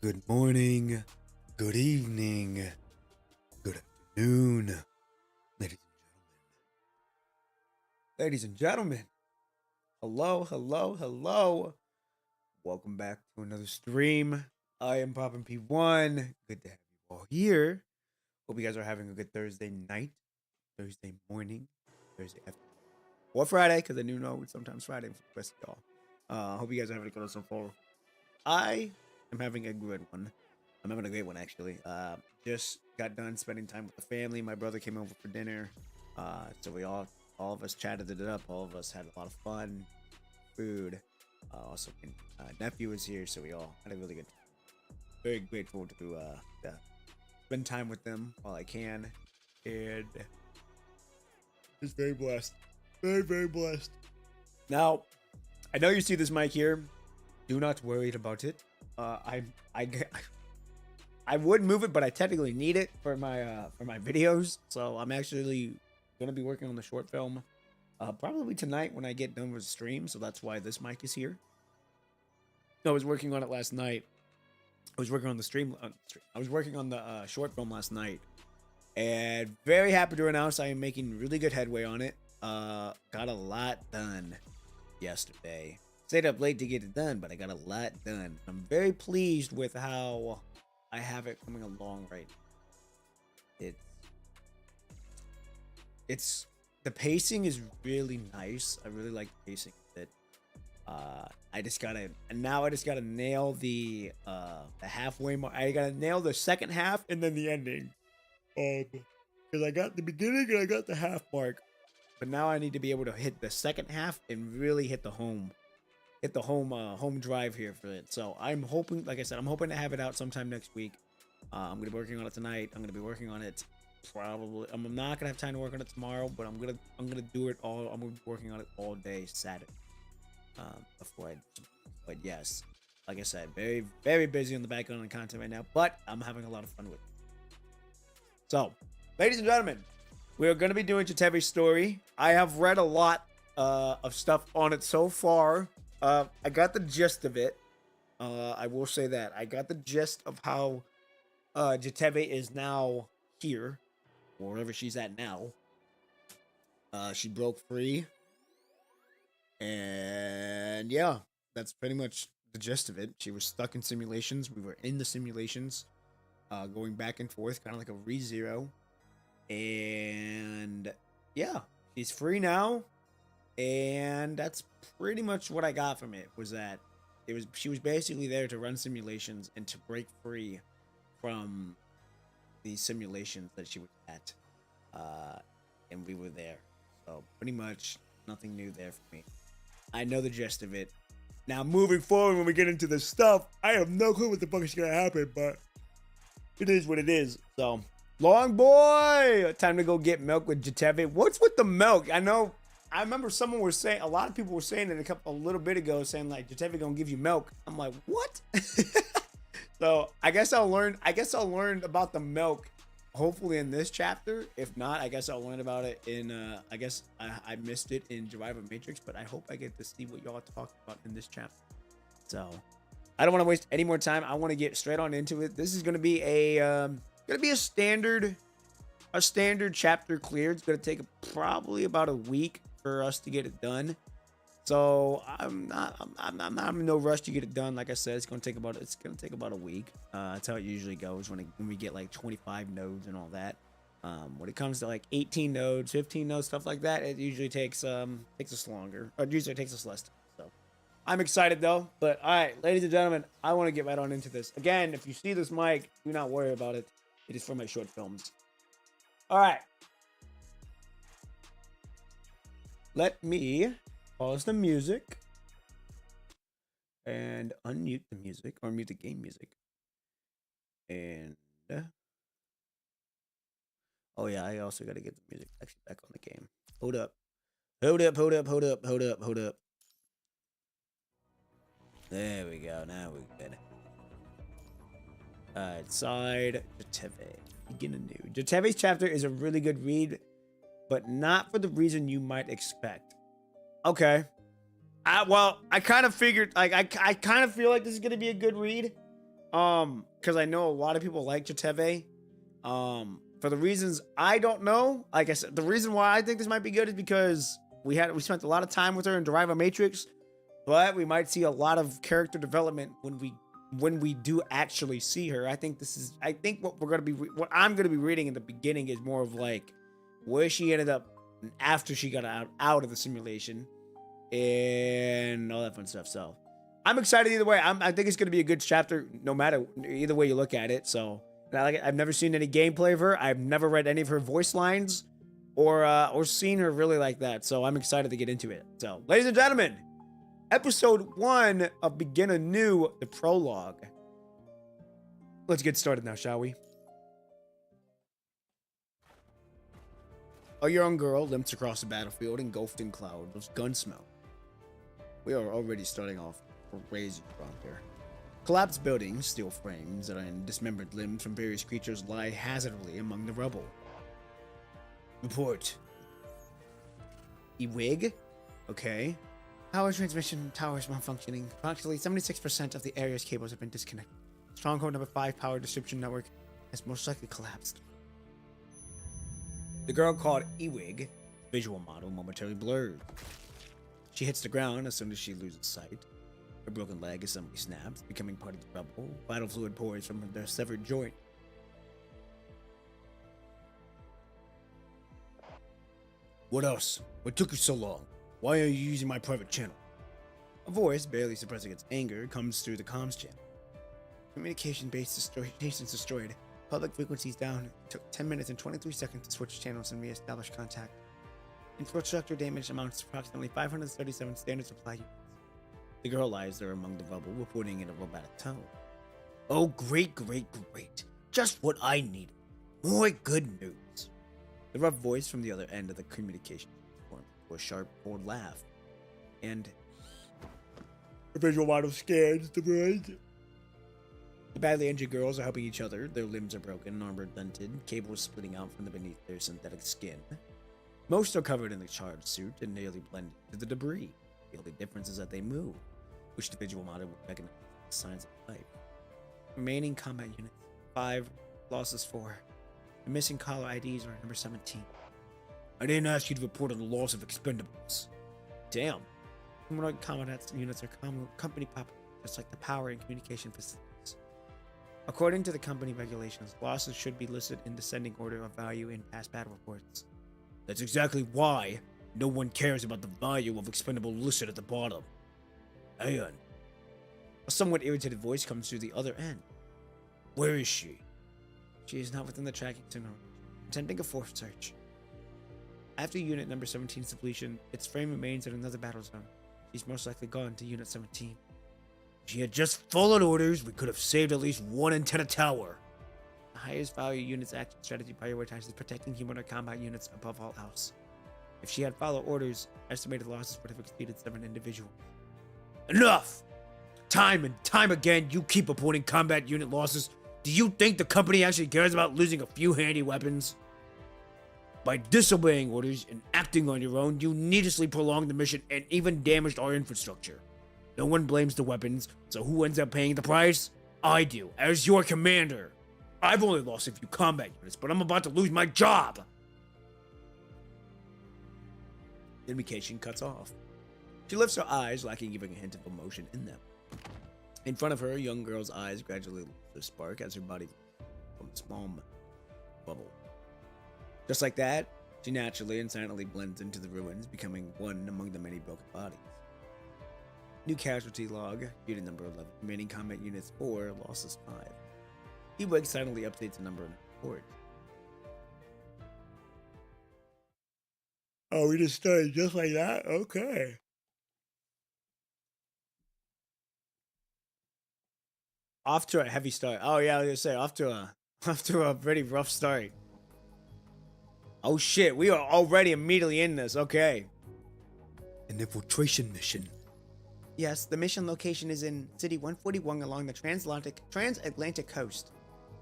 Good morning, good evening, good afternoon, ladies and gentlemen. Ladies and gentlemen, hello, hello, hello. Welcome back to another stream. I am Poppin' P1. Good to have you all here. Hope you guys are having a good Thursday night, Thursday morning, Thursday afternoon, or Friday, because I do know it's sometimes Friday for the rest of y'all. Hope you guys are having a good one so far. I am having a good one. I'm having a great one, actually. Just got done spending time with the family. My brother came over for dinner. So we all of us chatted it up. All of us had a lot of fun, food. Also, my nephew was here, so we all had a really good time. Very grateful to spend time with them while I can. And just very blessed. Very, very blessed. Now, I know you see this mic here. Do not worry about it. I would move it, but I technically need it for my videos. So I'm actually gonna be working on the short film, probably tonight when I get done with the stream. So that's why this mic is here. I was working on it last night. I was working on the stream. I was working on the short film last night, and very happy to announce I am making really good headway on it. Got a lot done yesterday. Stayed up late to get it done, but I got a lot done. I'm very pleased with how I have it coming along right now. It's the pacing is really nice. I really like the pacing of it. I just gotta nail the halfway mark. I gotta nail the second half and then the ending. Because I got the beginning and I got the half mark, but now I need to be able to hit the second half and really hit the home drive here for it. So I'm hoping, like I said, I'm hoping to have it out sometime next week. I'm gonna be working on it tonight. I'm gonna be working on it probably. I'm not gonna have time to work on it tomorrow, but I'm gonna do it all. I'm gonna be working on it all day Saturday. But yes, like I said, very, very busy on the back end on content right now, but I'm having a lot of fun with it. So, ladies and gentlemen, we are gonna be doing Jetavie's story. I have read a lot of stuff on it so far. I got the gist of it. I will say that I got the gist of how Jetavie is now here, wherever she's at now. She broke free, and yeah, that's pretty much the gist of it. She was stuck in simulations. We were in the simulations, going back and forth, kind of like a ReZero, and yeah, she's free now. And that's pretty much what I got from it, was that she was basically there to run simulations and to break free from the simulations that she was at, and we were there. So pretty much nothing new there for me. I know the gist of it. Now moving forward, when we get into the stuff, I have no clue what the fuck is gonna happen, but it is what it is. So long boy, time to go get milk with Jetavie. What's with the milk? I remember someone was saying, a lot of people were saying it a little bit ago, saying like Jetavie gonna give you milk. I'm like, what? So I guess I'll learn about the milk hopefully in this chapter. If not, I guess I'll learn about it in I guess I missed it in Survivor Matrix, but I hope I get to see what y'all talk about in this chapter. So I don't want to waste any more time. I want to get straight on into it. This is gonna be a standard chapter clear. It's gonna take probably about a week for us to get it done. So I'm in no rush to get it done. Like I said, it's gonna take about a week. That's how it usually goes when we get like 25 nodes and all that. When it comes to like 18 nodes, 15 nodes, stuff like that, it usually takes us longer, or usually takes us less time. So I'm excited though. But all right, ladies and gentlemen, I want to get right on into this. Again, if you see this mic, do not worry about it. It is for my short films. All right. Let me pause the music and unmute the music, or mute the game music. And oh yeah, I also got to get the music actually back on the game. Hold up. There we go. Now we're good. Alright, side Jetavie. Begin Anew. Jetavie's chapter is a really good read, but not for the reason you might expect. Okay. I kind of figured, like, I kind of feel like this is going to be a good read. Because I know a lot of people like Jetavie. For the reasons I don't know, like I said, the reason why I think this might be good is because we spent a lot of time with her in Driver Matrix, but we might see a lot of character development when we do actually see her. I think what I'm gonna be reading in the beginning is more of like where she ended up after she got out of the simulation and all that fun stuff. So I'm excited either way. I think it's gonna be a good chapter, no matter either way you look at it. So I've never seen any gameplay of her. I've never read any of her voice lines or seen her really like that. So I'm excited to get into it. So, ladies and gentlemen, episode 1 of Begin Anew, the prologue. Let's get started now, shall we? A young girl limps across the battlefield, engulfed in clouds of gun smoke. We are already starting off crazy around here. Collapsed buildings, steel frames, and dismembered limbs from various creatures lie hazardly among the rubble. Report. Ewig? Okay. Power transmission towers malfunctioning. Approximately 76% of the area's cables have been disconnected. Stronghold number 5 power distribution network has most likely collapsed. The girl called Ewig, visual model momentarily blurred. She hits the ground as soon as she loses sight. Her broken leg assembly snaps, becoming part of the rubble. Vital fluid pours from their severed joint. What else? What took you so long? Why are you using my private channel? A voice, barely suppressing its anger, comes through the comms channel. Communication base stations destroyed. Public frequencies down. It took 10 minutes and 23 seconds to switch channels and re-establish contact. Infrastructure damage amounts to approximately 537 standard supply units. The girl lies there among the rubble, reporting in a robotic tone. Oh, great. Just what I needed. More good news. The rough voice from the other end of the communication formed into a sharp, cold laugh. And the visual model scans the brain. The badly injured girls are helping each other. Their limbs are broken, armor dented, cables splitting out from beneath their synthetic skin. Most are covered in the charred suit and nearly blended into the debris. The only difference is that they move, which the visual model would recognize as signs of life. Remaining combat units, 5, losses 4. The missing caller IDs are number 17. I didn't ask you to report on the loss of expendables. Damn. Humanoid combat units are company property, just like the power and communication facilities. According to the company regulations, losses should be listed in descending order of value in past battle reports. That's exactly why no one cares about the value of expendable listed at the bottom. Aeon. A somewhat irritated voice comes through the other end. Where is she? She is not within the tracking signal. Attempting a forced search. After unit number 17's depletion, its frame remains in another battle zone. She's most likely gone to unit 17. If she had just followed orders, we could have saved at least one antenna tower. The highest value unit's action strategy prioritizes protecting humanoid combat units above all else. If she had followed orders, estimated losses would have exceeded 7 individuals. Enough! Time and time again, you keep reporting combat unit losses. Do you think the company actually cares about losing a few handy weapons? By disobeying orders and acting on your own, you needlessly prolonged the mission and even damaged our infrastructure. No one blames the weapons, so who ends up paying the price? I do, as your commander. I've only lost a few combat units, but I'm about to lose my job. Communication cuts off. She lifts her eyes, lacking even a hint of emotion in them. In front of her, a young girl's eyes gradually lose their spark as her body from a small bubble. Just like that, she naturally and silently blends into the ruins, becoming one among the many broken bodies. New casualty log, unit number 11, remaining combat units 4, losses 5. Ewig silently updates the number in the report. Oh, we just started just like that? Okay. Off to a heavy start. Oh yeah, I was gonna say off to a pretty rough start. Oh shit, we are already immediately in this. Okay. An infiltration mission. Yes, the mission location is in City 141 along the transatlantic coast.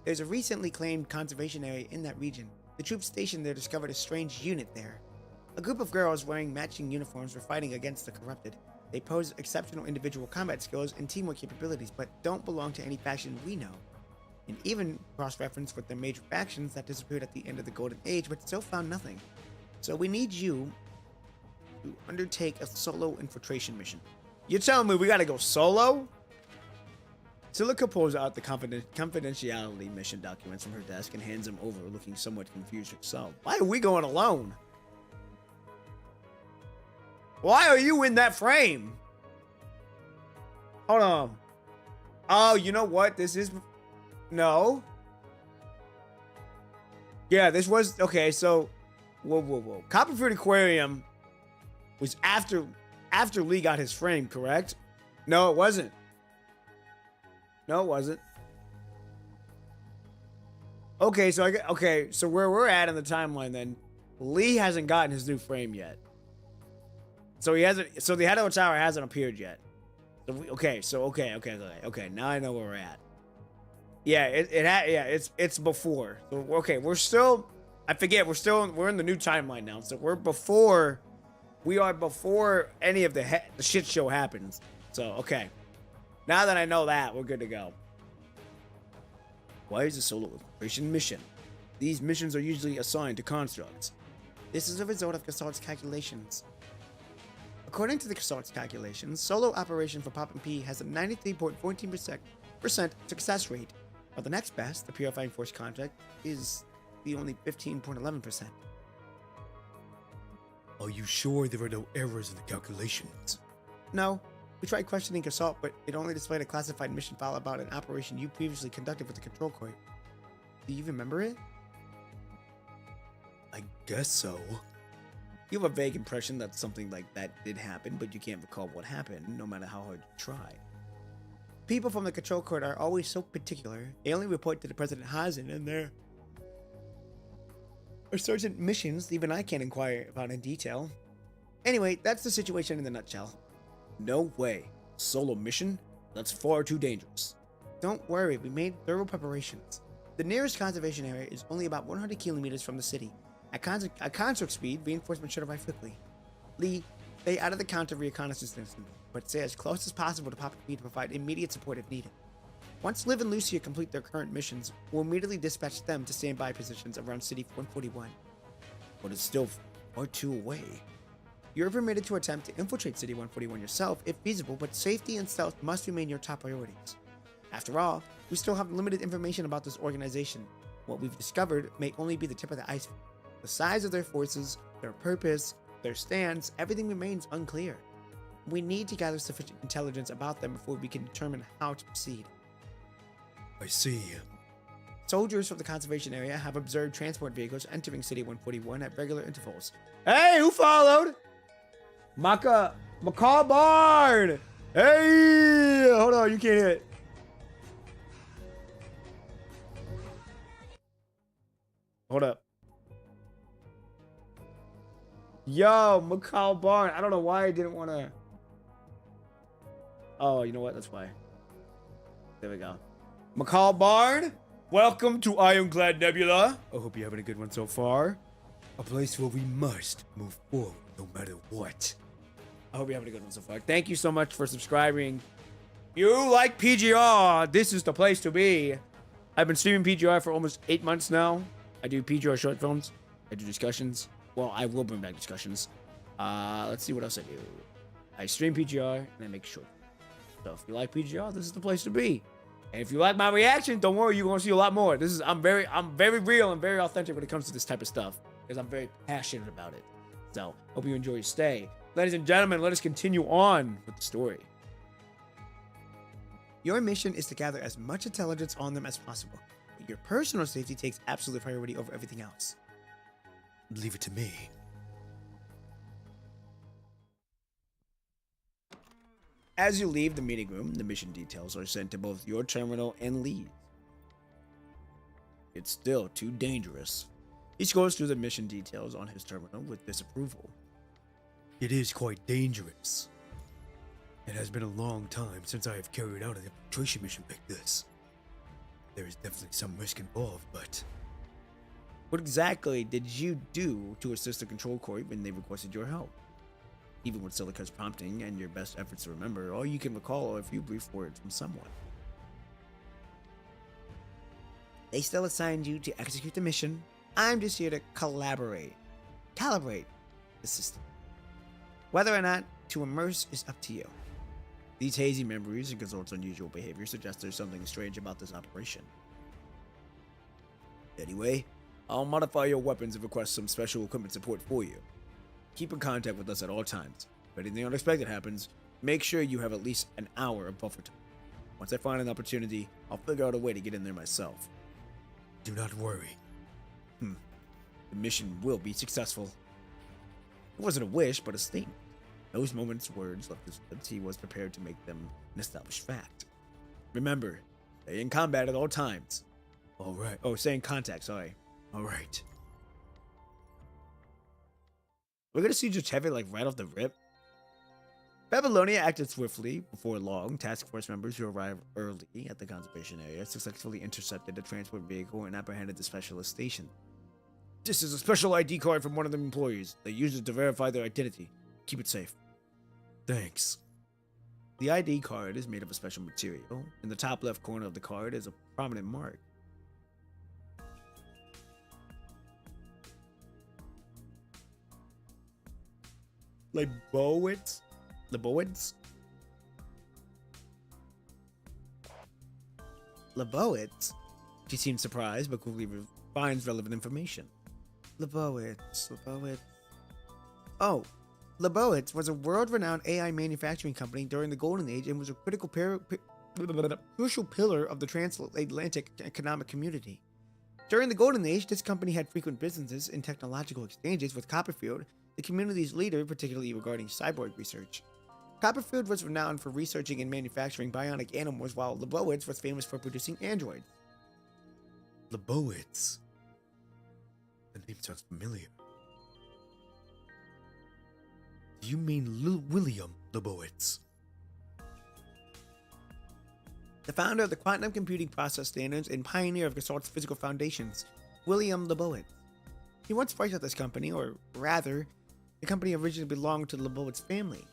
There's a recently claimed conservation area in that region. The troops stationed there discovered a strange unit there. A group of girls wearing matching uniforms were fighting against the corrupted. They pose exceptional individual combat skills and teamwork capabilities, but don't belong to any faction we know. And even cross-reference with their major factions that disappeared at the end of the Golden Age, but still found nothing. So we need you to undertake a solo infiltration mission. You're telling me we gotta go solo? Silica pulls out the confidentiality mission documents from her desk and hands them over, looking somewhat confused herself. Why are we going alone? Why are you in that frame? Hold on. Oh, you know what? This is... No. Yeah, this was... Okay, so... Whoa. Copperfield Aquarium was after Lee got his frame, correct? No, it wasn't. Okay, so where we're at in the timeline then, Lee hasn't gotten his new frame yet. So he hasn't. So the head of the tower hasn't appeared yet. So okay. Now I know where we're at. Yeah, it's before. So okay, we're still. I forget. We're in the new timeline now. So we're before. We are before any of the shit show happens. So okay. Now that I know that, we're good to go. Why is a solo infiltration mission? These missions are usually assigned to constructs. This is a result of Gassalt's calculations. According to the Gassalt's calculations, solo operation for Pop and P has a 93.14% success rate, while the next best, the Purifying Force contract, is the only 15.11%. Are you sure there are no errors in the calculations? No. We tried questioning Gassalt, but it only displayed a classified mission file about an operation you previously conducted with the control court. Do you remember it? I guess so. You have a vague impression that something like that did happen, but you can't recall what happened, no matter how hard you try. People from the control court are always so particular. They only report to the President Hazen, and there are certain missions even I can't inquire about in detail. Anyway, that's the situation in a nutshell. No way. Solo mission? That's far too dangerous. Don't worry, we made thorough preparations. The nearest conservation area is only about 100 kilometers from the city. At construct speed, reinforcements should arrive quickly. Lee, stay out of the counter reconnaissance distance, but stay as close as possible to Pop and P to provide immediate support if needed. Once Liv and Lucia complete their current missions, we'll immediately dispatch them to standby positions around City 141. But it's still far too away. You're permitted to attempt to infiltrate City 141 yourself if feasible, but safety and stealth must remain your top priorities. After all, we still have limited information about this organization. What we've discovered may only be the tip of the iceberg. The size of their forces, their purpose, their stance, everything remains unclear. We need to gather sufficient intelligence about them before we can determine how to proceed. I see. Soldiers from the conservation area have observed transport vehicles entering City 141 at regular intervals. Hey, who followed? Macaw Bard! Hey! Hold on, you can't hear it. Hold up. Yo, Macaw Bard. I don't know why I didn't want to. Oh, you know what? That's why. There we go. Macaw Bard, welcome to Ironclad Nebula. I hope you're having a good one so far. A place where we must move forward no matter what. I hope you're having a good one so far. Thank you so much for subscribing. You like PGR, this is the place to be. I've been streaming PGR for almost 8 months now. I do PGR short films. I do discussions. Well, I will bring back discussions. Let's see what else I do. I stream PGR and I make short. So if you like PGR, this is the place to be. And if you like my reaction, don't worry, you're gonna see a lot more. I'm very real and very authentic when it comes to this type of stuff, because I'm very passionate about it. So hope you enjoy your stay. Ladies and gentlemen, let us continue on with the story. Your mission is to gather as much intelligence on them as possible, but your personal safety takes absolute priority over everything else. Leave it to me. As you leave the meeting room, the mission details are sent to both your terminal and Lee's. It's still too dangerous. He scrolls through the mission details on his terminal with disapproval. It is quite dangerous. It has been a long time since I have carried out an infiltration mission like this. There is definitely some risk involved, but... What exactly did you do to assist the control court when they requested your help? Even with Silica's prompting and your best efforts to remember, all you can recall are a few brief words from someone. They still assigned you to execute the mission. I'm just here to calibrate the system. Whether or not to immerse is up to you. These hazy memories and Gazort's unusual behavior suggest there's something strange about this operation. Anyway, I'll modify your weapons and request some special equipment support for you. Keep in contact with us at all times. If anything unexpected happens, make sure you have at least an hour of buffer time. Once I find an opportunity, I'll figure out a way to get in there myself. Do not worry. The mission will be successful. It wasn't a wish, but a statement. Those moments' words left his lips. He was prepared to make them an established fact. Remember, stay in combat at all times. All right. Oh, stay in contact, sorry. All right. We're gonna see Jetavie like right off the rip. Babylonia acted swiftly. Before long, task force members who arrived early at the conservation area successfully intercepted the transport vehicle and apprehended the specialist station. This is a special ID card from one of the employees. They use it to verify their identity. Keep it safe. Thanks. The ID card is made of a special material. In the top left corner of the card is a prominent mark. Lebowitz? Lebowitz? She seems surprised, but quickly finds relevant information. Lebowitz. Oh, Lebowitz was a world-renowned AI manufacturing company during the Golden Age and was a crucial pillar of the transatlantic economic community. During the Golden Age, this company had frequent businesses and technological exchanges with Copperfield, the community's leader, particularly regarding cyborg research. Copperfield was renowned for researching and manufacturing bionic animals, while Lebowitz was famous for producing androids. Lebowitz. The name sounds familiar. Do you mean William Lebowitz? The founder of the quantum computing process standards and pioneer of Gasort's physical foundations, William Lebowitz. He once worked at this company, or rather, the company originally belonged to the Lebowitz family.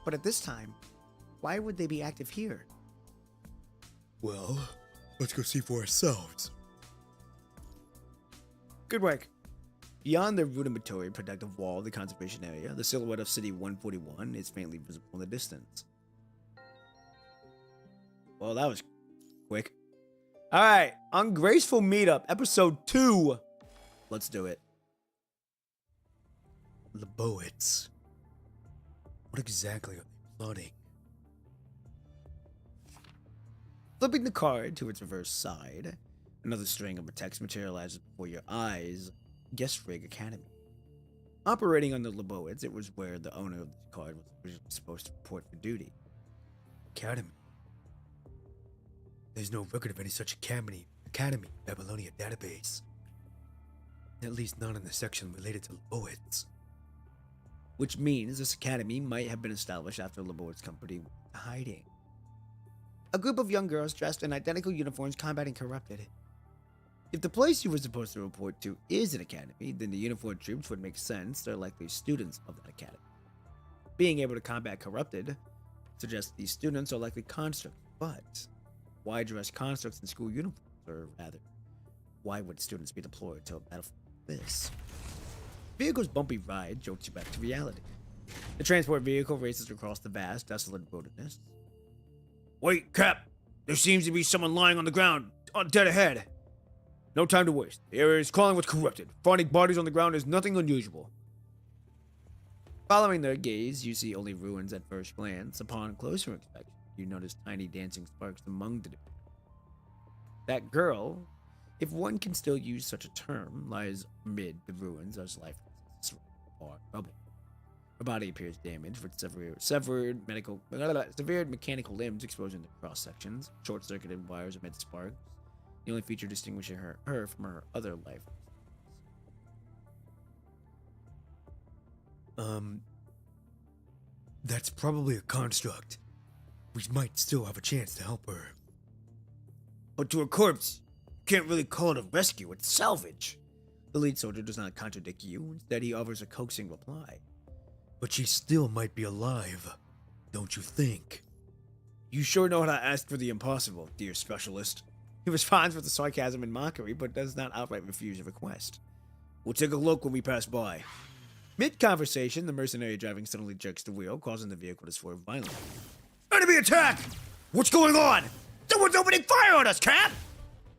But at this time, why would they be active here? Well, let's go see for ourselves. Good work. Beyond the rudimentary protective wall of the conservation area, the silhouette of City 141 is faintly visible in the distance. Well, that was quick. Alright, Ungraceful Meetup, Episode 2. Let's do it. Lebowitz. What exactly are they plotting? Flipping the card to its reverse side, another string of text materializes before your eyes. Guest Rig Academy. Operating under Lebowitz, it was where the owner of the card was originally supposed to report for duty. Academy? There's no record of any such academy Babylonia database. At least not in the section related to Lebowitz. Which means this academy might have been established after Lebowitz company went into hiding. A group of young girls dressed in identical uniforms combating corrupted. If the place you were supposed to report to is an academy, then the uniformed troops would make sense. They're likely students of that academy. Being able to combat corrupted suggests these students are likely constructs, but why dress constructs in school uniforms? Or rather, why would students be deployed to a battlefield like this? The vehicle's bumpy ride jolts you back to reality. The transport vehicle races across the vast, desolate wilderness. Wait, Cap! There seems to be someone lying on the ground, dead ahead. No time to waste. The area is crawling with corrupted. Finding bodies on the ground is nothing unusual. Following their gaze, you see only ruins at first glance. Upon closer inspection, you notice tiny dancing sparks among the debris. That girl, if one can still use such a term, lies amid the ruins as life or rubble. Her body appears damaged with severe mechanical limbs exposing the cross sections, short-circuited wires amid sparks. The only feature distinguishing her from her other life. That's probably a construct. We might still have a chance to help her. But to a corpse, you can't really call it a rescue, it's salvage. The lead soldier does not contradict you, instead he offers a coaxing reply. but she still might be alive, don't you think? You sure know how to ask for the impossible, dear specialist. He responds with a sarcasm and mockery, but does not outright refuse a request. We'll take a look when we pass by. Mid-conversation, the mercenary driving suddenly jerks the wheel, causing the vehicle to swerve violently. Enemy attack! What's going on? Someone's opening fire on us, Cap!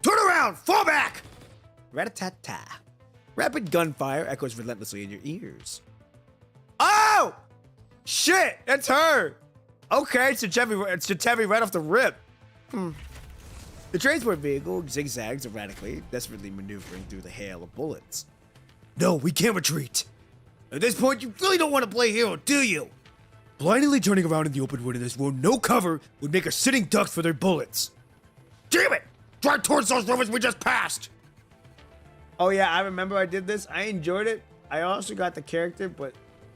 Turn around! Fall back! Rat-a-tat-ta. Rapid gunfire echoes relentlessly in your ears. Oh! Shit! That's her! Okay, it's Jetavie right off the rip. The transport vehicle zigzags erratically, desperately maneuvering through the hail of bullets. No, we can't retreat. At this point, you really don't want to play hero, do you? Blindly turning around in the open wood in this road, no cover, would make a sitting duck for their bullets. Damn it! Drive towards those rovers we just passed! Oh yeah, I remember I did this. I enjoyed it. I also got the character, but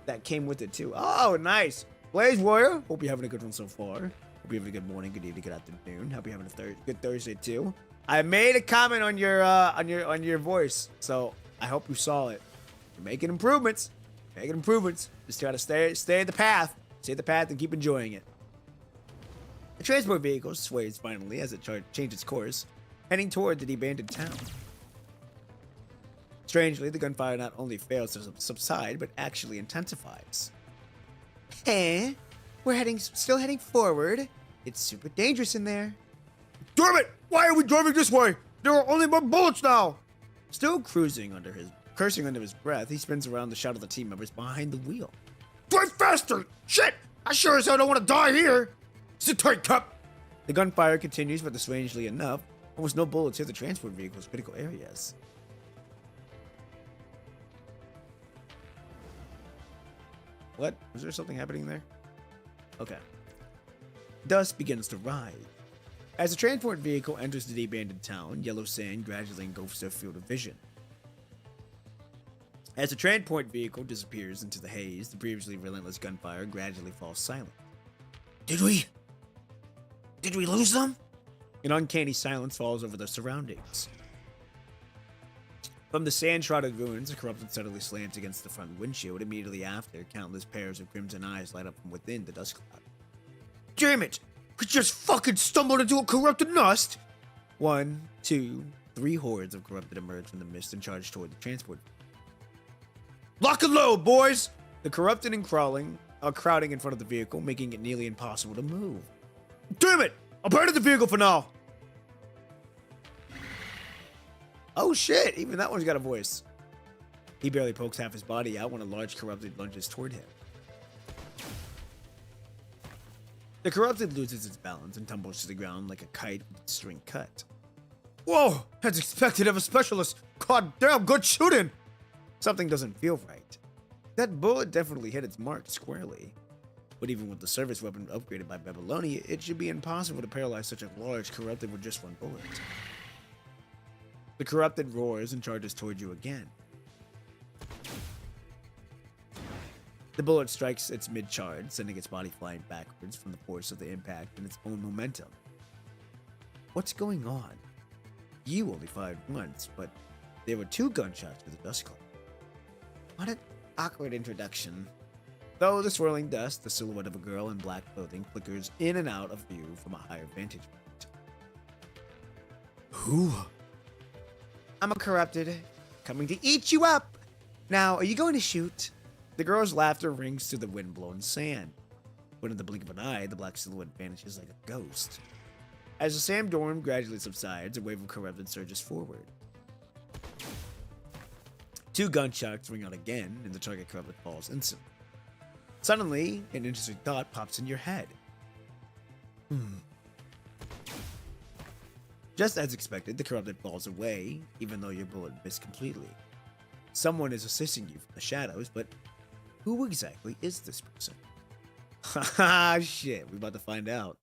that came with it too. Oh, nice. Blaze Warrior, hope you're having a good one so far. Hope you're having a good morning, good evening, good afternoon. Hope you're having a good Thursday too. I made a comment on your voice, so I hope you saw it. You're making improvements. Making improvements. Just try to stay the path. Stay the path and keep enjoying it. The transport vehicle sways finally as it changes course, heading toward the abandoned town. Strangely, the gunfire not only fails to subside, but actually intensifies. Eh? We're still heading forward. It's super dangerous in there. Damn it! Why are we driving this way? There are only more bullets now! Still cursing under his breath, he spins around to shout at the team members behind the wheel. Drive faster! Shit! I sure as hell don't want to die here! Sit tight, Cup! The gunfire continues, but strangely enough, almost no bullets hit the transport vehicle's critical areas. What? Was there something happening there? Okay. Dust begins to rise. As the transport vehicle enters the abandoned town, yellow sand gradually engulfs their field of vision. As the transport vehicle disappears into the haze, the previously relentless gunfire gradually falls silent. Did we lose them? An uncanny silence falls over the surroundings. From the sand-shrouded ruins, a corrupted suddenly slants against the front windshield. Immediately after, countless pairs of crimson eyes light up from within the dust cloud. Damn it! We just fucking stumbled into a corrupted nest! 1, 2, 3 hordes of corrupted emerge from the mist and charge toward the transport. Lock and load, boys! The corrupted and crowding in front of the vehicle, making it nearly impossible to move. Damn it! Abandon the vehicle for now! Oh shit, even that one's got a voice. He barely pokes half his body out when a large corrupted lunges toward him. The corrupted loses its balance and tumbles to the ground like a kite with its string cut. Whoa, as expected of a specialist. God damn, good shooting! Something doesn't feel right. That bullet definitely hit its mark squarely. But even with the service weapon upgraded by Babylonia, it should be impossible to paralyze such a large corrupted with just one bullet. The corrupted roars and charges toward you again. The bullet strikes its mid-charge, sending its body flying backwards from the force of the impact and its own momentum. What's going on? You only fired once, but there were 2 gunshots to the dust cloud. What an awkward introduction. Though the swirling dust, the silhouette of a girl in black clothing flickers in and out of view from a higher vantage point. Who? I'm a corrupted, coming to eat you up. Now, are you going to shoot? The girl's laughter rings through the wind-blown sand. But in the blink of an eye, the black silhouette vanishes like a ghost. As the sandstorm gradually subsides, a wave of corrupted surges forward. 2 gunshots ring out again, and the target corrupted falls instantly. Suddenly, an interesting thought pops in your head. Just as expected, the corrupted falls away, even though your bullet missed completely. Someone is assisting you from the shadows, but who exactly is this person? Haha, shit, we're about to find out.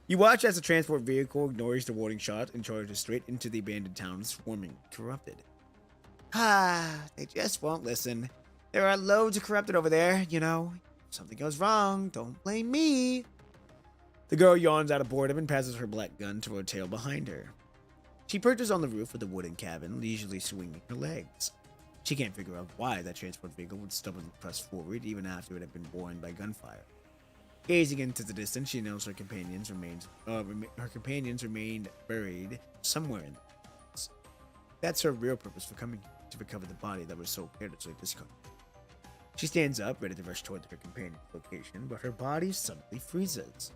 You watch as the transport vehicle ignores the warning shot and charges straight into the abandoned town, swarming corrupted. They just won't listen. There are loads of corrupted over there, you know. If something goes wrong, don't blame me. The girl yawns out of boredom and passes her black gun to her tail behind her. She perches on the roof of the wooden cabin, leisurely swinging her legs. She can't figure out why that transport vehicle would stubbornly press forward even after it had been born by gunfire. Gazing into the distance, she knows her companions remained buried somewhere in the woods. That's her real purpose for coming here, to recover the body that was so carelessly discarded. She stands up, ready to rush toward her companion's location, but her body suddenly freezes.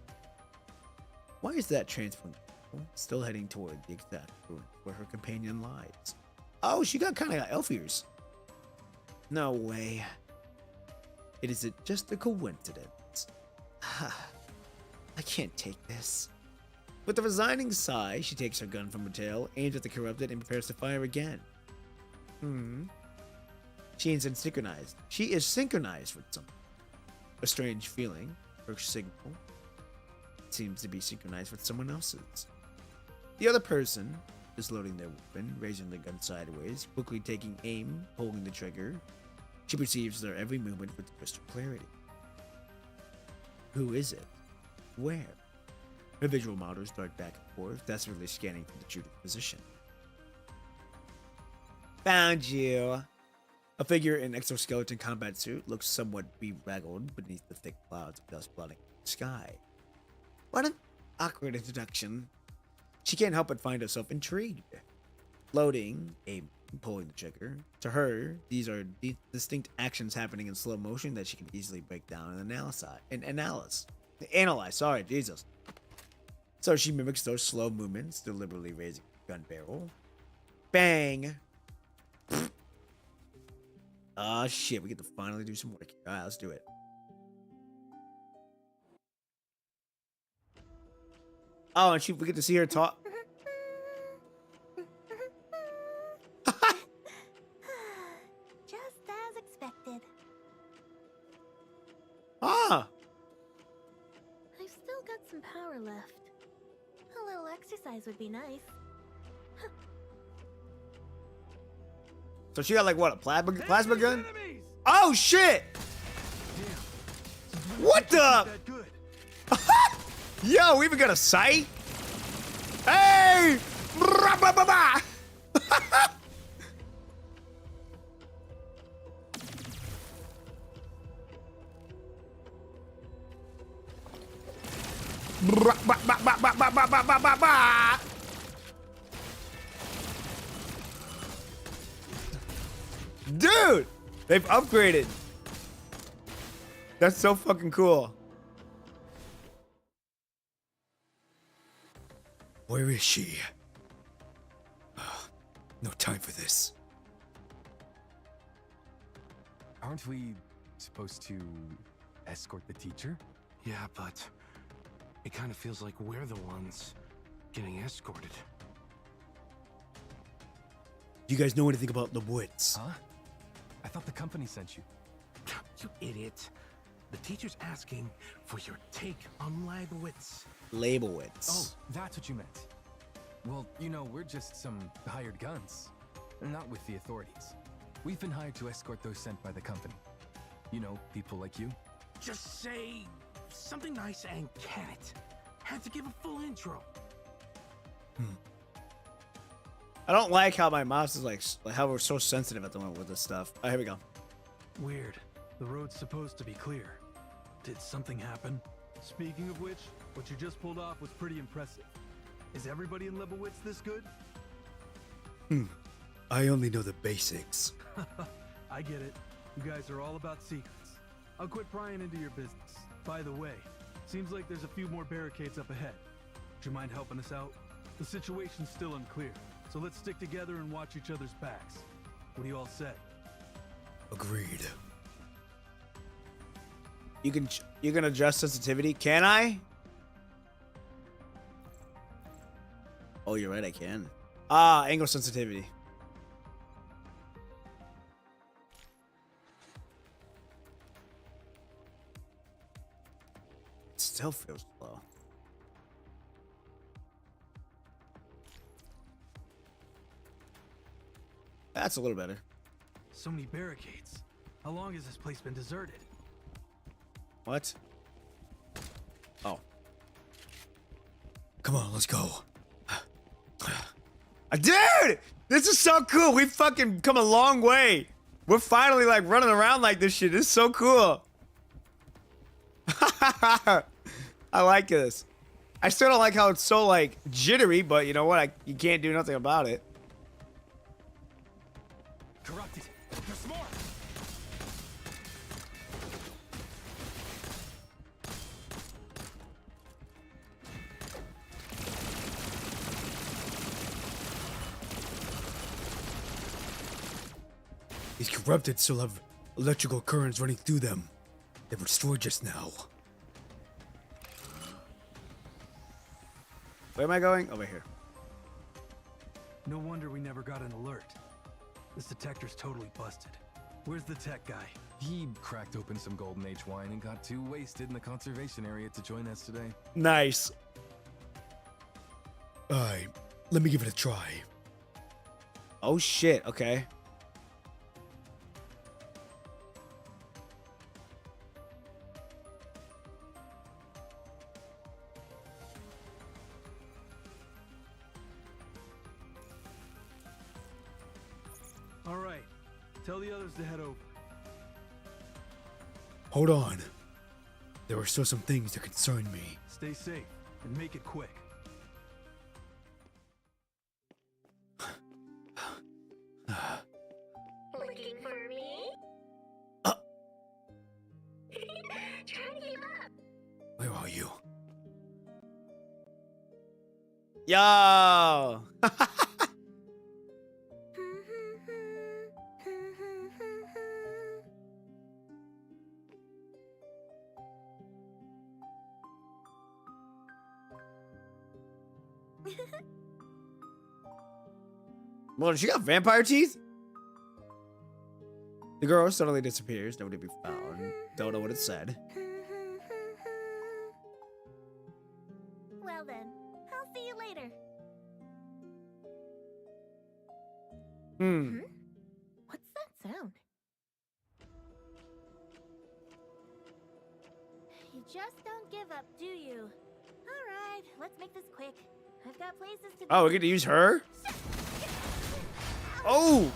Why is that transport vehicle still heading toward the exact ruin where her companion lies? Oh, she got kind of elf ears. No way. It isn't just a coincidence. I can't take this. With a resigning sigh, she takes her gun from her tail, aims at the corrupted, and prepares to fire again. She is synchronized. She is synchronized with something. A strange feeling. Her signal seems to be synchronized with someone else's. The other person is loading their weapon, raising the gun sideways, quickly taking aim, pulling the trigger. She perceives their every movement with crystal clarity. Who is it? Where? Her visual models dart back and forth, desperately scanning for the shooter's position. Found you! A figure in exoskeleton combat suit looks somewhat bedraggled beneath the thick clouds of dust blotting the sky. What an awkward introduction. She can't help but find herself intrigued. Loading, aiming, pulling the trigger. To her, these are distinct actions happening in slow motion that she can easily break down and analyze. Sorry, Jesus. So she mimics those slow movements, deliberately raising the gun barrel. Bang! Ah, shit, we get to finally do some work. Alright, let's do it. Oh, and we get to see her talk. Just as expected. Ah! I've still got some power left. A little exercise would be nice. So she got like what, a plasma gun? Oh shit! What the? Yo, we even got a sight? Hey! Dude, they've upgraded. That's so fucking cool. Where is she? No time for this. Aren't we supposed to escort the teacher? Yeah, but it kind of feels like we're the ones getting escorted. Do you guys know anything about the woods? Huh? I thought the company sent you. You idiot. The teacher's asking for your take on Leibowitz. Leibowitz. Oh, that's what you meant. Well, you know, we're just some hired guns. Not with the authorities. We've been hired to escort those sent by the company. You know, people like you. Just say something nice and can it. Had to give a full intro. I don't like how my mouse is like how we're so sensitive at the moment with this stuff. Oh, here we go. Weird. The road's supposed to be clear. Did something happen? Speaking of which, what you just pulled off was pretty impressive. Is everybody in Leibowitz this good? I only know the basics. I get it. You guys are all about secrets. I'll quit prying into your business. By the way, seems like there's a few more barricades up ahead. Would you mind helping us out? The situation's still unclear, so let's stick together and watch each other's backs. What do you all say? Agreed. You can adjust sensitivity. Can I? Oh, you're right. I can. Ah, angle sensitivity. It still feels slow. That's a little better. So many barricades. How long has this place been deserted? What? Oh. Come on, let's go. Dude! This is so cool. We've fucking come a long way. We're finally like running around like this shit. This is so cool. I like this. I still don't like how it's so like jittery, but you know what? You can't do nothing about it. Corrupted. There's more. These corrupted still have electrical currents running through them. They were destroyed just now. Where am I going? Over here. No wonder we never got an alert. This detector's totally busted. Where's the tech guy? He cracked open some Golden Age wine and got too wasted in the conservation area to join us today. Nice. Alright, let me give it a try. Oh shit. Okay. All right, tell the others to head over. Hold on. There are still some things that concern me. Stay safe and make it quick. Looking for me? Trying to keep up. Where are you? Yo. Well, she got vampire teeth? The girl suddenly disappears. Nobody to be found. Don't know what it said. Well then, I'll see you later. What's that sound? You just don't give up, do you? Alright, let's make this quick. I've got places to Oh, we be. get to use her? Oh!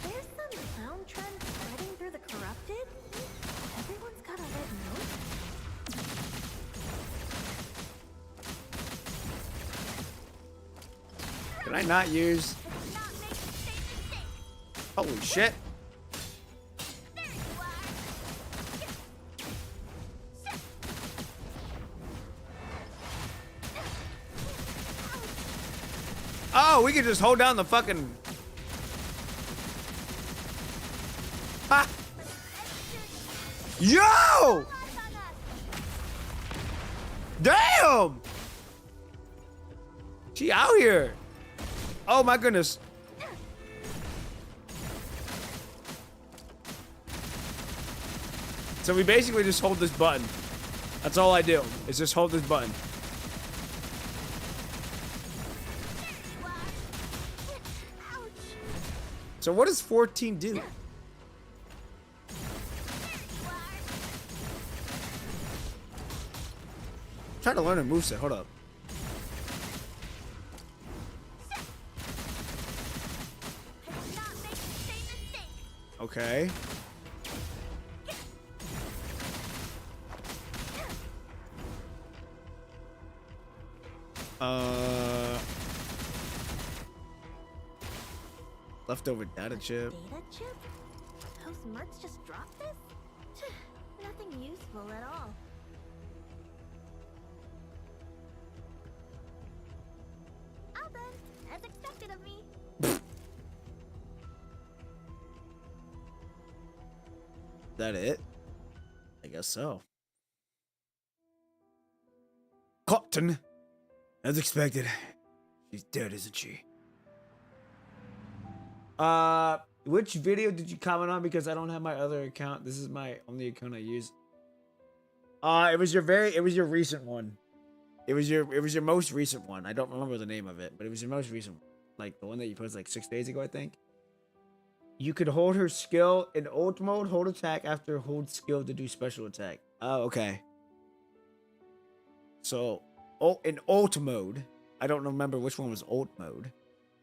There's some sound trend spreading through the corrupted? Everyone's got a red note? Can I not use? Let's not make the same mistake. Holy shit. There you Oh, we can just hold down the fucking... Ha! Yo! Damn! She out here. Oh my goodness. So we basically just hold this button. That's all I do, is just hold this button. So what does 14 do? Trying to learn a moveset. Hold up. Okay. Leftover data chip. Data chip? Those marks just dropped this? Nothing useful at all. Well then, as expected of me. That it? I guess so. Cotton. As expected. She's dead, isn't she? Which video did you comment on? Because I don't have my other account. This is my only account I use. It was your recent one. It was your most recent one. I don't remember the name of it, but it was your most recent one. Like the one that you posted like 6 days ago, I think. You could hold her skill in ult mode, hold attack after hold skill to do special attack. Oh, okay. So, in ult mode, I don't remember which one was ult mode.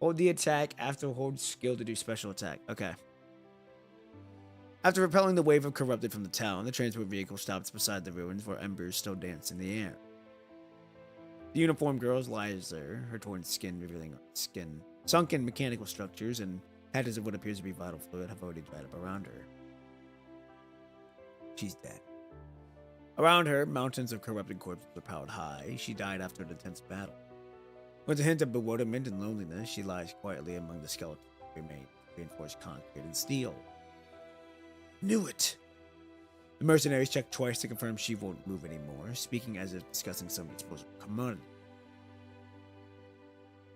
Hold the attack after hold skill to do special attack. Okay. After repelling the wave of corrupted from the town, the transport vehicle stops beside the ruins where embers still dance in the air. The uniformed girl lies there, her torn skin revealing sunken mechanical structures and patches of what appears to be vital fluid have already dried up around her. She's dead. Around her, mountains of corrupted corpses are piled high. She died after an intense battle. With a hint of bewilderment and loneliness, she lies quietly among the skeletons that remain, reinforced concrete and steel. Knew it! The mercenaries check twice to confirm she won't move anymore, speaking as if discussing some disposable commodity.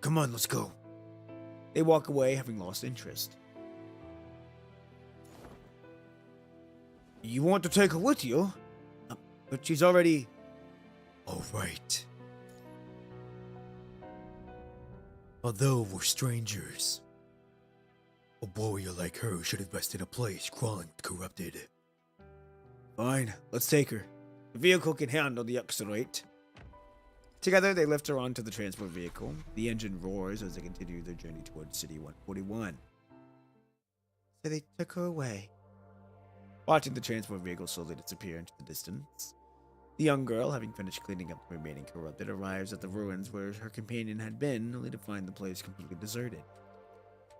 Come on, let's go. They walk away, having lost interest. You want to take her with you? But she's already... All right. Although we're strangers, a warrior like her should have rested in a place crawling with corrupted. Fine, let's take her. The vehicle can handle the extra weight. Together, they lift her onto the transport vehicle. The engine roars as they continue their journey towards City 141. So they took her away. Watching the transport vehicle slowly disappear into the distance, the young girl, having finished cleaning up the remaining corrupted, arrives at the ruins where her companion had been, only to find the place completely deserted.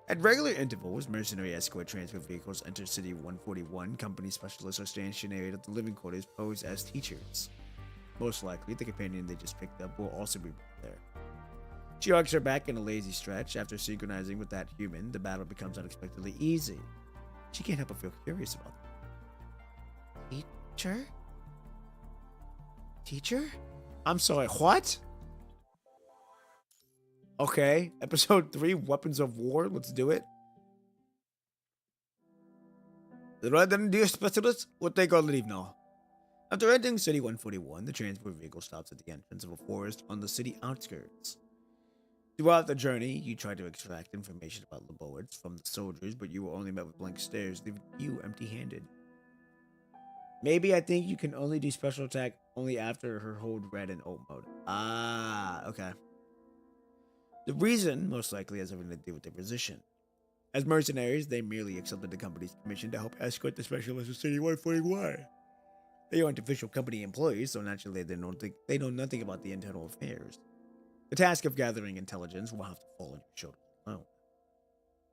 At regular intervals, mercenary escort transport vehicles enter City 141. Company specialists are stationed at the living quarters posed as teachers. Most likely, the companion they just picked up will also be there. She arcs her back in a lazy stretch. After synchronizing with that human, the battle becomes unexpectedly easy. She can't help but feel curious about it. Teacher? Teacher? I'm sorry, what? Okay, episode 3, Weapons of War, let's do it. The Red and Deer Specialist will take our leave now. After entering City 141, the transport vehicle stops at the entrance of a forest on the city outskirts. Throughout the journey, you try to extract information about Lebowic from the soldiers, but you were only met with blank stares, leaving you empty-handed. Maybe I think you can only do special attack only after her hold red and ult mode. Ah, okay. The reason, most likely, has everything to do with their position. As mercenaries, they merely accepted the company's commission to help escort the specialists to City 141. They aren't official company employees, so naturally they know nothing about the internal affairs. The task of gathering intelligence will have to fall on your shoulders alone.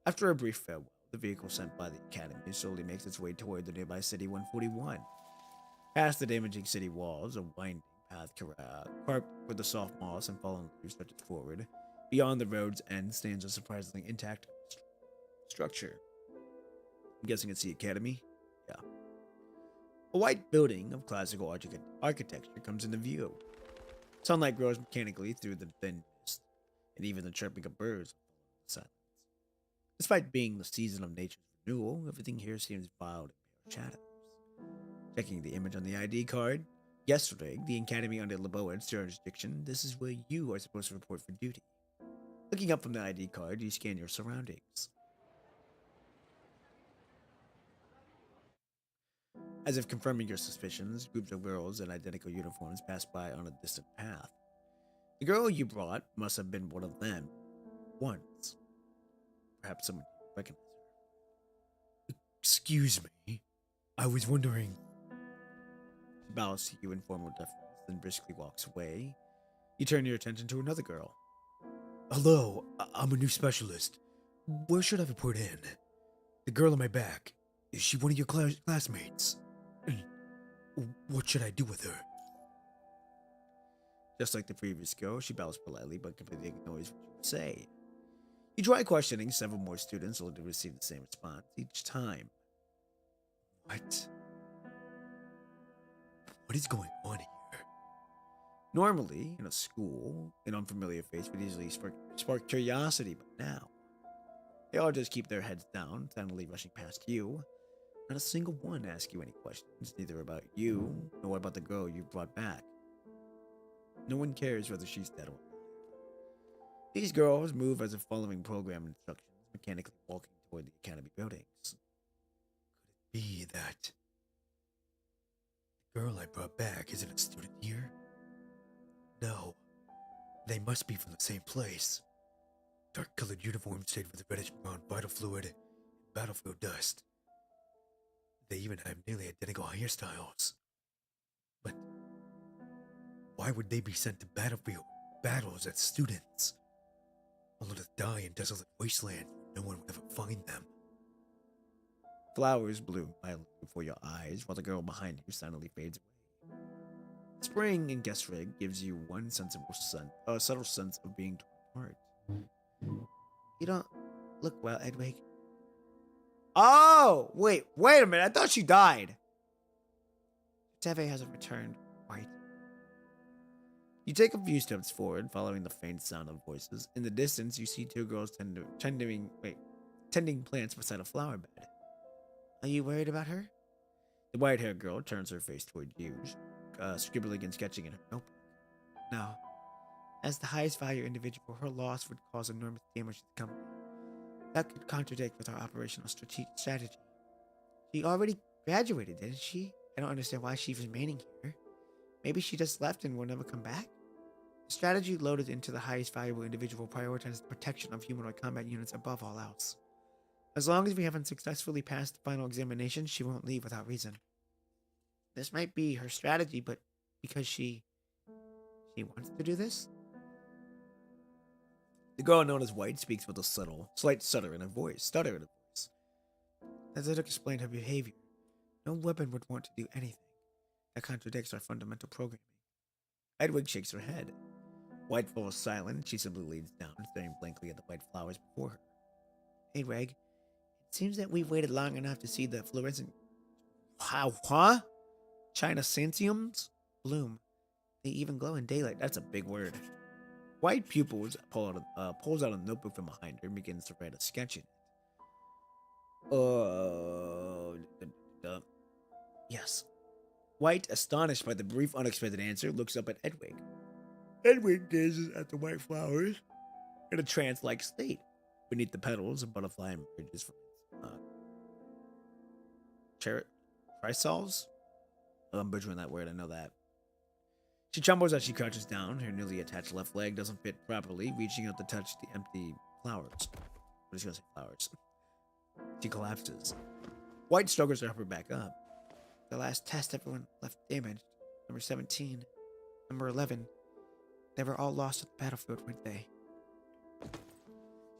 After a brief farewell, the vehicle sent by the Academy slowly makes its way toward the nearby City 141. Past the damaging city walls, a winding path carved with the soft moss and fallen leaves stretches forward. Beyond the road's end stands a surprisingly intact structure. I'm guessing it's the Academy? Yeah. A white building of classical architecture comes into view. Sunlight grows mechanically through the thin mist, and even the chirping of birds follows the silence. Despite being the season of nature's renewal, everything here seems bowed in pale shadows. Checking the image on the ID card, yesterday, the Academy under Lebowic's jurisdiction, this is where you are supposed to report for duty. Looking up from the ID card, you scan your surroundings. As if confirming your suspicions, groups of girls in identical uniforms pass by on a distant path. The girl you brought must have been one of them once. Perhaps someone recognized her. Excuse me. I was wondering. She bows to you in formal deference, then briskly walks away. You turn your attention to another girl. Hello, I'm a new specialist. Where should I report in? The girl on my back. Is she one of your classmates? What should I do with her? Just like the previous girl, she bows politely but completely ignores what you say. You try questioning several more students only to receive the same response each time. What? What is going on here? Normally, in a school, an unfamiliar face would easily spark curiosity, but now, they all just keep their heads down, silently rushing past you. Not a single one asks you any questions, neither about you, nor about the girl you brought back. No one cares whether she's dead or alive. These girls move as if following program instructions, mechanically walking toward the Academy buildings. Could it be that the girl I brought back isn't a student here? No. They must be from the same place. Dark-colored uniforms stained with reddish-brown vital fluid and battlefield dust. They even have nearly identical hairstyles. But why would they be sent to battles as students? Only to die in desolate wasteland where no one would ever find them. Flowers bloom violently before your eyes while the girl behind you silently fades away. Spring in Gestrig gives you one subtle sense of being torn apart. You don't look well, Edwig. Oh, wait a minute. I thought she died. Jetavie hasn't returned, White. You take a few steps forward, following the faint sound of voices. In the distance, you see two girls tending plants beside a flower bed. Are you worried about her? The white-haired girl turns her face toward you, scribbling and sketching in her notebook. No. As the highest value individual, her loss would cause enormous damage to the company. That could contradict with our operational strategy. She already graduated, didn't she? I don't understand why she's remaining here. Maybe she just left and will never come back? The strategy loaded into the highest valuable individual prioritizes the protection of humanoid combat units above all else. As long as we haven't successfully passed the final examination, she won't leave without reason. This might be her strategy, but because she wants to do this? The girl known as White speaks with a slight stutter in her voice. That doesn't explain her behavior. No weapon would want to do anything. That contradicts our fundamental programming. Edwig shakes her head. White falls silent. She simply leans down, staring blankly at the white flowers before her. Edwig, it seems that we've waited long enough to see the fluorescent... Huh? China Santiums bloom. They even glow in daylight. That's a big word. White pupils pulls out a notebook from behind her and begins to write a sketch in it. Yes. White, astonished by the brief, unexpected answer, looks up at Edwig. Edwig gazes at the white flowers in a trance-like state. Beneath the petals, a butterfly emerges from its chrysalis? I'm butchering that word, I know that. She trembles as she crouches down. Her newly attached left leg doesn't fit properly, reaching out to touch the empty flowers. What is she gonna say? Flowers. She collapses. White struggles to help her back up. The last test, everyone left damaged. Number 17, number 11. They were all lost at the battlefield, weren't they?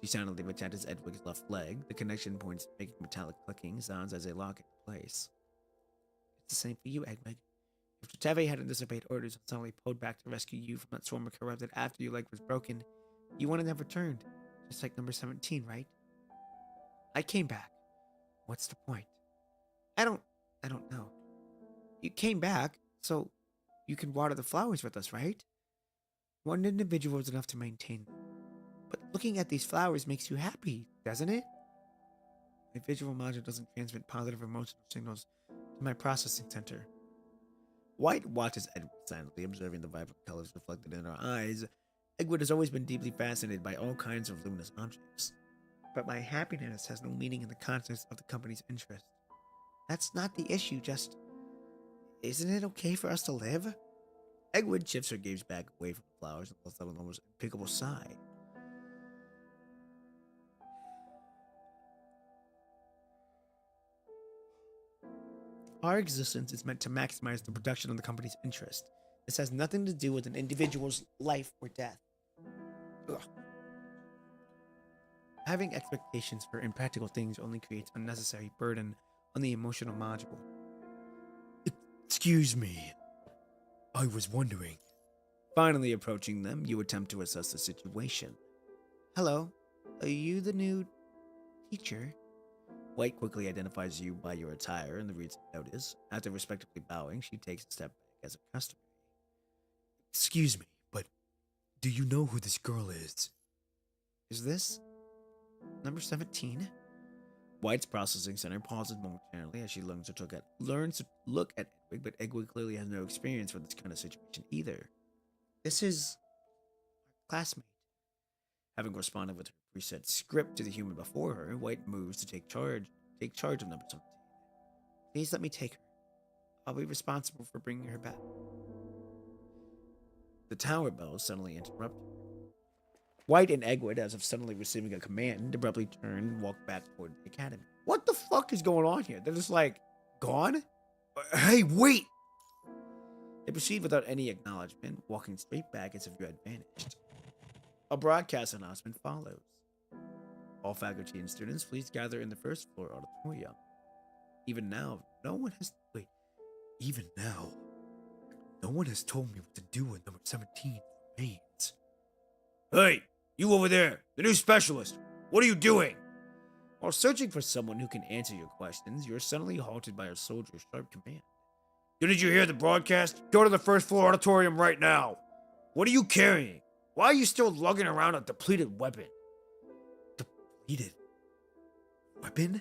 She silently attaches Edwig's left leg. The connection points making metallic clicking sounds as they lock into place. It's the same for you, Edwig. If Jetavie hadn't disobeyed orders and suddenly pulled back to rescue you from that swarm of corrupted after your leg was broken, you wouldn't have returned. Just like number 17, right? I came back. What's the point? I don't know. You came back, so you can water the flowers with us, right? One individual is enough to maintain them. But looking at these flowers makes you happy, doesn't it? My visual module doesn't transmit positive emotional signals to my processing center. White watches Edward silently, observing the vibrant colors reflected in her eyes. Edward has always been deeply fascinated by all kinds of luminous objects. But my happiness has no meaning in the context of the company's interest. That's not the issue, just... Isn't it okay for us to live? Edward shifts her gaze back away from the flowers and lets out an almost impeccable sigh. Our existence is meant to maximize the production of the company's interest. This has nothing to do with an individual's life or death. Ugh. Having expectations for impractical things only creates unnecessary burden on the emotional module. Excuse me. I was wondering. Finally approaching them, you attempt to assess the situation. Hello, are you the new teacher? White quickly identifies you by your attire and the recent notice. After respectfully bowing, she takes a step back as a customer. Excuse me, but do you know who this girl is? Is this number 17? White's processing center pauses momentarily as she learns to look at Edwig, but Edwig clearly has no experience with this kind of situation either. This is our classmate. Having responded with her preset script to the human before her, White moves to take charge of number 17. Please let me take her. I'll be responsible for bringing her back. The tower bells suddenly interrupt her. White and Edward, as if suddenly receiving a command, abruptly turn and walk back toward the academy. What the fuck is going on here? They're just like, Gone? Hey, wait! They proceed without any acknowledgement, walking straight back as if you had vanished. A broadcast announcement follows. All faculty and students, please gather in the first floor auditorium. Even now, no one has told me what to do when number 17 remains. Hey, you over there, the new specialist. What are you doing? While searching for someone who can answer your questions, you're suddenly halted by a soldier's sharp command. Didn't you hear the broadcast? Go to the first floor auditorium right now. What are you carrying? Why are you still lugging around a depleted weapon? Depleted weapon?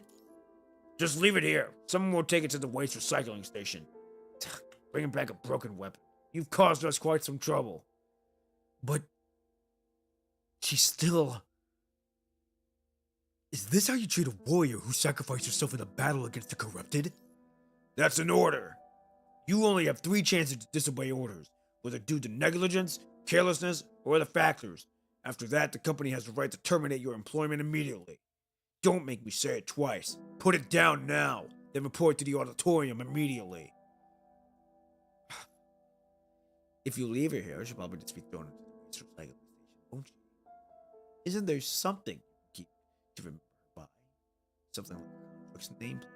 Just leave it here. Someone will take it to the waste recycling station. Bringing back a broken weapon. You've caused us quite some trouble. But she's still... Is this how you treat a warrior who sacrificed herself in a battle against the corrupted? That's an order. You only have 3 chances to disobey orders, whether due to negligence, carelessness, or other factors. After that, the company has the right to terminate your employment immediately. Don't make me say it twice. Put it down now, then report to the auditorium immediately. If you leave her here, she'll probably just be thrown into the waste recycling station, won't she? Isn't there something you keep to remember her by? Something like a contract's nameplate.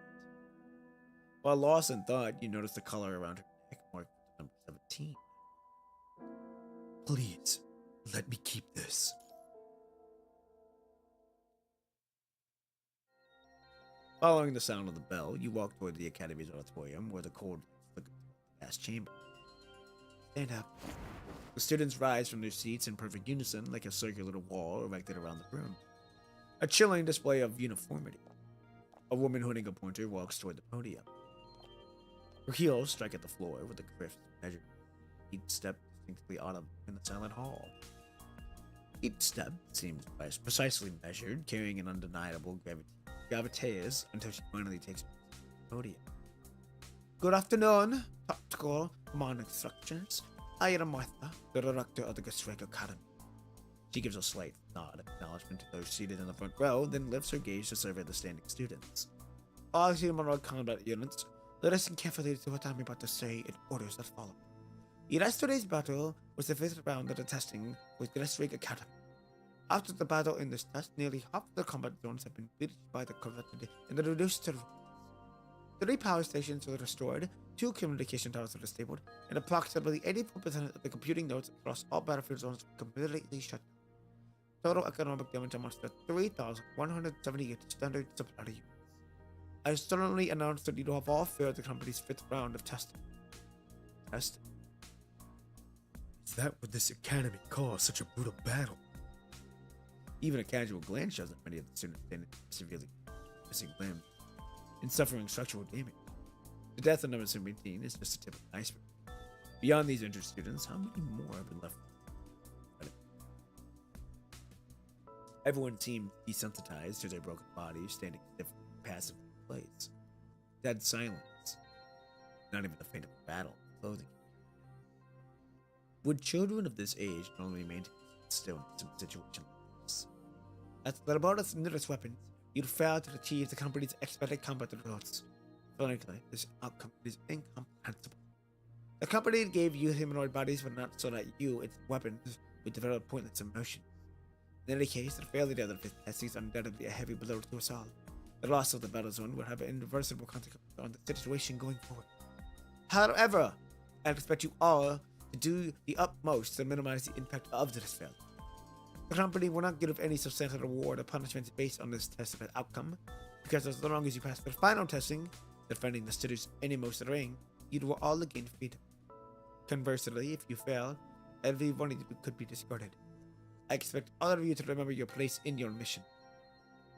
While lost in thought, you notice the collar around her neck marked with the number 17. Please, let me keep this. Following the sound of the bell, you walk toward the Academy's auditorium where the cold flickers through the vast chamber. Stand up. The students rise from their seats in perfect unison like a circular wall erected around the room. A chilling display of uniformity. A woman holding a pointer walks toward the podium. Her heels strike at the floor with a crisp measure. Each step distinctly audible in the silent hall. Each step seems precisely measured, carrying an undeniable gravitas until she finally takes the podium. Good afternoon, Tactical Command Instructions. I am Martha, the director of the Gestrig Academy. She gives a slight nod of acknowledgement to those seated in the front row, then lifts her gaze to survey the standing students. All humanoid combat units, listen carefully to what I'm about to say in orders that follow. Yesterday's battle was the 5th round of the testing with Gestrig Academy. After the battle in this test, nearly half of the combat zones have been breached by the corrupted and reduced to ruins. 3 power stations were restored, 2 communication towers were disabled, and approximately 84% of the computing nodes across all battlefield zones were completely shut down. Total economic damage amounts to 3,178 standard supply units. I solemnly announce that you have all failed the company's 5th round of testing. Testing? Is that what this academy calls such a brutal battle? Even a casual glance shows that many of the students stand severely missing limbs and suffering structural damage. The death of number 17 is just a tip of the iceberg. Beyond these injured students, how many more have been left? Everyone seemed desensitized to their broken bodies, standing stiff and passive in place. Dead silence. Not even the fate of battle, clothing. Would children of this age normally maintain still in some situation like this? As the robotics and newest weapons, you'd fail to achieve the company's expected combat results. Frankly, this outcome is incomprehensible. The company gave you humanoid bodies, but not so that you, its weapons, would develop pointless emotion. In any case, the failure of the 5th test is undoubtedly a heavy blow to us all. The loss of the battle zone will have an irreversible consequence on the situation going forward. However, I expect you all to do the utmost to minimize the impact of this failure. The company will not give any substantial reward or punishment based on this test outcome, because as long as you pass the final testing, defending the city's innermost ring, you will all gain freedom. Conversely, if you fail, every one of you could be discarded. I expect all of you to remember your place in your mission.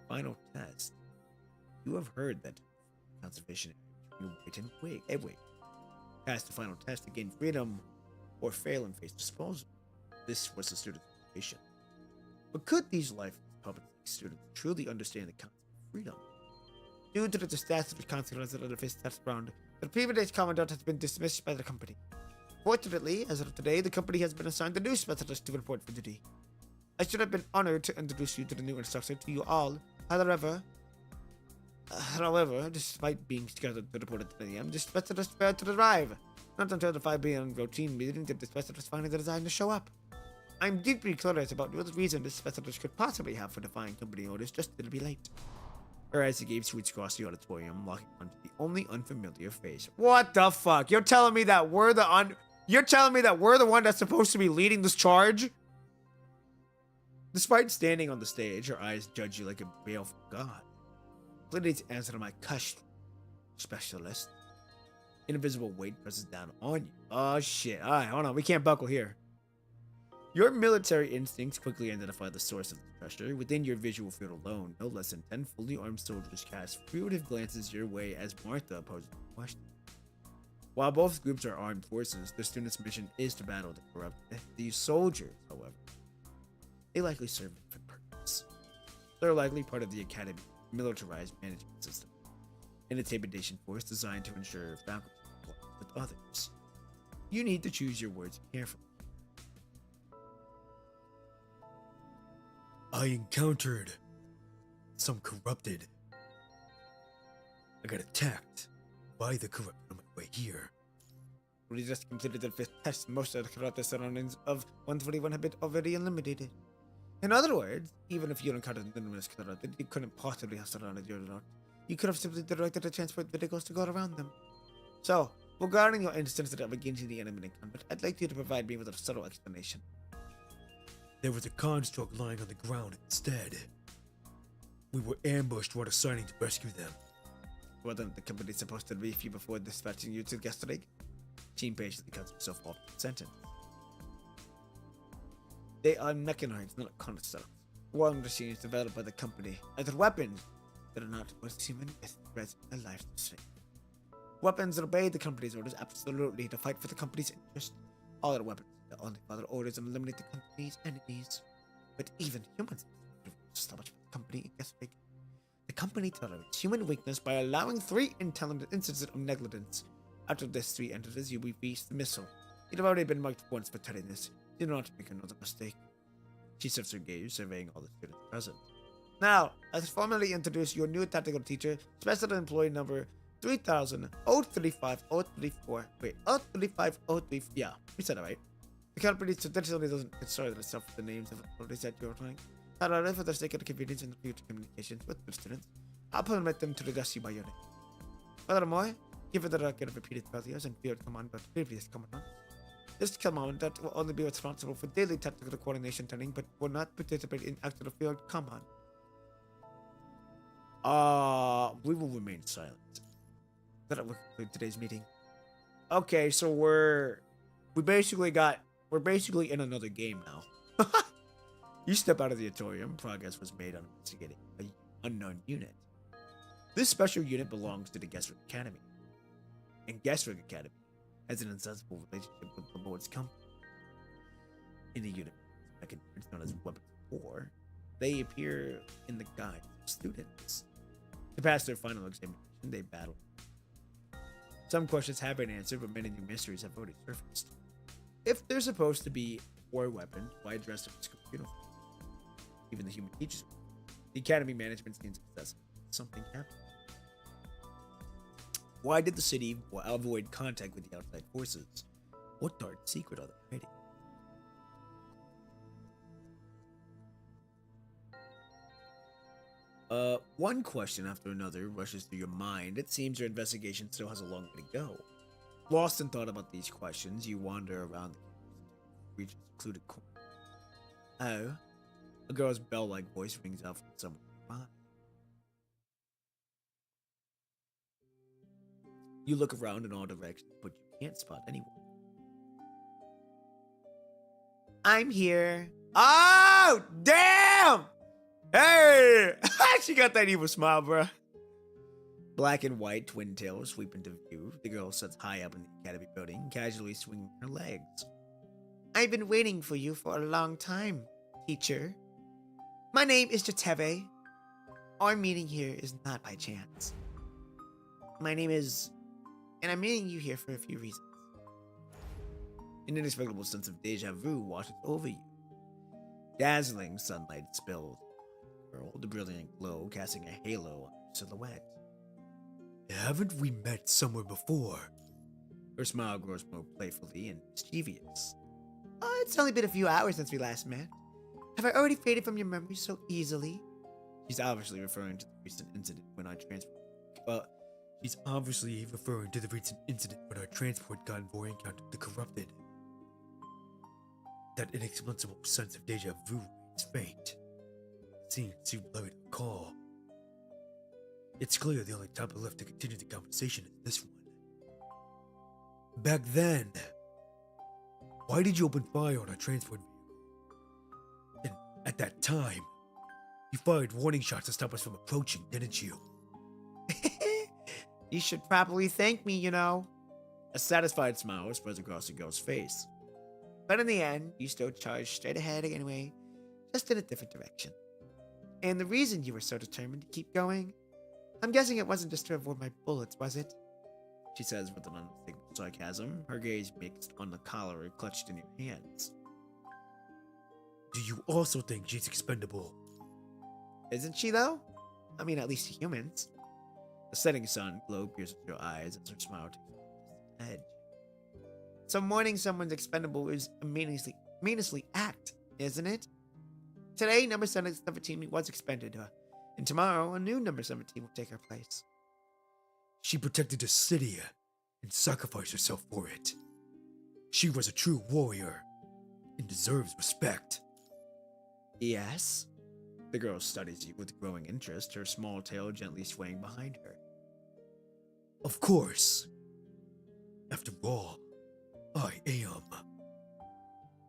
Final test. You have heard that conservation you wait and wait. Pass the final test to gain freedom, or fail and face disposal. This was the student's motivation. But could these lifeless public students truly understand the concept of freedom? Due to the disastrous consequences of the 5th test round, the previous commandant has been dismissed by the company. Fortunately, as of today, the company has been assigned a new specialist to report for duty. I should have been honored to introduce you to the new instructor to you all. However, However, despite being scheduled to report at 10 a.m., the specialist failed to arrive. Not until the 5 p.m. routine meeting did the specialist finally decide to show up. I'm deeply curious about what reason this specialist could possibly have for defying company orders just to be late. Her eyes gave sweets across the auditorium, locking onto the only unfamiliar face. What the fuck? You're telling me that we're the one that's supposed to be leading this charge? Despite standing on the stage, her eyes judge you like a baleful god. Please answer my question, specialist. Invisible weight presses down on you. Oh shit. Alright, hold on. We can't buckle here. Your military instincts quickly identify the source of the pressure. Within your visual field alone, no less than 10 fully armed soldiers cast furtive glances your way as Martha poses a question. While both groups are armed forces, the students' mission is to battle the corrupt. These soldiers, however, they likely serve a different purpose. They're likely part of the Academy's militarized management system, an intimidation force designed to ensure faculty compliance with others. You need to choose your words carefully. I encountered some corrupted. I got attacked by the corrupted on my way here. We just completed the 5th test. Most of the corrupted surroundings of 141 have been already eliminated. In other words, even if you encountered numerous corrupted, you couldn't possibly have surrounded your lot. You could have simply directed the transport vehicles to go around them. So, regarding your instance of engaging the enemy in combat, I'd like you to provide me with a subtle explanation. There was a construct lying on the ground instead. We were ambushed while deciding to rescue them. Wasn't the company supposed to brief you before dispatching you to the guest rig? Team patiently cuts himself off the sentence. They are mechanoids, not constructs. War machines developed by the company, and the weapons that are not worth human with threats their lives to save. Weapons that obey the company's orders absolutely to fight for the company's interest. All the weapons that only follow orders and eliminate the company's enemies. But even humans so much for the company and guess big. The company tolerates human weakness by allowing 3 instances of negligence. After this 3 entities, you will reach the missile. You've already been marked once for tardiness. Do not make another mistake. She shifts her gaze, surveying all the students present. Now, let's formally introduce your new tactical teacher, special employee number 3000-035-034. Wait, 035-034. Yeah, we said it right. The company traditionally doesn't concern itself with the names of authorities that you're applying. However, for the sake of the convenience and the future communications with the students, I'll permit them to address you by your name. Furthermore, given the record of repeated failures and field command by previous commandants, this commandant will only be responsible for daily tactical coordination training, but will not participate in actual field command. We will remain silent. That will conclude today's meeting. Okay, so we're basically in another game now. You step out of the auditorium. Progress was made on investigating an unknown unit. This special unit belongs to the Guestwick Academy. And Guestwick Academy has an insensible relationship with the Lord's company. In the unit, it's known as Weapons 4, they appear in the guise of students. To pass their final examination, they battle. Some questions have been answered, but many new mysteries have already surfaced. If they're supposed to be war weapons, why dress them in school uniform? Even the human teachers. The academy management seems excessive. Something happened. Why did the city avoid contact with the outside forces? What dark secret are they hiding? One question after another rushes through your mind. It seems your investigation still has a long way to go. Lost in thought about these questions, you wander around the region's secluded corner. Oh, a girl's bell-like voice rings out from somewhere nearby. You look around in all directions, but you can't spot anyone. I'm here. Oh, damn! Hey! She got that evil smile, bruh. Black and white twin tails sweep into view. The girl sits high up in the academy building, casually swinging her legs. I've been waiting for you for a long time, teacher. My name is Jetavie. Our meeting here is not by chance. My name is... and I'm meeting you here for a few reasons. An inexplicable sense of deja vu washes over you. Dazzling sunlight spills. The brilliant glow casting a halo on her silhouette. Haven't we met somewhere before? Her smile grows more playfully and mischievous. Oh, it's only been a few hours since we last met. Have I already faded from your memory so easily? She's obviously referring to the recent incident when I transferred. She's obviously referring to the recent incident when our transport convoy encountered the corrupted. That inexplicable sense of deja vu reigns faint. It seems too blurry to recall. It's clear the only time left to continue the conversation is this one. Back then, why did you open fire on our transport vehicle? And at that time, you fired warning shots to stop us from approaching, didn't you? You should probably thank me, you know. A satisfied smile spreads across the girl's face. But in the end, you still charged straight ahead anyway, just in a different direction. And the reason you were so determined to keep going? I'm guessing it wasn't just to avoid my bullets, was it? She says with an unmistakable sarcasm, her gaze mixed on the collar clutched in your hands. Do you also think she's expendable? Isn't she, though? I mean, at least to humans. The setting sun glow pierces your eyes as her smile takes a distant edge. So mourning someone's expendable is a meaninglessly act, isn't it? Today, number 17 was expended, and tomorrow, a new number 17 will take her place. She protected the city and sacrificed herself for it. She was a true warrior and deserves respect. Yes? The girl studies you with growing interest, her small tail gently swaying behind her. Of course. After all, I am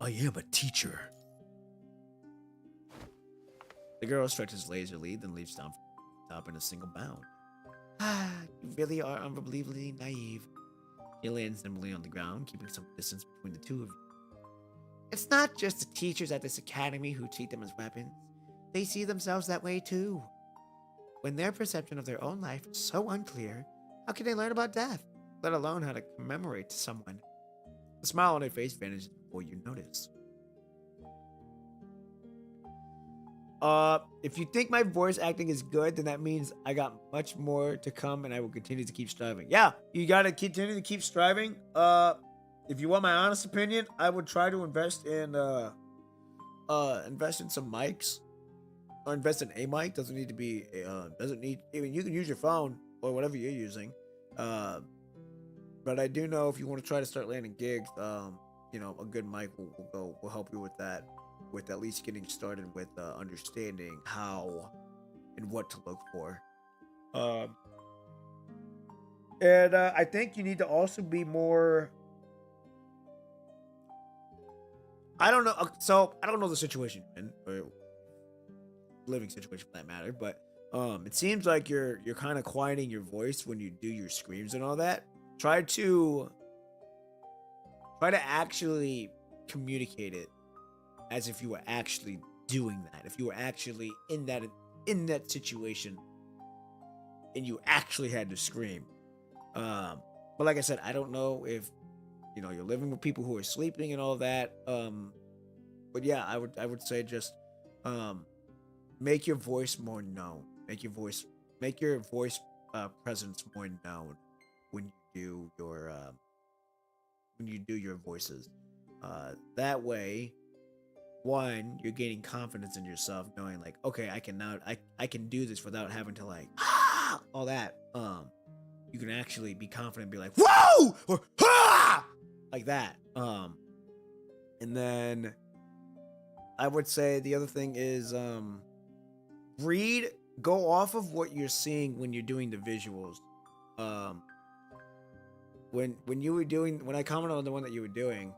a teacher. The girl stretches lazily, then leaps down from the top in a single bound. Ah, you really are unbelievably naive. He lands nimbly on the ground, keeping some distance between the two of you. It's not just the teachers at this academy who treat them as weapons. They see themselves that way too. When their perception of their own life is so unclear, how can they learn about death, let alone how to commemorate to someone? The smile on her face vanishes before you notice. If you think my voice acting is good, then that means I got much more to come and I will continue to keep striving. Yeah, you gotta continue to keep striving. If you want my honest opinion, I would try to invest in some mics. Or invest in a mic. Doesn't need to be, even you can use your phone or whatever you're using. But I do know if you want to try to start landing gigs, you know, a good mic will help you with that. With at least getting started with understanding how and what to look for. And I think you need to also be more. I don't know. So I don't know the situation you're in, or living situation for that matter, but it seems like you're kind of quieting your voice when you do your screams and all that. Try to actually communicate it as if you were actually doing that. If you were actually in that situation and you actually had to scream. But like I said, I don't know if you're living with people who are sleeping and all that. But yeah, I would say just make your voice more known. Make your voice presence more known when you do your voices. That way, one, you're gaining confidence in yourself, knowing like, okay, I can do this without having to like all that. You can actually be confident and be like, whoa, or like that. And then I would say the other thing is go off of what you're seeing when you're doing the visuals. When I commented on the one that you were doing,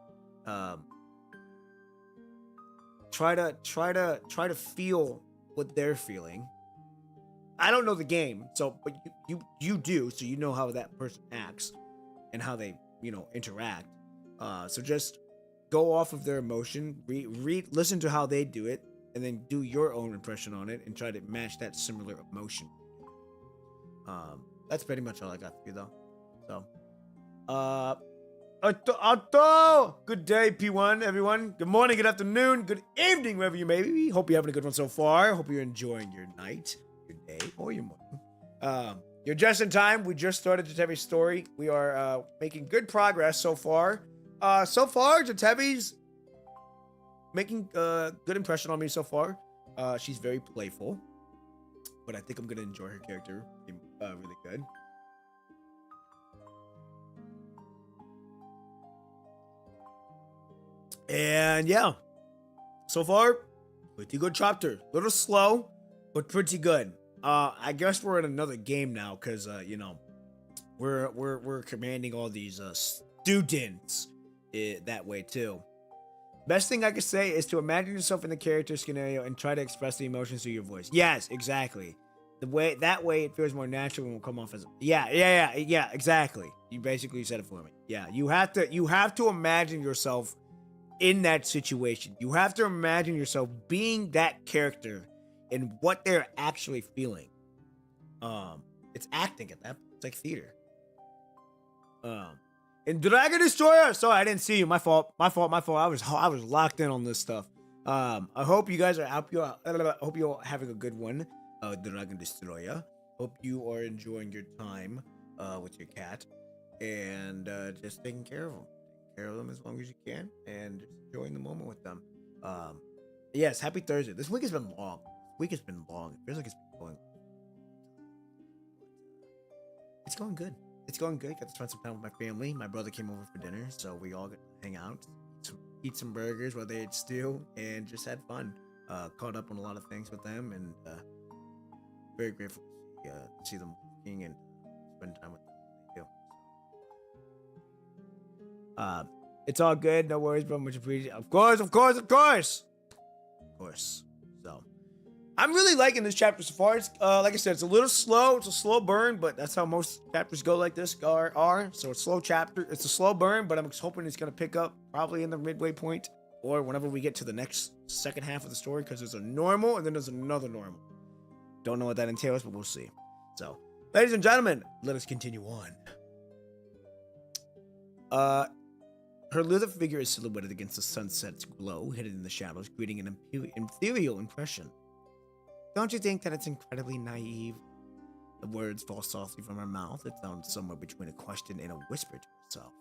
try to feel what they're feeling. I don't know the game, but you do, so you know how that person acts and how they interact. So just go off of their emotion, listen to how they do it, and then do your own impression on it and try to match that similar emotion. That's pretty much all I got for you though. So good day, P1, everyone. Good morning, good afternoon, good evening, wherever you may be. Hope you're having a good one so far. Hope you're enjoying your night, your day, or your morning. You're just in time. We just started Jetavie's story. We are making good progress so far. Jetavie's making good impression on me so far. She's very playful, but I think I'm gonna enjoy her character really good. And yeah, so far, pretty good chapter. Little slow, but pretty good. I guess we're in another game now, cause you know, we're commanding all these students that way too. Best thing I could say is to imagine yourself in the character scenario and try to express the emotions through your voice. Yes, exactly. That way it feels more natural and will come off as yeah, exactly. You basically said it for me. Yeah, you have to imagine yourself in that situation. You have to imagine yourself being that character and what they're actually feeling. It's acting at that point. It's like theater. And Dragon Destroyer. Sorry, I didn't see you. My fault. I was locked in on this stuff. I hope you guys are I hope you're having a good one. Dragon Destroyer. Hope you are enjoying your time with your cat and just taking care of them. Take care of them as long as you can and just enjoying the moment with them. Yes, happy Thursday. This week has been long. It feels like it's been going. It's going good. It's going good. Got to spend some time with my family. My brother came over for dinner, so we all got to hang out, eat some burgers while they ate stew, and just had fun. Caught up on a lot of things with them, and very grateful to see them working and spend time with them. It's all good. No worries, bro. Much appreciated. Of course. So, I'm really liking this chapter so far. It's like I said, it's a little slow. It's a slow burn, but that's how most chapters go like this are. So it's a slow chapter. It's a slow burn, but I'm hoping it's gonna pick up probably in the midway point or whenever we get to the next second half of the story, because there's a normal and then there's another normal. Don't know what that entails, but we'll see. So, ladies and gentlemen, let us continue on. Her little figure is silhouetted against the sunset's glow, hidden in the shadows, creating an ethereal impression. Don't you think that it's incredibly naive? The words fall softly from her mouth. It sounds somewhere between a question and a whisper to herself.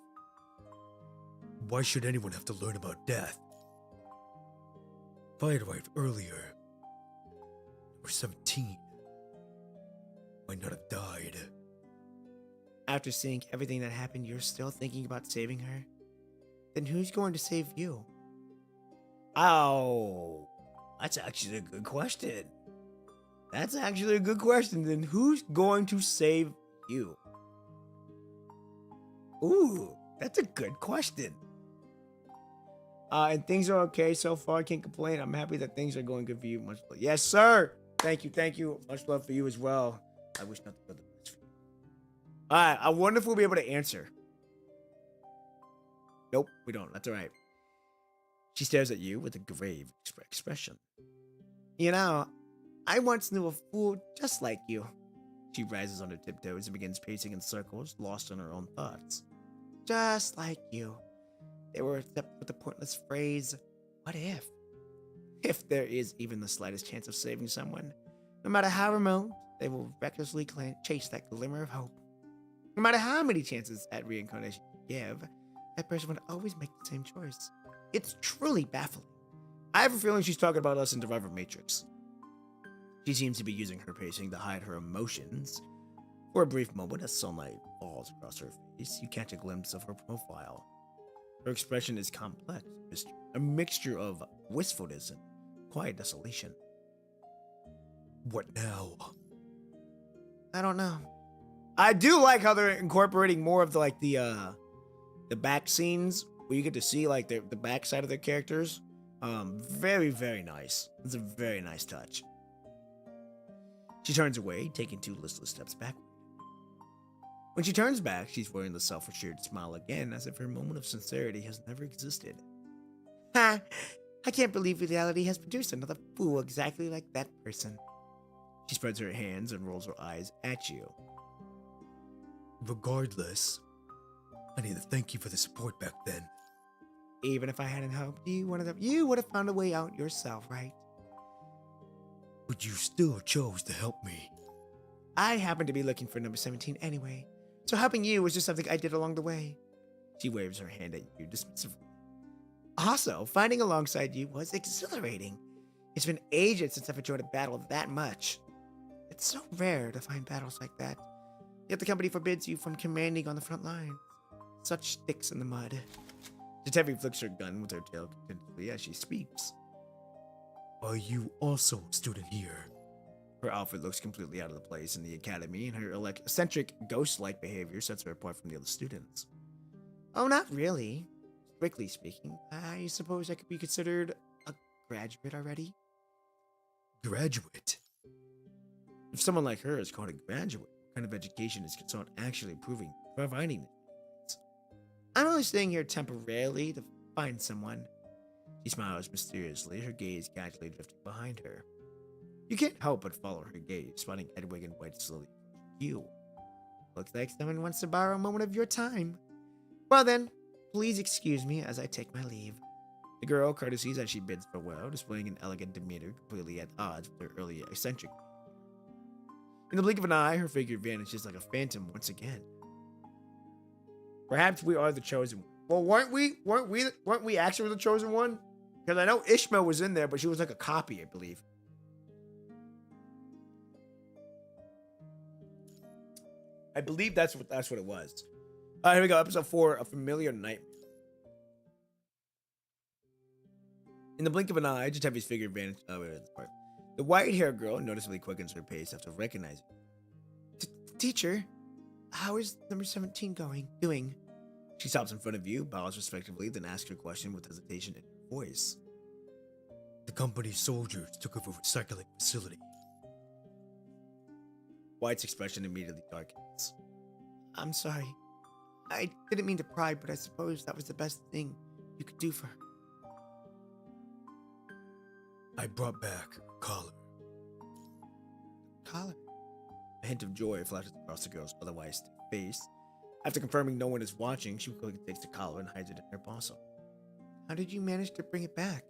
Why should anyone have to learn about death? If I had arrived earlier, or 17, I might not have died. After seeing everything that happened, you're still thinking about saving her? Then who's going to save you? Oh, that's actually a good question. Then who's going to save you? Ooh, that's a good question. And things are okay so far. I can't complain. I'm happy that things are going good for you. Much love. Yes, sir. Thank you. Much love for you as well. I wish nothing but the best for you. All right. I wonder if we'll be able to answer. Nope, we don't. That's all right. She stares at you with a grave expression. You know, I once knew a fool just like you. She rises on her tiptoes and begins pacing in circles, lost in her own thoughts. Just like you. They were except with the pointless phrase, what if? If there is even the slightest chance of saving someone, no matter how remote, they will recklessly chase that glimmer of hope. No matter how many chances at reincarnation you give, that person would always make the same choice. It's truly baffling. I have a feeling she's talking about us in Survivor Matrix. She seems to be using her pacing to hide her emotions. For a brief moment, as sunlight falls across her face, you catch a glimpse of her profile. Her expression is complex, a mixture of wistfulness and quiet desolation. What now? I don't know. I do like how they're incorporating more of the back scenes where you get to see like the back side of their characters. Very, very nice. It's a very nice touch. She turns away, taking 2 listless steps backward. When she turns back, she's wearing the self-assured smile again, as if her moment of sincerity has never existed. Ha! I can't believe reality has produced another fool exactly like that person. She spreads her hands and rolls her eyes at you. Regardless, I need to thank you for the support back then. Even if I hadn't helped you, you would have found a way out yourself, right? But you still chose to help me. I happened to be looking for number 17 anyway, so helping you was just something I did along the way. She waves her hand at you dismissively. Also, fighting alongside you was exhilarating. It's been ages since I've enjoyed a battle that much. It's so rare to find battles like that. Yet the company forbids you from commanding on the front lines. Such sticks in the mud. Jetavie flicks her gun with her tail contentedly as she speaks. Are you also a student here? Her outfit looks completely out of the place in the academy, and her eccentric, ghost-like behavior sets her apart from the other students. Oh, not really. Strictly speaking, I suppose I could be considered a graduate already. Graduate? If someone like her is called a graduate, what kind of education is Consult actually providing it? I'm only staying here temporarily to find someone. She smiles mysteriously, her gaze casually drifting behind her. You can't help but follow her gaze, spotting Edwig and White slowly approaching you. Looks like someone wants to borrow a moment of your time. Well then, please excuse me as I take my leave. The girl courtesies as she bids farewell, displaying an elegant demeanor completely at odds with her earlier eccentric. In the blink of an eye, her figure vanishes like a phantom once again. Perhaps we are the chosen one. Well, weren't we actually the chosen one? Because I know Ishmael was in there, but she was like a copy, I believe. I believe that's what it was. All right, here we go. Episode 4, A Familiar Nightmare. In the blink of an eye, Jetavie's figure vanished. Oh, wait, this part. The white-haired girl noticeably quickens her pace after recognizing. Teacher, how is number 17 doing? She stops in front of you, bows respectfully, then asks her question with hesitation in her voice. The company's soldiers took over a recycling facility. White's expression immediately darkens. I'm sorry. I didn't mean to pry, but I suppose that was the best thing you could do for her. I brought back a collar. Collar? A hint of joy flashes across the girl's otherwise stiff face. After confirming no one is watching, she quickly takes the collar and hides it in her bosom. How did you manage to bring it back?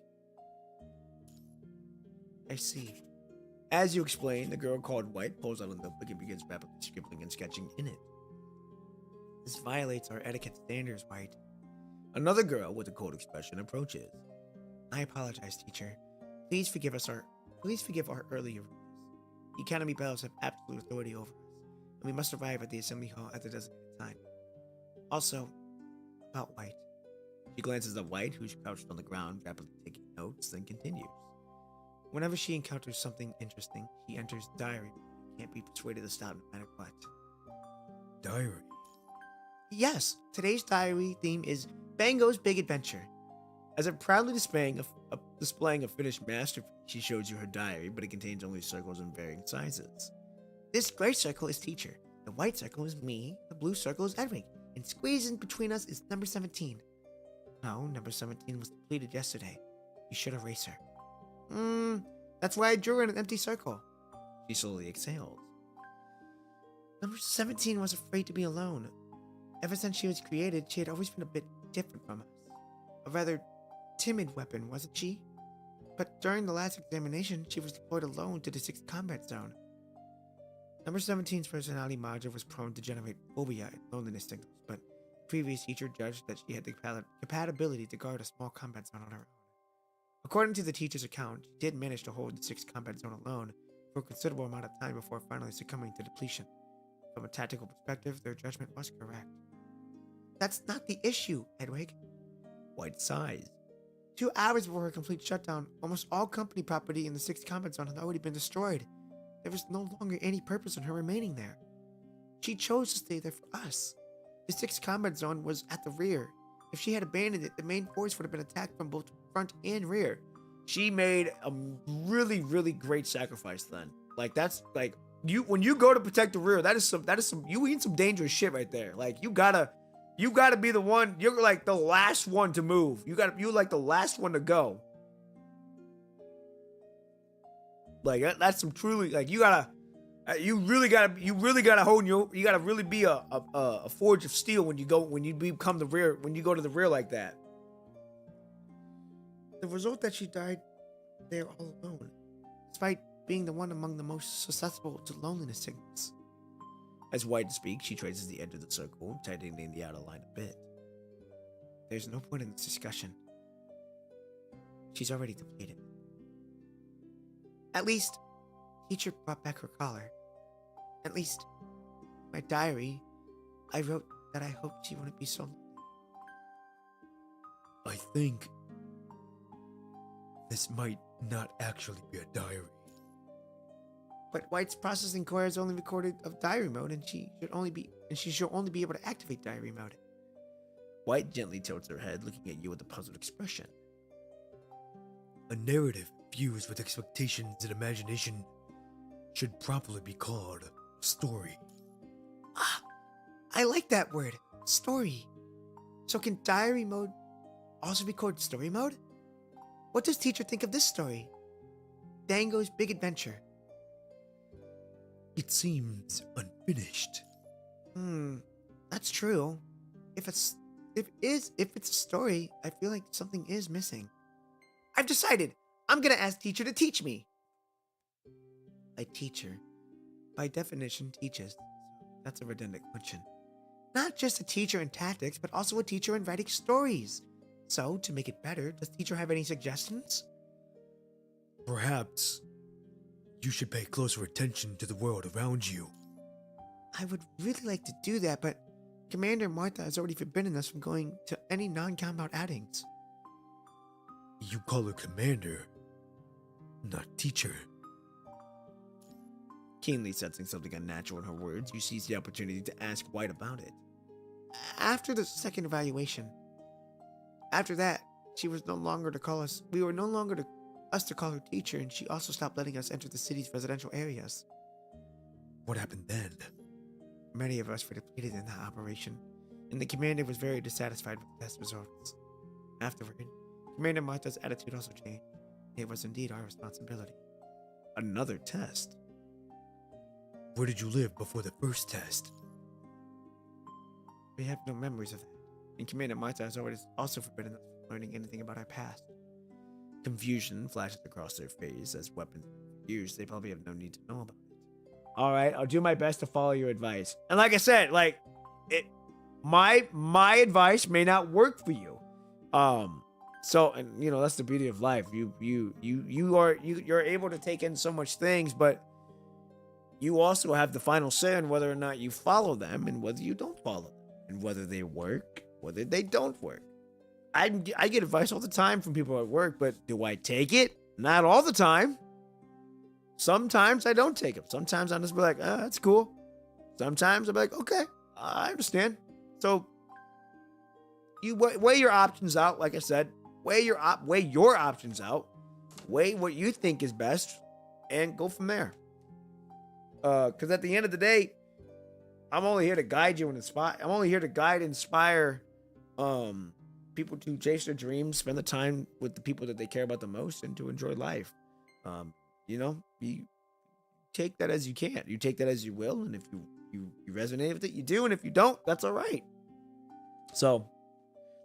I see. As you explain, the girl called White pulls out a notebook and begins rapidly scribbling and sketching in it. This violates our etiquette standards, White. Another girl with a cold expression approaches. I apologize, teacher. Please forgive our earlier rudeness. The Academy Bells have absolute authority over us, and we must arrive at the assembly hall at the designated time. Also, about White. She glances at White, who's crouched on the ground, rapidly taking notes, then continues. Whenever she encounters something interesting, she enters diary. Can't be persuaded to stop no matter what. Diary? Yes, today's diary theme is Bango's Big Adventure. As if proudly displaying a finished masterpiece, she shows you her diary, but it contains only circles in varying sizes. This gray circle is teacher, the white circle is me, the blue circle is Edwig, and squeezed in between us is number 17. No, number 17 was depleted yesterday. You should erase her. That's why I drew her in an empty circle. She slowly exhales. Number 17 was afraid to be alone. Ever since she was created, she had always been a bit different from us. A rather timid weapon, wasn't she? But during the last examination, she was deployed alone to the 6th Combat Zone. Number 17's personality module was prone to generate phobia and loneliness signals, but the previous teacher judged that she had the compatibility to guard a small combat zone on her own. According to the teacher's account, she did manage to hold the 6th Combat Zone alone for a considerable amount of time before finally succumbing to depletion. From a tactical perspective, their judgment was correct. That's not the issue, Edwig. White sighs. 2 hours before her complete shutdown, almost all company property in the 6th Combat Zone had already been destroyed. There was no longer any purpose in her remaining there. She chose to stay there for us. The 6th Combat Zone was at the rear. If she had abandoned it, the main force would have been attacked from both front and rear. She made a really, really great sacrifice then. Like, that's like, when you go to protect the rear, that is some you eat some dangerous shit right there. Like, you gotta be the one. You're like the last one to move. You're like the last one to go. Like, that's some truly, like, you really gotta hold you gotta really be a forge of steel when you become the rear, when you go to the rear like that. The result that she died there all alone, despite being the one among the most susceptible to loneliness sickness. As White speaks, she traces the edge of the circle, tightening the outer line a bit. There's no point in this discussion. She's already depleted. At least, teacher brought back her collar. At least, my diary, I wrote that I hoped she wouldn't be so lonely. I think this might not actually be a diary. But White's processing core has only recorded of diary mode, and she should only be able to activate diary mode. White gently tilts her head, looking at you with a puzzled expression. A narrative fused with expectations and imagination should properly be called story. Ah, I like that word, story. So can diary mode also record story mode? What does teacher think of this story? Dango's Big Adventure. It seems unfinished. That's true. If it's a story, I feel like something is missing. I've decided. I'm gonna ask teacher to teach me. A teacher, by definition, teaches. That's a redundant question. Not just a teacher in tactics, but also a teacher in writing stories. So, to make it better, does teacher have any suggestions? Perhaps you should pay closer attention to the world around you. I would really like to do that, but Commander Martha has already forbidden us from going to any non-compound outings. You call her commander, not teacher. Keenly sensing something unnatural in her words, you seize the opportunity to ask White about it. After the second evaluation, after that, she was no longer to call us. We were no longer to us to call her teacher, and she also stopped letting us enter the city's residential areas. What happened then? Many of us were depleted in that operation, and the commander was very dissatisfied with the test results. Afterward, Commander Martha's attitude also changed. It was indeed our responsibility. Another test? Where did you live before the first test? We have no memories of that, and Commander Martha has always also forbidden us from learning anything about our past. Confusion flashes across their face as weapons are used. They probably have no need to know about it. All right, I'll do my best to follow your advice. And like I said, my advice may not work for you. So, and you know, that's the beauty of life. You're able to take in so much things, but you also have the final say on whether or not you follow them and whether you don't follow them, and whether they work, whether they don't work. I get advice all the time from people at work, but do I take it? Not all the time. Sometimes I don't take it. Sometimes I'll just be like, that's cool. Sometimes I'll be like, okay, I understand. So you weigh your options out. Like I said, weigh your options out. Weigh what you think is best and go from there. Because at the end of the day, I'm only here to guide you and inspire. I'm only here to guide and inspire people to chase their dreams, spend the time with the people that they care about the most, and to enjoy life. You take that as you can. You take that as you will, and if you resonate with it, you do, and if you don't, that's all right. So,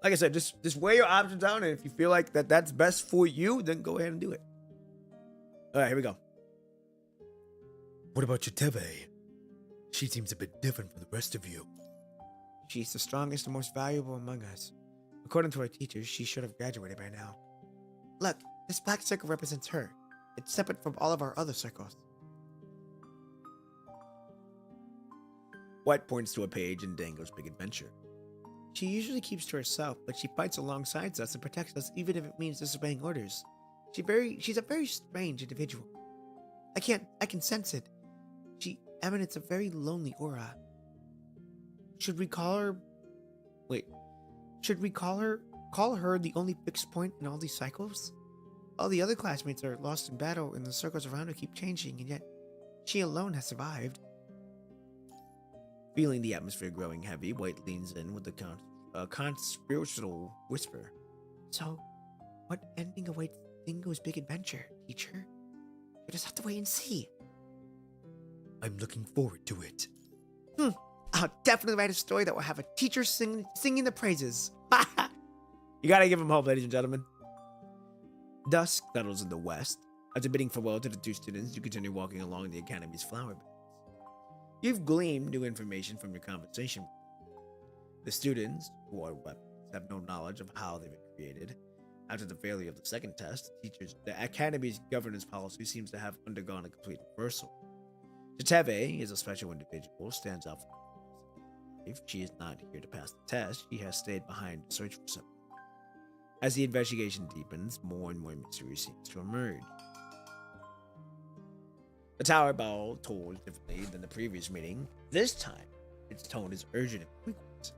like I said, just weigh your options out, and if you feel like that's best for you, then go ahead and do it. All right, here we go. What about Jetavie? She seems a bit different from the rest of you. She's the strongest and most valuable among us. According to our teachers, she should have graduated by now. Look, this black circle represents her. It's separate from all of our other circles. White points to a page in Dango's Big Adventure. She usually keeps to herself, but she fights alongside us and protects us even if it means disobeying orders. She's a very strange individual. I can sense it. She emanates a very lonely aura. Should we call her the only fixed point in all these cycles? All the other classmates are lost in battle and the circles around her keep changing, and yet she alone has survived. Feeling the atmosphere growing heavy, White leans in with a conspirational whisper. So, what ending awaits Dingo's Big Adventure, teacher? You just have to wait and see. I'm looking forward to it. I'll definitely write a story that will have a teacher singing the praises. You gotta give him hope, ladies and gentlemen. Dusk settles in the west. After bidding farewell to the two students, you continue walking along the Academy's flower beds. You've gleaned new information from your conversation. The students, who are weapons, have no knowledge of how they've been created. After the failure of the second test, the Academy's governance policy seems to have undergone a complete reversal. Jetavie is a special individual, stands out from if she is not here to pass the test, she has stayed behind to search for something. As the investigation deepens, more and more mystery seems to emerge. The tower bell tolls differently than the previous meeting. This time, its tone is urgent and frequent.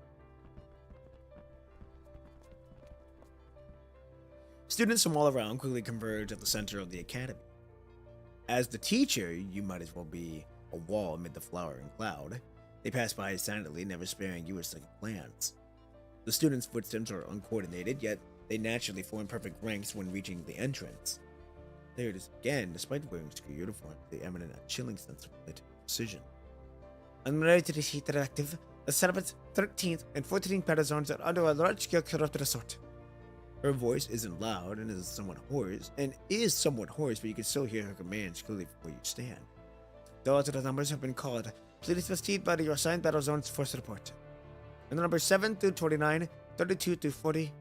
Students from all around quickly converge at the center of the academy. As the teacher, you might as well be a wall amid the flowering cloud. They pass by silently, never sparing you a second glance. The students' footsteps are uncoordinated, yet they naturally form perfect ranks when reaching the entrance. There it is again, despite wearing school uniforms, they emanate a chilling sense of precision. I'm ready to receive the directive. The 7th, 13th, and 14th Parazones are under a large-scale corrupted assault. Her voice isn't loud and is somewhat hoarse, but you can still hear her commands clearly from where you stand. Those are the numbers have been called. Please proceed by your assigned battle zones for support. And the numbers 7 through 29, 32 through 40.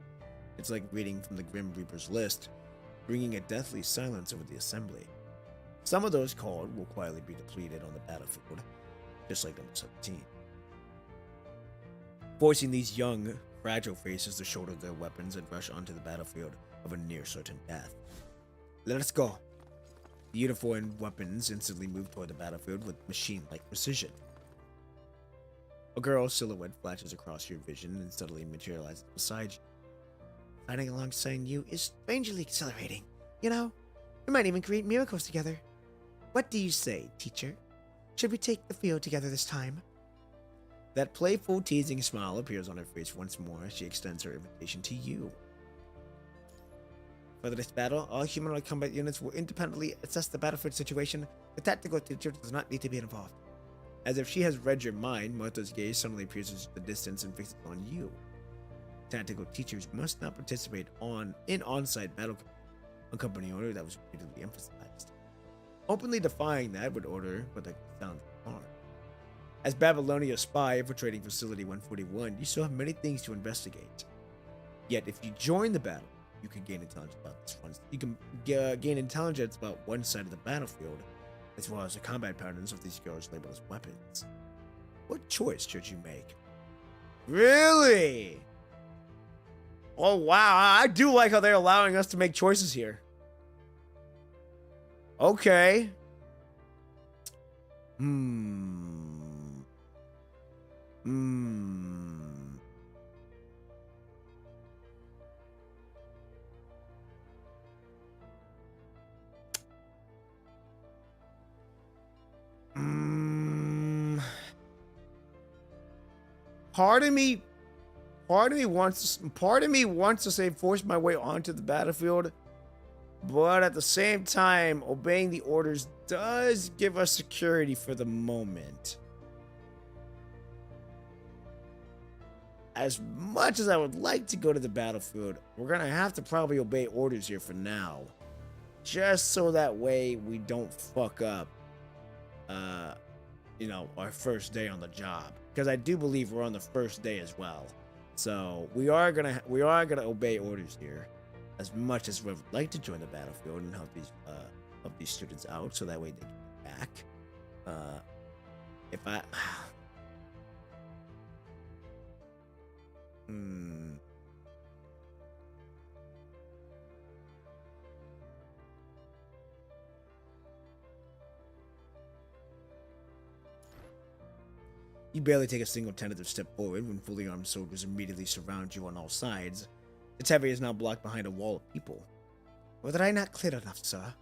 It's like reading from the Grim Reaper's list, bringing a deathly silence over the assembly. Some of those called will quietly be depleted on the battlefield, just like number 17. Forcing these young, fragile faces to shoulder their weapons and rush onto the battlefield of a near certain death. Let us go. The uniformed weapons instantly move toward the battlefield with machine-like precision. A girl's silhouette flashes across your vision and suddenly materializes beside you. Fighting alongside you is strangely exhilarating. You know, we might even create miracles together. What do you say, teacher? Should we take the field together this time? That playful, teasing smile appears on her face once more as she extends her invitation to you. For this battle, all humanoid combat units will independently assess the battlefield situation. The tactical teacher does not need to be involved. As if she has read your mind, Martha's gaze suddenly pierces the distance and fixes on you. Tactical teachers must not participate in on-site battle, a company order that was repeatedly emphasized. Openly defying that would order what the sound alarm. As Babylonia spy infiltrating Facility 141, you still have many things to investigate. Yet, if you join the battle, you can gain intelligence about this one. You can gain intelligence about one side of the battlefield, as well as the combat patterns of these girls labeled as weapons. What choice should you make? Really? Oh wow, I do like how they're allowing us to make choices here. Okay. Part of me wants to say force my way onto the battlefield, but at the same time, obeying the orders does give us security for the moment. As much as I would like to go to the battlefield, we're gonna have to probably obey orders here for now, just so that way we don't fuck up our first day on the job, because I do believe we're on the first day as well. So we are gonna obey orders here, as much as we would like to join the battlefield and help these students out, so that way they can get back. If I You barely take a single tentative step forward when fully armed soldiers immediately surround you on all sides. Jetavie is now blocked behind a wall of people. Was I not clear enough, sir?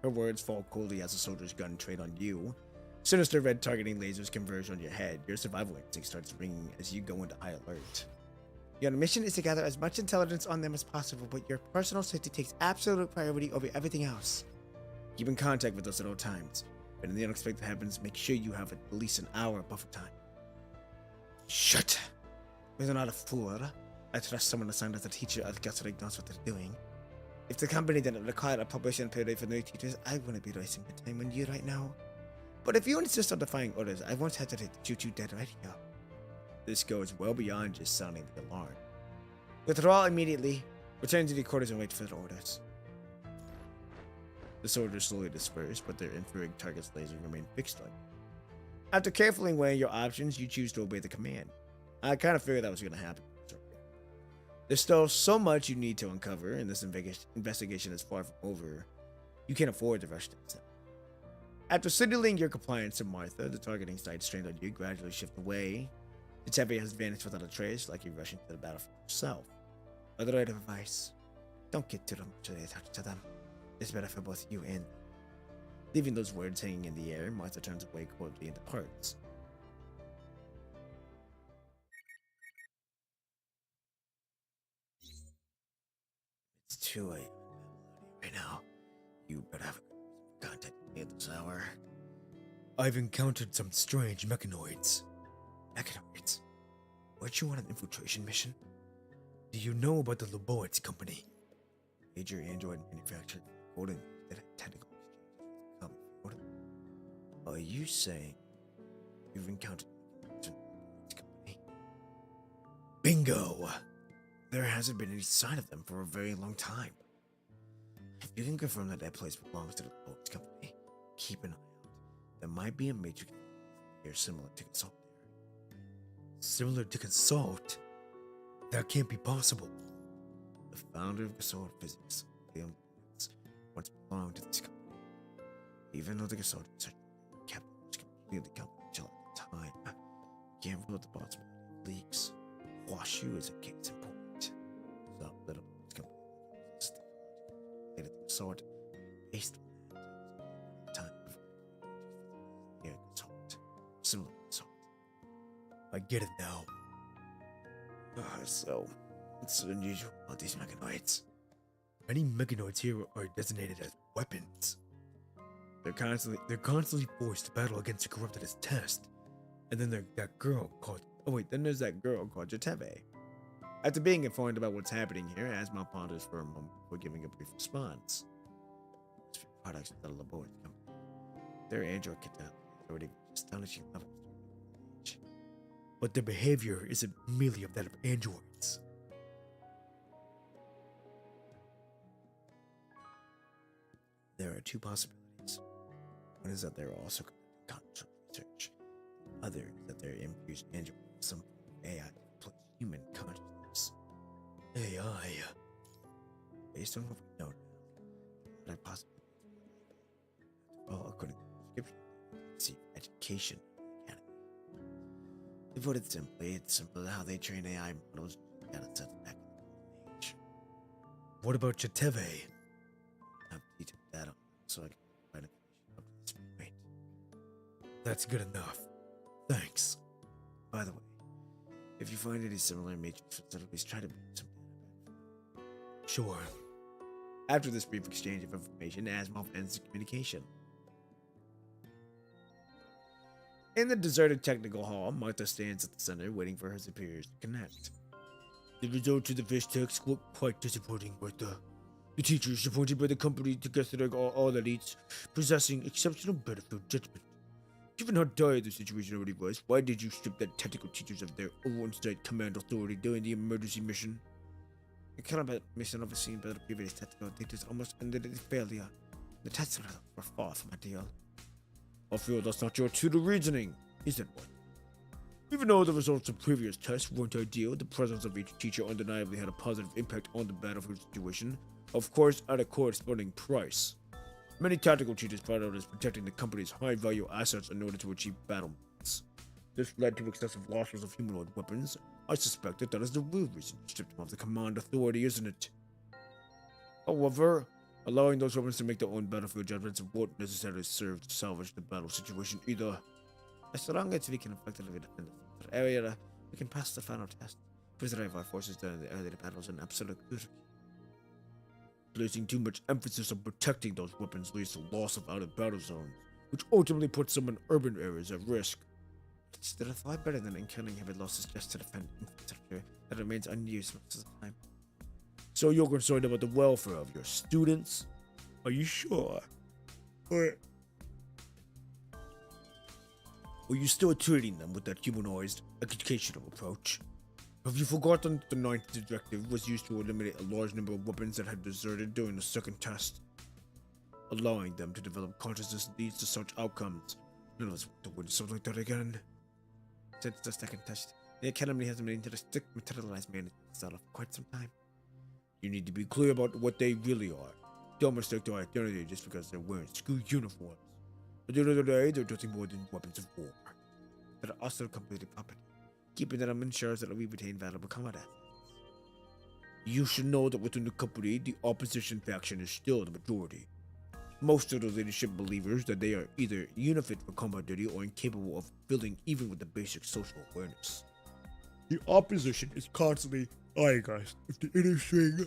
Her words fall coldly as the soldier's gun trained on you. Sinister red targeting lasers converge on your head. Your survival instinct starts ringing as you go into high alert. Your mission is to gather as much intelligence on them as possible, but your personal safety takes absolute priority over everything else. Keep in contact with us at all times. But when the unexpected happens, make sure you have at least an hour of buffer time. Shut! We're not a fool. I trust someone assigned as a teacher as Guthrie knows what they're doing. If the company didn't require a publishing period for new teachers, I wouldn't be wasting my time on you right now. But if you insist on defying orders, I won't hesitate to shoot you dead right here. This goes well beyond just sounding the alarm. Withdraw immediately. Return to the quarters and wait for the orders. The soldiers slowly disperse, but their infrared target's laser remain fixed on you. After carefully weighing your options, you choose to obey the command. I kind of figured that was going to happen. There's still so much you need to uncover, and this investigation is far from over. You can't afford to rush things now. After signaling your compliance to Martha, the targeting sight strained on you gradually shift away. Jetavie has vanished without a trace, like you're rushing to the battlefield yourself. Other word of advice: don't get too much attached to them. It's better for both you and them. Leaving those words hanging in the air, Martha turns away coldly and departs. It's 2 a.m. right now. You better have a good reason for contacting me at this hour. I've encountered some strange mechanoids. Mechanoids? Weren't you on an infiltration mission? Do you know about the Loboids company? Major android manufacturer Golden that had technical exchanges with the Are you saying you've encountered mechanoids in the company? Bingo! There hasn't been any sign of them for a very long time. If you can confirm that that place belongs to the Loboids company, keep an eye out. There might be a matrix here similar to Consult there. Similar to Consult? That can't be possible. The founder of Consult Physics, Leon, once belonged to this company. Even though the Consult research kept completely confidential at the time, can't rule out the possibility of leaks. Washu is a case in point. So little company exists the Consult based on that time before Consult. Similar to Consult. I get it now. So, it's unusual about these mechanoids. Many mechanoids here are designated as weapons. They're constantly forced to battle against the corrupted as test. And then there's that girl called Jetavie. After being informed about what's happening here, Asma ponders for a moment before giving a brief response. As for products of the Loboids company, their android kit already astonishing levels. But their behavior isn't merely of that of androids. There are two possibilities. One is that they're also conducting research. The other is that they're infused android with some AI plus human consciousness. AI? Based on what we know now, there are possibilities. Well, according to the description, they receive education in the academy. To put it simply, it's simple how they train AI models data sets back in the golden age. What about Jetavie? I have detailed data so I can provide information up to this point. That's good enough. Thanks. By the way, if you find any similar matrix facilities, try to bring some data back. Sure. After this brief exchange of information, Asimov ends the communication. In the deserted technical hall, Martha stands at the center, waiting for her superiors to connect. The results of the fish tests were quite disappointing, Martha. The teachers appointed by the company to catalog all elites, possessing exceptional battlefield judgment. Given how dire the situation already was, why did you strip the technical teachers of their on-site command authority during the emergency mission? The combat mission overseen by the previous technical teachers almost ended in failure. The tests were far from ideal. I feel that's not your tutor reasoning, is it one? Even though the results of previous tests weren't ideal, the presence of each teacher undeniably had a positive impact on the battlefield situation, of course at a corresponding price. Many tactical teachers prioritized protecting the company's high-value assets in order to achieve battle moments. This led to excessive losses of humanoid weapons. I suspect that is the real reason you stripped them of the command authority, isn't it? However, allowing those weapons to make their own battlefield judgments won't necessarily serve to salvage the battle situation either. As long as we can effectively defend the area, we can pass the final test. Preserve our forces during the early battles in absolute crucial. Placing too much emphasis on protecting those weapons leads to loss of out-of-battle zones, which ultimately puts some in urban areas at risk. It's still far better than encountering heavy losses just to defend infrastructure that remains unused most of the time. So you're concerned about the welfare of your students? Are you sure? Or are you still treating them with that humanized educational approach? Have you forgotten that the ninth directive was used to eliminate a large number of weapons that had deserted during the second test? Allowing them to develop consciousness leads to such outcomes. None of us want to witness something like that again. Since the second test, the Academy has been into the strict materialized management style for quite some time. You need to be clear about what they really are. Don't mistake their identity just because they're wearing school uniforms. At the end of the day, they're nothing more than weapons of war that are also completely property. Keeping them ensures that we retain valuable combat assets. You should know that within the company, the opposition faction is still the majority. Most of the leadership believers that they are either unfit for combat duty or incapable of building even with the basic social awareness. The opposition is constantly eyeing us if the inner string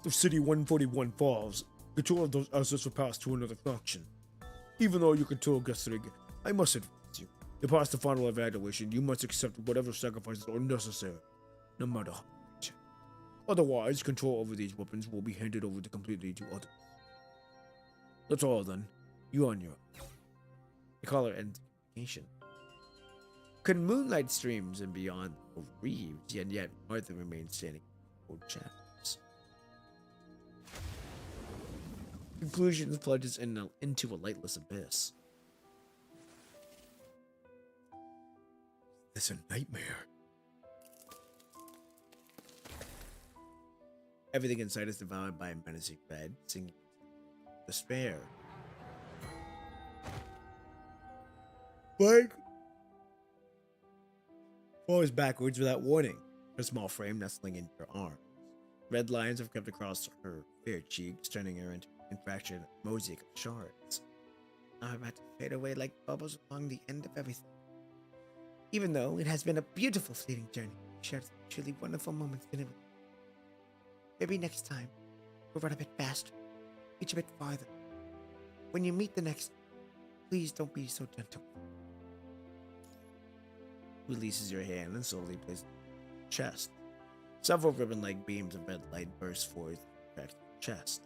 of City 141 falls. Control of those assets will pass to another faction. Even though you control Gustring, I must advise you. To pass the final evaluation, you must accept whatever sacrifices are necessary, no matter how much. Otherwise, control over these weapons will be handed over completely to others. That's all then. You on your own. The caller ends communication. Could moonlight streams and beyond reaves, and yet Martha remains standing in old shadows. Conclusions plunges into a lightless abyss. It's a nightmare. Everything inside is devoured by a menacing red, singing despair. Blake falls backwards without warning, her small frame nestling in her arms. Red lines have crept across her fair cheeks, turning her into an fractured mosaic of shards. I'm about to fade away like bubbles along the end of everything. Even though it has been a beautiful fleeting journey, shared some truly wonderful moments in it. Maybe next time, we'll run a bit faster, reach a bit farther. When you meet the next, please don't be so gentle. Releases your hand and slowly places your chest. Several ribbon-like beams of red light burst forth back to your chest.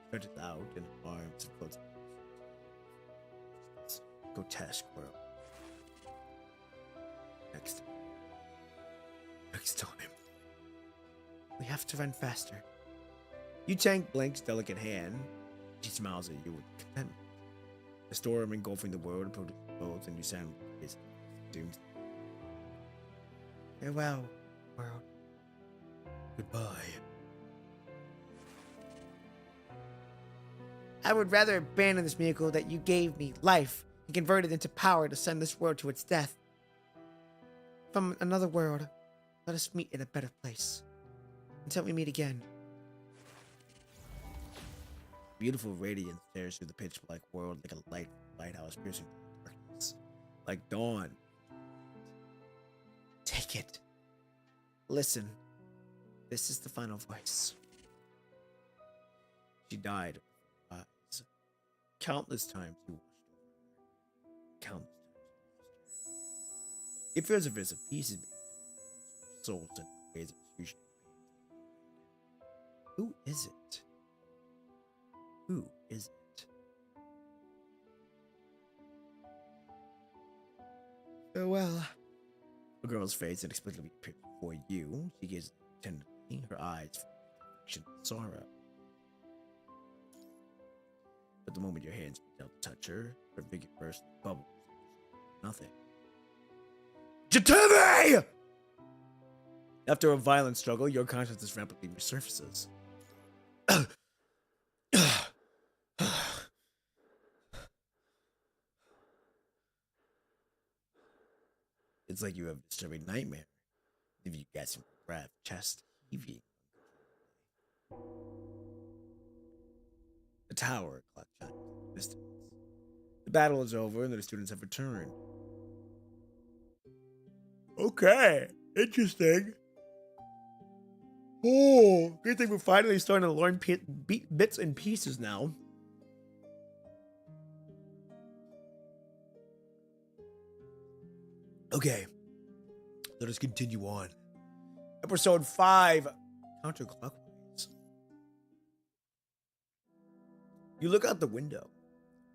Stretches out in arms and floats. Grotesque world. Next time. We have to run faster. You tank Blank's delicate hand. She smiles at you with contentment. The storm engulfing the world approaches both, and you sound his dooms. Farewell, world. Goodbye. I would rather abandon this miracle that you gave me life and convert it into power to send this world to its death. From another world, let us meet in a better place. Until we meet again. Beautiful radiance stares through the pitch-black world like a lighthouse piercing the darkness. Like dawn. Take it. Listen. This is the final voice. She died with her eyes. Countless times you watched over her. Countless times you lost her. It feels as if a piece of souls and ways of fusion. Who is it? Who is it? Farewell. The girl's face inexplicably appeared before you. She gazes tenderly, her eyes full of sorrow. But the moment your hands reach out to touch her, her figure bursts into bubbles. Nothing. Jetavie! After a violent struggle, your consciousness rapidly resurfaces. It's like you have a disturbing nightmare. If you gasp your breath, chest heaving. The tower clock chimes in the distance. The battle is over and the students have returned. Okay, interesting. Oh, good thing we're finally starting to learn bits and pieces now. Okay, let us continue on. Episode 5, Counterclockwise. You look out the window.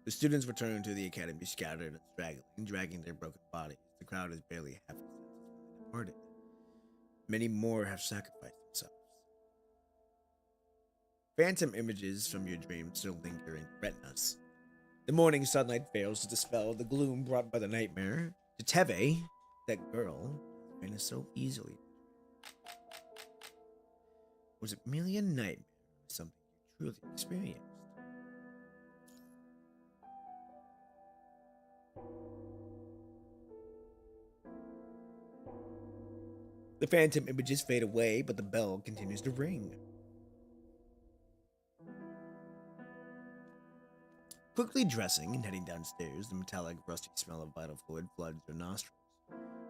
The students return to the academy scattered and straggling, dragging their broken bodies. The crowd is barely half as dense as when they departed. Many more have sacrificed themselves. Phantom images from your dreams still linger in your retinas. The morning sunlight fails to dispel the gloom brought by the nightmare. Jetavie, that girl, vanished so easily. Was it merely a nightmare or something you truly experienced? The phantom images fade away, but the bell continues to ring. Quickly dressing and heading downstairs, the metallic, rusty smell of vital fluid floods your nostrils.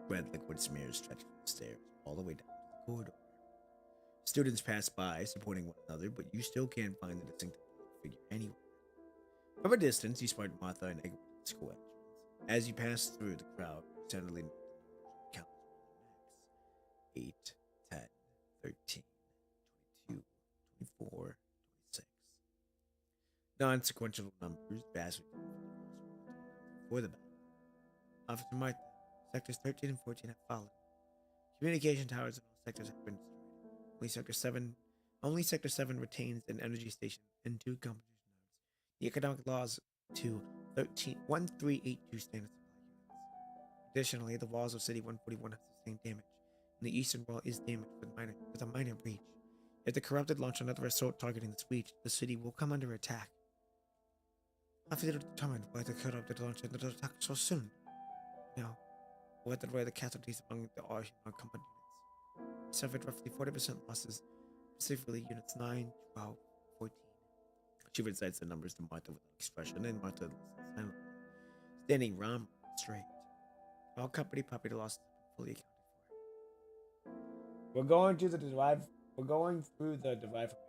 Red liquid smears stretch from the stairs all the way down to the corridor. Students pass by, supporting one another, but you still can't find the distinctive figure anywhere. From a distance, you spot Martha and Edward at the school entrance. As you pass through the crowd, you suddenly count 8, 10, 13, 22, 24, 26. Non-sequential numbers vastly for the battle. Officer Martha, sectors 13 and 14 have fallen. Communication towers in all sectors have been destroyed. Only Sector 7 retains an energy station and 2 composition nodes. The economic laws to 1382 standard supply units. Additionally, the walls of City 141 have sustained damage, and the eastern wall is damaged with a minor breach. If the corrupted launch another assault targeting the city will come under attack. I feel determined why the corrupted launched another attack so soon. Now, whether were the casualties among the combat units. Suffered roughly 40% losses, specifically units 9, 12, 14. She recites the numbers to Martha without expression, and Martha listens silently, standing ram straight. All company property losses have been fully accounted for. We're going through the derived from.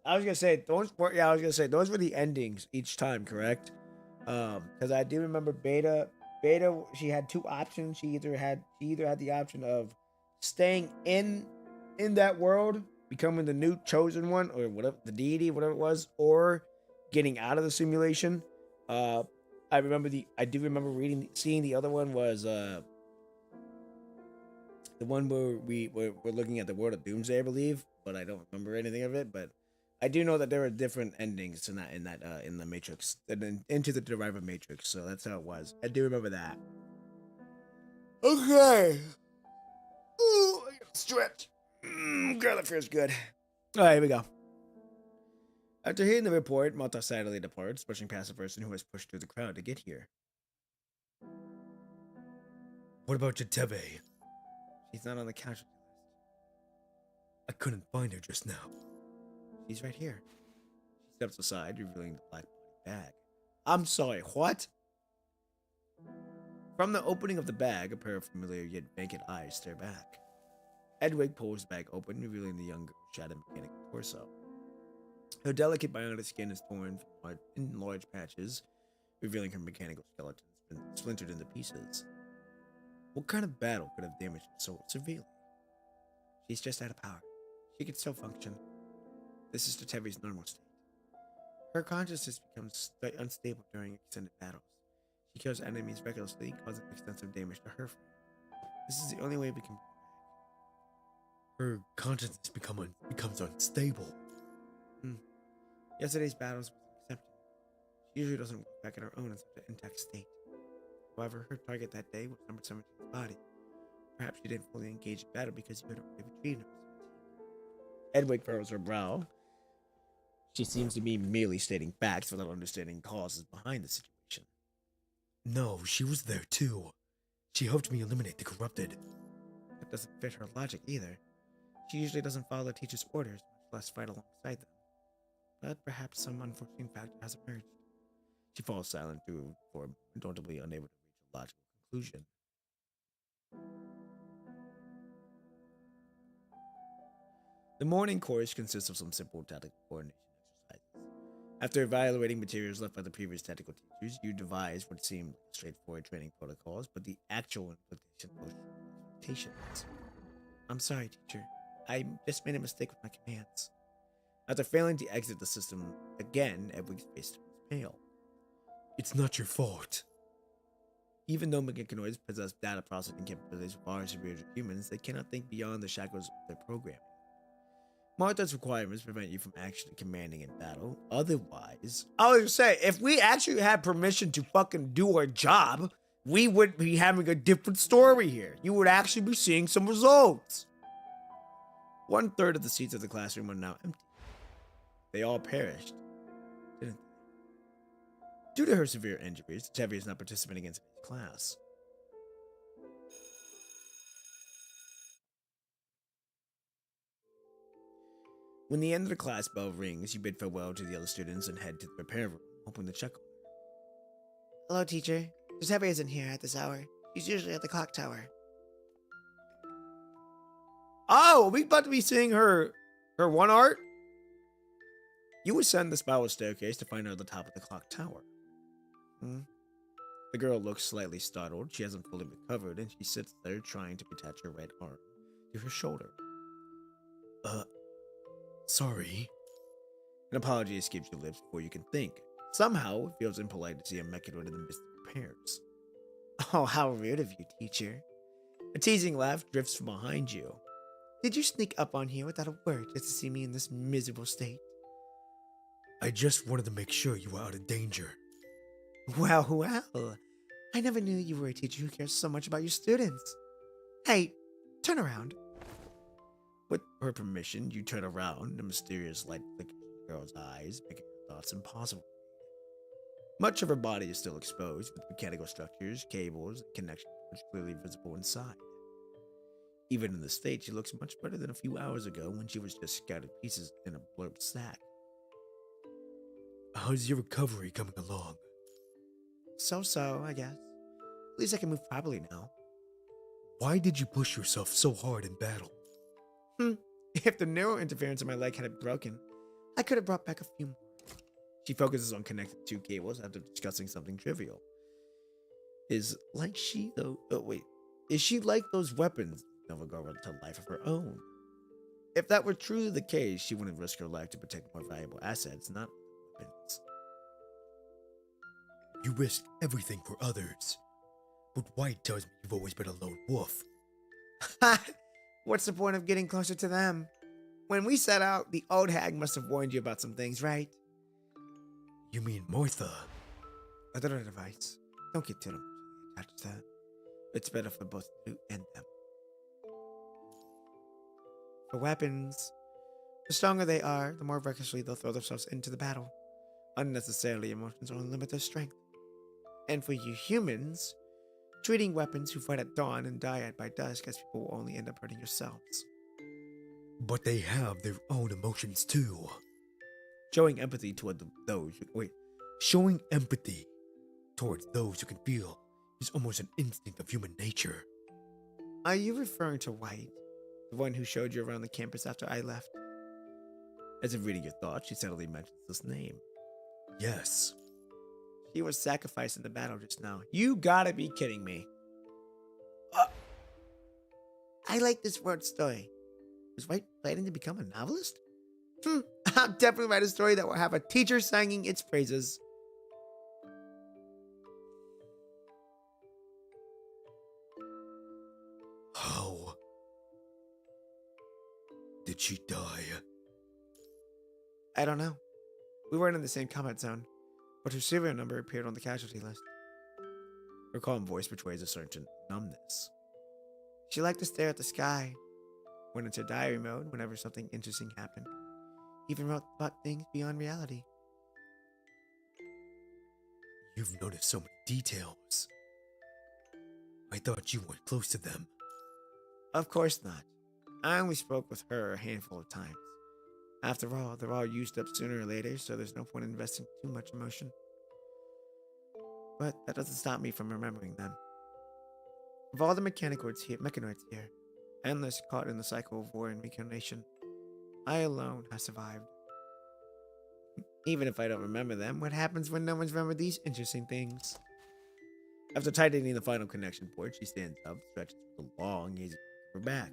I was gonna say those were the endings each time, correct? Because I do remember Beta, she had 2 options. She either had the option of staying in that world, becoming the new chosen one, or whatever, the deity, whatever it was, or getting out of the simulation. I do remember seeing the other one was the one where we're looking at the world of Doomsday, I believe, but I don't remember anything of it. But I do know that there are different endings in the Matrix, and into the Deriva Matrix. So that's how it was. I do remember that. Okay. Ooh, I gotta stretch. God, that feels good. All right, here we go. After hearing the report, Malta sadly departs, pushing past the person who has pushed through the crowd to get here. What about Jetavie? She's not on the casualty list. I couldn't find her just now. She's right here. She steps aside, revealing the black body bag. I'm sorry, what? From the opening of the bag, a pair of familiar yet vacant eyes stare back. Edwig pulls the bag open, revealing the young girl's shattered mechanical torso. Her delicate bionic skin is torn in large patches, revealing her mechanical skeleton splintered into pieces. What kind of battle could have damaged her so severely? She's just out of power. She can still function. This is Jetavie's normal state. Her consciousness becomes unstable during extended battles. She kills enemies recklessly, causing extensive damage to her frame. This is the only way we can bring her back. Her consciousness becomes unstable. Yesterday's battles was an exception. She usually doesn't walk back on her own in such an intact state. However, her target that day was number 17's body. Perhaps she didn't fully engage in battle because you had already retrieved number 17. Edwig furrows her brow. She seems to be merely stating facts without understanding causes behind the situation. No, she was there too. She helped me eliminate the corrupted. That doesn't fit her logic either. She usually doesn't follow the teacher's orders, much less fight alongside them. But perhaps some unforeseen factor has emerged. She falls silent for undoubtedly unable to reach a logical conclusion. The morning course consists of some simple tactical coordination exercises. After evaluating materials left by the previous tactical teachers, you devise what seemed straightforward training protocols, but the actual implementation was expectations. I'm sorry, teacher. I just made a mistake with my commands. After failing to exit the system again, Edwig's face turns pale. It's not your fault. Even though mechanoids possess data processing capabilities far superior to humans, they cannot think beyond the shackles of their programming. Martha's requirements prevent you from actually commanding in battle. Otherwise, I was gonna say, if we actually had permission to fucking do our job, we would be having a different story here. You would actually be seeing some results. 1/3 of the seats of the classroom are now empty. They all perished, didn't they? Due to her severe injuries, Jetavie is not participating in today's class. When the end of the class bell rings, you bid farewell to the other students and head to the repair room, hoping to check on her. Hello, teacher. Jetavie isn't here at this hour. She's usually at the clock tower. Oh, are we about to be seeing her one art? You ascend the spiral staircase to find her at the top of the clock tower. The girl looks slightly startled. She hasn't fully recovered, and she sits there trying to attach her right arm to her shoulder. Sorry. An apology escapes your lips before you can think. Somehow, it feels impolite to see a mechanoid in the midst of repairs. Oh, how rude of you, teacher. A teasing laugh drifts from behind you. Did you sneak up on here without a word just to see me in this miserable state? I just wanted to make sure you were out of danger. Well, well. I never knew you were a teacher who cares so much about your students. Hey, turn around. With her permission, you turn around. A mysterious light flickers in the girl's eyes, making her thoughts impossible. Much of her body is still exposed, with mechanical structures, cables, and connection points clearly visible inside. Even in the state, she looks much better than a few hours ago when she was just scattered pieces in a blurred sack. How's your recovery coming along? So, I guess. At least I can move properly now. Why did you push yourself so hard in battle? If the neural interference in my leg hadn't broken, I could have brought back a few more. She focuses on connecting two cables after discussing something trivial. Is she like those weapons that never go to life of her own? If that were truly the case, she wouldn't risk her life to protect more valuable assets, not weapons. You risk everything for others. But White tells me you've always been a lone wolf. What's the point of getting closer to them? When we set out, the old hag must have warned you about some things, right? You mean Martha? Other advice. Don't get too emotionally attached to that. It's better for both you and them. For weapons, the stronger they are, the more recklessly they'll throw themselves into the battle. Unnecessarily, emotions only limit their strength. And for you humans, treating weapons who fight at dawn and die by dusk as people will only end up hurting yourselves. But they have their own emotions too. Showing empathy toward Showing empathy towards those who can feel is almost an instinct of human nature. Are you referring to White, the one who showed you around the campus after I left? As if reading your thoughts, she suddenly mentions this name. Yes. She was sacrificed in the battle just now. You gotta be kidding me. I like this word story. Was White planning to become a novelist? I'll definitely write a story that will have a teacher singing its praises. How did she die? I don't know. We weren't in the same combat zone, but her serial number appeared on the casualty list. Her calm voice betrays a certain numbness. She liked to stare at the sky, went into diary mode whenever something interesting happened. Even wrote about things beyond reality. You've noticed so many details. I thought you weren't close to them. Of course not. I only spoke with her a handful of times. After all, they're all used up sooner or later, so there's no point in investing too much emotion. But that doesn't stop me from remembering them. Of all the mechanoids here, endless caught in the cycle of war and reincarnation, I alone have survived. Even if I don't remember them, what happens when no one's remembered these interesting things? After tightening the final connection port, she stands up, stretches with a long, easy her back.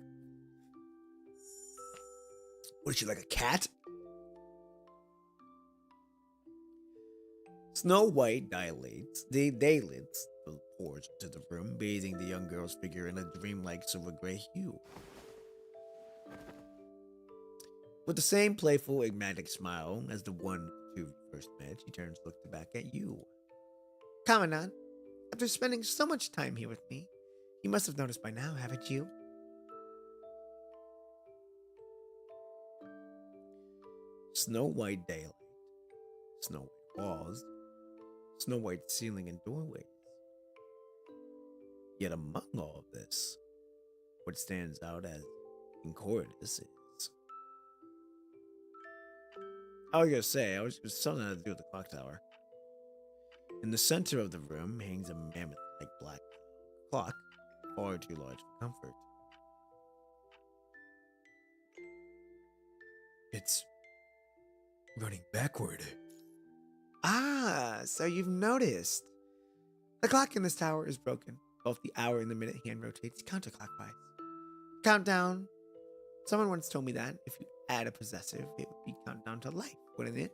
What is she, like a cat? Snow White dilates the pours into the room, bathing the young girl's figure in a dreamlike silver gray hue. With the same playful, enigmatic smile as the one who first met, she turns to look back at you. Commandant, after spending so much time here with me, you must have noticed by now, haven't you? Snow White daylight, snow white walls, snow white ceiling and doorways. Yet among all of this, what stands out as incoherence is... I was gonna say, it was something to do with the clock tower. In the center of the room hangs a mammoth-like black clock, far too large for comfort. It's running backward. Ah, so you've noticed. The clock in this tower is broken. Both the hour and the minute hand rotates counterclockwise. Countdown. Someone once told me that if you add a possessive, it would be countdown to life, wouldn't it?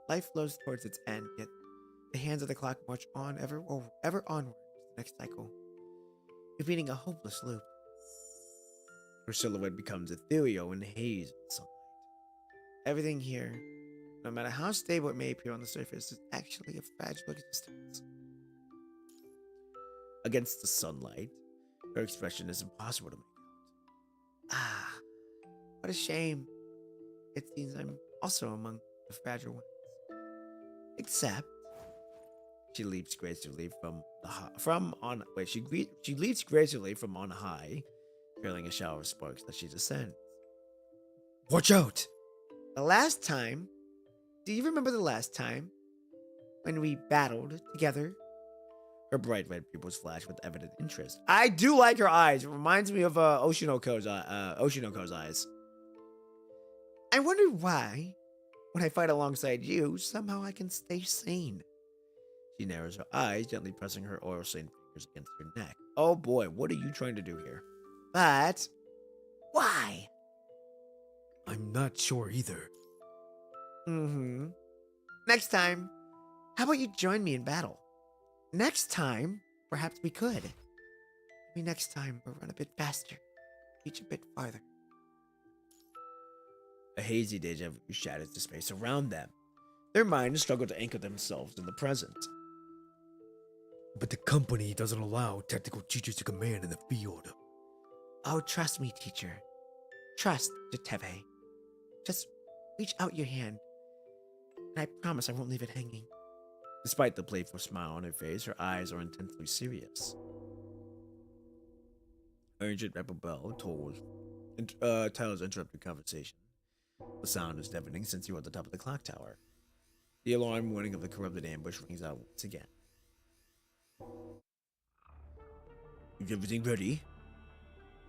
Life flows towards its end, yet the hands of the clock march on ever onward to the next cycle, repeating a hopeless loop. Her silhouette becomes ethereal in the haze of the sunlight. Everything here, no matter how stable it may appear on the surface, is actually a fragile existence. Against the sunlight, her expression is impossible to make out. Ah, what a shame. It seems I'm also among the fragile ones. Except, she leaps gracefully she leaps gracefully from on high, trailing a shower of sparks as she descends. Watch out! the last time, do you remember the last time when we battled together? Her bright red pupils flash with evident interest. I do like her eyes. It reminds me of Oshinoko's eyes. I wonder why, when I fight alongside you, somehow I can stay sane. She narrows her eyes, gently pressing her oil-stained fingers against her neck. Oh boy, what are you trying to do here? But why? I'm not sure either. Next time, how about you join me in battle? Next time, perhaps we could. Maybe next time we'll run a bit faster, reach a bit farther. A hazy deja vu shatters the space around them. Their minds struggle to anchor themselves in the present. But the company doesn't allow tactical teachers to command in the field. Oh, trust me, teacher. Trust, Jetavie. Just reach out your hand, and I promise I won't leave it hanging. Despite the playful smile on her face, her eyes are intensely serious. Urgent Rebel Bell tells interrupted conversation. The sound is deafening since you are at the top of the clock tower. The alarm warning of the corrupted ambush rings out once again. Is everything ready?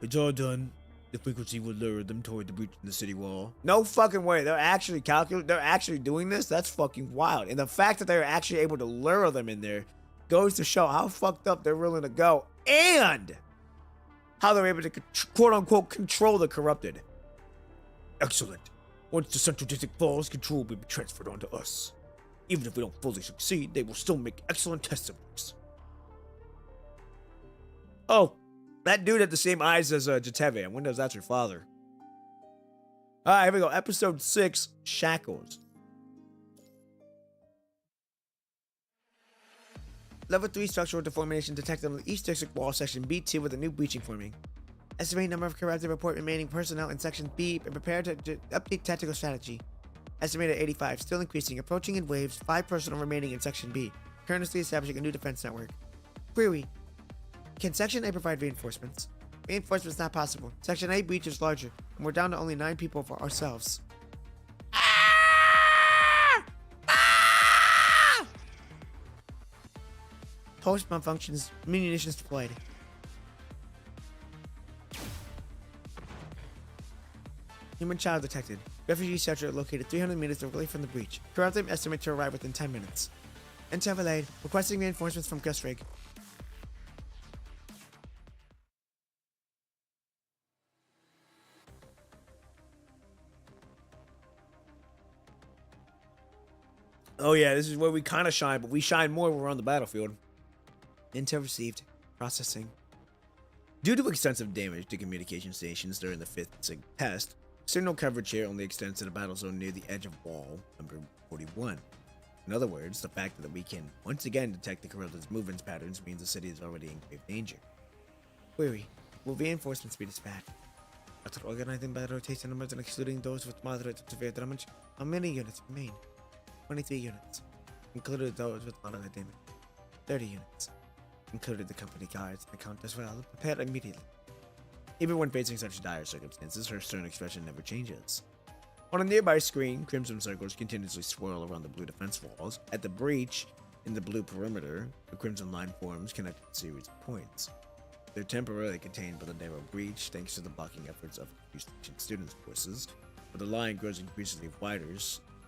It's all done. The frequency will lure them toward the breach in the city wall. No fucking way. They're actually They're actually doing this? That's fucking wild. And the fact that they're actually able to lure them in there goes to show how fucked up they're willing to go. And how they're able to quote-unquote control the corrupted. Excellent. Once the central district falls, control will be transferred onto us. Even if we don't fully succeed, they will still make excellent test subjects. Oh, that dude had the same eyes as Jetavie. I wonder if that's her father. Alright, here we go. Episode 6, Shackles. Level 3 structural deformation detected on the East District Wall, Section B2 with a new breaching forming. Estimated number of corrupted report remaining personnel in Section B and prepare to update tactical strategy. Estimated 85, still increasing, approaching in waves, 5 personnel remaining in Section B, currently establishing a new defense network. Query. Can Section A provide reinforcements? Reinforcements not possible. Section A breach is larger, and we're down to only 9 people for ourselves. Post malfunctions, munitions deployed. Human child detected. Refugee shelter located 300 meters away from the breach. Corrupt them estimate to arrive within 10 minutes. Intel relayed. Requesting reinforcements from Gus Rig. Oh yeah, this is where we kind of shine, but we shine more when we're on the battlefield. Intel received. Processing. Due to extensive damage to communication stations during the 5th SIG test, signal coverage here only extends to the battle zone near the edge of wall number 41. In other words, the fact that we can once again detect the Corrupted's movements patterns means the city is already in grave danger. Query. Will reinforcements be dispatched? After organizing by rotation numbers and excluding those with moderate to severe damage, how many units remain? 23 units, included those with moderate damage. 30 units, included the company guards and account as well. Prepare immediately. Even when facing such dire circumstances, her stern expression never changes. On a nearby screen, crimson circles continuously swirl around the blue defense walls. At the breach in the blue perimeter, a crimson line forms connecting a series of points. They're temporarily contained by the narrow breach thanks to the blocking efforts of students' forces, but the line grows increasingly wider,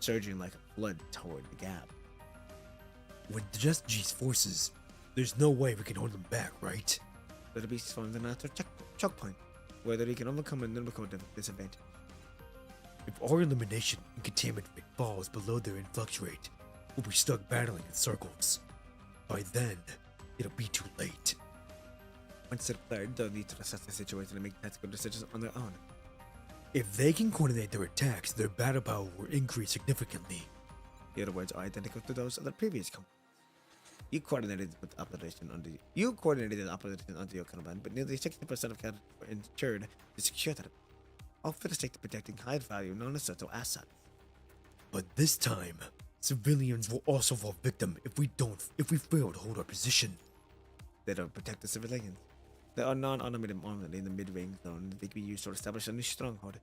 surging like a flood toward the gap. With just G's forces, there's no way we can hold them back, right? The beast forms an outer choke point, where they can overcome a numerical disadvantage. If our elimination and containment rate falls below their influx rate, we'll be stuck battling in circles. By then, it'll be too late. Once declared, they'll need to assess the situation and make tactical decisions on their own. If they can coordinate their attacks, their battle power will increase significantly. The other words are identical to those of the previous companies. You coordinated the operation under your command, but nearly 60% of candidates were ensured to secure that, all for the sake of protecting high-value, non-essential assets. But this time, civilians will also fall victim if we fail to hold our position. They don't protect the civilians. There are non-automated armament in the mid-range zone that they can be used to establish a new stronghold.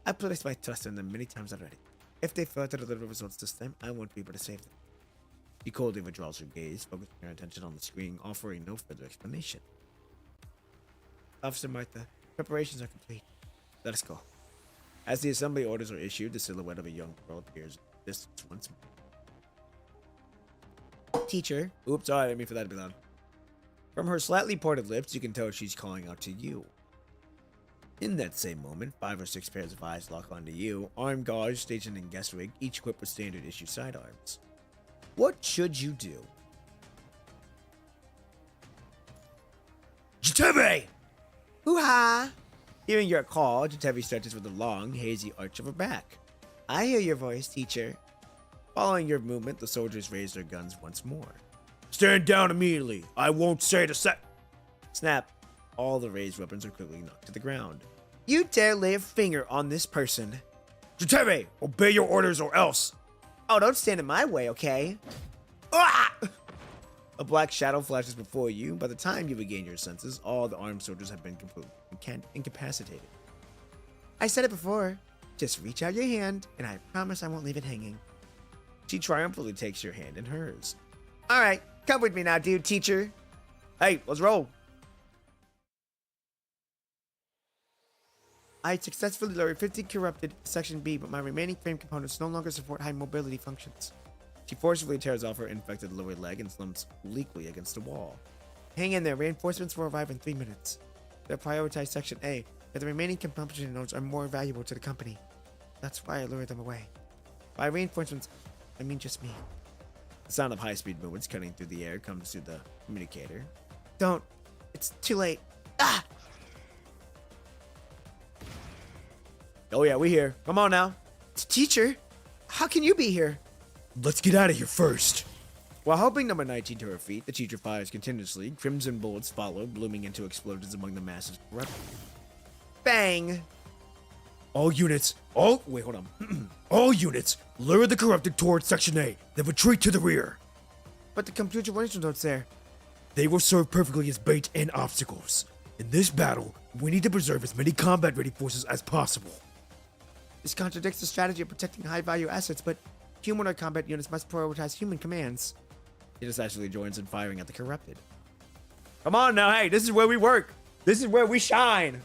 I placed my trust in them many times already. If they fail to deliver results this time, I won't be able to save them. She coldly withdraws her gaze, focusing her attention on the screen, offering no further explanation. Officer Martha, preparations are complete. Let us go. As the assembly orders are issued, the silhouette of a young girl appears in the distance once more. Teacher. Oops, sorry, I didn't mean for that to be loud. From her slightly parted lips, you can tell she's calling out to you. In that same moment, 5 or 6 pairs of eyes lock onto you, armed guards stationed in guest rig, each equipped with standard issue sidearms. What should you do? Jetavie! Hoo-ha! Hearing your call, Jetavie stretches with a long, hazy arch of her back. I hear your voice, teacher. Following your movement, the soldiers raise their guns once more. Stand down immediately. I won't say to set. Snap. All the raised weapons are quickly knocked to the ground. You dare lay a finger on this person. Jetavie, obey your orders or else. Oh, don't stand in my way, okay? Ah! A black shadow flashes before you. By the time you regain your senses, all the armed soldiers have been completely incapacitated. I said it before. Just reach out your hand, and I promise I won't leave it hanging. She triumphantly takes your hand in hers. All right, come with me now, dude, teacher. Hey, let's roll. I successfully lowered 50 corrupted to Section B, but my remaining frame components no longer support high mobility functions. She forcibly tears off her infected lower leg and slumps weakly against the wall. Hang in there, reinforcements will arrive in 3 minutes. They'll prioritize Section A, but the remaining component nodes are more valuable to the company. That's why I lured them away. By reinforcements, I mean just me. The sound of high-speed movements cutting through the air comes through the communicator. Don't. It's too late. Ah! Oh yeah, we here. Come on now. Teacher, how can you be here? Let's get out of here first. While helping number 19 to her feet, the teacher fires continuously. Crimson bullets follow, blooming into explosions among the masses. Bang! All units, wait, hold on. All units, lure the corrupted towards Section A, then retreat to the rear. But the computer monitor notes there. They will serve perfectly as bait and obstacles. In this battle, we need to preserve as many combat-ready forces as possible. This contradicts the strategy of protecting high-value assets, but humanoid combat units must prioritize human commands. He decisively joins in firing at the corrupted. Come on now, hey, this is where we work. This is where we shine.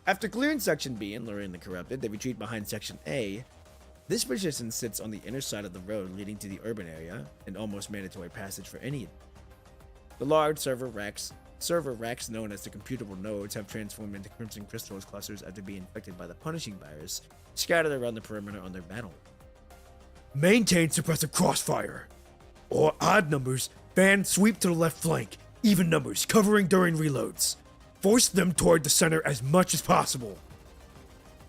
After clearing Section B and luring the corrupted, they retreat behind Section A. This position sits on the inner side of the road leading to the urban area, an almost mandatory passage for any. The large server racks known as the computable nodes have transformed into crimson crystals clusters after being infected by the punishing virus, scattered around the perimeter on their battle. Maintain suppressive crossfire. Or odd numbers, fan sweep to the left flank. Even numbers, covering during reloads. Force them toward the center as much as possible.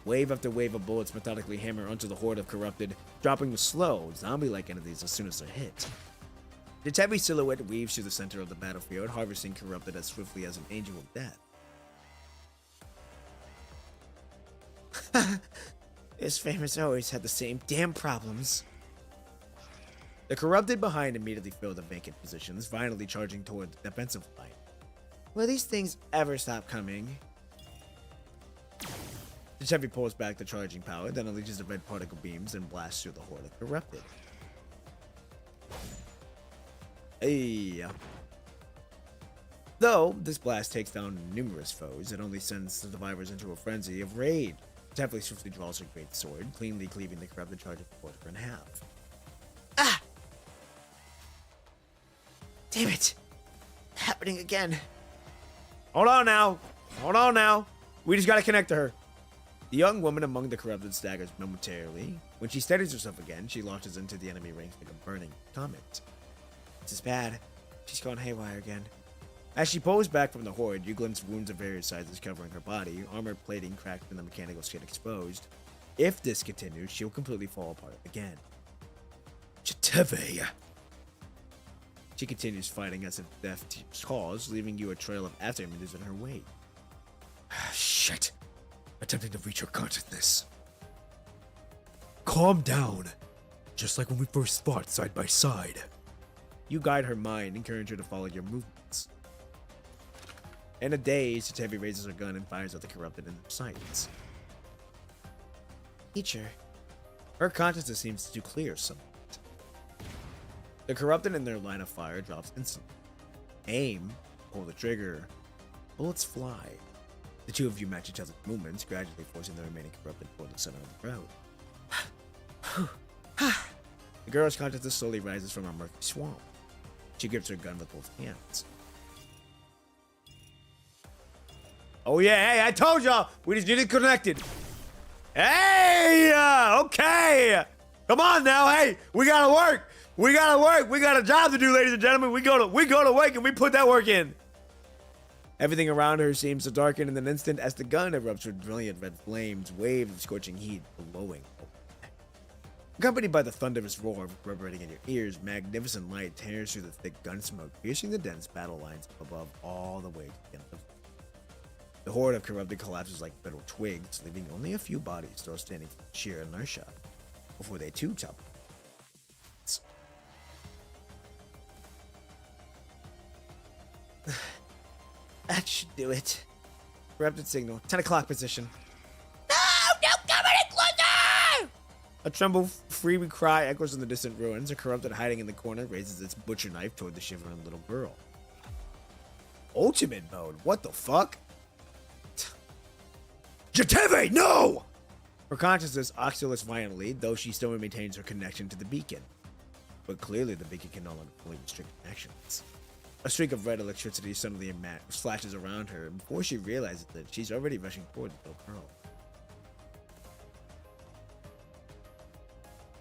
Wave after wave of bullets methodically hammer onto the horde of corrupted, dropping the slow, zombie-like entities as soon as they're hit. The Jetavie silhouette weaves through the center of the battlefield, harvesting corrupted as swiftly as an angel of death. This famous always had the same damn problems. The corrupted behind immediately fill the vacant positions, violently charging toward the defensive line. Will these things ever stop coming? The Jetavie pulls back the charging power, then unleashes the red particle beams and blasts through the horde of corrupted. Hey. Though this blast takes down numerous foes, it only sends the survivors into a frenzy of rage. Jetavie swiftly draws her great sword, cleanly cleaving the corrupted charging force in half. Ah! Damn it! Happening again. Hold on now! Hold on now! We just gotta connect to her. The young woman among the corrupted staggers momentarily. When she steadies herself again, she launches into the enemy ranks like a burning comet. This is bad. She's gone haywire again. As she pulls back from the horde, you glimpse wounds of various sizes covering her body, armor plating cracked and the mechanical skin exposed. If this continues, she'll completely fall apart again. Jetavie. She continues fighting as if death calls, leaving you a trail of after images in her wake. Shit. Attempting to reach her consciousness. Calm down. Just like when we first fought side by side. You guide her mind, encourage her to follow your movements. In a daze, Jetavie raises her gun and fires at the corrupted in her sights. Teacher. Her consciousness seems to clear somewhat. The corrupted in their line of fire drops instantly. Aim, pull the trigger, bullets fly. The two of you match each other's movements, gradually forcing the remaining corrupted toward the center of the road. The girl's consciousness slowly rises from her murky swamp. She grips her gun with both hands. Oh yeah, hey, I told y'all! We just need it connected. Hey! Okay! Come on now, hey! We gotta work! We gotta work! We got a job to do, ladies and gentlemen! We go to work and we put that work in! Everything around her seems to darken in an instant as the gun erupts with brilliant red flames, waves of scorching heat blowing. Accompanied by the thunderous roar reverberating in your ears, magnificent light tears through the thick gun smoke, piercing the dense battle lines up above all the way to the end of the horde of corrupted collapses like brittle twigs, leaving only a few bodies still standing from sheer inertia before they too topple. That should do it. Corrupted signal, 10 o'clock position. No! Don't come any closer! A tremble, free cry echoes in the distant ruins. A corrupted hiding in the corner raises its butcher knife toward the shivering little girl. Ultimate mode, what the fuck? Jetavie, no! Her consciousness oscillates violently, though she still maintains her connection to the beacon. But clearly the beacon can no longer fully restrict actions. A streak of red electricity suddenly flashes around her before she realizes that she's already rushing toward the little girl.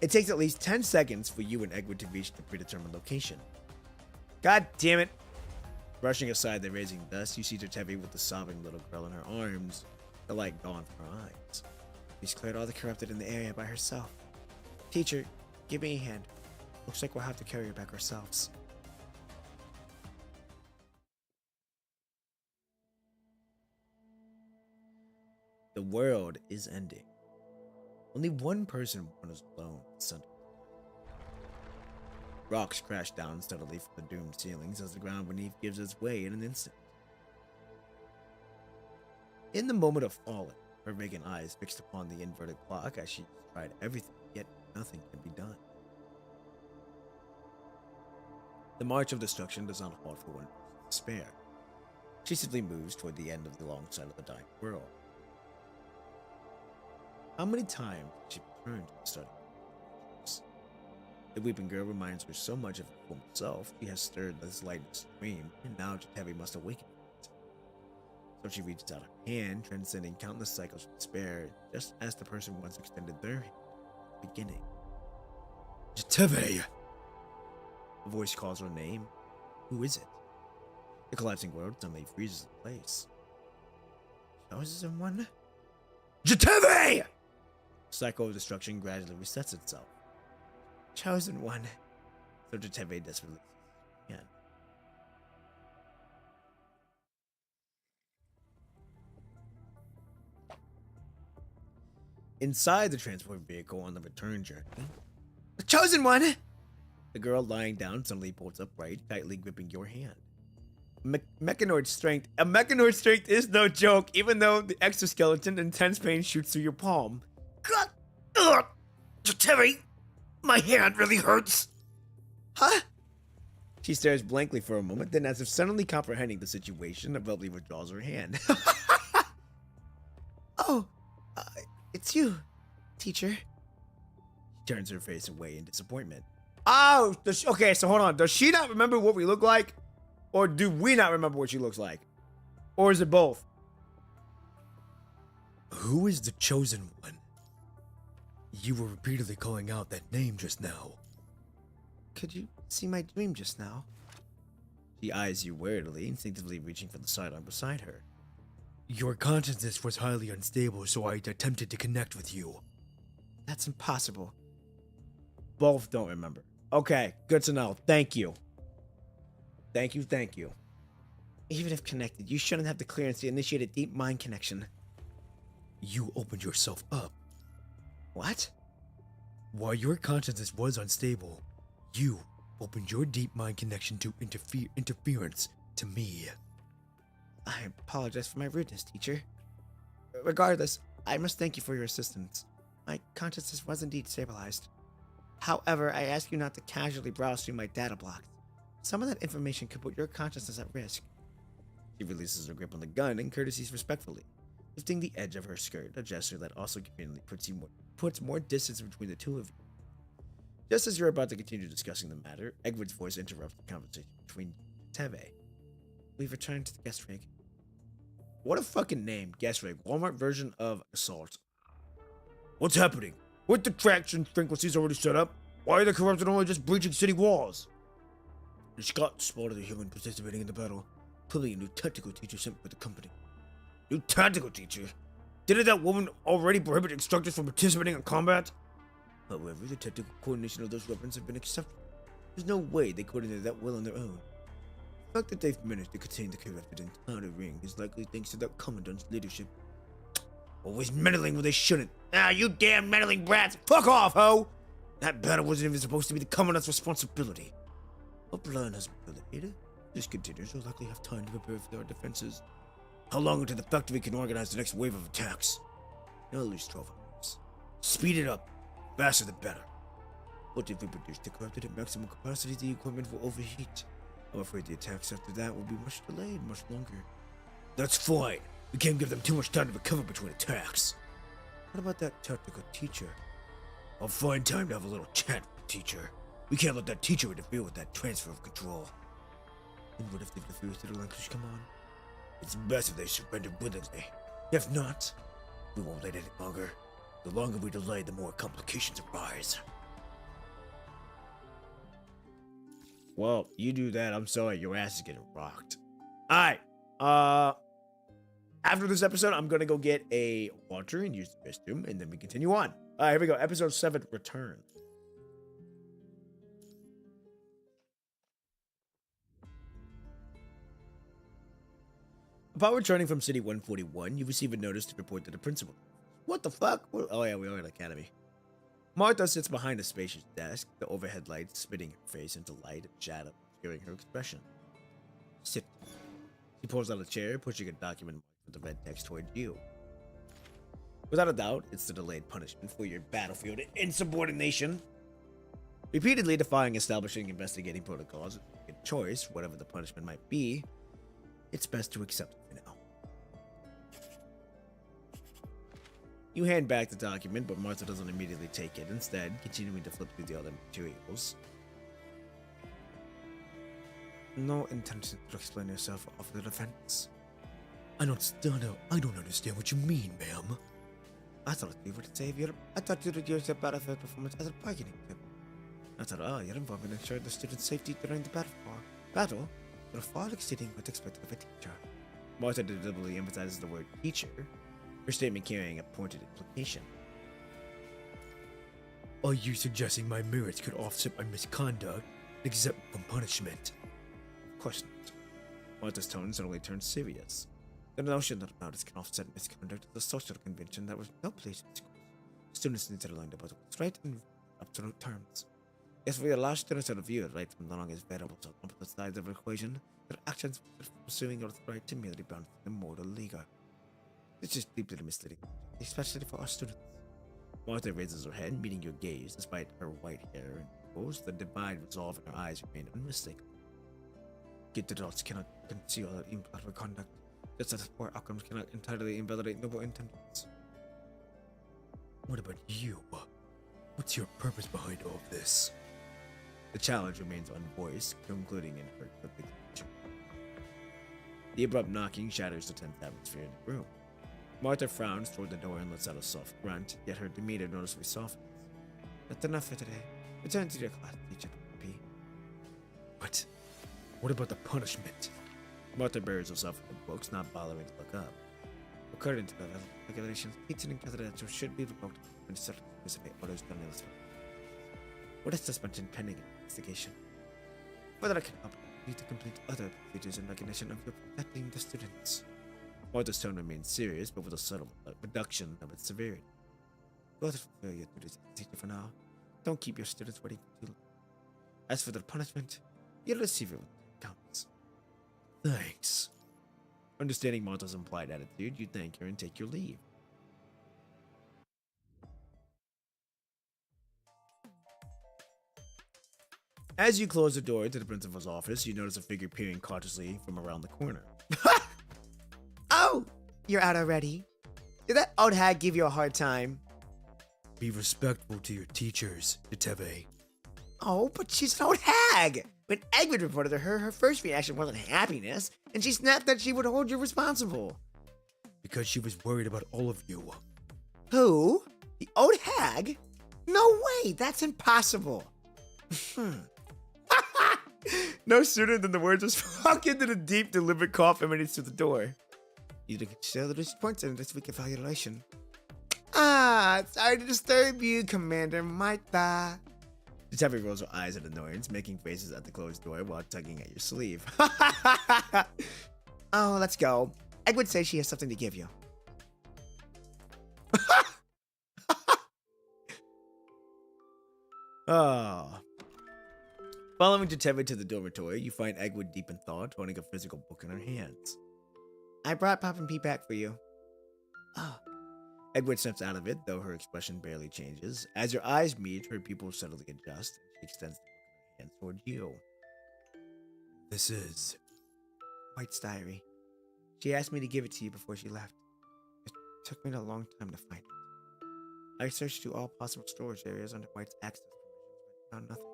It takes at least 10 seconds for you and Egwood to reach the predetermined location. God damn it! Brushing aside the raising dust, you see Jetavie with the sobbing little girl in her arms, the light gone from her eyes. She's cleared all the corrupted in the area by herself. Teacher, give me a hand. Looks like we'll have to carry her back ourselves. The world is ending. Only one person wanders alone in the center. Rocks crash down steadily from the doomed ceilings as the ground beneath gives its way in an instant. In the moment of falling, her vacant eyes fixed upon the inverted clock as she tried everything, yet nothing could be done. The march of destruction does not halt for one person's despair. She simply moves toward the end of the long side of the dying world. How many times did she return to the starting point? The weeping girl reminds her so much of her former self. She has stirred this lightness dream, and now Jetavie must awaken from it. So she reaches out her hand, transcending countless cycles of despair, just as the person once extended their hand at the beginning. Jetavie! A voice calls her name. Who is it? The collapsing world suddenly freezes in place. Chosen one? Jetavie! Cycle of destruction gradually resets itself. Chosen one. So Jetavie desperately again. Inside the transport vehicle on the return journey, the chosen one! The girl lying down suddenly pulls upright, tightly gripping your hand. Mechanoid strength. A mechanoid strength is no joke, even though the exoskeleton intense pain shoots through your palm. God! Ugh! Jetavie! My hand really hurts! Huh? She stares blankly for a moment, then, as if suddenly comprehending the situation, abruptly withdraws her hand. Oh, it's you, teacher. She turns her face away in disappointment. Oh, okay, so hold on. Does she not remember what we look like? Or do we not remember what she looks like? Or is it both? Who is the chosen one? You were repeatedly calling out that name just now. Could you see my dream just now? She eyes you warily, instinctively reaching for the sidearm beside her. Your consciousness was highly unstable, so I attempted to connect with you. That's impossible. Both don't remember. Okay, good to know. Thank you. Thank you. Even if connected, you shouldn't have the clearance to initiate a deep mind connection. You opened yourself up. What? While your consciousness was unstable, you opened your deep mind connection to interference to me. I apologize for my rudeness, teacher. Regardless, I must thank you for your assistance. My consciousness was indeed stabilized. However, I ask you not to casually browse through my data blocks. Some of that information could put your consciousness at risk. She releases her grip on the gun and courtesies respectfully, lifting the edge of her skirt, a gesture that also conveniently puts more distance between the two of you. Just as you're about to continue discussing the matter, Egwood's voice interrupts the conversation between Jetavie. We've returned to the guest rig. What a fucking name, guest rig. Walmart version of assault. What's happening? Weren't the traction frequencies already set up? Why are the corrupted only just breaching city walls? The Scott spotted a human participating in the battle. Clearly a new tactical teacher sent by the company. New tactical teacher? Didn't that woman already prohibit instructors from participating in combat? However, the technical coordination of those weapons have been accepted. There's no way they coordinated that well on their own. The fact that they've managed to contain the corrupted entire ring is likely thanks to that commandant's leadership. Always meddling when they shouldn't. Ah, you damn meddling brats! Fuck off, ho! That battle wasn't even supposed to be the commandant's responsibility. A plan has been laid. If this continues, we'll likely have time to prepare for our defenses. How long until the factory can organize the next wave of attacks? At least 12 hours. Speed it up. Faster the better. But if we produce the corrupted at maximum capacity, the equipment will overheat. I'm afraid the attacks after that will be much delayed, much longer. That's fine. We can't give them too much time to recover between attacks. What about that tactical teacher? I'll find time to have a little chat with the teacher. We can't let that teacher interfere with that transfer of control. And what if they refuse to relinquish command? It's best if they surrender willingly. If not, we won't wait any longer. The longer we delay, the more complications arise. Well, you do that, I'm sorry, your ass is getting rocked. Alright, after this episode, I'm gonna go get a water and use the restroom, and then we continue on. Alright, here we go, episode 7, Return. Upon returning from City 141, you receive a notice to report to the principal. What the fuck? Oh yeah, we are at Academy. Martha sits behind a spacious desk, the overhead light spitting her face into light and shadow, obscuring her expression. Sit. She pulls out a chair, pushing a document marked with the red text toward you. Without a doubt, it's the delayed punishment for your battlefield insubordination. Repeatedly defying establishing investigating protocols, a choice, whatever the punishment might be, it's best to accept it for now. You hand back the document, but Martha doesn't immediately take it, instead continuing to flip through the other materials. No intention to explain yourself off the defense. I don't understand what you mean, ma'am. I thought you would save your... I thought you would use your battlefield performance as a bargaining chip. Not at all. Your involvement ensured the students' safety during the battle, but far exceeding what's expected of a teacher. Martha deliberately emphasizes the word teacher, her statement carrying a pointed implication. Are you suggesting my merits could offset my misconduct, exempt from punishment? Of course not. Martha's tone suddenly turned serious. The notion that merits can offset misconduct is a social convention that was no place in schools. Students need to learn about what's right in absolute terms. If we allow students to view it right from the longest variables on opposite sides of the equation, their actions for pursuing your right to merely bound the moral legal. This is deeply misleading, especially for our students. Martha raises her head, meeting your gaze. Despite her white hair and pose, the divine resolve in her eyes remained unmistakable. Gifted adults cannot conceal their improper conduct, just as poor outcomes cannot entirely invalidate noble intentions. What about you? What's your purpose behind all of this? The challenge remains unvoiced, concluding in her perfect nature. The abrupt knocking shatters the tense atmosphere in the room. Martha frowns toward the door and lets out a soft grunt, yet her demeanor noticeably softens. That's enough for today. Return to your class, teacher P. What about the punishment? Martha buries herself in the books, not bothering to look up. According to the regulations, teaching in presidential should be revoked when certain specific orders done elsewhere. What is suspension pending investigation? Whether I can help you to complete other procedures in recognition of your protecting the students. Martha's tone remains serious, but with a subtle reduction of its severity. Go ahead and fulfill your duties as a teacher for now. Don't keep your students waiting for too long. As for the punishment, you'll receive it when it comes. Thanks. Understanding Martha's implied attitude, you thank her and take your leave. As you close the door to the principal's office, you notice a figure peering cautiously from around the corner. Oh, you're out already? Did that old hag give you a hard time? Be respectful to your teachers, Jetavie. Oh, but she's an old hag. When Eggman reported to her, her first reaction wasn't happiness, and she snapped that she would hold you responsible. Because she was worried about all of you. Who? The old hag? No way, that's impossible. No sooner than the words was spoken than a deep, deliberate cough emanates through the door. You can share the points in this week evaluation. Sorry to disturb you, Commander Maita. Jetavie rolls her eyes at annoyance, making faces at the closed door while tugging at your sleeve. Oh, let's go. Egg would say she has something to give you. Ah. Following Jetavie to the dormitory, you find Eggwood deep in thought, holding a physical book in her hands. I brought Pop and Pete back for you. Ah. Eggwood steps out of it, though her expression barely changes. As your eyes meet, her pupils subtly adjust, and she extends the book in her hands toward you. This is White's diary. She asked me to give it to you before she left. It took me a long time to find it. I searched through all possible storage areas under White's access permissions, but found nothing.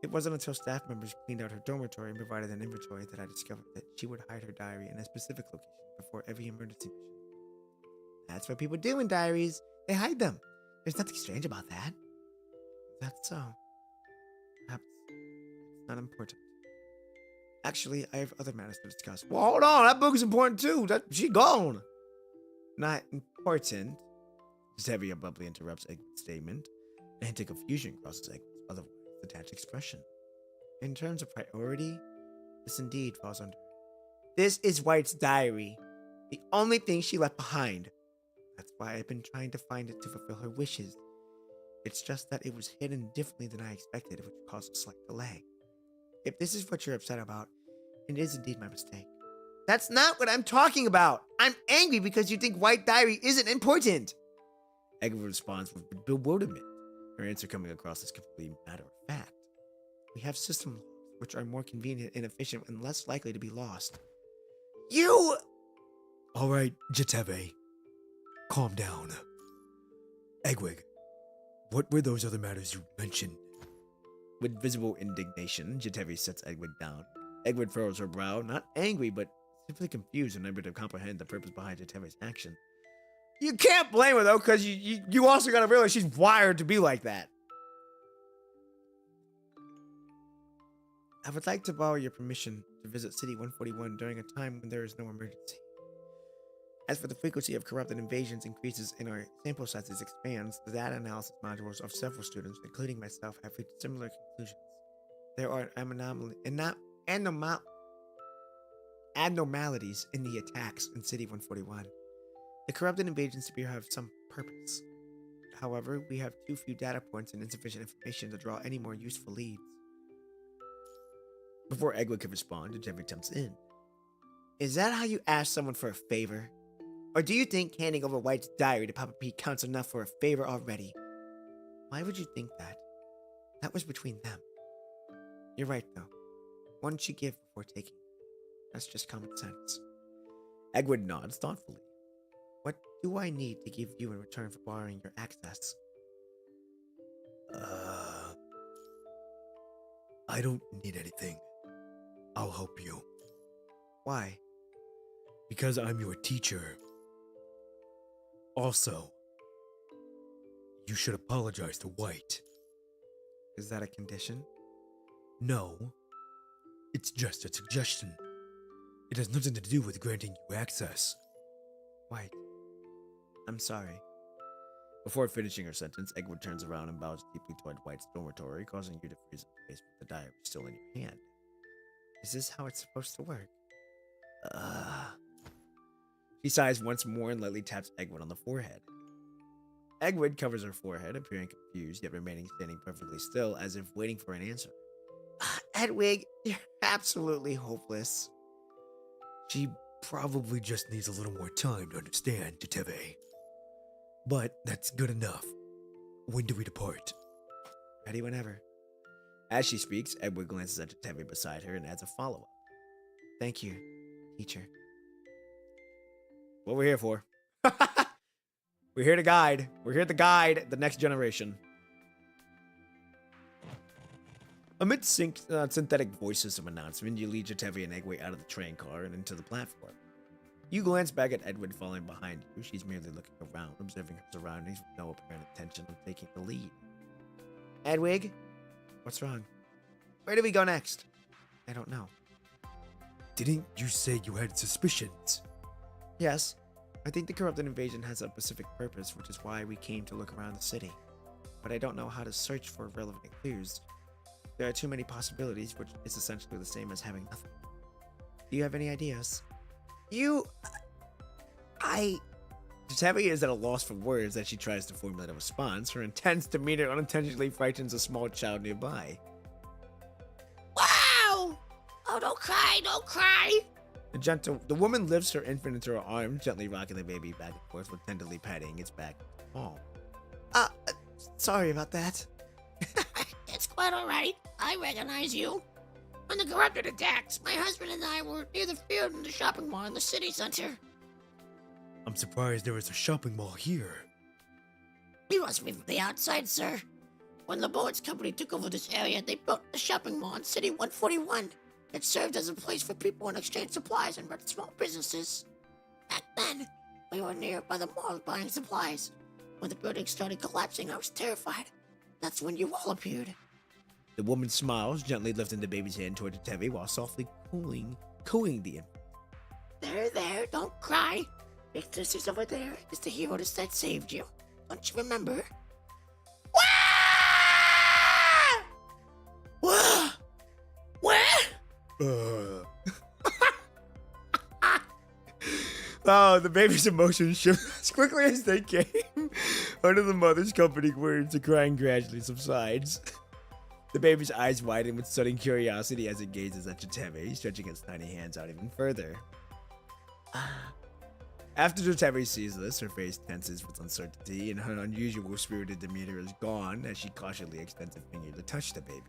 It wasn't until staff members cleaned out her dormitory and provided an inventory that I discovered that she would hide her diary in a specific location before every emergency mission. That's what people do in diaries. They hide them. There's nothing strange about that. That's so. Perhaps it's not important. Actually, I have other matters to discuss. Well, hold on. That book is important too. She gone. Not important. Jetavie abruptly interrupts Eggman's statement. A hint of confusion crosses Eggman's otherwise detached expression. In terms of priority, this indeed falls under. This is White's diary. The only thing she left behind. That's why I've been trying to find it to fulfill her wishes. It's just that it was hidden differently than I expected, which caused a slight delay. If this is what you're upset about, it is indeed my mistake. That's not what I'm talking about. I'm angry because you think White Diary isn't important. Eggman responds with bewilderment, her answer coming across as completely matter of fact. We have system logs, which are more convenient and efficient and less likely to be lost. You... all right, Jetavie. Calm down. Eggwig, what were those other matters you mentioned? With visible indignation, Jetavie sets Eggwig down. Eggwig furrows her brow, not angry, but simply confused and unable to comprehend the purpose behind Jetavie's action. You can't blame her, though, because you also got to realize she's wired to be like that. I would like to borrow your permission to visit City 141 during a time when there is no emergency. As for the frequency of corrupted invasions increases and our sample sizes expands, the data analysis modules of several students, including myself, have reached similar conclusions. There are abnormalities in the attacks in City 141. The corrupted invasions appear to have some purpose. However, we have too few data points and insufficient information to draw any more useful leads. Before Egwood could respond, Jetavie jumps in. Is that how you ask someone for a favor? Or do you think handing over White's diary to Papa Pete counts enough for a favor already? Why would you think that? That was between them. You're right, though. One should give before taking. That's just common sense. Egwood nods thoughtfully. What do I need to give you in return for borrowing your access? I don't need anything. I'll help you. Why? Because I'm your teacher. Also, you should apologize to White. Is that a condition? No, it's just a suggestion. It has nothing to do with granting you access. White, I'm sorry. Before finishing her sentence, Egwood turns around and bows deeply toward White's dormitory, causing you to freeze in place with the diary still in your hand. Is this how it's supposed to work? She sighs once more and lightly taps Egwood on the forehead. Egwood covers her forehead, appearing confused, yet remaining standing perfectly still, as if waiting for an answer. Edwig, you're absolutely hopeless. She probably just needs a little more time to understand, Jetavie. But that's good enough. When do we depart? Ready whenever. As she speaks, Egwood glances at Jetavie beside her and adds a follow-up. Thank you, teacher. What we're here for. We're here to guide. We're here to guide the next generation. Amid synthetic voices of announcement, you lead Jetavie and Egway out of the train car and into the platform. You glance back at Edward falling behind you. She's merely looking around, observing her surroundings with no apparent intention of taking the lead. Edwig? What's wrong? Where do we go next? I don't know. Didn't you say you had suspicions? Yes. I think the corrupted invasion has a specific purpose, which is why we came to look around the city. But I don't know how to search for relevant clues. There are too many possibilities, which is essentially the same as having nothing. Do you have any ideas? Jetavie is at a loss for words as she tries to formulate a response. Her intense demeanor unintentionally frightens a small child nearby. Wow! Oh, don't cry, don't cry! The woman lifts her infant into her arms, gently rocking the baby back and forth with tenderly patting its back and palm. Sorry about that. It's quite alright. I recognize you. When the corrupted attacked, my husband and I were near the field in the shopping mall in the city center. I'm surprised there is a shopping mall here. You must be from the outside, sir. When the Bullets Company took over this area, they built a shopping mall in City 141. It served as a place for people to exchange supplies and run small businesses. Back then, we were near by the mall buying supplies. When the building started collapsing, I was terrified. That's when you all appeared. The woman smiles, gently lifting the baby's hand toward Jetavie while softly cooing the infant. There, don't cry. Big sister's over there is the hero that saved you. Don't you remember? Oh, the baby's emotions shift as quickly as they came. Under the mother's comforting words, the crying gradually subsides. The baby's eyes widen with sudden curiosity as it gazes at Jetavie, stretching its tiny hands out even further. After Jetavie sees this, her face tenses with uncertainty, and her unusual spirited demeanor is gone as she cautiously extends a finger to touch the baby.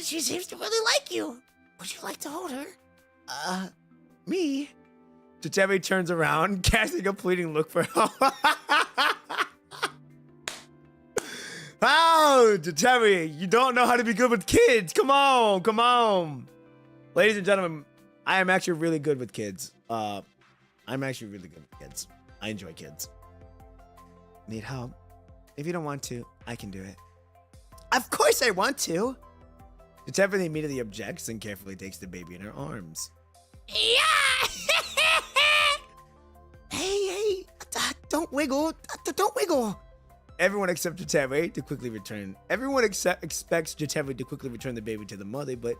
She seems to really like you. Would you like to hold her? Me? Jetavie turns around, casting a pleading look for help. Oh, Jetavie, you don't know how to be good with kids. Come on, come on. Ladies and gentlemen, I am actually really good with kids. I enjoy kids. Need help? If you don't want to, I can do it. Of course I want to. Jetavie immediately objects and carefully takes the baby in her arms. Yeah! Hey, don't wiggle. Don't wiggle. Everyone except Jetavie to quickly return. Everyone expects Jetavie to quickly return the baby to the mother, but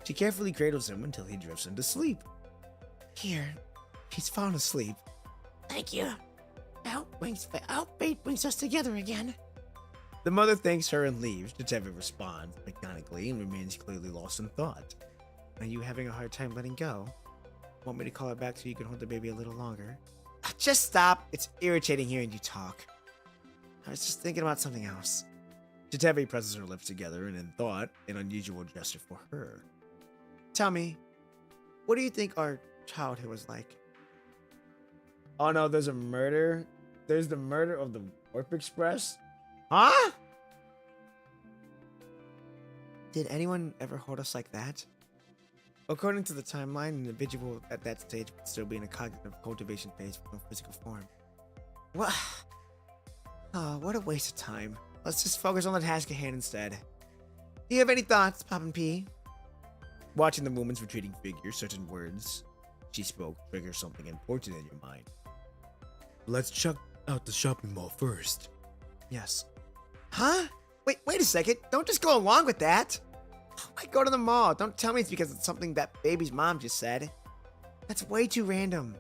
she carefully cradles him until he drifts into sleep. Here, he's fallen asleep. Thank you. Now fate brings us together again. The mother thanks her and leaves. Jetavie responds mechanically and remains clearly lost in thought. Are you having a hard time letting go? Want me to call her back so you can hold the baby a little longer? Just stop. It's irritating hearing you talk. I was just thinking about something else. Jetavie presses her lips together and in thought, an unusual gesture for her. Tell me, what do you think our childhood was like? Oh no, there's a murder. There's the murder of the Warp Express. Huh? Did anyone ever hold us like that? According to the timeline, an individual at that stage would still be in a cognitive cultivation phase with no physical form. What? Oh, what a waste of time. Let's just focus on the task at hand instead. Do you have any thoughts, Poppin' P? Watching the woman's retreating figure, certain words she spoke trigger something important in your mind. Let's check out the shopping mall first. Yes. Huh? Wait a second. Don't just go along with that. Why go to the mall? Don't tell me it's because it's something that baby's mom just said. That's way too random.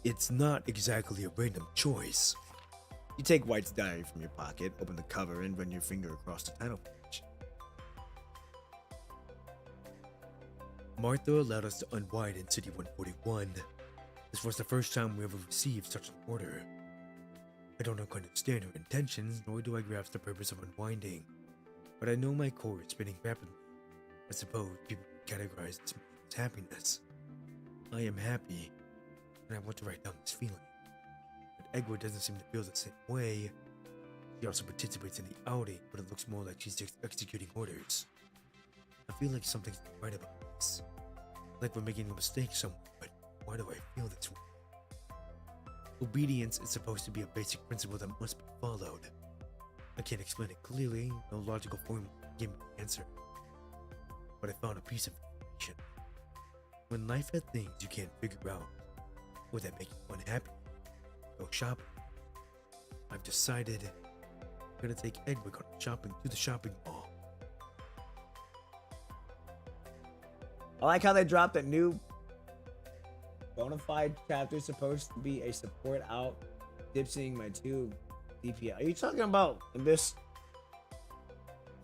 It's not exactly a random choice. You take White's diary from your pocket, open the cover, and run your finger across the title page. Martha allowed us to unwind in City 141. This was the first time we ever received such an order. I don't understand her intentions, nor do I grasp the purpose of unwinding, but I know my core is spinning rapidly. I suppose people categorize this as happiness. I am happy, and I want to write down this feeling. But Edward doesn't seem to feel the same way. She also participates in the outing, but it looks more like she's just executing orders. I feel like something's not right about this. Like we're making a mistake somewhere, but why do I feel this way? Obedience is supposed to be a basic principle that must be followed. I can't explain it clearly, no logical formula can give me the answer. But I found a piece of information. When life had things you can't figure out, or that make you unhappy, go shopping. I've decided I'm gonna take Edward on shopping to the shopping mall. I like how they dropped a new bona fide chapter supposed to be a support out dipsing my two DPI. Are you talking about this?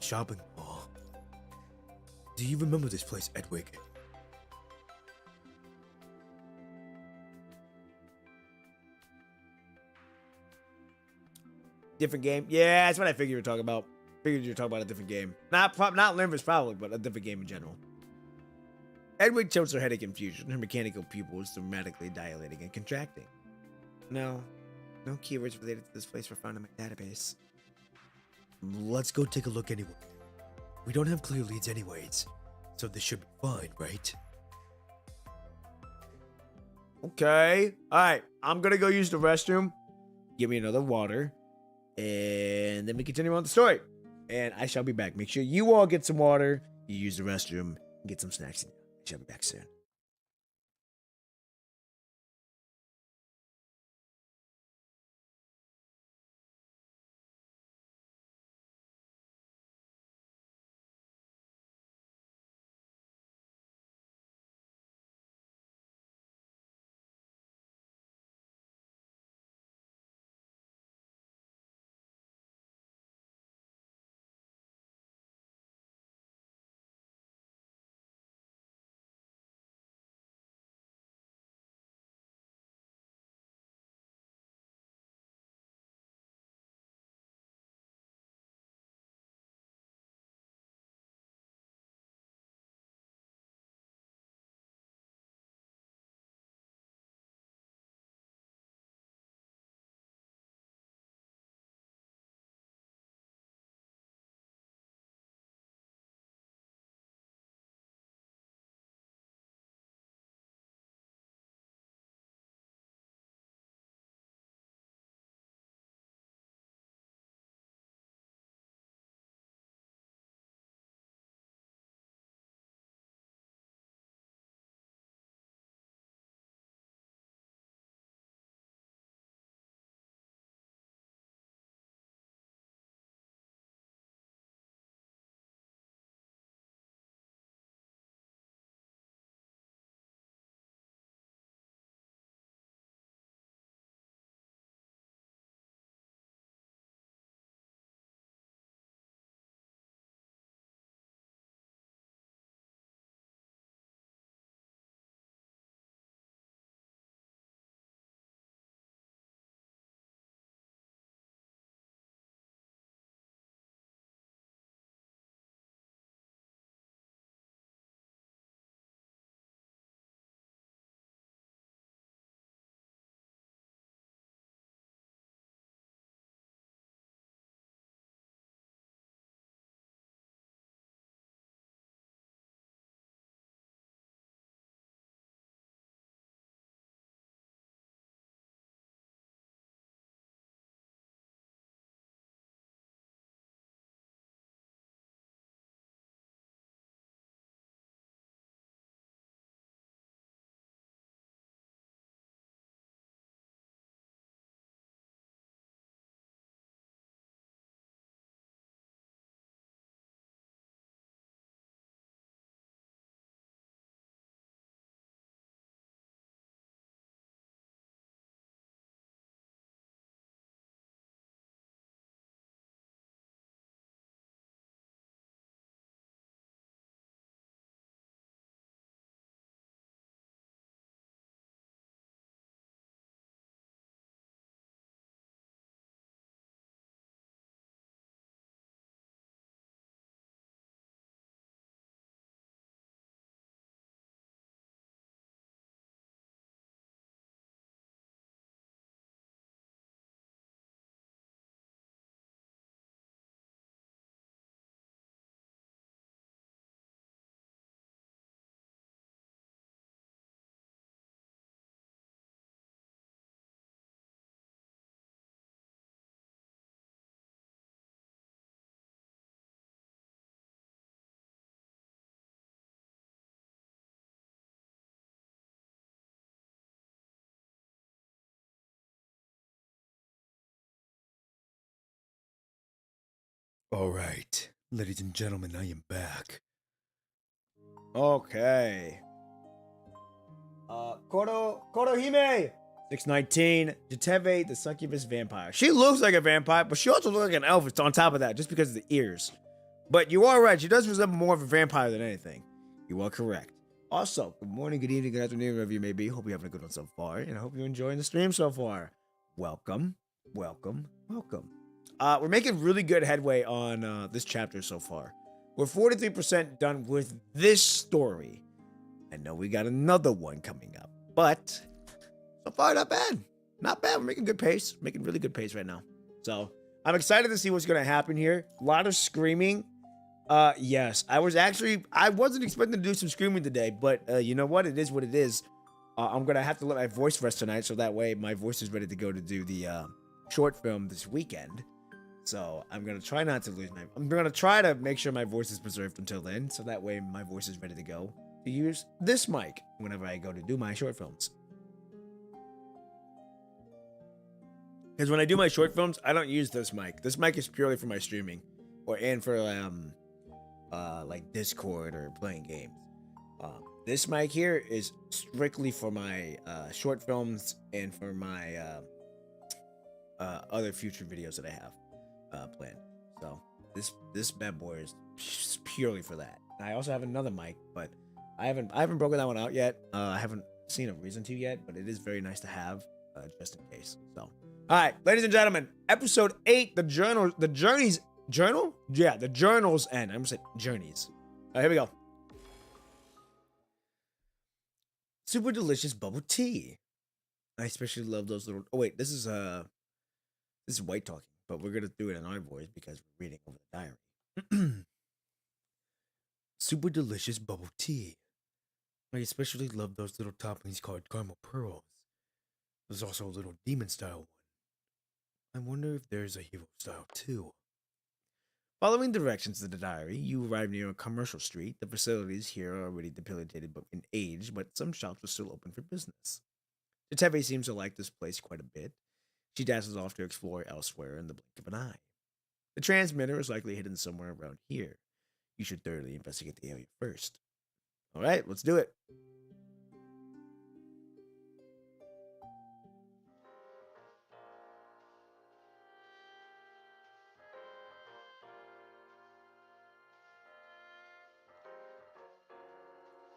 Shopping mall. Do you remember this place, Edwig? Different game? Yeah, that's what I figured you were talking about. Figured you were talking about a different game. Not Limber's probably, but a different game in general. Edwig tilts her head in confusion, her mechanical pupils dramatically dilating and contracting. No keywords related to this place were found in my database. Let's go take a look anyway. We don't have clear leads anyways, so this should be fine, right? Okay. Alright, I'm gonna go use the restroom. Give me another water. And then we continue on with the story. And I shall be back. Make sure you all get some water, you use the restroom, and get some snacks in. I shall be back soon. All right, ladies and gentlemen, I am back. Okay. Korohime 619. Jetavie, the succubus vampire. She looks like a vampire, but she also looks like an elf on top of that, just because of the ears. But you are right, she does resemble more of a vampire than anything. You are correct. Also, good morning, good evening, good afternoon, wherever you may be. Hope you're having a good one so far, and I hope you're enjoying the stream so far. Welcome, welcome, welcome. We're making really good headway on this chapter so far. We're 43% done with this story. I know we got another one coming up, but so far, not bad. Not bad. We're making good pace. Making really good pace right now. So I'm excited to see what's going to happen here. A lot of screaming. Yes, I wasn't expecting to do some screaming today, but you know what? It is what it is. I'm going to have to let my voice rest tonight, so that way my voice is ready to go to do the short film this weekend. So I'm going to try not to lose I'm going to try to make sure my voice is preserved until then, so that way my voice is ready to go to use this mic whenever I go to do my short films. Because when I do my short films, I don't use this mic. This mic is purely for my streaming, and for like Discord or playing games. This mic here is strictly for my short films and for my other future videos that I have planned. So this bad boy is purely for that. I also have another mic, but I haven't broken that one out yet. I haven't seen a reason to yet, but it is very nice to have just in case. So. All right, ladies and gentlemen, episode 8, the journals end. I almost said journeys. All right, here we go. Super delicious bubble tea. I especially love those little. Oh wait, this is White talking, but we're gonna do it in our voice because we're reading over the diary. Super delicious bubble tea. I especially love those little toppings called caramel pearls. There's also a little demon style one. I wonder if there's a hero style too. Following directions to the diary, you arrive near a commercial street. The facilities here are already debilitated but in age, but some shops are still open for business. Jetavie seems to like this place quite a bit. She dashes off to explore elsewhere in the blink of an eye. The transmitter is likely hidden somewhere around here. You should thoroughly investigate the area first. All right, let's do it.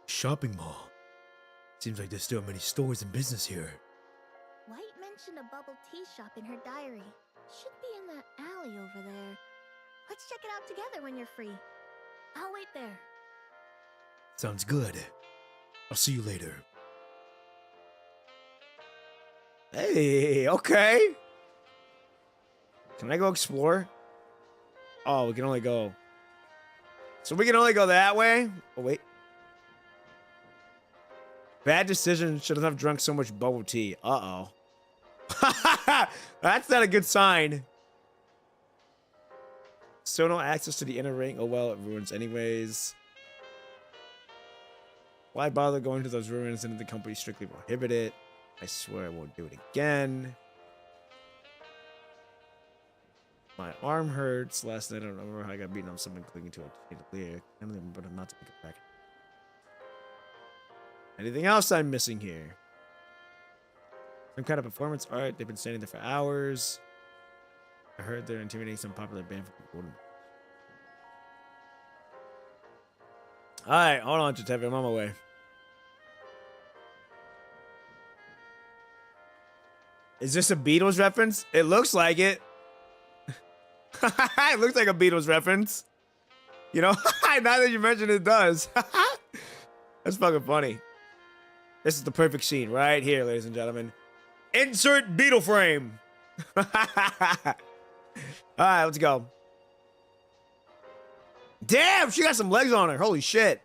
Shopping mall. Seems like there's still many stores in business here. White mentioned a bubble tea shop in her diary. Should be in that alley over there. Let's check it out together when you're free. I'll wait there. Sounds good. I'll see you later. Hey, okay. Can I go explore? Oh, we can only go. So we can only go that way? Oh, wait. Bad decision. Shouldn't have drunk so much bubble tea. Uh-oh. That's not a good sign. Still no access to the inner ring. Oh, well, it ruins anyways. Why bother going to those ruins and the company strictly prohibit it? I swear I won't do it again. My arm hurts. Last night I don't remember how I got beaten on someone clinging to a clear. I'm not to make a crack. Anything else I'm missing here? Some kind of performance art. They've been standing there for hours. I heard they're intimidating some popular band for people. Alright, hold on, Jetavie. I'm on my way. Is this a Beatles reference? It looks like it. It looks like a Beatles reference. You know, now that you mention it, it does. That's fucking funny. This is the perfect scene right here, ladies and gentlemen. Insert Beetle frame. All right, let's go. Damn, she got some legs on her. Holy shit.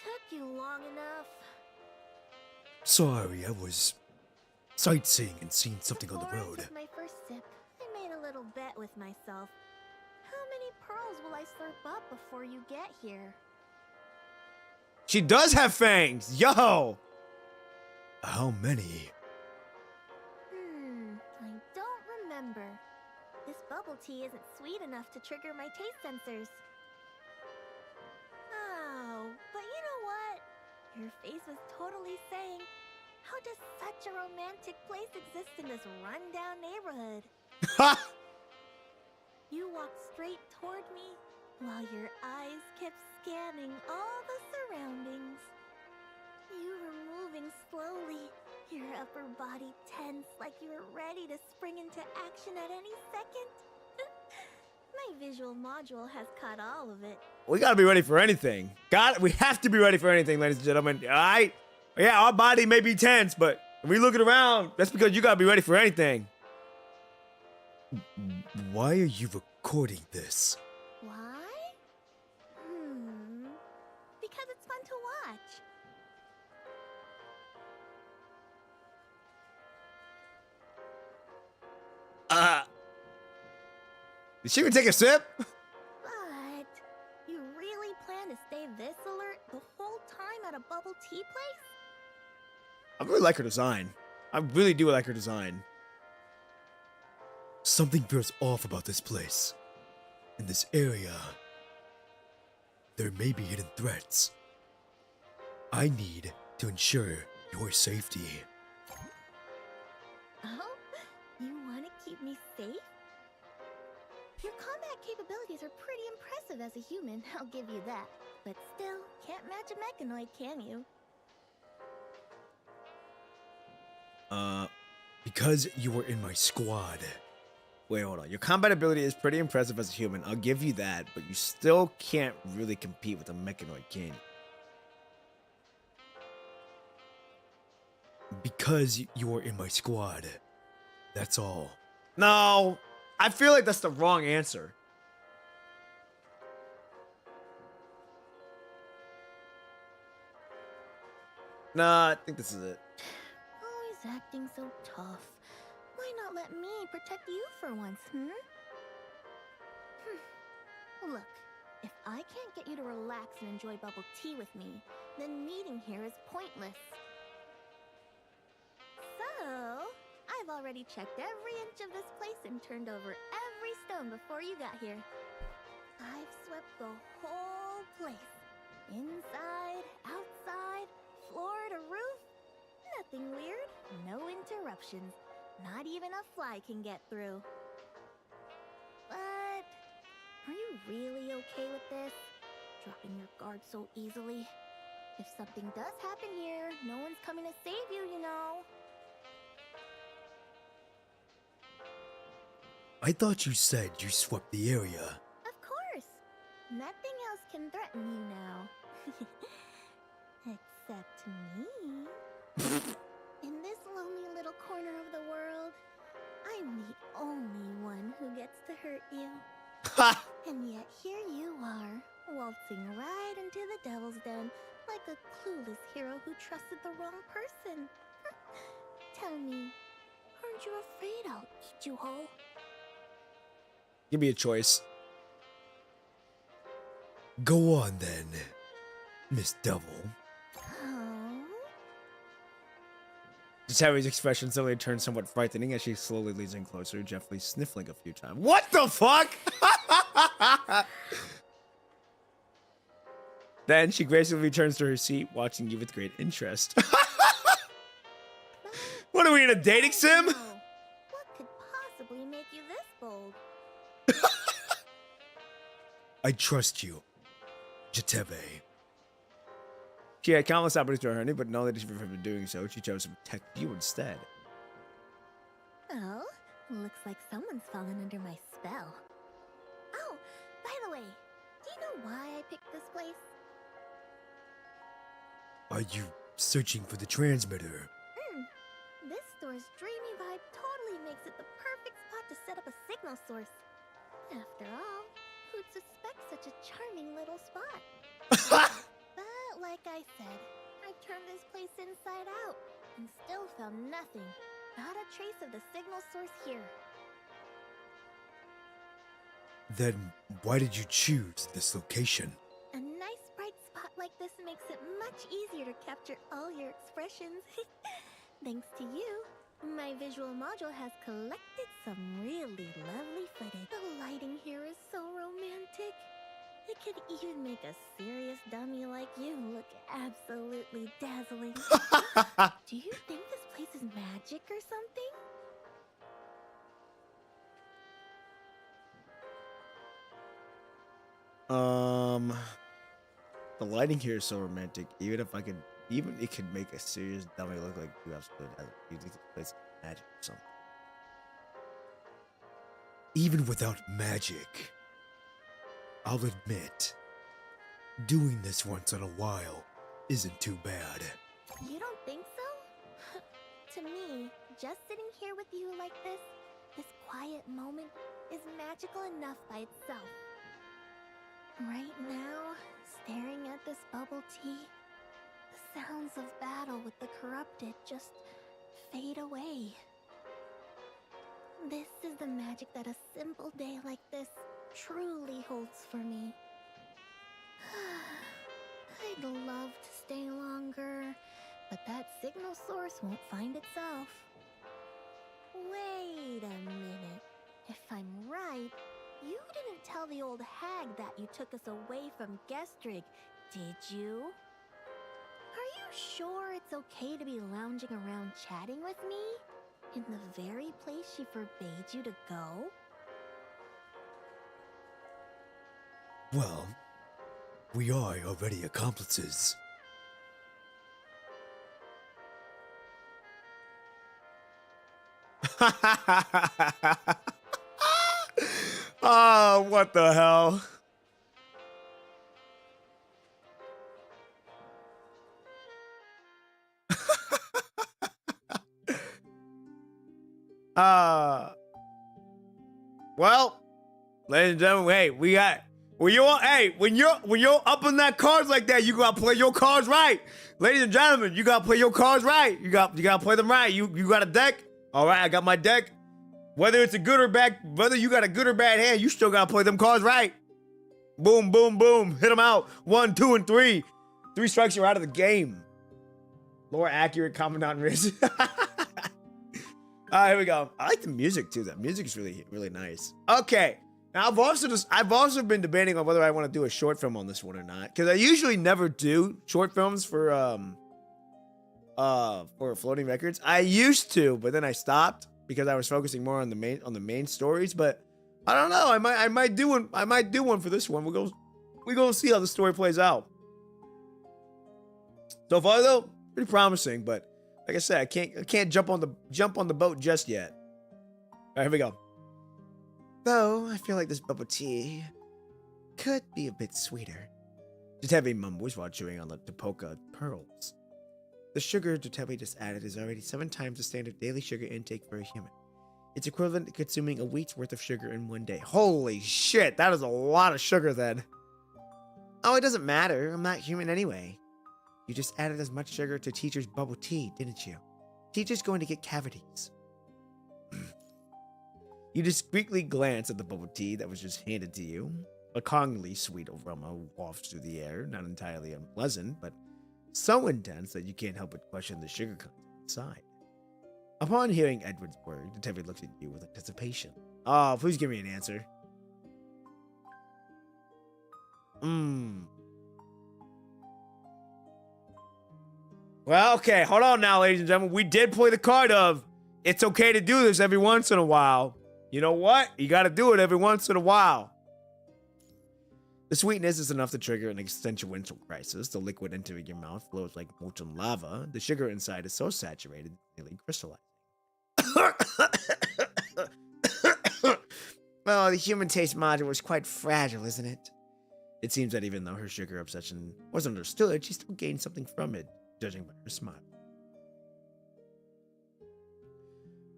Took you long enough. Sorry, I was sightseeing and seeing something on the Before I road. took my first sip, I made a little bet with myself. How many pearls will I slurp up before you get here? She does have fangs. Yo. How many? I don't remember. This bubble tea isn't sweet enough to trigger my taste sensors. Oh, but you know what? Your face was totally saying, how does such a romantic place exist in this rundown neighborhood? Ha! You walked straight toward me, while your eyes kept scanning all the surroundings. You were moving slowly, your upper body tense like you were ready to spring into action at any second. My visual module has caught all of it. We gotta be ready for anything. We have to be ready for anything, ladies and gentlemen. All right? Yeah, our body may be tense, but if we looking around, that's because you gotta be ready for anything. Why are you recording this? Why? Because it's fun to watch. Did she even take a sip? But you really plan to stay this alert the whole time at a bubble tea place? I really like her design. I really do like her design. Something feels off about this place. In this area, there may be hidden threats. I need to ensure your safety. Oh, you want to keep me safe? Your combat capabilities are pretty impressive as a human, I'll give you that. But still, can't match a mechanoid, can you? Because you were in my squad. Wait, hold on. Your combat ability is pretty impressive as a human. I'll give you that, but you still can't really compete with a mechanoid, can you? Because you were in my squad. That's all. No, I feel like that's the wrong answer. Nah, I think this is it. Always acting so tough. Why not let me protect you for once, Look, if I can't get you to relax and enjoy bubble tea with me, then meeting here is pointless. So, I've already checked every inch of this place and turned over every stone before you got here. I've swept the whole place. Inside, outside, floor to roof. Nothing weird, no interruptions. Not even a fly can get through. But are you really okay with this? Dropping your guard so easily? If something does happen here, no one's coming to save you, you know. I thought you said you swept the area. Of course. Nothing else can threaten you now. Except me. In this lonely little corner of the world, I'm the only one who gets to hurt you. Ha! And yet here you are, waltzing right into the devil's den like a clueless hero who trusted the wrong person. Tell me, aren't you afraid I'll eat you whole? Give me a choice. Go on then, Miss Devil. Oh? Jetavie's expression suddenly turns somewhat frightening as she slowly leans in closer, Jeffrey sniffling a few times. What the fuck? Then she gracefully returns to her seat, watching you with great interest. What are we in a dating sim? What could possibly make you this bold? I trust you, Jetavie. She had countless opportunities to hurt me, but knowing that she preferred from doing so, she chose to protect you instead. Oh, looks like someone's fallen under my spell. Oh, by the way, do you know why I picked this place? Are you searching for the transmitter? This store's dreamy vibe totally makes it the perfect spot to set up a signal source. After all, who'd suspect such a charming little spot? But like I said, I've turned this place inside out and still found nothing. Not a trace of the signal source here. Then why did you choose this location? A nice bright spot like this makes it much has collected some really lovely footage. The lighting here is so romantic. It could even make a serious dummy like you look absolutely dazzling. Do you think this place is magic or something? The lighting here is so romantic. Even it could make a serious dummy look like you absolutely have. You think this place is magic or something? Even without magic, I'll admit, doing this once in a while isn't too bad. You don't think so? To me, just sitting here with you like this quiet moment is magical enough by itself. Right now, staring at this bubble tea, the sounds of battle with the corrupted just fade away. This is the magic that a simple day like this truly holds for me. I'd love to stay longer, but that signal source won't find itself. Wait a minute. If I'm right, you didn't tell the old hag that you took us away from Gestrig, did you? Are you sure it's okay to be lounging around chatting with me? In the very place she forbade you to go? Well, we are already accomplices. Oh, what the hell? Well, ladies and gentlemen, hey, we got when you're up on that cards like that, you gotta play your cards right. Ladies and gentlemen, you gotta play your cards right. You gotta play them right. You got a deck? All right, I got my deck. Whether it's a good or bad, whether you got a good or bad hand, you still gotta play them cards right. Boom, boom, boom. Hit them out. 1, 2, and 3. 3 strikes, you're out of the game. More accurate, commandant risk. Here we go. I like the music too. That music is really, really nice. Okay. Now I've also been debating on whether I want to do a short film on this one or not, because I usually never do short films for Floating Records. I used to, but then I stopped because I was focusing more on the main stories. But I don't know. I might do one for this one. We go see how the story plays out. So far though, pretty promising. But like I said, I can't jump on the boat just yet. All right, here we go. Though I feel like this bubble tea could be a bit sweeter. Jetavie mumbles while chewing on the Tapoca pearls. The sugar Jetavie just added is already 7 times the standard daily sugar intake for a human. It's equivalent to consuming a week's worth of sugar in 1 day. Holy shit, that is a lot of sugar then. Oh, it doesn't matter. I'm not human anyway. You just added as much sugar to teacher's bubble tea, didn't you? Teacher's going to get cavities. You discreetly glance at the bubble tea that was just handed to you. A kongly sweet aroma wafts through the air, not entirely unpleasant, but so intense that you can't help but question the sugar content inside. Upon hearing Edward's word, Jetavie looks at you with anticipation. Oh, please give me an answer. Well, okay, hold on now, ladies and gentlemen. We did play the card of, it's okay to do this every once in a while. You know what? You gotta do it every once in a while. The sweetness is enough to trigger an existential crisis. The liquid entering your mouth flows like molten lava. The sugar inside is so saturated, it's nearly crystallizing. Oh, the human taste module is quite fragile, isn't it? It seems that even though her sugar obsession was understood, she still gained something from it, judging by her smile.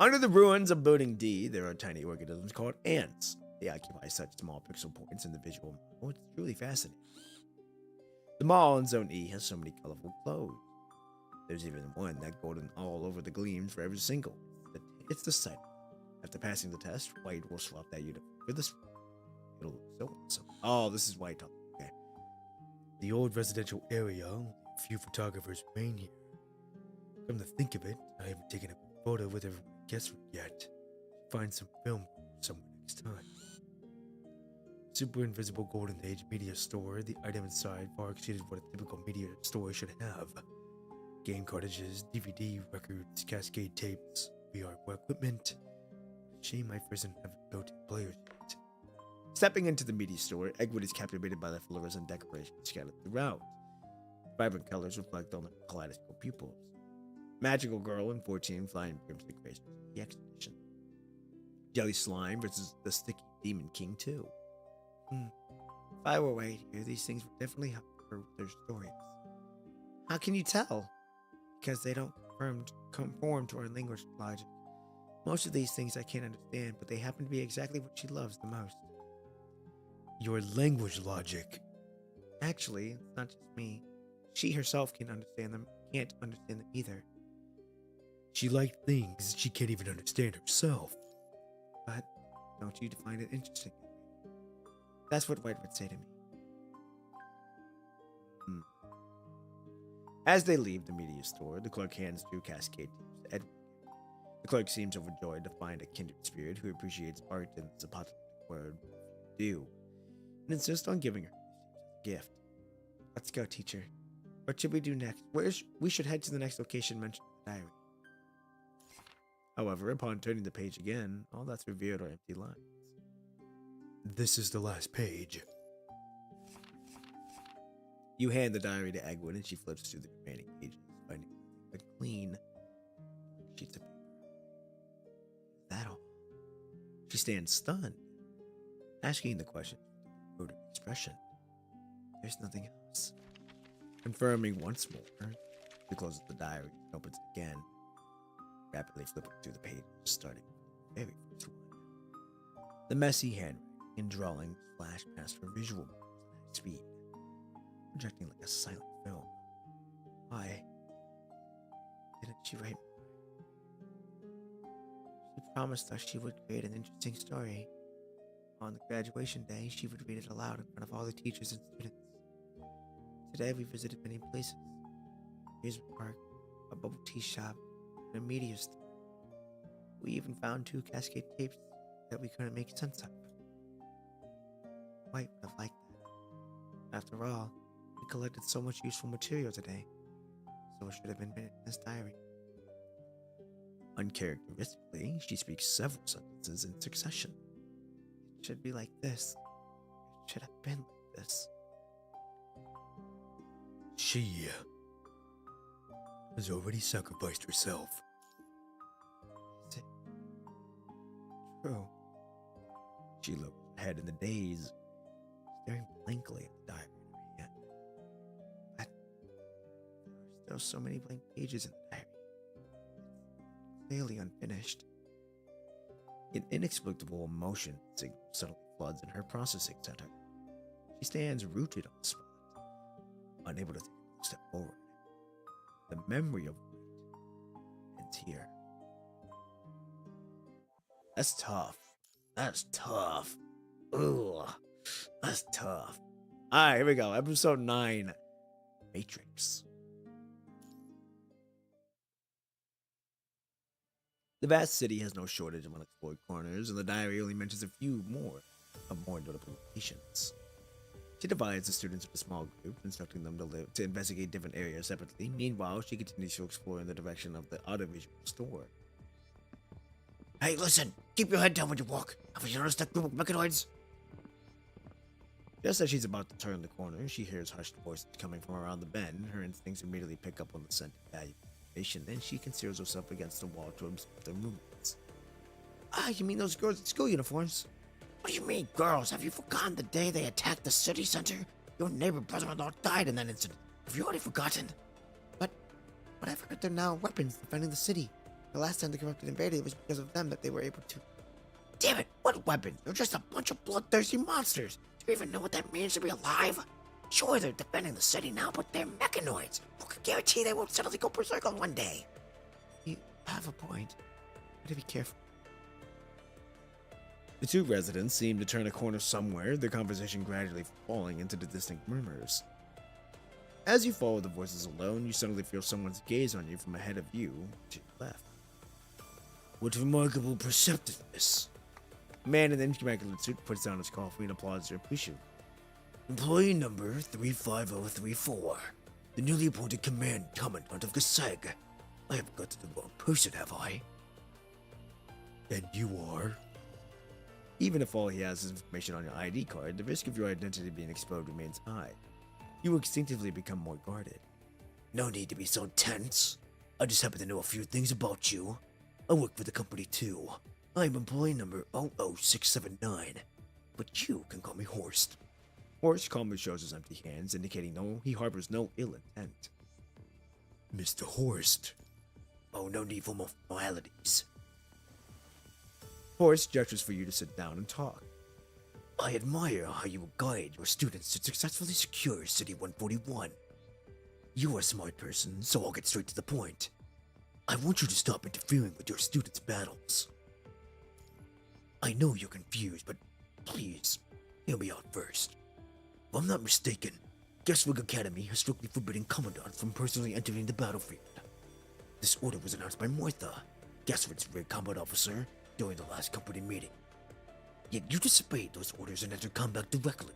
Under the ruins of Building D, there are tiny organisms called ants. They occupy such small pixel points in the visual model, it's truly fascinating. The mall in Zone E has so many colorful clothes. There's even one that golden all over the gleams for every single. It's the sight. After passing the test, White will swap that uniform for this one. It'll look so awesome. Oh, this is White talking. Okay. The old residential area, few photographers remain here. Come to think of it, I haven't taken a photo with everyone guest yet. find some film somewhere next time. Super Invisible Golden Age Media Store, the item inside far exceeded what a typical media store should have. Game cartridges, DVD records, cascade tapes, VR equipment. Shame my first didn't have built-in players yet. Stepping into the media store, Eggwood is captivated by the fluorescent decorations scattered throughout. Vibrant colors reflect on the kaleidoscope pupils. Magical Girl and 14 flying brooms to grace the expedition. Jelly Slime versus the Sticky Demon King 2. If I were right here, these things would definitely help her with their stories. How can you tell? Because they don't conform to our language logic. Most of these things I can't understand, but they happen to be exactly what she loves the most. Your language logic. Actually, it's not just me. She herself can't understand them either. She liked things she can't even understand herself. But don't you find it interesting? That's what White would say to me. As they leave the media store, the clerk hands 2 cascade tapes to Edward. The clerk seems overjoyed to find a kindred spirit who appreciates art in the apocalyptic word do, and insists on giving her these tapes as a gift. Let's go, teacher. What should we do next? We should head to the next location mentioned in the diary. However, upon turning the page again, all that's revealed are empty lines. This is the last page. You hand the diary to Eggwood and she flips through the remaining pages, finding nothing but clean sheets of paper. Is that all? She stands stunned, asking the question with a expression. There's nothing else. Confirming once more, she closes the diary and opens it again, rapidly flipping through the pages, starting with the very first one. The messy handwriting and drawings flash past her visual moves at high speed, projecting like a silent film. Why didn't she write more? She promised us she would create an interesting story. On the graduation day, she would read it aloud in front of all the teachers and students. Today, we visited many places. Amusement park, a bubble tea shop, and a media store. We even found 2 cascade tapes that we couldn't make sense of. White would have liked that. After all, we collected so much useful material today, so it should have been written in this diary. Uncharacteristically, she speaks several sentences in succession. It should be like this. It should have been like this. She has already sacrificed herself. Is it true? She looked ahead in the daze, staring blankly at the diary in her hand. But there are still so many blank pages in the diary. It's clearly unfinished. An inexplicable emotion signal suddenly floods in her processing center. She stands rooted on the spot, unable to take a step forward. The memory of White ends here. That's tough. That's tough. Ugh. That's tough. Alright, here we go. Episode 9. Matrix. The vast city has no shortage of unexplored corners, and the diary only mentions a few more notable locations. She divides the students into small groups, instructing them to investigate different areas separately. Meanwhile, she continues to explore in the direction of the audiovisual store. Hey, listen! Keep your head down when you walk. Have you noticed that group of mechanoids? Just as she's about to turn the corner, she hears hushed voices coming from around the bend. Her instincts immediately pick up on the scent of valuable information, and she conceals herself against the wall to observe their movements. Ah, you mean those girls in school uniforms? What do you mean, girls? Have you forgotten the day they attacked the city center? Your neighbor brother-in-law died in that incident. Have you already forgotten? But I've heard they're now weapons defending the city. The last time the corrupted invaded, it was because of them that they were able to. Damn it, what weapons? They're just a bunch of bloodthirsty monsters. Do you even know what that means to be alive? Sure, they're defending the city now, but they're mechanoids. Who can guarantee they won't suddenly go berserk on one day? You have a point. Better be careful. The two residents seem to turn a corner somewhere, their conversation gradually falling into the distinct murmurs. As you follow the voices alone, you suddenly feel someone's gaze on you from ahead of you to your left. What remarkable perceptiveness. A man in an immaculate suit puts down his coffee and applauds their appreciation. Employee number 35034. The newly appointed command commandant of Gaseg. I haven't got to the wrong person, have I? And you are? Even if all he has is information on your ID card, the risk of your identity being exposed remains high. You instinctively become more guarded. No need to be so tense. I just happen to know a few things about you. I work for the company too. I'm employee number 00679. But you can call me Horst. Horst calmly shows his empty hands, indicating he harbors no ill intent. Mr. Horst. Oh, no need for more formalities. Horst gestures for you to sit down and talk. I admire how you guide your students to successfully secure City 141. You're a smart person, so I'll get straight to the point. I want you to stop interfering with your students' battles. I know you're confused, but please, hear me out first. If I'm not mistaken, Guestwick Academy has strictly forbidden Commandant from personally entering the battlefield. This order was announced by Martha, Guestwick's rear combat officer, during the last company meeting. Yet you disobeyed those orders and entered combat directly.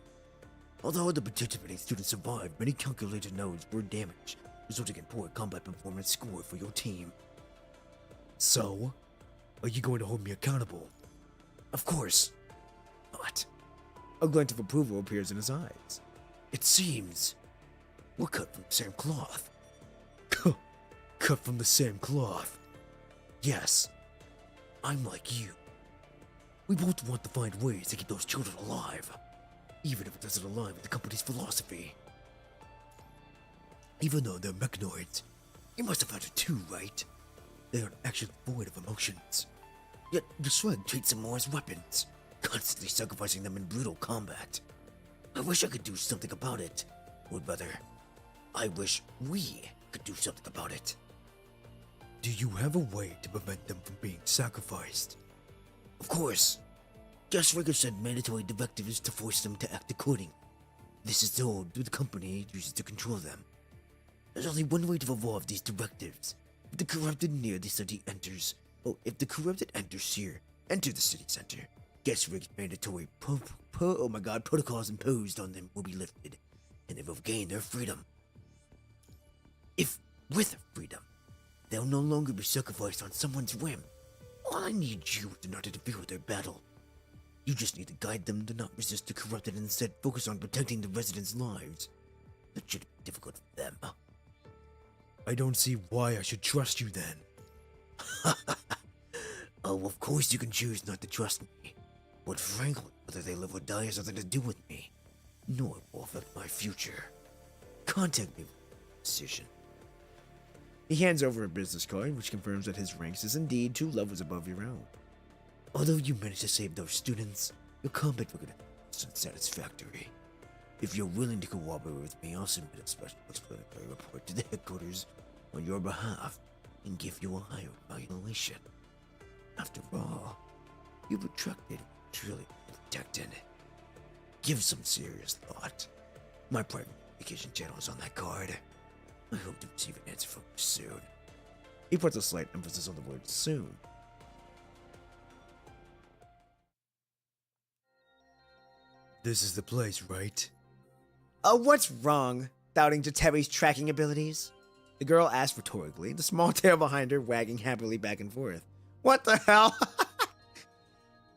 Although the participating students survived, many calculated nodes were damaged, resulting in poor combat performance score for your team. So, are you going to hold me accountable? Of course not. A glint of approval appears in his eyes. It seems we're cut from the same cloth. Cut from the same cloth. Yes, I'm like you. We both want to find ways to keep those children alive, even if it doesn't align with the company's philosophy. Even though they're mechanoids, you must have had it too, right? They aren't actually void of emotions. Yet the Swag treats them more as weapons, constantly sacrificing them in brutal combat. I wish I could do something about it. Or rather, I wish we could do something about it. Do you have a way to prevent them from being sacrificed? Of course. Just Rigger sent mandatory directives to force them to act accordingly. This is told through the company uses to control them. There's only one way to evolve these directives. If the corrupted near the city enters, if the corrupted enters here, enter the city center. Guest Rig's mandatory protocols imposed on them will be lifted, and they will gain their freedom. If with freedom, they'll no longer be sacrificed on someone's whim. All I need you to not interfere with their battle. You just need to guide them to not resist the corrupted and instead focus on protecting the residents' lives. That should be difficult for them. I don't see why I should trust you then. Oh, of course you can choose not to trust me. But frankly, whether they live or die has nothing to do with me. Nor will affect my future. Contact me with a decision. He hands over a business card, which confirms that his ranks is indeed 2 levels above your own. Although you managed to save those students, your combat record is unsatisfactory. If you're willing to cooperate with me, I'll submit a special explanatory report to the headquarters on your behalf and give you a higher evaluation. After all, you've attracted what's really protected. Give some serious thought. My private communication channel is on that card. I hope to receive an answer from you soon. He puts a slight emphasis on the word soon. This is the place, right? What's wrong? Doubting Jetavie's tracking abilities? The girl asked rhetorically, the small tail behind her wagging happily back and forth. What the hell?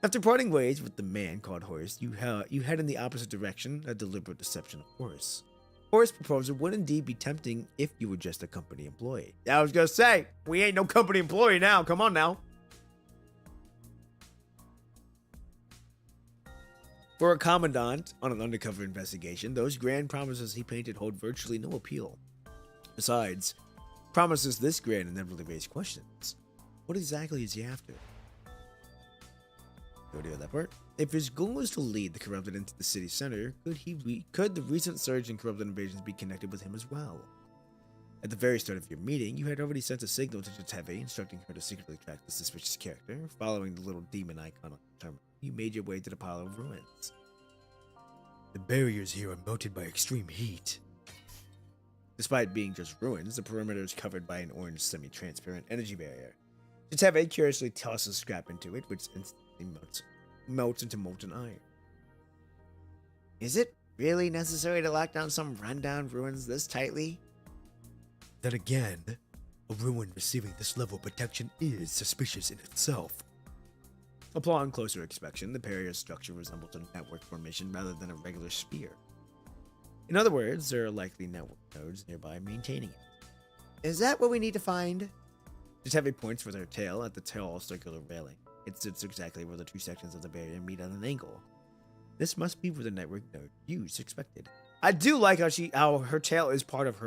After parting ways with the man called Horst, you head in the opposite direction, a deliberate deception of course. Horst's proposal would indeed be tempting if you were just a company employee. I was gonna say, we ain't no company employee now, come on now. For a commandant on an undercover investigation, those grand promises he painted hold virtually no appeal. Besides, promises this grand inevitably raise questions. What exactly is he after? You already heard that part. If his goal is to lead the corrupted into the city center, could the recent surge in corrupted invasions be connected with him as well? At the very start of your meeting, you had already sent a signal to Jetavie, instructing her to secretly track the suspicious character. Following the little demon icon on the terminal, you made your way to the pile of ruins. The barriers here are melted by extreme heat. Despite being just ruins, the perimeter is covered by an orange semi-transparent energy barrier. Jetavie curiously tosses scrap into it, which instantly melts into molten iron. Is it really necessary to lock down some rundown ruins this tightly? Then again, a ruin receiving this level of protection is suspicious in itself. Upon closer inspection, the barrier structure resembles a network formation rather than a regular sphere. In other words, there are likely network nodes nearby maintaining it. Is that what we need to find? Jetavie points with her tail at the tall circular railing. It sits exactly where the two sections of the barrier meet at an angle. This must be where the network node used expected. I do like how her tail is part of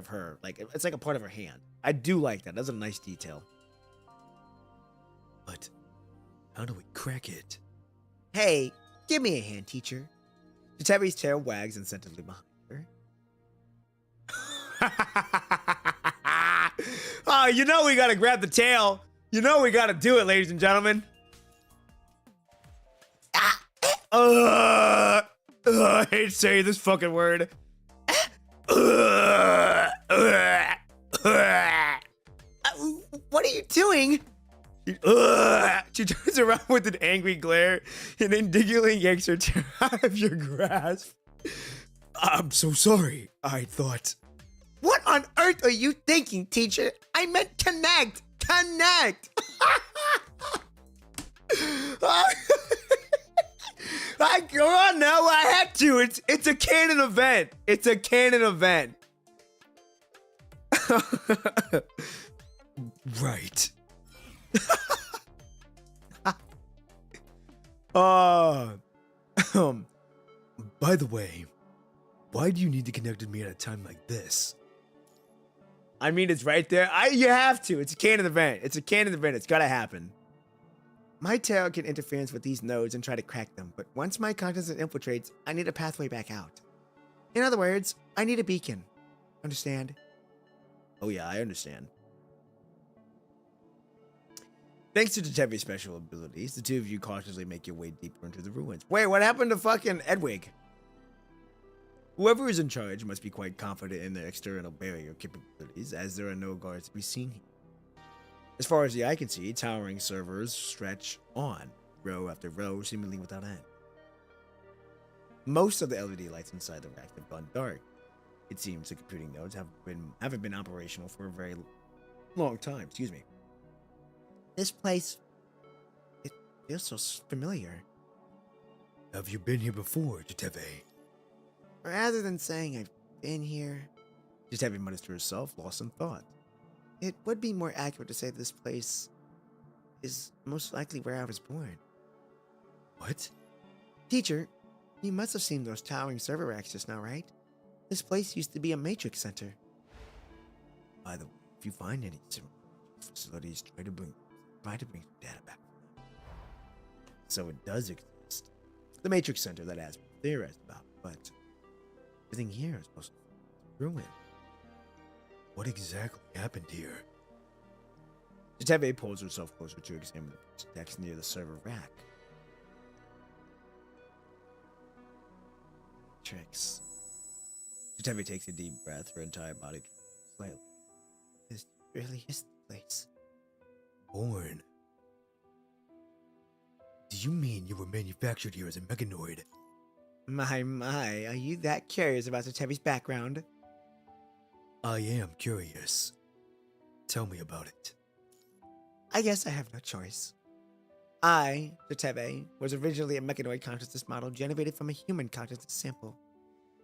her. Like, it's like a part of her hand. I do like that. That's a nice detail. But how do we crack it? Hey, give me a hand, teacher. Jetavie's tail wags incentively behind her. Oh, you know we gotta grab the tail. You know we gotta do it, ladies and gentlemen. I hate saying this fucking word. What are you doing? She turns around with an angry glare and indignantly yanks her tail out of your grasp. I'm so sorry. I thought... What on earth are you thinking, teacher? I meant connect! Connect! Go on now, I had to. It's a canon event. It's a canon event. Right. By the way, why do you need to connect with me at a time like this? I mean, it's right there. You have to. It's a canon event. It's a canon event. It's gotta happen. My tail can interfere with these nodes and try to crack them, but once my cognizance infiltrates, I need a pathway back out. In other words, I need a beacon. Understand? Oh yeah, I understand. Thanks to Jetavie's special abilities, the two of you cautiously make your way deeper into the ruins. Wait, what happened to fucking Edwig? Whoever is in charge must be quite confident in their external barrier capabilities, as there are no guards to be seen here. As far as the eye can see, towering servers stretch on, row after row, seemingly without end. Most of the LED lights inside the rack have gone dark. It seems the computing nodes haven't been operational for a very long time. Excuse me. This place, it feels so familiar. Have you been here before, Jetavie? Rather than saying I've been here, Jetavie mutters to herself, lost in thought. It would be more accurate to say this place is most likely where I was born. What? Teacher, you must have seen those towering server racks just now, right? This place used to be a matrix center. By the way, if you find any facilities, try to bring data back. So it does exist. The matrix center that has been theorized about, but everything here is supposed to be ruined. What exactly happened here? Jetavie pulls herself closer to examine the text near the server rack. Tricks. Jetavie takes a deep breath, her entire body slightly. This really is the place. Born? Do you mean you were manufactured here as a mechanoid? My, are you that curious about Jetavie's background? I am curious. Tell me about it. I guess I have no choice. I, Jetavie, was originally a mechanoid consciousness model generated from a human consciousness sample.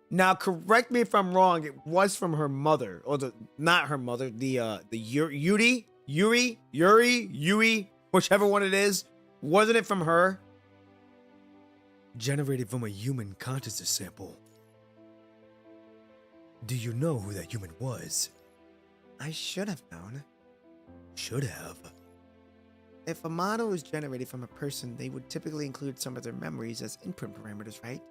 Now, correct me if I'm wrong, it was from her mother, or not her mother, the Yuri, whichever one it is. Wasn't it from her? Generated from a human consciousness sample. Do you know who that human was? I should have known. Should have. If a model is generated from a person, they would typically include some of their memories as input parameters, right?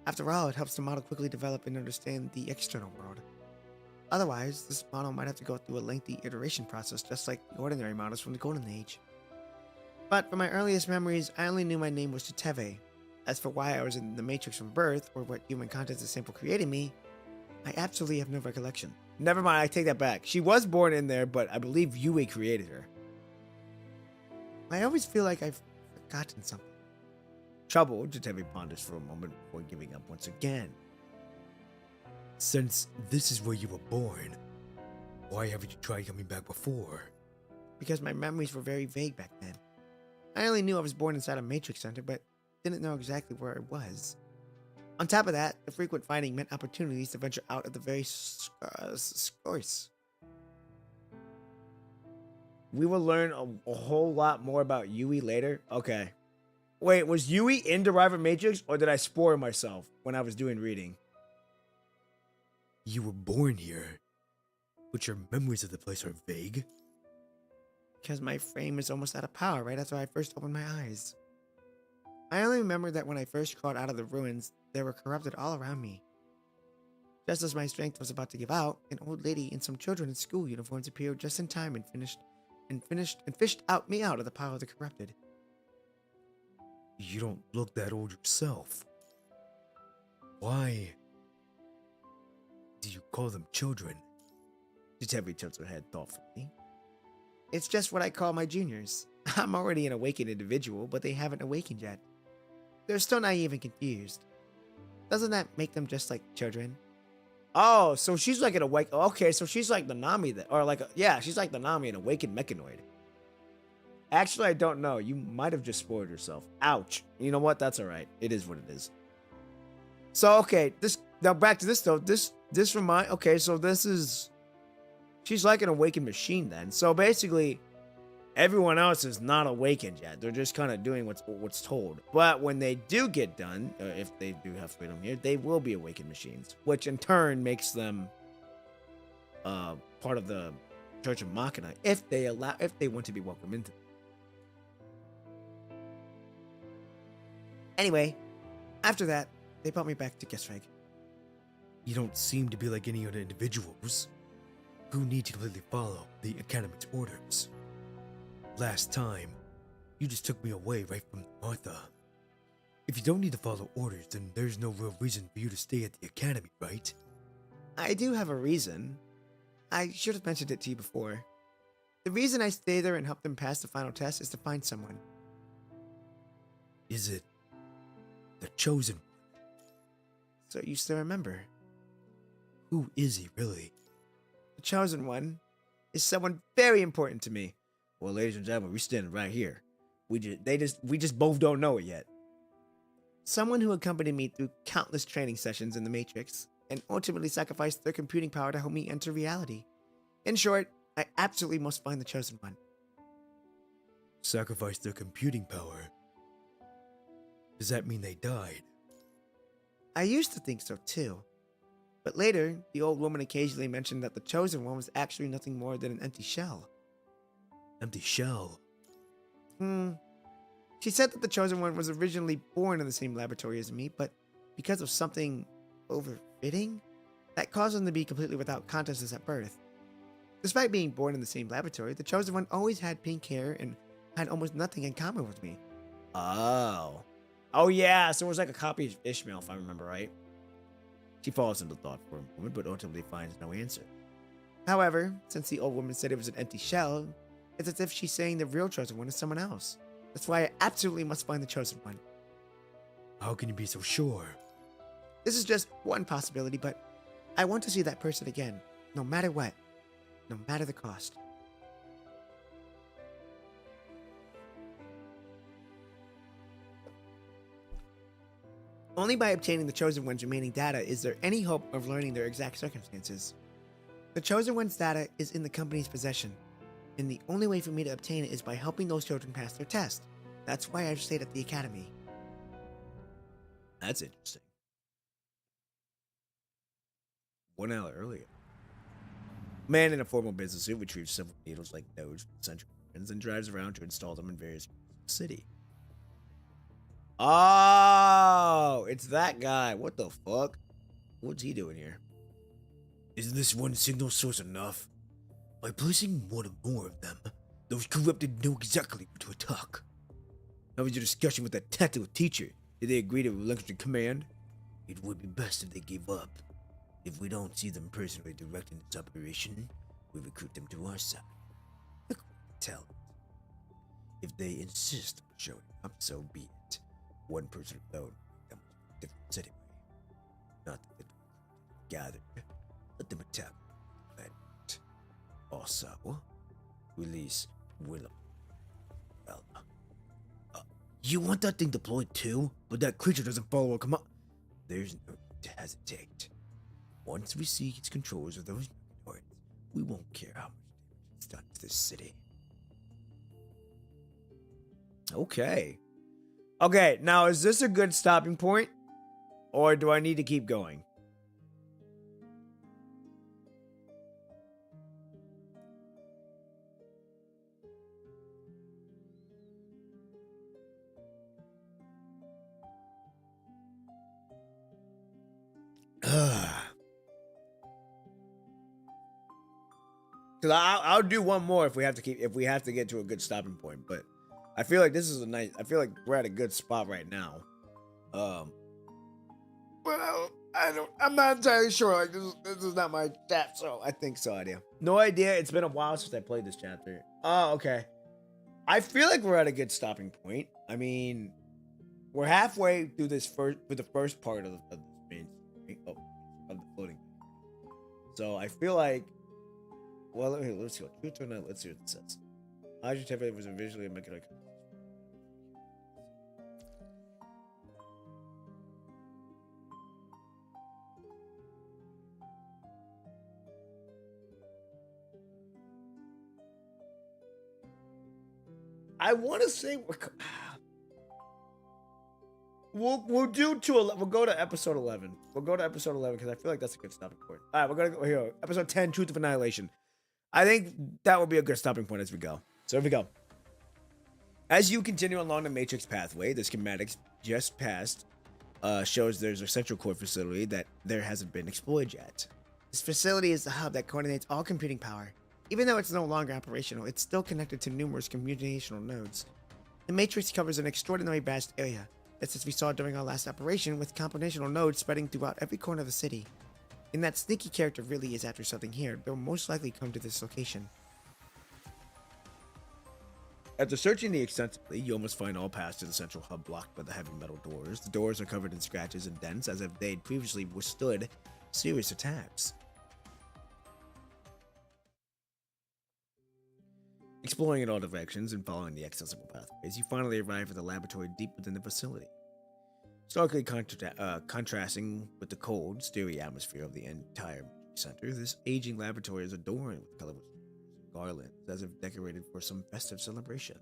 After all, it helps the model quickly develop and understand the external world. Otherwise, this model might have to go through a lengthy iteration process just like the ordinary models from the Golden Age. But for my earliest memories, I only knew my name was Jetavie. As for why I was in the Matrix from birth, or what human consciousness sample created me, I absolutely have no recollection. Never mind, I take that back. She was born in there, but I believe Yui created her. I always feel like I've forgotten something. Troubled, Jetavie ponders for a moment before giving up once again. Since this is where you were born, why haven't you tried coming back before? Because my memories were very vague back then. I only knew I was born inside a Matrix Center, but didn't know exactly where I was. On top of that, the frequent fighting meant opportunities to venture out of the very course. We will learn a whole lot more about Yui later. Okay. Wait, was Yui in Deriver Matrix, or did I spoil myself when I was doing reading? You were born here, but your memories of the place are vague. Because my frame is almost out of power right after I first opened my eyes. I only remember that when I first crawled out of the ruins, they were corrupted all around me. Just as my strength was about to give out, an old lady and some children in school uniforms appeared just in time and fished me out of the pile of the corrupted. You don't look that old yourself. Why do you call them children? Jetavie tilts her head thoughtfully. It's just what I call my juniors. I'm already an awakened individual, but they haven't awakened yet. They're still naive and confused. Doesn't that make them just like children? Oh, so she's like an awake. Okay, so she's like the Nami that, or like, she's like the Nami, an awakened mechanoid. Actually, I don't know. You might have just spoiled yourself. Ouch. You know what? That's all right. It is what it is. So okay, now back to this though. Okay, so she's like an awakened machine then. So basically, everyone else is not awakened yet. They're just kind of doing what's told. But when they do get done, if they do have freedom here, they will be awakened machines, which in turn makes them part of the Church of Machina if they want to be welcomed into. Anyway, after that, they brought me back to Gesreg. You don't seem to be like any other individuals who need to completely follow the Academy's orders. Last time, you just took me away right from Martha. If you don't need to follow orders, then there's no real reason for you to stay at the Academy, right? I do have a reason. I should have mentioned it to you before. The reason I stay there and help them pass the final test is to find someone. Is it the Chosen One? So you still remember. Who is he, really? The Chosen One is someone very important to me. Well, ladies and gentlemen, we're standing right here. We just both don't know it yet. Someone who accompanied me through countless training sessions in the Matrix and ultimately sacrificed their computing power to help me enter reality. In short, I absolutely must find the Chosen One. Sacrificed their computing power? Does that mean they died? I used to think so too. But later, the old woman occasionally mentioned that the Chosen One was actually nothing more than an empty shell. Empty shell? She said that the Chosen One was originally born in the same laboratory as me, but because of something overfitting, that caused him to be completely without consciousness at birth. Despite being born in the same laboratory, the Chosen One always had pink hair and had almost nothing in common with me. Oh yeah, so it was like a copy of Ishmael, if I remember right. She falls into thought for a moment, but ultimately finds no answer. However, since the old woman said it was an empty shell, it's as if she's saying the real Chosen One is someone else. That's why I absolutely must find the Chosen One. How can you be so sure? This is just one possibility, but I want to see that person again, no matter what, no matter the cost. Only by obtaining the Chosen One's remaining data is there any hope of learning their exact circumstances. The Chosen One's data is in the company's possession, and the only way for me to obtain it is by helping those children pass their test. That's why I've stayed at the Academy. That's interesting. 1 hour earlier. Man in a formal business suit retrieves several needles like nodes from central organs and drives around to install them in various parts of the city. Oh, it's that guy. What the fuck? What's he doing here? Isn't this one signal source enough? By placing one or more of them, those corrupted know exactly what to attack. How was your discussion with that tactical teacher? Did they agree to relinquish the command? It would be best if they gave up. If we don't see them personally directing this operation, we recruit them to our side. Tell. If they insist on showing up, so be it. One person alone can make a difference anyway. Not that they gathered. Let them attack the planet. Also, release Willow. Well, you want that thing deployed too? But that creature doesn't follow our command. There's no need to hesitate. Once we see its controls of those humanoids, we won't care how much damage it's done to this city. Okay. Okay, now is this a good stopping point? Or do I need to keep going? Cause I'll do one more if we have to get to a good stopping point, but I feel like this is I feel like we're at a good spot right now. Well, I'm not entirely sure. Like this is not my chat, so I think so. No idea. It's been a while since I played this chapter. Oh, okay. I feel like we're at a good stopping point. I mean, we're halfway through the first part of this main story, of the floating. So I feel like, well, let's see what truth or not. Let's see what it says. Jetavie was visually a mechanic. I want to say we'll go to episode 11. We'll go to episode 11 because I feel like that's a good stopping point. All right, we're gonna go here. Episode 10, Truth of Annihilation. I think that will be a good stopping point as we go. So here we go. As you continue along the Matrix pathway, the schematics just passed shows there's a central core facility that there hasn't been exploited yet. This facility is the hub that coordinates all computing power. Even though it's no longer operational, it's still connected to numerous computational nodes. The Matrix covers an extraordinarily vast area, just as we saw during our last operation, with computational nodes spreading throughout every corner of the city. And that sneaky character really is after something here, they'll most likely come to this location. After searching extensively, you almost find all paths to the central hub blocked by the heavy metal doors. The doors are covered in scratches and dents as if they'd previously withstood serious attacks. Exploring in all directions and following the accessible pathways, you finally arrive at the laboratory deep within the facility. Starkly contrasting with the cold, steary atmosphere of the entire center, this aging laboratory is adorned with colorful garlands as if decorated for some festive celebration.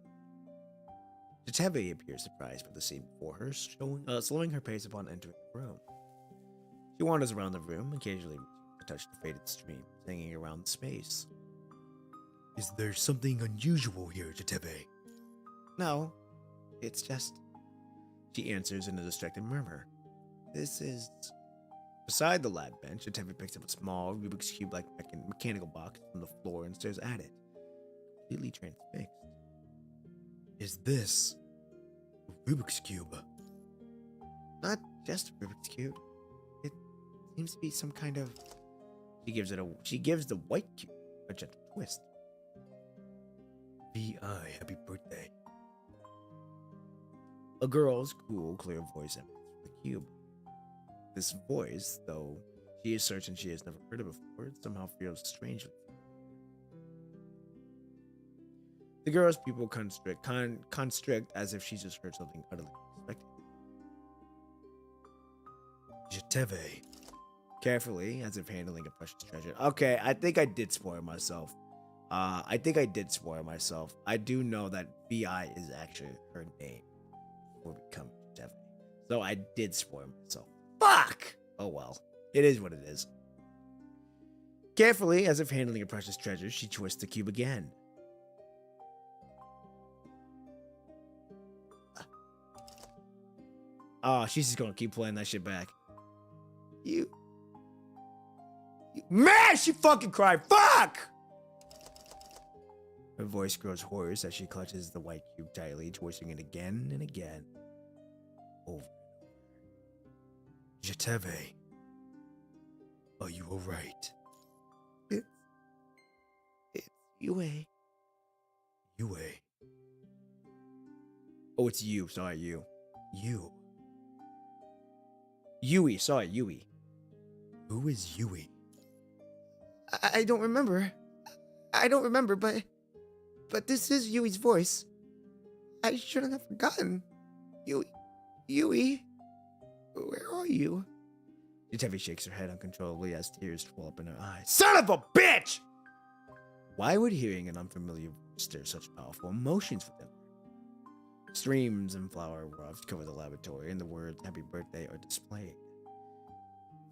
Jetavie appears surprised by the scene before her, slowing her pace upon entering the room. She wanders around the room, occasionally to touch the faded streams hanging around the space. Is there something unusual here, Jetavie? No, it's just... She answers in a distracted murmur. This is... Beside the lab bench, Jetavie picks up a small Rubik's Cube-like mechanical box from the floor and stares at it, completely transfixed. Is this a Rubik's Cube? Not just a Rubik's Cube. It seems to be some kind of... She gives the white cube a gentle twist. V.I. Happy birthday. A girl's cool, clear voice emanates from the cube. This voice, though she is certain she has never heard it before, somehow feels strange. The girl's pupil constrict as if she just heard something utterly unexpected. Jetavie. Carefully, as if handling a precious treasure. Okay, I think I did spoil myself. I do know that V.I. is actually her name before becoming Jetavie. So I did spoil myself. Fuck! Oh well. It is what it is. Carefully, as if handling a precious treasure, she twists the cube again. Oh, she's just gonna keep playing that shit back. Man, she fucking cried. Fuck! Her voice grows hoarse as she clutches the white cube tightly, twisting it again and again. Over. Jetavie. Are you alright? It's Yue. Yue. Oh, it's you. Sorry, you. You. Yui. Sorry, Yui. Who is Yui? I don't remember. I don't remember, but this is Yui's voice. I shouldn't have forgotten. Yui, where are you? Jetavie shakes her head uncontrollably as tears well up in her eyes. Son of a bitch! Why would hearing an unfamiliar voice stir such powerful emotions within her? Streams and flower wafts cover the laboratory, and the words "Happy Birthday" are displayed.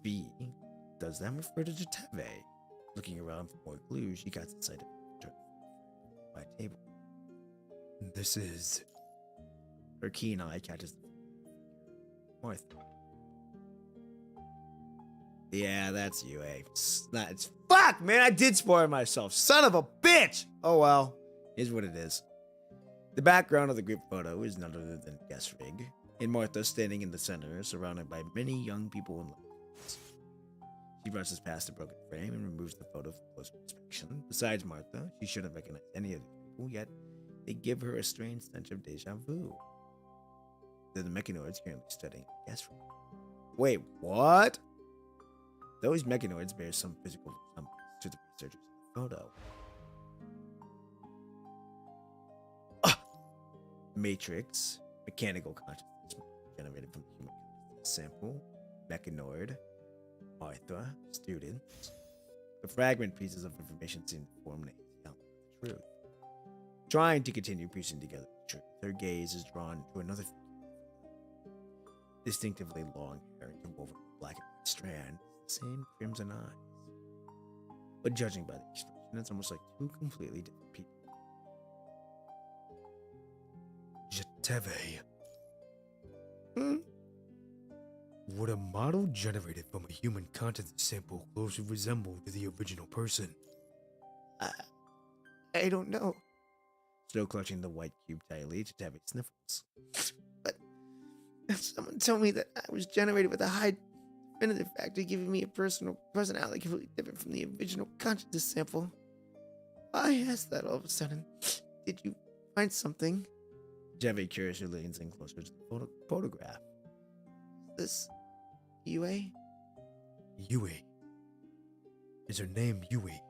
V, does that refer to Jetavie? Looking around for more clues, she got sight of my table. This is... Her keen eye catches Martha. Yeah, that's you, eh? It's fuck, man. I did spoil myself. Son of a bitch. Oh well, is what it is. The background of the group photo is none other than guest rig, and Martha standing in the center, surrounded by many young people in lights. She brushes past the broken frame and removes the photo for closer inspection. Besides Martha, she shouldn't recognize any of the people, yet they give her a strange sense of deja vu. They're the mechanoids currently studying the guest room. Wait, what? Those mechanoids bear some physical resemblance to the researchers in the photo. Matrix, mechanical consciousness generated from the human sample, mechanoid, Martha, students. The fragment pieces of information seem to form an easy outline of the truth. Trying to continue piecing together the truth, her gaze is drawn to another figure. Distinctively long hair interwoven with black and white strand, the same crimson eyes. But judging by the expression, it's almost like two completely different people. Jetavie. Would a model generated from a human consciousness sample closely resemble to the original person? I don't know. Still clutching the white cube tightly, Jetavie sniffles. But someone told me that I was generated with a high definitive factor, giving me a personality completely different from the original consciousness sample. I asked that all of a sudden. Did you find something? Jetavie curiously leans in closer to the photograph. This Yui? Yui. Is her name Yui?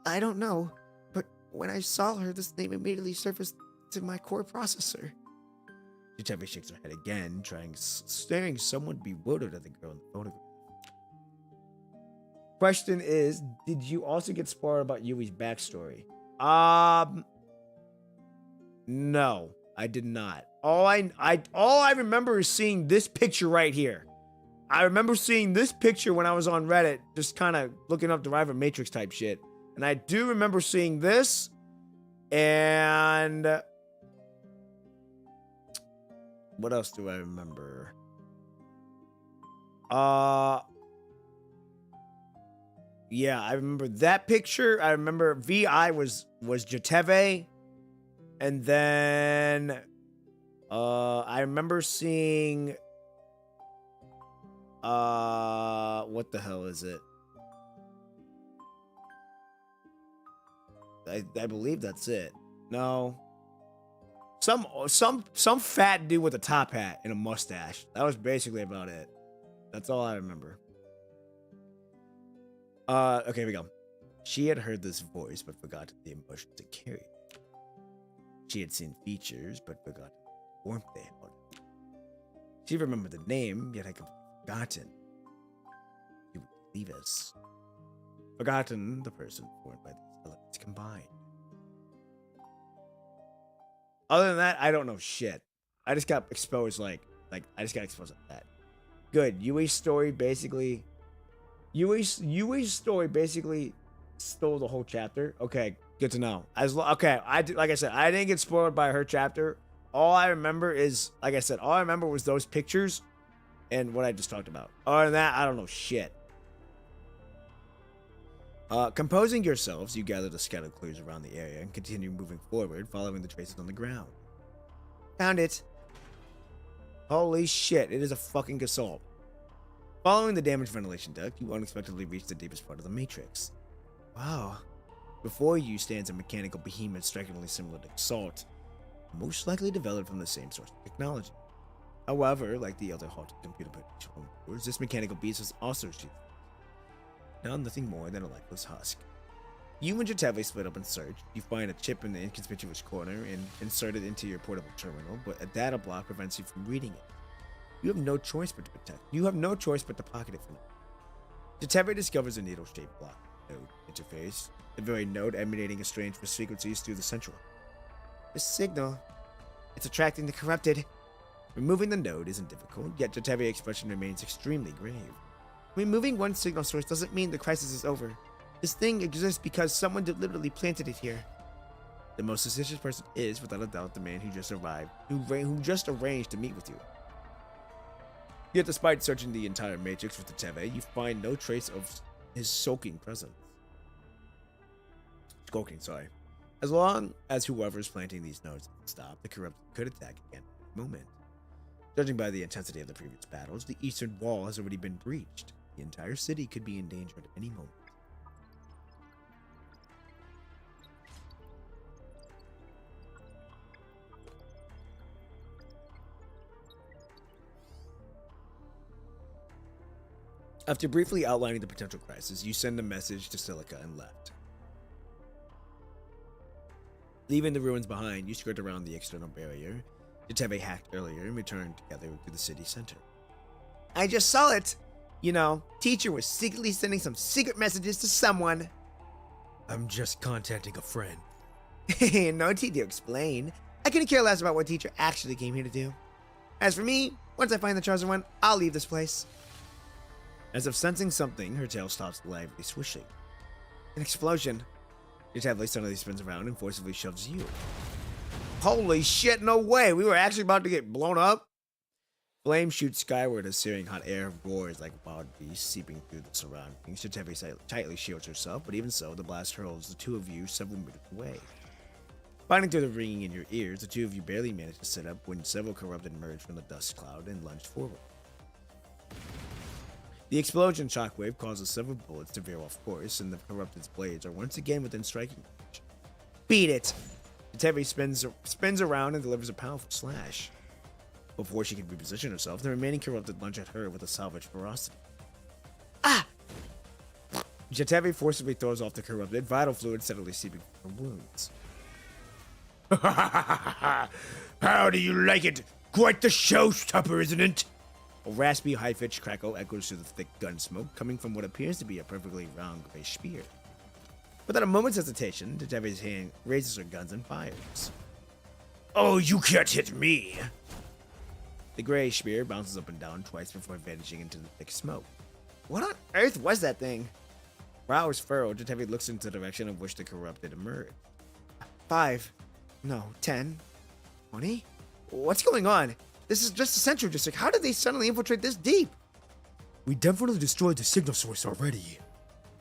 I don't know, but when I saw her, this name immediately surfaced to my core processor. Jetavie shakes her head again, staring somewhat bewildered at the girl in the photograph. Question is, did you also get spoiled about Yui's backstory? No, I did not. All I remember is seeing this picture right here. I remember seeing this picture when I was on Reddit, just kind of looking up Deriver Matrix type shit. And I do remember seeing this, and what else do I remember? Yeah, I remember that picture. I remember VI was Jetavie, and then I remember seeing what the hell is it? I believe that's it. No. Some fat dude with a top hat and a mustache. That was basically about it. That's all I remember. Okay, here we go. She had heard this voice but forgot the emotions it carried. She had seen features but forgot the warmth they held. She remembered the name, yet had completely forgotten. You would believe us. Forgotten the person formed by these elements combined. Other than that, I don't know shit. I just got exposed like I just got exposed like that. Good. Yui's story basically stole the whole chapter. Okay, good to know. Like I said, I didn't get spoiled by her chapter. All I remember is, like I said, all I remember was those pictures and what I just talked about. Other than that, I don't know shit. Composing yourselves, you gather the scattered clues around the area and continue moving forward, following the traces on the ground. Found it. Holy shit, it is a fucking assault. Following the damaged ventilation duct, you unexpectedly reach the deepest part of the matrix. Wow. Before you stands a mechanical behemoth strikingly similar to Salt. most likely developed from the same source of technology. However, like the other halted computer boards, this mechanical beast was also sheathed. Now nothing more than a lifeless husk. You and Jetavie split up and search. You find a chip in the inconspicuous corner and insert it into your portable terminal, but a data block prevents you from reading it. You have no choice but to protect. You have no choice but to pocket it for now. Jetavie discovers a needle-shaped block node interface, the very node emanating a strange frequencies through the central. The signal. It's attracting the corrupted. Removing the node isn't difficult, yet Jetavie's expression remains extremely grave. Removing one signal source doesn't mean the crisis is over. This thing exists because someone deliberately planted it here. The most suspicious person is, without a doubt, the man who just arrived, who just arranged to meet with you. Yet despite searching the entire matrix with Jetavie, you find no trace of his skulking presence. As long as whoever's planting these nodes doesn't stop, the corrupt could attack again at any moment. Judging by the intensity of the previous battles, the eastern wall has already been breached. The entire city could be in danger at any moment. After briefly outlining the potential crisis, you send a message to Silica and left. Leaving the ruins behind, you skirt around the external barrier Jetavie hacked earlier and returned together to the city center. I just saw it! You know, teacher was secretly sending some secret messages to someone. I'm just contacting a friend. No need to explain. I couldn't care less about what teacher actually came here to do. As for me, once I find the chosen one, I'll leave this place. As if sensing something, her tail stops lively swishing. An explosion. Jetavie suddenly spins around and forcibly shoves you. Holy shit, no way! We were actually about to get blown up? Flame shoots skyward as searing hot air roars like wild beasts seeping through the surroundings. Jetavie tightly shields herself, but even so, the blast hurls the two of you several meters away. Fighting through the ringing in your ears, the two of you barely managed to sit up when several corrupted emerged from the dust cloud and lunged forward. The explosion shockwave causes several bullets to veer off course, and the corrupted's blades are once again within striking range. Beat it! Jetavie spins around and delivers a powerful slash. Before she can reposition herself, the remaining corrupted lunge at her with a savage ferocity. Ah! Jetavie forcibly throws off the corrupted, vital fluid steadily seeping from her wounds. How do you like it? Quite the showstopper, isn't it? A raspy, high-pitched crackle echoes through the thick gun smoke, coming from what appears to be a perfectly round gray spear. Without a moment's hesitation, Jetavie's hand raises her guns and fires. Oh, you can't hit me! The gray spear bounces up and down twice before vanishing into the thick smoke. What on earth was that thing? Brows furrowed, Jetavie looks into the direction of which the corrupted emerged. 5. No, 10. 20? What's going on? This is just the Central District. How did they suddenly infiltrate this deep? We definitely destroyed the signal source already.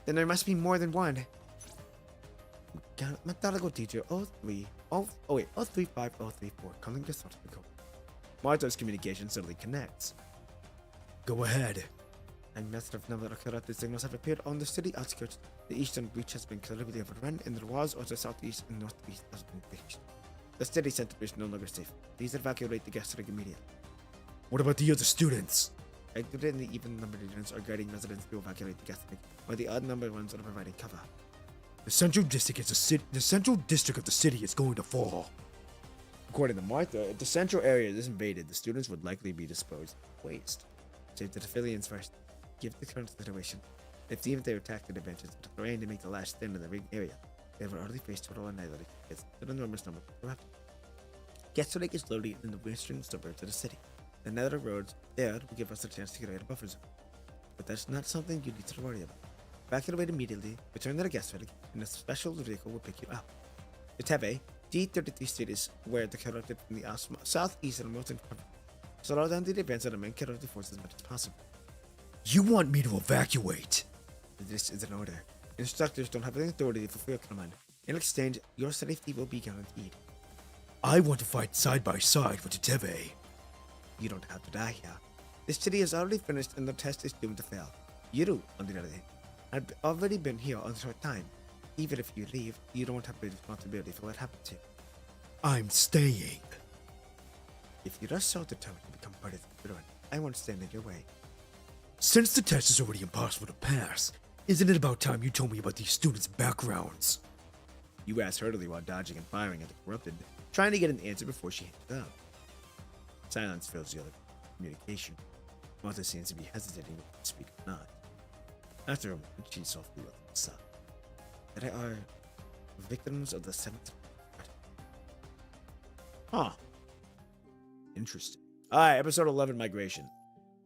Then there must be more than one. Methodical teacher 03. Oh wait, 035034. Calling this out to go. Martha's communication suddenly connects. Go ahead. A massive number of corrupted signals have appeared on the city outskirts. The eastern breach has been clearly overrun, and the walls of the southeast and northeast have been breached. The city center is no longer safe. Please evacuate the gas rig immediately. What about the other students? Active and the even-numbered units are guiding residents to evacuate the gas rig, while the odd-numbered ones are providing cover. The central district of the city is going to fall. According to Martha, if the central area is invaded, the students would likely be disposed of waste. Save the civilians first. Give the current situation. If even they attack the dimensions of the terrain to make the last stand in the ring area, they have already faced total annihilation against an enormous number of corrupt. Gaslight is located in the western suburbs of the city. The nether roads there will give us a chance to create a buffer zone. But that's not something you need to worry about. Evacuate immediately, return to the gas rig, and a special vehicle will pick you up. Jetavie, D33 Street is where the corrupted from the southeast and northern cover. Slow down the advance of the main corrupted forces as much as possible. You want me to evacuate? This is an order. Instructors don't have any authority to fulfill command. In exchange, your safety will be guaranteed. I want to fight side by side with Jetavie. You don't have to die here. This city is already finished and the test is doomed to fail. You, on the other hand, have already been here on a short time. Even if you leave, you don't have the responsibility for what happened to you. I'm staying. If you're so determined to become part of the Brotherhood, I won't stand in your way. Since the test is already impossible to pass, isn't it about time you told me about these students' backgrounds? You asked hurriedly while dodging and firing at the corrupted, trying to get an answer before she handed up. Silence fills the other communication. Martha seems to be hesitating whether to speak or not. After a moment, she softly let them sigh. They are victims of the 7th. Huh. Interesting. Alright, episode 11, Migration.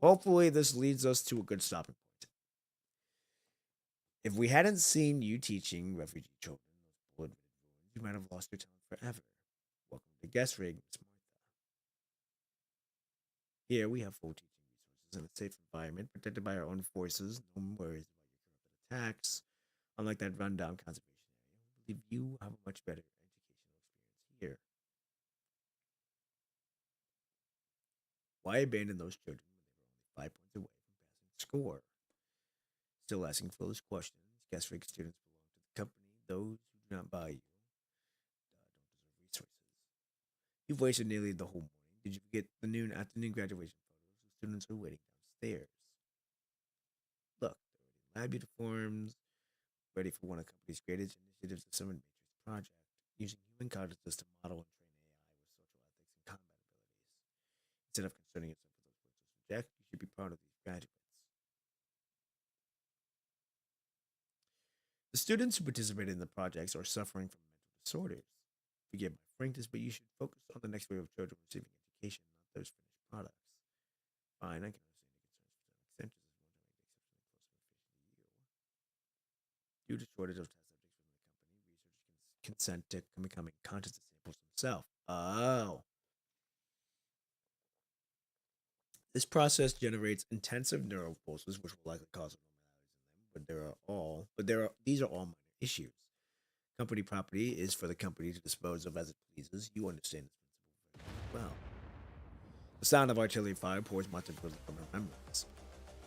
Hopefully this leads us to a good stopping point. If we hadn't seen you teaching refugee children those bullet ruins, you might have lost your talent forever. Welcome to Guest Rig, Miss Martha. Here we have full teaching resources in a safe environment, protected by our own forces. No worries about your corrupted attacks. Unlike that rundown conservation area, I believe you have a much better educational experience here. Why abandon those children when they were only 5 points away from passing the score? Still asking foolish questions. Guest Rig students belong to the company. Those who do not buy you don't deserve resources. You've wasted nearly the whole morning. Did you forget the afternoon graduation photos? The students are waiting downstairs. Look, they're already in lab uniforms, ready for one of the company's greatest initiatives, the Summit Matrix project, using human consciousness to model and train AI with social ethics and combat abilities. Instead of concerning yourself with those words as reject, you should be proud of these graduates. The students who participated in the projects are suffering from mental disorders. Forgive my frankness, but you should focus on the next wave of children receiving education, not those finished products. Fine, I can understand your concerns to some extent, just as one to make the exceptionally close motivation to you. Due to shortage of test subjects within the company, researchers can consent to becoming conscious of samples themselves. Oh. This process generates intensive neural pulses, which will likely cause abnormalities in them. These are all minor issues. Company property is for the company to dispose of as it pleases. You understand this principle very well. The sound of artillery fire pours much of from remembrance.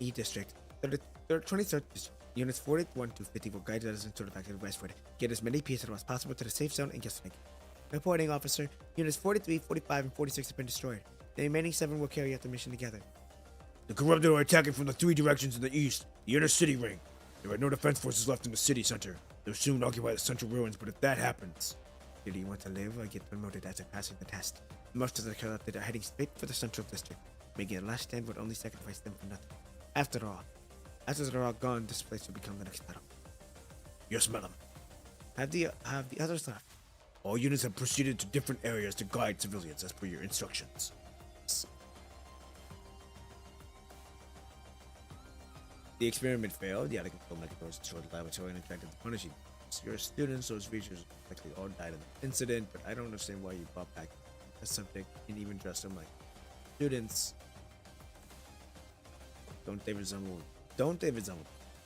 E District, 23rd District, Units 41 to 50 will guide us into the factory westward. Get as many pieces as possible to the safe zone and get snake. Reporting, officer. Units 43, 45, and 46 have been destroyed. The remaining 7 will carry out the mission together. The corrupted are attacking from the 3 directions in the east, the inner city ring. There are no defense forces left in the city center. They'll soon occupy the central ruins, but if that happens... Do you want to live or get promoted after passing the test? Most of the corrupted are heading straight for the central district. Making a last stand would only sacrifice them for nothing. After they're all gone, this place will become the next battle. Yes, madam. Have the others left? All units have proceeded to different areas to guide civilians as per your instructions. The experiment failed. The out-of-control mechanisms destroyed the laboratory and attracted the punishing. Your students, those researchers, likely all died in the incident, but I don't understand why you brought back a subject and even dressed them like students. Don't they resemble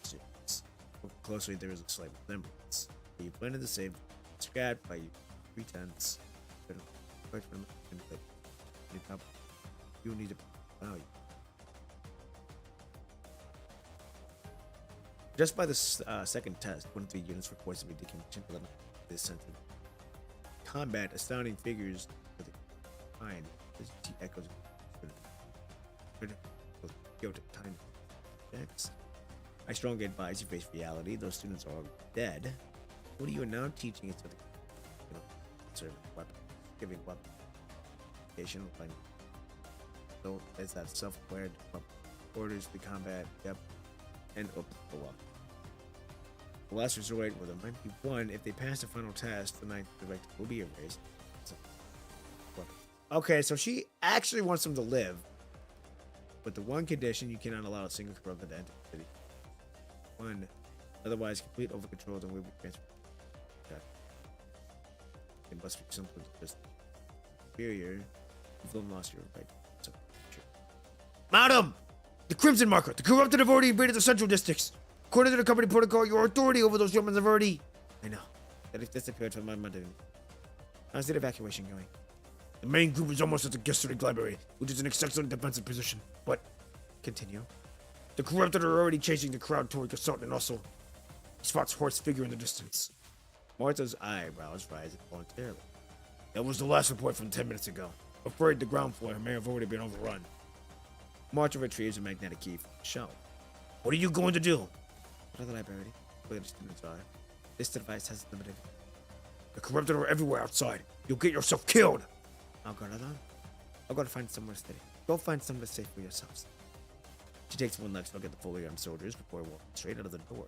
students? Look closely, there is a slight resemblance. You planted to save scrap by pretense. You need to value. Just by the second test, 1 of 3 units reports to be decommissioned for this sense of combat. Astounding figures for the kind. This echoes time. I strongly advise you face reality. Those students are all dead. What are you now teaching is to the serving weapons, giving weapons, education, like so it's that self-aware orders the combat. Yep, and oops, go up. The last resort, well, there might be one. If they pass the final test, the 9th directive will be erased. Okay, so she actually wants them to live. But the one condition, you cannot allow a single corrupted entity. 1. Otherwise, complete over-control, then we will be transferred. Okay. It must be something just superior. You've lost your right. So, sure. Madam! The Crimson Marker! The corrupted have already invaded the central districts! According to the company protocol, your authority over those humans have already... I know. That has disappeared from my mind. How's the evacuation going? The main group is almost at the guest library, which is an excellent defensive position. But... Continue. The corrupted are already chasing the crowd toward Assault and Hustle. He spots Horse figure in the distance. Martha's eyebrows rise involuntarily. That was the last report from 10 minutes ago. Afraid the ground floor may have already been overrun. Marcher retrieves a magnetic key from the shelf. What are you going to do? Go to the library, where the students are. This device has limited. The corrupted are everywhere outside. You'll get yourself killed. I'll go to them. I'll go to find somewhere to study. Go find somewhere safe for yourselves. She takes one last look at the fully armed soldiers before walking straight out of the door.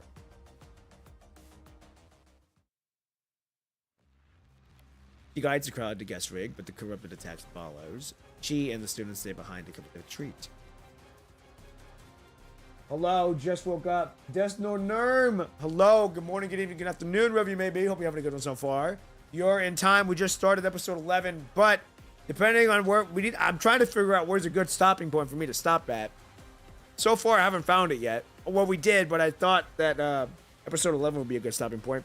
She guides the crowd to guest rig, but the corrupted attacks follows. She and the students stay behind to complete a retreat. Hello, just woke up. Des no Nerm. Hello, good morning, good evening, good afternoon, wherever you may be. Hope you're having a good one so far. You're in time. We just started episode 11, but depending on where I'm trying to figure out where's a good stopping point for me to stop at. So far, I haven't found it yet. Well, we did, but I thought that episode 11 would be a good stopping point.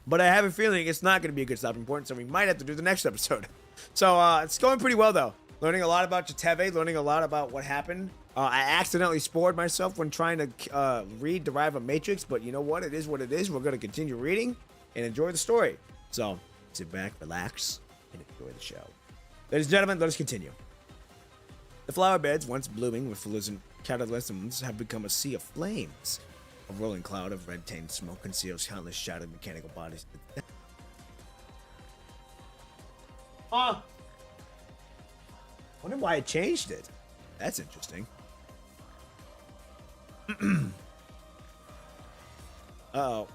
But I have a feeling it's not going to be a good stopping point, so we might have to do the next episode. So it's going pretty well, though. Learning a lot about Jetavie, learning a lot about what happened. I accidentally spoiled myself when trying to read Derive a Matrix, but you know what? It is what it is. We're going to continue reading and enjoy the story. So sit back, relax, and enjoy the show. Ladies and gentlemen, let us continue. The flower beds, once blooming with fluorescent catalysms, have become a sea of flames. A rolling cloud of red-tainted smoke conceals countless shattered mechanical bodies. Wonder why I changed it. That's interesting. Uh-oh.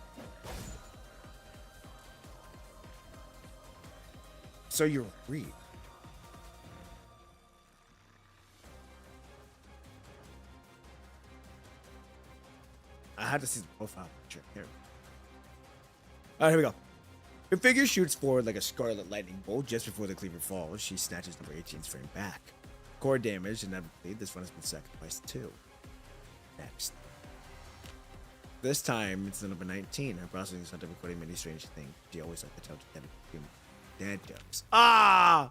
So you're Reed. I had to see the profile picture. Here. Alright, here we go. Her figure shoots forward like a scarlet lightning bolt just before the cleaver falls. She snatches number 18's frame back. Core damage, inevitably, this one has been sacrificed too. Next. This time, it's the number 19. Her processing is not recording many strange things. She always liked to tell dad jokes. Ah!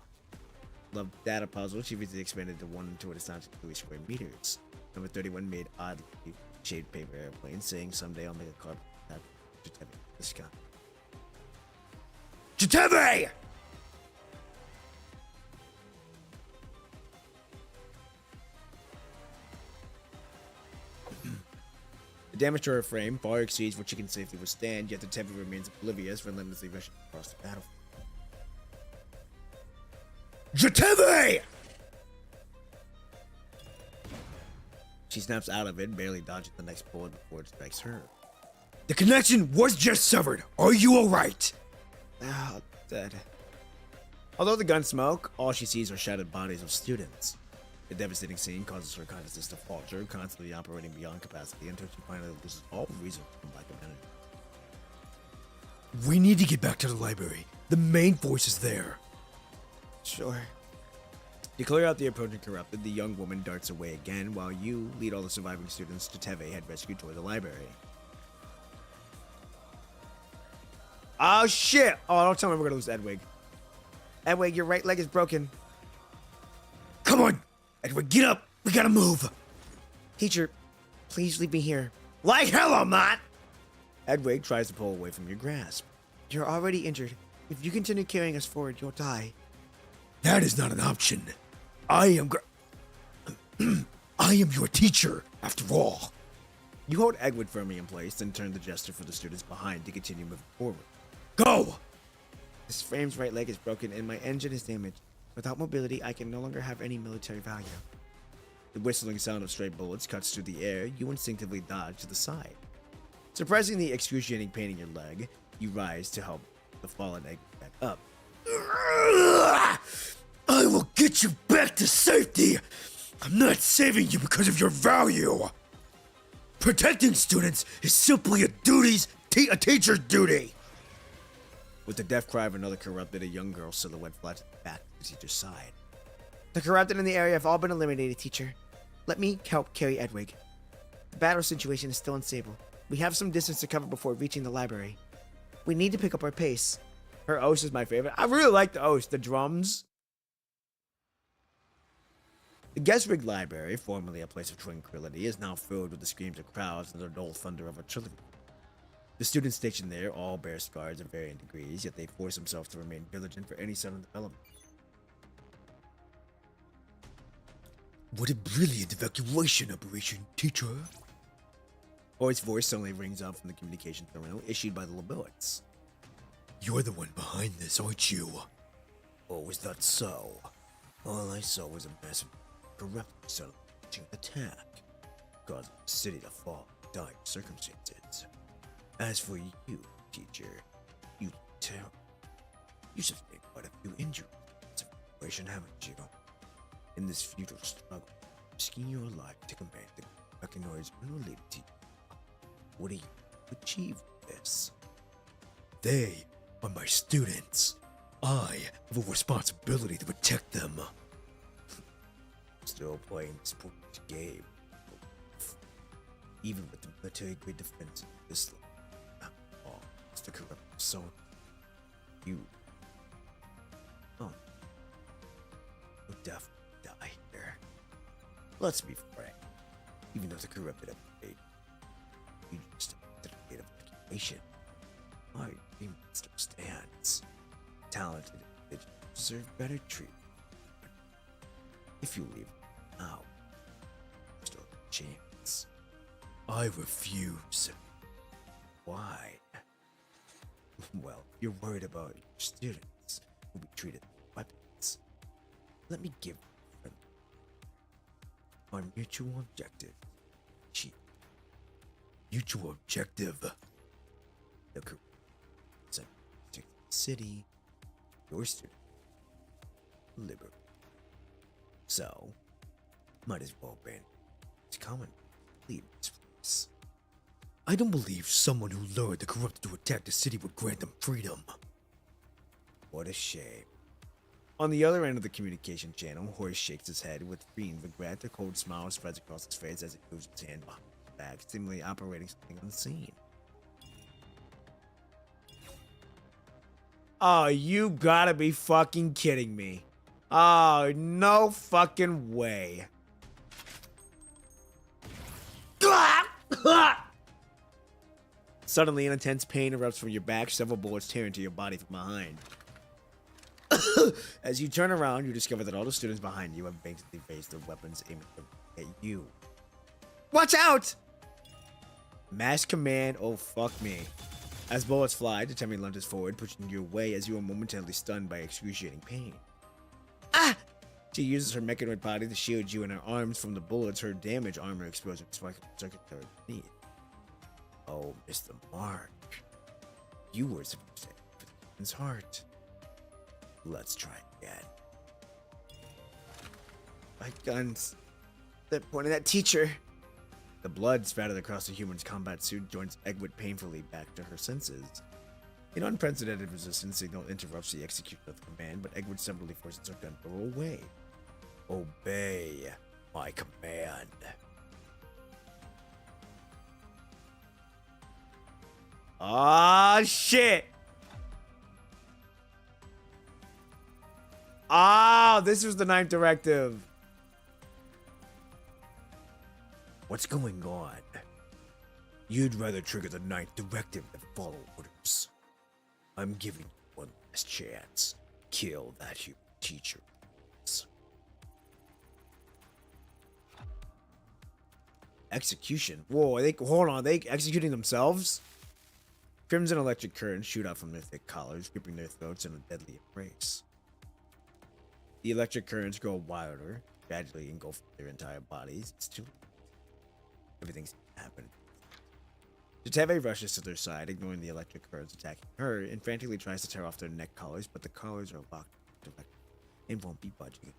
Love data puzzle. She recently expanded to 1 into an astonishing 3 square meters. Number 31 made oddly shaped paper airplane, saying someday I'll make a car. Jetavie. This guy. Jetavie! The damage to her frame far exceeds what she can safely withstand, yet the Jetavie remains oblivious, relentlessly rushing across the battlefield. Jetavie! She snaps out of it, barely dodging the next bullet before it strikes her. The connection was just severed. Are you alright? Ah, dead. Although the guns smoke, all she sees are shattered bodies of students. The devastating scene causes her consciousness to falter, constantly operating beyond capacity until she finally loses all reason to come back humanity. We need to get back to the library. The main force is there. Sure. To clear out the approaching corrupted, the young woman darts away again, while you lead all the surviving students to Jetavie had rescued toward the library. Oh shit! Oh, don't tell me we're gonna lose Edwig. Edwig, your right leg is broken. Come on! Edward, get up! We gotta move! Teacher, please leave me here. Like hell I'm not! Edwig tries to pull away from your grasp. You're already injured. If you continue carrying us forward, you'll die. That is not an option. I am I am your teacher, after all. You hold Edward firmly in place, then turn the gesture for the students behind to continue moving forward. Go! This frame's right leg is broken and my engine is damaged. Without mobility, I can no longer have any military value. The whistling sound of stray bullets cuts through the air. You instinctively dodge to the side. Suppressing the excruciating pain in your leg, you rise to help the fallen egg back up. I will get you back to safety! I'm not saving you because of your value! Protecting students is simply a teacher's duty! With the death cry of another corrupted, a young girl silhouette flies back to the teacher's side. The corrupted in the area have all been eliminated, teacher. Let me help carry Edwig. The battle situation is still unstable. We have some distance to cover before reaching the library. We need to pick up our pace. Her oath is my favorite. I really like the oath, the drums. The guest rig library, formerly a place of tranquility, is now filled with the screams of crowds and the dull thunder of artillery. The students stationed there all bear scars of varying degrees, yet they force themselves to remain vigilant for any sudden development. What a brilliant evacuation operation, teacher. Hoy's voice suddenly rings out from the communication terminal issued by the Lebilets. You're the one behind this, aren't you? Oh, was that so? All I saw was a massive, corrupt, sudden attack, causing the city to fall in dire circumstances. As for you, teacher, you tell. You sustained quite a few injuries in this situation, haven't you? In this futile struggle, risking your life to command the Buccaneers unrelated to you. What do you achieve with this? They are my students. I have a responsibility to protect them. Still playing this pointless game. Even with the military-grade defense of this level, all it's the corrupt soul. You. Oh. You'll definitely die here. Let's be frank. Even though the corrupted have made you just a gate of evacuation, our team still stands. Talented individuals deserve better treatment. If you leave now, there's still a chance. I refuse. Why? Well, you're worried about your students who be treated like weapons. Let me give you our mutual objective. Chief. Mutual objective. The city, your student, liberty. So, might as well ban. It's common. Leave this place. I don't believe someone who lured the corrupted to attack the city would grant them freedom. What a shame. On the other end of the communication channel, Horace shakes his head with green regret. A cold smile spreads across his face as he moves his hand behind his back, seemingly operating something unseen. Oh, you gotta be fucking kidding me. Oh, no fucking way. Suddenly, an intense pain erupts from your back, several bullets tear into your body from behind. As you turn around, you discover that all the students behind you have basically raised their weapons aiming at you. Watch out! Mass command, oh fuck me. As bullets fly, Jetavie lunges forward, pushing you away as you are momentarily stunned by excruciating pain. Ah! She uses her mechanoid body to shield you and her arms from the bullets, her damaged armor exposing circuitry beneath. Oh, Mr. Mark. You were supposed to aim for the human's heart. Let's try again. My guns. They're pointing at teacher. The blood spattered across the human's combat suit joins Egwood painfully back to her senses. An unprecedented resistance signal interrupts the execution of the command, but Egwood suddenly forces her gun to roll away. Obey my command. Ah, shit! Ah, this was the ninth directive. What's going on? You'd rather trigger the ninth directive than follow orders. I'm giving you one last chance. Kill that human teacher. Execution? Whoa, hold on, are they executing themselves? Crimson electric currents shoot out from their thick collars, gripping their throats in a deadly embrace. The electric currents grow wilder, gradually engulfing their entire bodies. It's too late. Everything's happened. Jetavie rushes to their side, ignoring the electric currents attacking her, and frantically tries to tear off their neck collars, but the collars are locked directly and won't be budging.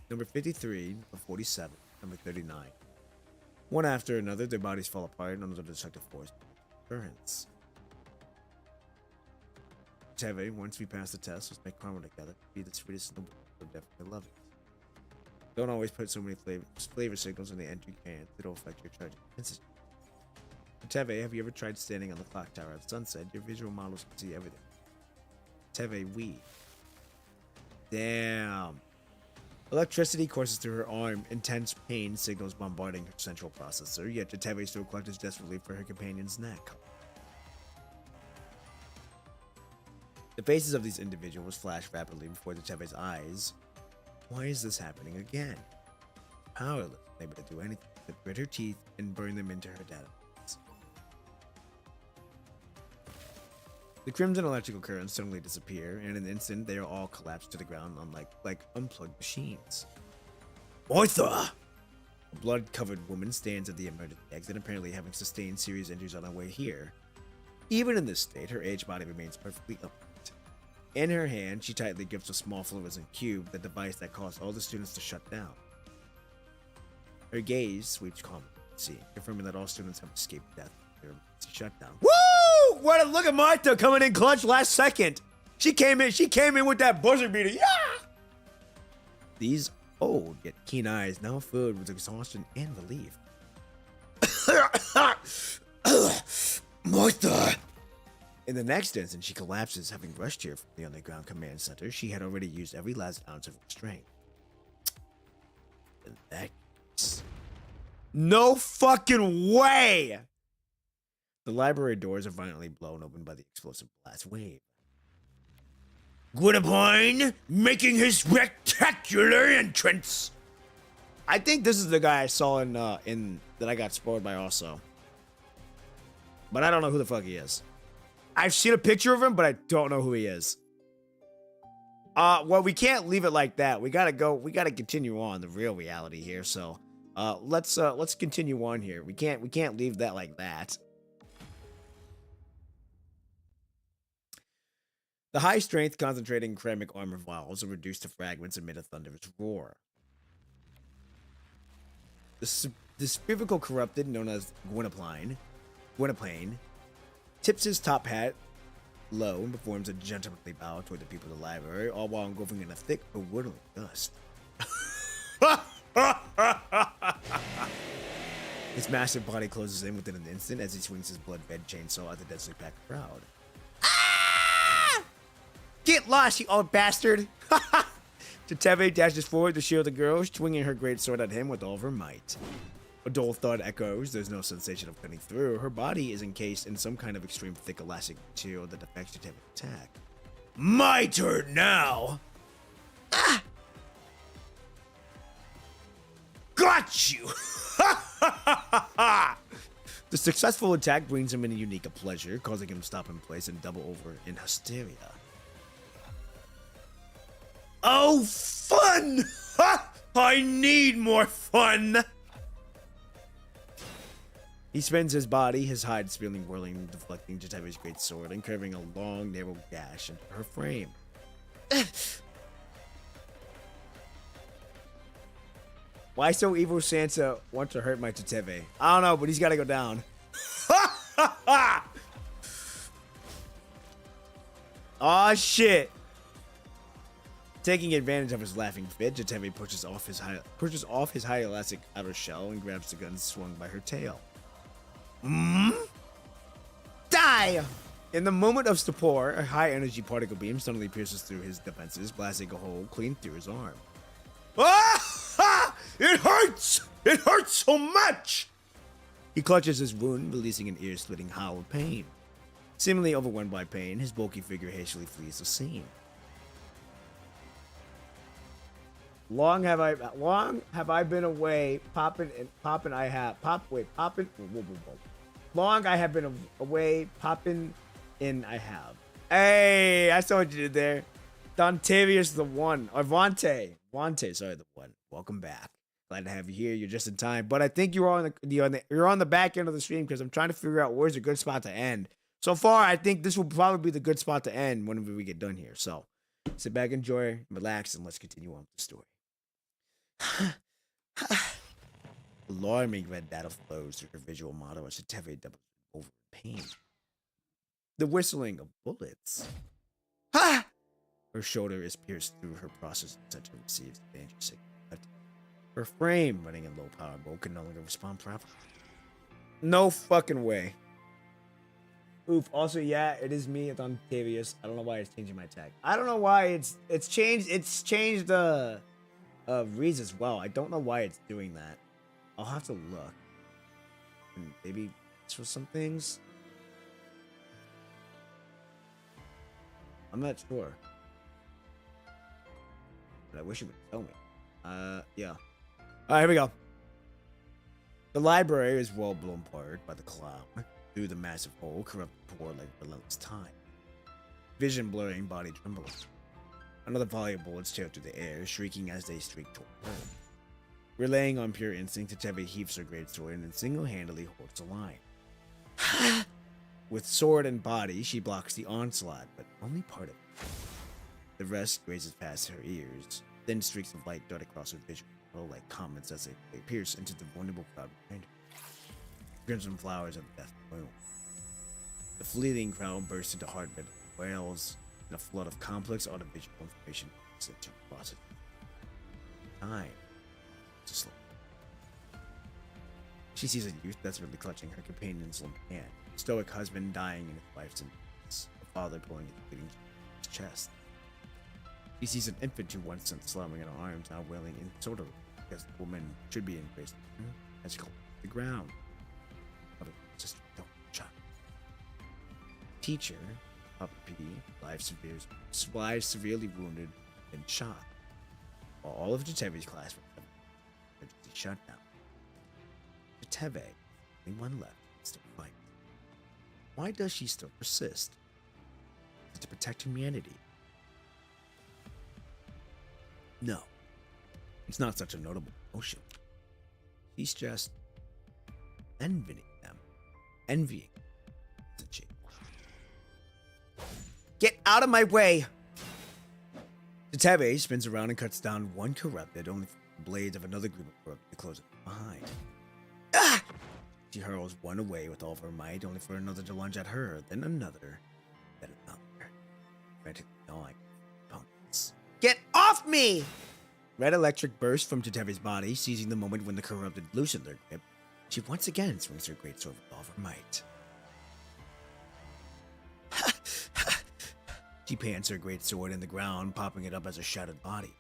Number 53, number 47, number 39. One after another, their bodies fall apart under the destructive force currents. Jetavie, once we pass the test, let's make karma together. Be the sweetest in the world. We'll definitely love it. Don't always put so many flavor signals in the entry can. It'll affect your charging senses. Jetavie, have you ever tried standing on the clock tower at sunset? Your visual models can see everything. Jetavie, we. Damn. Electricity courses through her arm, intense pain signals bombarding her central processor, yet Jetavie still clutches desperately for her companion's neck. The faces of these individuals flash rapidly before Jetavie's eyes. Why is this happening again? Powerless, unable to do anything but grit her teeth and burn them into her database. The crimson electrical currents suddenly disappear, and in an instant, they are all collapsed to the ground on like unplugged machines. Martha! A blood-covered woman stands at the emergency exit, apparently having sustained serious injuries on her way here. Even in this state, her aged body remains perfectly upright. In her hand, she tightly grips a small fluorescent cube, the device that caused all the students to shut down. Her gaze sweeps calmly, confirming that all students have escaped death during the shutdown. Woo! What a look at Martha coming in clutch last second. She came in with that buzzer beater. Yeah! These old yet keen eyes now filled with exhaustion and relief. Martha! In the next instant, she collapses, having rushed here from the underground command center. She had already used every last ounce of her strength. In that case, no fucking way! The library doors are violently blown open by the explosive blast wave. Gwynplaine making his spectacular entrance. I think this is the guy I saw in that I got spoiled by also. But I don't know who the fuck he is. I've seen a picture of him, but I don't know who he is. Well, we can't leave it like that. We gotta continue on the real reality here. So, let's continue on here. We can't leave that like that. The high-strength, concentrating ceramic armor vials are reduced to fragments amid a thunderous roar. The spherical corrupted, known as Gwynplaine, tips his top hat low and performs a gentlemanly bow toward the people of the library, all while engulfing in a thick, bewildering dust. His massive body closes in within an instant as he swings his blood-red chainsaw at the densely packed crowd. Get lost, you old bastard! Jetavie dashes forward to shield the girl, swinging her great sword at him with all of her might. A dull thud echoes. There's no sensation of cutting through. Her body is encased in some kind of extreme thick elastic material that deflects Jetavie's attack. My turn now! Ah! Got you! The successful attack brings him in a unique pleasure, causing him to stop in place and double over in hysteria. Oh, fun! I need more fun! He spins his body, his hide spilling, whirling, deflecting Jetavie's great sword and curving a long, narrow gash into her frame. Why so evil Santa want to hurt my Jetavie? I don't know, but he's got to go down. Aw, shit. Taking advantage of his laughing fit, Jetavie pushes off his high elastic outer shell and grabs the gun swung by her tail. Die! In the moment of stupor, a high-energy particle beam suddenly pierces through his defenses, blasting a hole clean through his arm. Ah! It hurts! It hurts so much! He clutches his wound, releasing an ear-splitting howl of pain. Seemingly overwhelmed by pain, his bulky figure hastily flees the scene. Long have I been away, Long I have been away, popping in I have. Hey, I saw what you did there. Dontavius the one, or Vontae, sorry, the one. Welcome back. Glad to have you here. You're just in time, but I think you're on the back end of the stream because I'm trying to figure out where's a good spot to end. So far, I think this will probably be the good spot to end whenever we get done here. So sit back, enjoy, relax, and let's continue on with the story. Alarming red data flows through her visual model as Jetavie doubles over in pain. The whistling of bullets. Ha! Her shoulder is pierced through her processing center and receives the danger signal. Her frame, running in low power mode, can no longer respond properly. No fucking way. Oof. Also, yeah, it is me. It's Octavius. I don't know why it's changing my tag. I don't know why it's changed. It's changed the reads as well. I don't know why it's doing that. I'll have to look. And maybe for some things. I'm not sure. But I wish it would tell me. Yeah. Alright, here we go. The library is well blown apart by the cloud. Through the massive hole, corrupt pour like relentless time. Vision blurring, body trembling. Another volley of bullets tear through the air, shrieking as they streak toward her. Relaying on pure instinct, Jetavie heaves her great sword and single-handedly holds the line. With sword and body, she blocks the onslaught, but only part of it. The rest grazes past her ears. Then streaks of light dart across her vision, like comets as they pierce into the vulnerable crowd behind her. Crimson flowers of death bloom. The fleeting crowd bursts into heartbeat wails, and a flood of complex audiovisual information sent to process. Time to slow. She sees a youth desperately clutching her companion's limp hand, a stoic husband dying in his wife's embrace, a father pulling his bleeding chest. She sees an infant who once sent slumbering in her arms, now wailing inconsolably because the woman should be embraced as she collapsed to the ground. Mother, sister, don't shot. Teacher, Papa P, lies severely wounded and shot, while all of Jetavie's class were emergency shut down. Jetavie, only one left, still fight. Why does she still persist? Is it to protect humanity? No, it's not such a notable emotion. She's just envying them. Envying, isn't she? Get out of my way! Jetavie spins around and cuts down one corrupted, only for the blades of another group of corrupted to close it behind. Ah! She hurls one away with all of her might, only for another to lunge at her, then another, then another. Frantically gnawing opponents. Get off me! Red electric bursts from Jetavie's body, seizing the moment when the corrupted loosen their grip. She once again swings her great sword with all of her might. She pants her great sword in the ground, popping it up as a shattered body.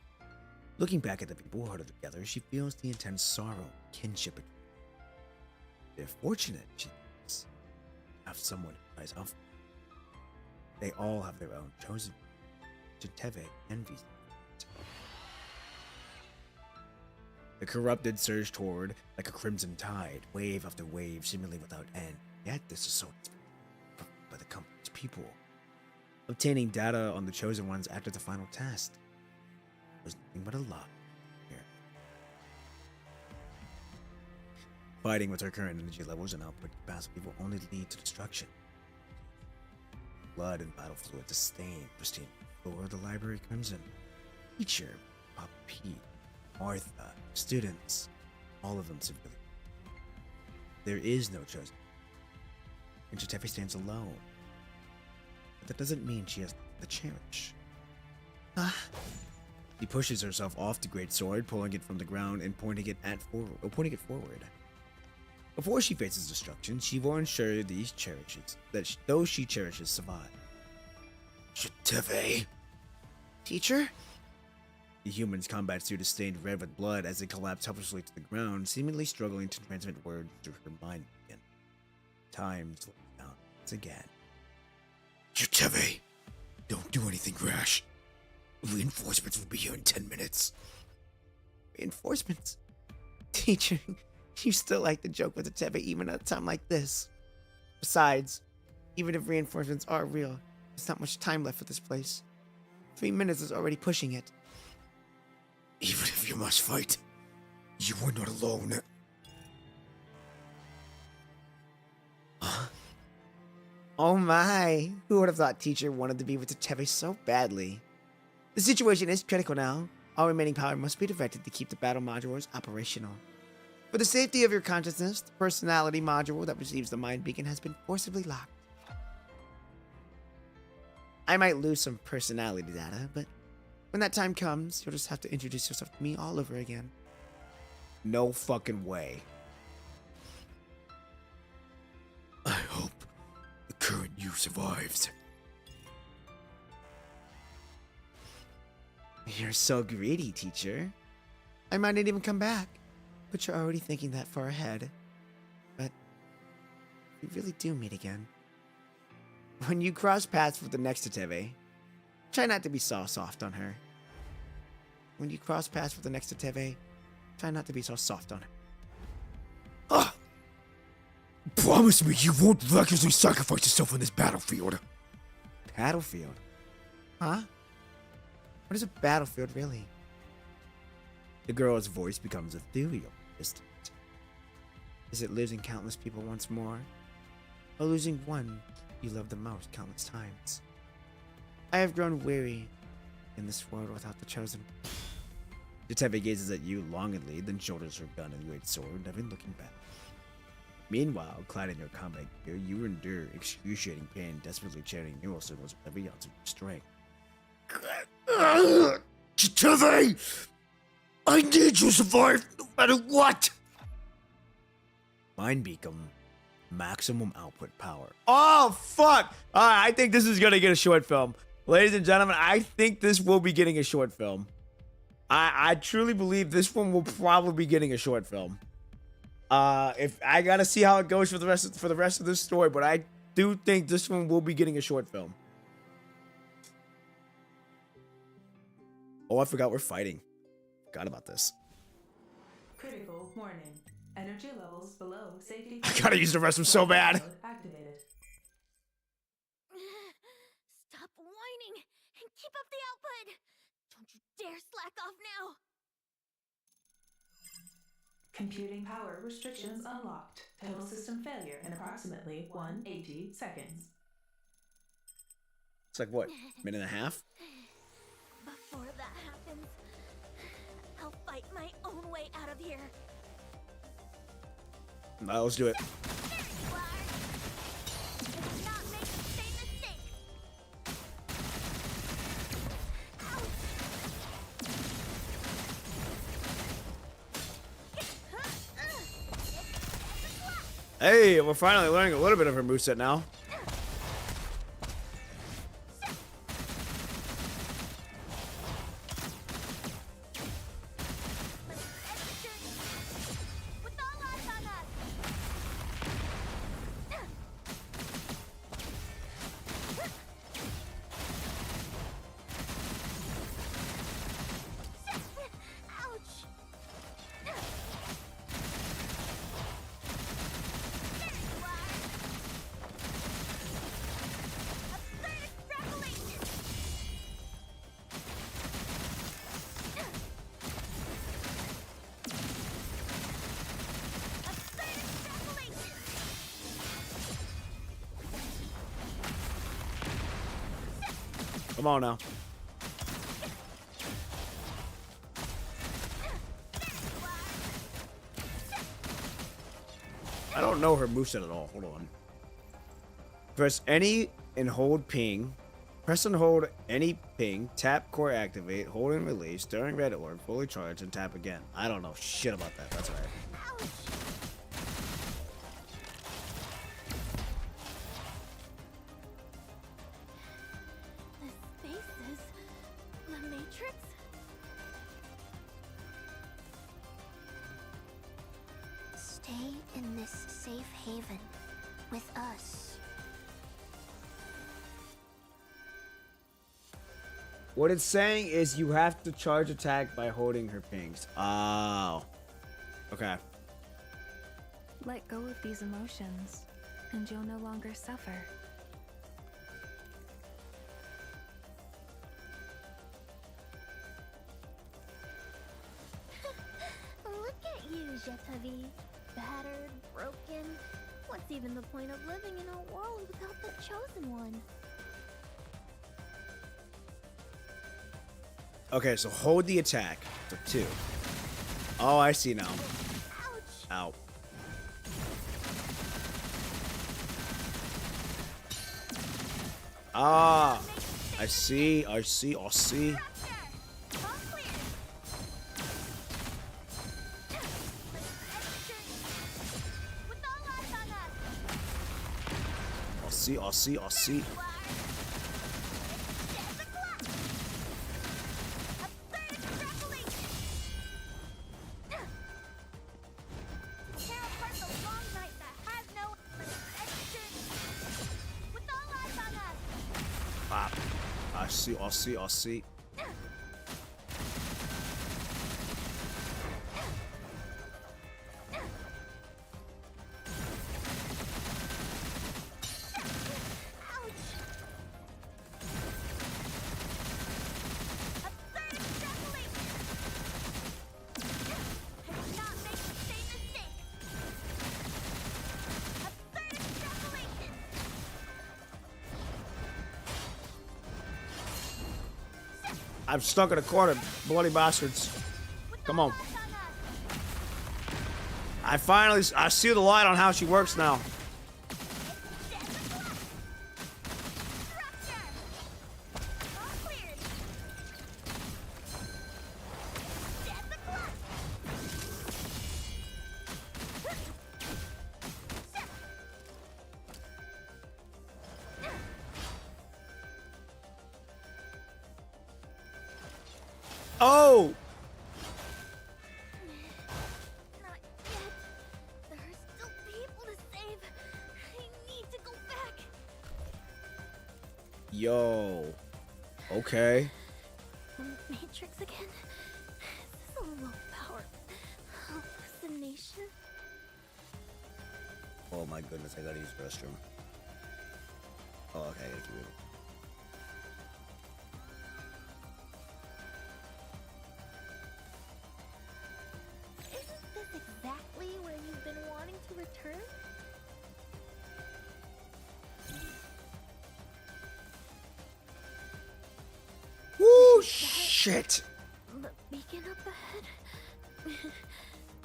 Looking back at the people huddled together, she feels the intense sorrow and kinship between them. They're fortunate, she thinks, to have someone who rise up. They all have their own chosen one. Jetavie envies them. The corrupted surge toward like a crimson tide, wave after wave, seemingly without end. Yet this is so by the company's people. Obtaining data on the chosen ones after the final test was nothing but a lie. Here. Fighting with her current energy levels and output capacity will only lead to destruction. Blood and battle fluid to stain pristine floor of the library crimson. Teacher, Papa P, Martha, students, all of them severely. There is no chosen. And Jetavie stands alone. But that doesn't mean she has the cherish. She pushes herself off the great sword, pulling it from the ground and pointing it forward. Before she faces destruction, she will ensure these cherishes that those she cherishes survive. Jetavie? Teacher? The human's combat suit is stained red with blood as they collapse helplessly to the ground, seemingly struggling to transmit words through her mind again. Time slows down once again. Jetavie, don't do anything rash. Reinforcements will be here in 10 minutes. Reinforcements? Teacher, you still like to joke with Jetavie even at a time like this. Besides, even if reinforcements are real, there's not much time left for this place. 3 minutes is already pushing it. Even if you must fight, you are not alone. Oh my, who would have thought Teacher wanted to be with Jetavie so badly? The situation is critical now. All remaining power must be directed to keep the battle modules operational. For the safety of your consciousness, the personality module that receives the mind beacon has been forcibly locked. I might lose some personality data, but when that time comes, you'll just have to introduce yourself to me all over again. No fucking way. I hope the current you survives. You're so greedy, Teacher. I might not even come back. But you're already thinking that far ahead. But we really do meet again. When you cross paths with the next Jetavie, try not to be so soft on her. When you cross paths with the next Jetavie, try not to be so soft on her. Ah! Promise me you won't recklessly sacrifice yourself on this battlefield. Battlefield? Huh? What is a battlefield, really? The girl's voice becomes ethereal, distant. Is it losing countless people once more? Or losing one you love the most countless times? I have grown weary in this world without the chosen. Jetavie gazes at you longingly, then shoulders her gun and great sword, never looking back. Meanwhile, clad in your combat gear, you endure excruciating pain, desperately chanting neural signals with every ounce of your strength. Jetavie! I need you to survive no matter what! Mind Beacon, maximum output power. Oh, fuck! Alright, I think this is gonna get a short film. Ladies and gentlemen, I think this will be getting a short film. I truly believe this one will probably be getting a short film. If I gotta see how it goes for the rest of this story, but I do think this one will be getting a short film. Oh, I forgot we're fighting. Forgot about this. Critical warning. Energy levels below safety. I gotta use the restroom so bad. Activated. Stop whining and keep up the output. Don't you dare slack off now. Computing power restrictions unlocked. Total system failure in approximately 180 seconds. It's like, what, minute and a half? Before that happens, I'll fight my own way out of here. Alright, let's do it. There you are. Do not make the same mistake. Hey, we're finally learning a little bit of her moveset now. With all eyes on us. Ouch. There you are. Absurd extrapolation. Absurd extrapolation. Come on now. I don't know her moveset at all. Hold on. Press any and hold ping. Press and hold any ping. Tap core activate. Hold and release. During red orb. Fully charge and tap again. I don't know shit about that. That's right. Ouch. The spaces, the matrix. Stay in this safe haven with us. What it's saying is you have to charge attack by holding her pings. Oh. Okay. Let go of these emotions, and you'll no longer suffer. Look at you, Jetavie. Battered, broken. What's even the point of living in a world without the chosen one? Okay, so hold the attack. So 2. Oh, I see now. Ouch! Ow. Ah, I see. I see. I see. Fracture! All clear! With all eyes on us! I see. I see. I see. You are. There's a clock! Absurd extrapolation! see, I'll see, I'll see. I'm stuck in a corner, bloody bastards. Come on. I see the light on how she works now. Oh! Not yet. There are still people to save. I need to go back. Yo. Okay. The Matrix again? Is this a low power hallucination? Oh my goodness, I gotta use the restroom. Oh, okay, I gotta keep moving. Isn't this exactly where you've been wanting to return? Woo! Shit! The beacon up ahead?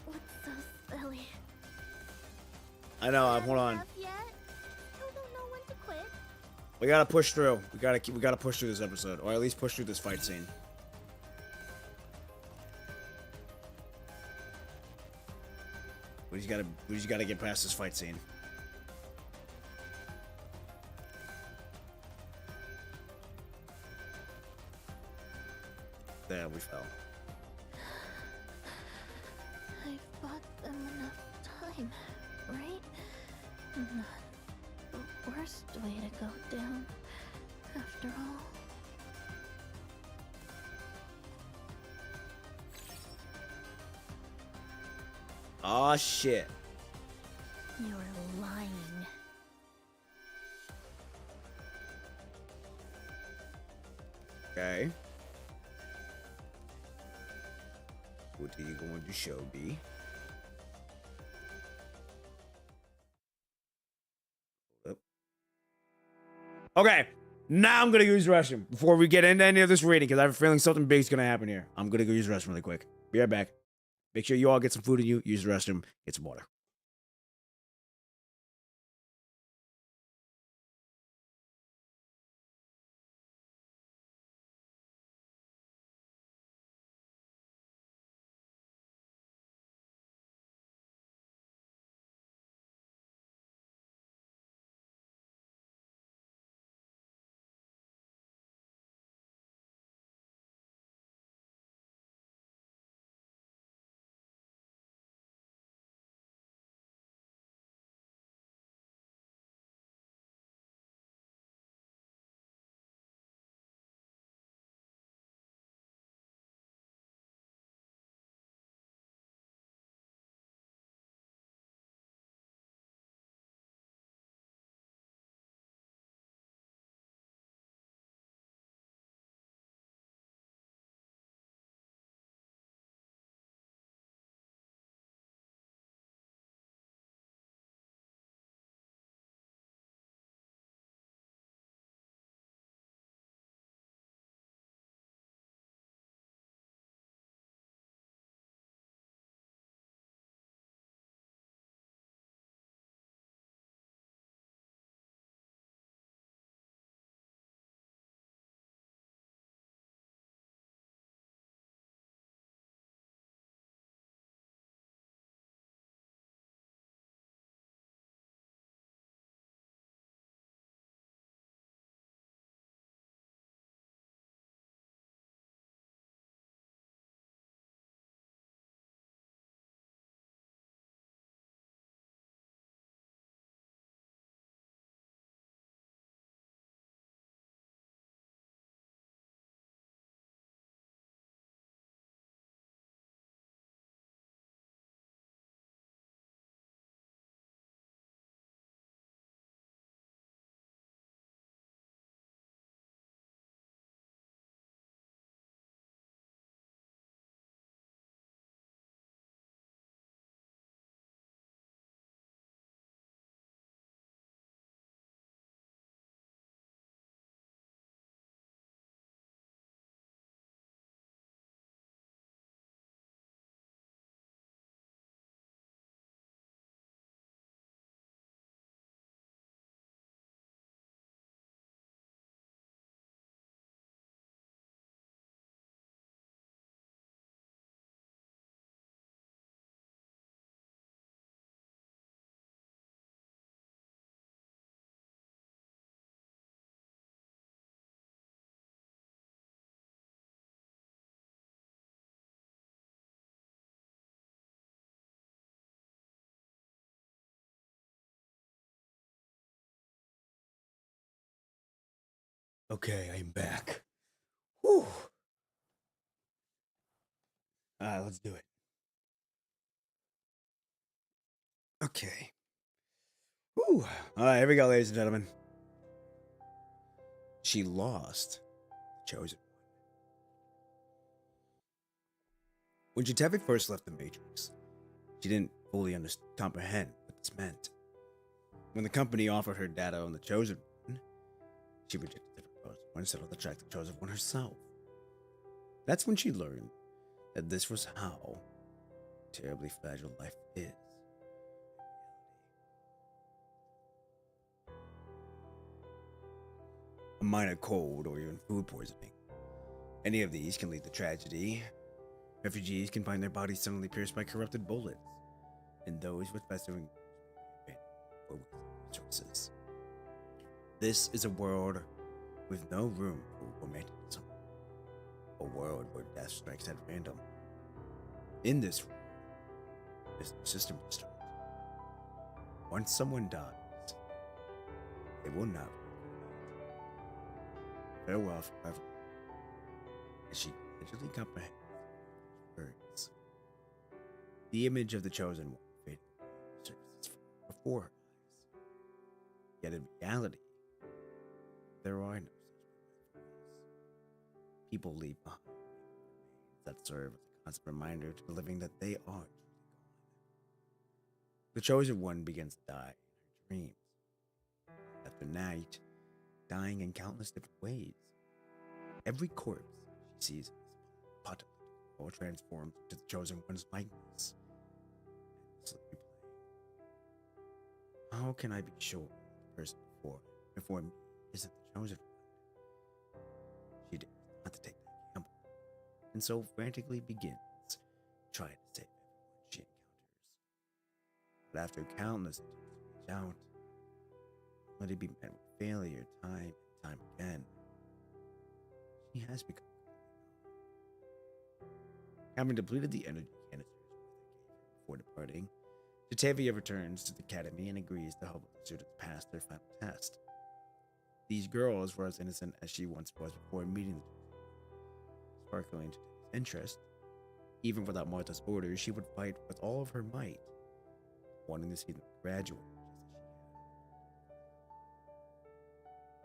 What's so silly? I know. Hold on. Enough yet? Still don't know when to quit. We gotta push through. We gotta push through this episode, or at least push through this fight scene. We just gotta get past this fight scene. There, we fell. I've bought them enough time, right? Not the worst way to go down, after all. Aw, shit. You're lying. Okay. What are you going to show me? Hold up. Okay, now I'm gonna use the restroom before we get into any of this reading because I have a feeling something big's gonna happen here. I'm gonna go use the restroom really quick. Be right back. Make sure you all get some food in you, use the restroom, get some water. Okay, I am back. Whew. Alright, let's do it. Okay. Whew. Alright, here we go, ladies and gentlemen. She lost the chosen one. When Jetavie first left the Matrix, she didn't fully comprehend what this meant. When the company offered her data on the chosen one, she rejected the proposal and settled to track the chosen one herself. That's when she learned that this was how terribly fragile life is. A minor cold or even food poisoning. Any of these can lead to tragedy. Refugees can find their bodies suddenly pierced by corrupted bullets, and those with festering or resources. This is a world with no room for romanticism. A world where death strikes at random. In this world, there's no system to start. Once someone dies, they will not farewell forever. As she gradually comprehends words, the image of the chosen one faded surfaces before her eyes. Yet in reality, there are no such ways. People leave behind remains that serve as a constant reminder to the living that they are truly gone. The chosen one begins to die in her dreams. After night, dying in countless different ways. Every corpse she sees is pot or transforms into the chosen one's likeness. Endlessly playing. How can I be sure the person before me isn't the chosen one? She dares not to take that gamble, and so frantically begins trying to save everyone she encounters. But after countless attempts to reach out, let it be met with failure time and time again, she has become having depleted the energy canisters before departing. Jetavie returns to the academy and agrees to help the students pass their final test. These girls were as innocent as she once was before meeting them. Sparkling to Jetavi's interest, even without Martha's orders, she would fight with all of her might, wanting to see them graduate just as she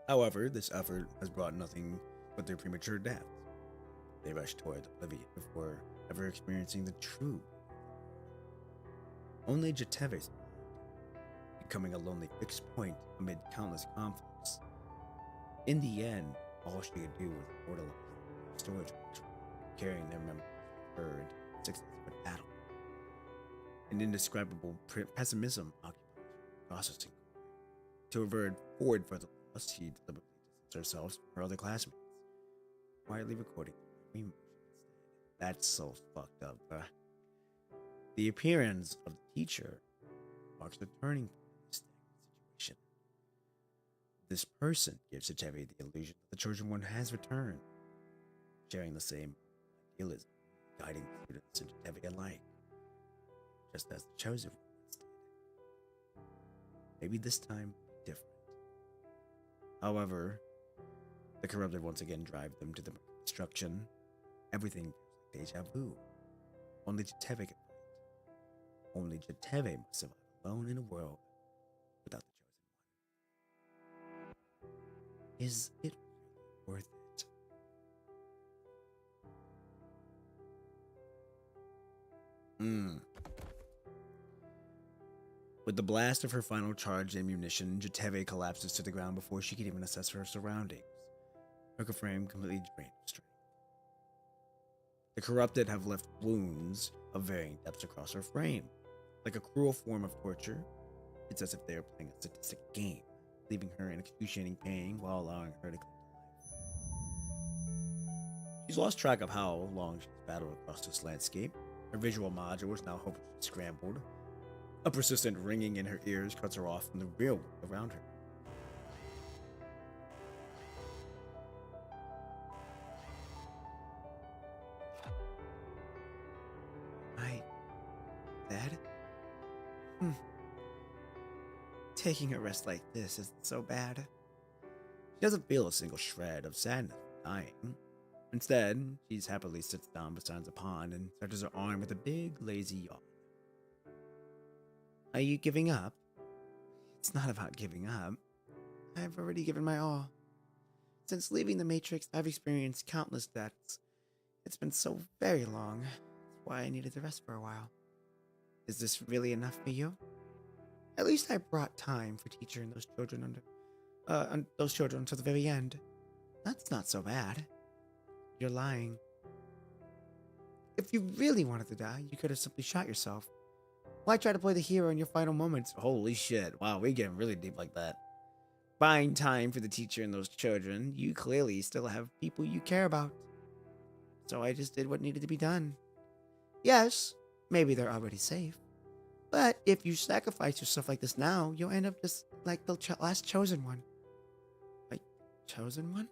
had. However, this effort has brought nothing but their premature deaths. They rush toward oblivion before ever experiencing the true. Only Jetavie survived, becoming a lonely fixed point amid countless conflicts. In the end, all she could do was immortalize the storage box, carrying their memories with her into the 6 days of battle. An indescribable pessimism occupies her processing core. To avert forward for the loss, she deliberately distanced herself from her other classmates, quietly recording their emotions instead. That's so fucked up, bruh. The appearance of the teacher marks the turning point in this situation. This person gives Jetavie the illusion that the chosen one has returned, sharing the same idealism, guiding the students and Jetavie alike, just as the chosen one once did. Maybe this time be different. However, the corrupted once again drive them to the destruction. Everything feels like deja vu. Only Jetavie can fight. Only Jetavie must survive alone in a world without the chosen one. Is it really worth it? With the blast of her final charged ammunition, Jetavie collapses to the ground before she can even assess her surroundings. Her frame completely drained of strength. The corrupted have left wounds of varying depths across her frame. Like a cruel form of torture, it's as if they are playing a sadistic game, leaving her in excruciating pain while allowing her to cling to life. She's lost track of how long she's battled across this landscape. Her visual module is now hopelessly scrambled. A persistent ringing in her ears cuts her off from the real world around her. I... Dad? Taking a rest like this isn't so bad. She doesn't feel a single shred of sadness for dying. Instead, she happily sits down beside the pond and stretches her arm with a big, lazy yawn. Are you giving up? It's not about giving up. I've already given my all. Since leaving the Matrix, I've experienced countless deaths. It's been so very long. That's why I needed to rest for a while. Is this really enough for you? At least I brought time for teacher and those children until the very end. That's not so bad. You're lying. If you really wanted to die, you could have simply shot yourself. Why try to play the hero in your final moments? Holy shit. Wow, we're getting really deep like that. Buying time for the teacher and those children, you clearly still have people you care about. So I just did what needed to be done. Yes, maybe they're already safe. But if you sacrifice yourself like this now, you'll end up just like the last chosen one. Like, chosen one?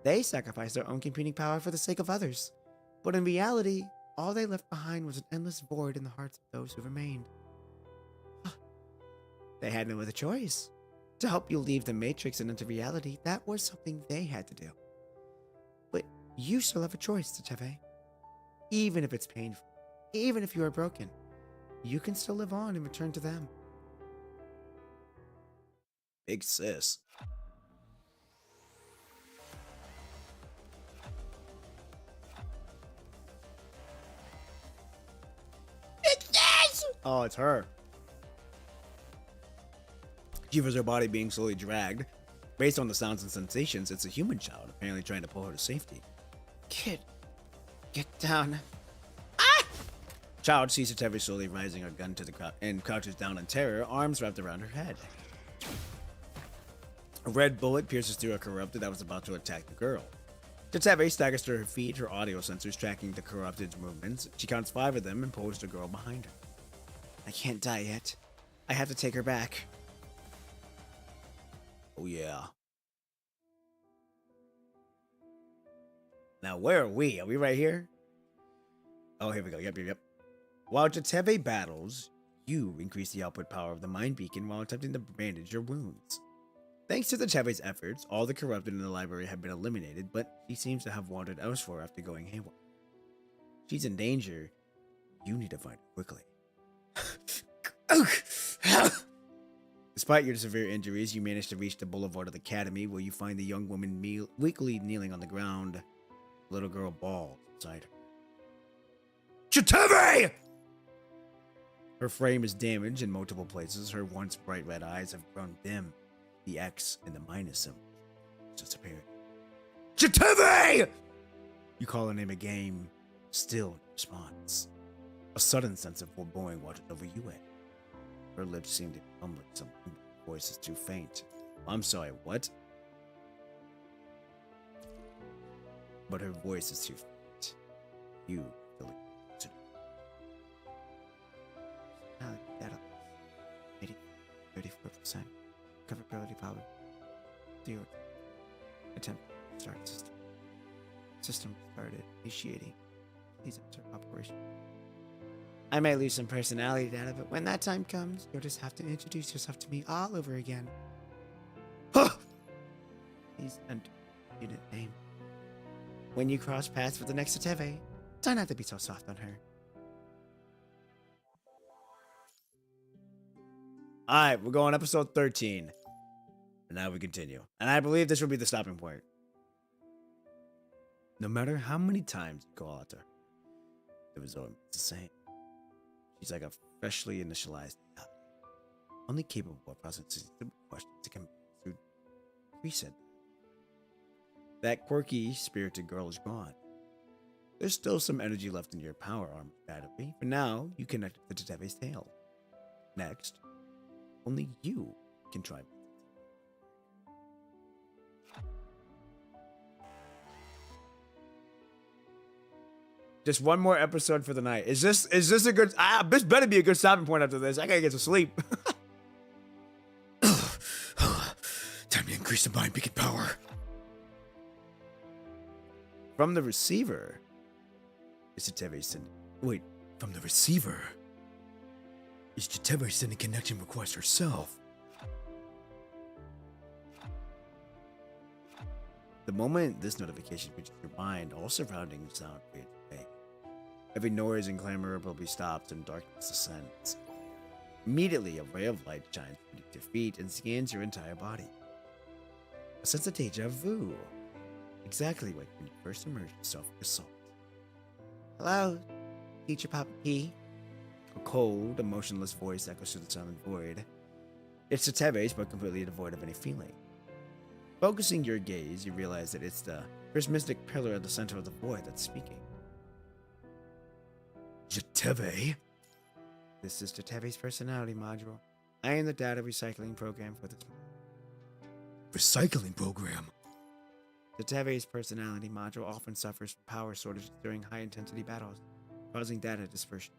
They sacrificed their own computing power for the sake of others. But in reality, all they left behind was an endless void in the hearts of those who remained. They had no other choice. To help you leave the Matrix and into reality, that was something they had to do. But you still have a choice, Jetavie. Even if it's painful, even if you are broken, you can still live on and return to them. Big sis. Oh, it's her. She feels her body being slowly dragged. Based on the sounds and sensations, it's a human child, apparently trying to pull her to safety. Kid, get down. Ah! Child sees Jetavie slowly raising her gun to the crowd and crouches down in terror, arms wrapped around her head. A red bullet pierces through a corrupted that was about to attack the girl. Jetavie staggers to her feet, her audio sensors tracking the corrupted's movements. She counts 5 of them and pulls the girl behind her. I can't die yet. I have to take her back. Oh yeah. Now where are we? Are we right here? Oh, here we go. Yep. While Jetavie battles, you increase the output power of the mind beacon while attempting to bandage your wounds. Thanks to Jetavie's efforts, all the corrupted in the library have been eliminated, but she seems to have wandered elsewhere after going haywire. She's in danger. You need to find her quickly. Despite your severe injuries, you manage to reach the boulevard of the academy, where you find the young woman weakly kneeling on the ground. A little girl bawls beside her. Jetavie! Her frame is damaged in multiple places. Her once bright red eyes have grown dim. The X and the minus symbol disappeared. Jetavie! You call her name again, still no response. A sudden sense of foreboding washes over you. Her lips seem to be mumbling something, but her voice is too faint. I'm sorry, what? But her voice is too faint. You believe it. Data 34%. Coverability power. 0. Attempt to start system. System started. Initiating. Please enter operation. I may lose some personality data, but when that time comes, you'll just have to introduce yourself to me all over again. Please enter unit name. When you cross paths with the next Jetavie, try not to be so soft on her. Alright, we're going episode 13. And now we continue. And I believe this will be the stopping point. No matter how many times you call out to her, the result is the same. She's like a freshly initialized app, only capable of processing simple questions that can be through reset. That quirky, spirited girl is gone. There's still some energy left in your power armor battery. For now, you connect to Jetavie's tail. Next, only you can try. Just one more episode for the night. Is this a good? This better be a good stopping point after this. I gotta get to sleep. Time to increase the mind beacon power. From the receiver, is Jetavie sending? Wait, from the receiver? Is Jetavie sending connection request herself? The moment this notification reaches your mind, all surrounding sound fades away. Every noise and clamor abruptly stops and darkness descends. Immediately, a ray of light shines beneath your feet and scans your entire body. A sense of deja vu. Exactly like when you first immersed yourself in assault. Hello, Teacher Papa P. A cold, emotionless voice echoes through the silent void. It's Jetavie's, but completely devoid of any feeling. Focusing your gaze, you realize that it's the prismatic pillar at the center of the void that's speaking. Jetavie? This is Jetavie's personality module. I am the data recycling program for this. Recycling program? Jetavie's personality module often suffers from power shortages during high-intensity battles, causing data dispersion.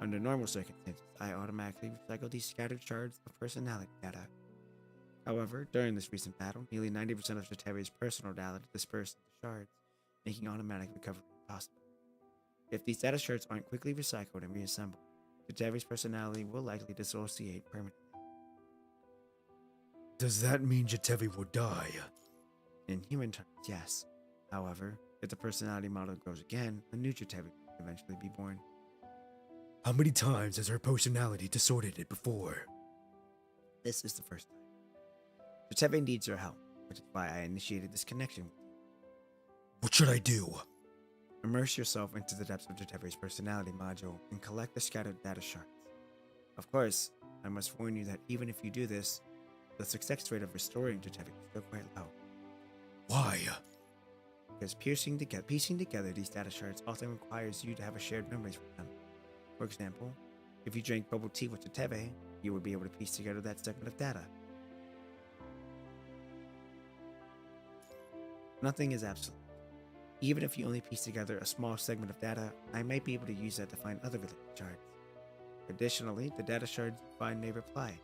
Under normal circumstances, I automatically recycle these scattered shards of personality data. However, during this recent battle, nearly 90% of Jetavie's personal data dispersed into shards, making automatic recovery impossible. If these data shards aren't quickly recycled and reassembled, Jetavie's personality will likely dissociate permanently. Does that mean Jetavie will die? In human terms, yes. However, if the personality model grows again, a new Jetavie will eventually be born. How many times has her personality distorted it before? This is the first time. Jetavie needs your help, which is why I initiated this connection with you. What should I do? Immerse yourself into the depths of Jetavie's personality module and collect the scattered data shards. Of course, I must warn you that even if you do this, the success rate of restoring Jetavie is still quite low. Why? Because piecing together these data shards often requires you to have a shared memories with them. For example, if you drank bubble tea with Jetavie, you would be able to piece together that segment of data. Nothing is absolute. Even if you only piece together a small segment of data, I might be able to use that to find other related shards. Additionally, the data shards you find may reply.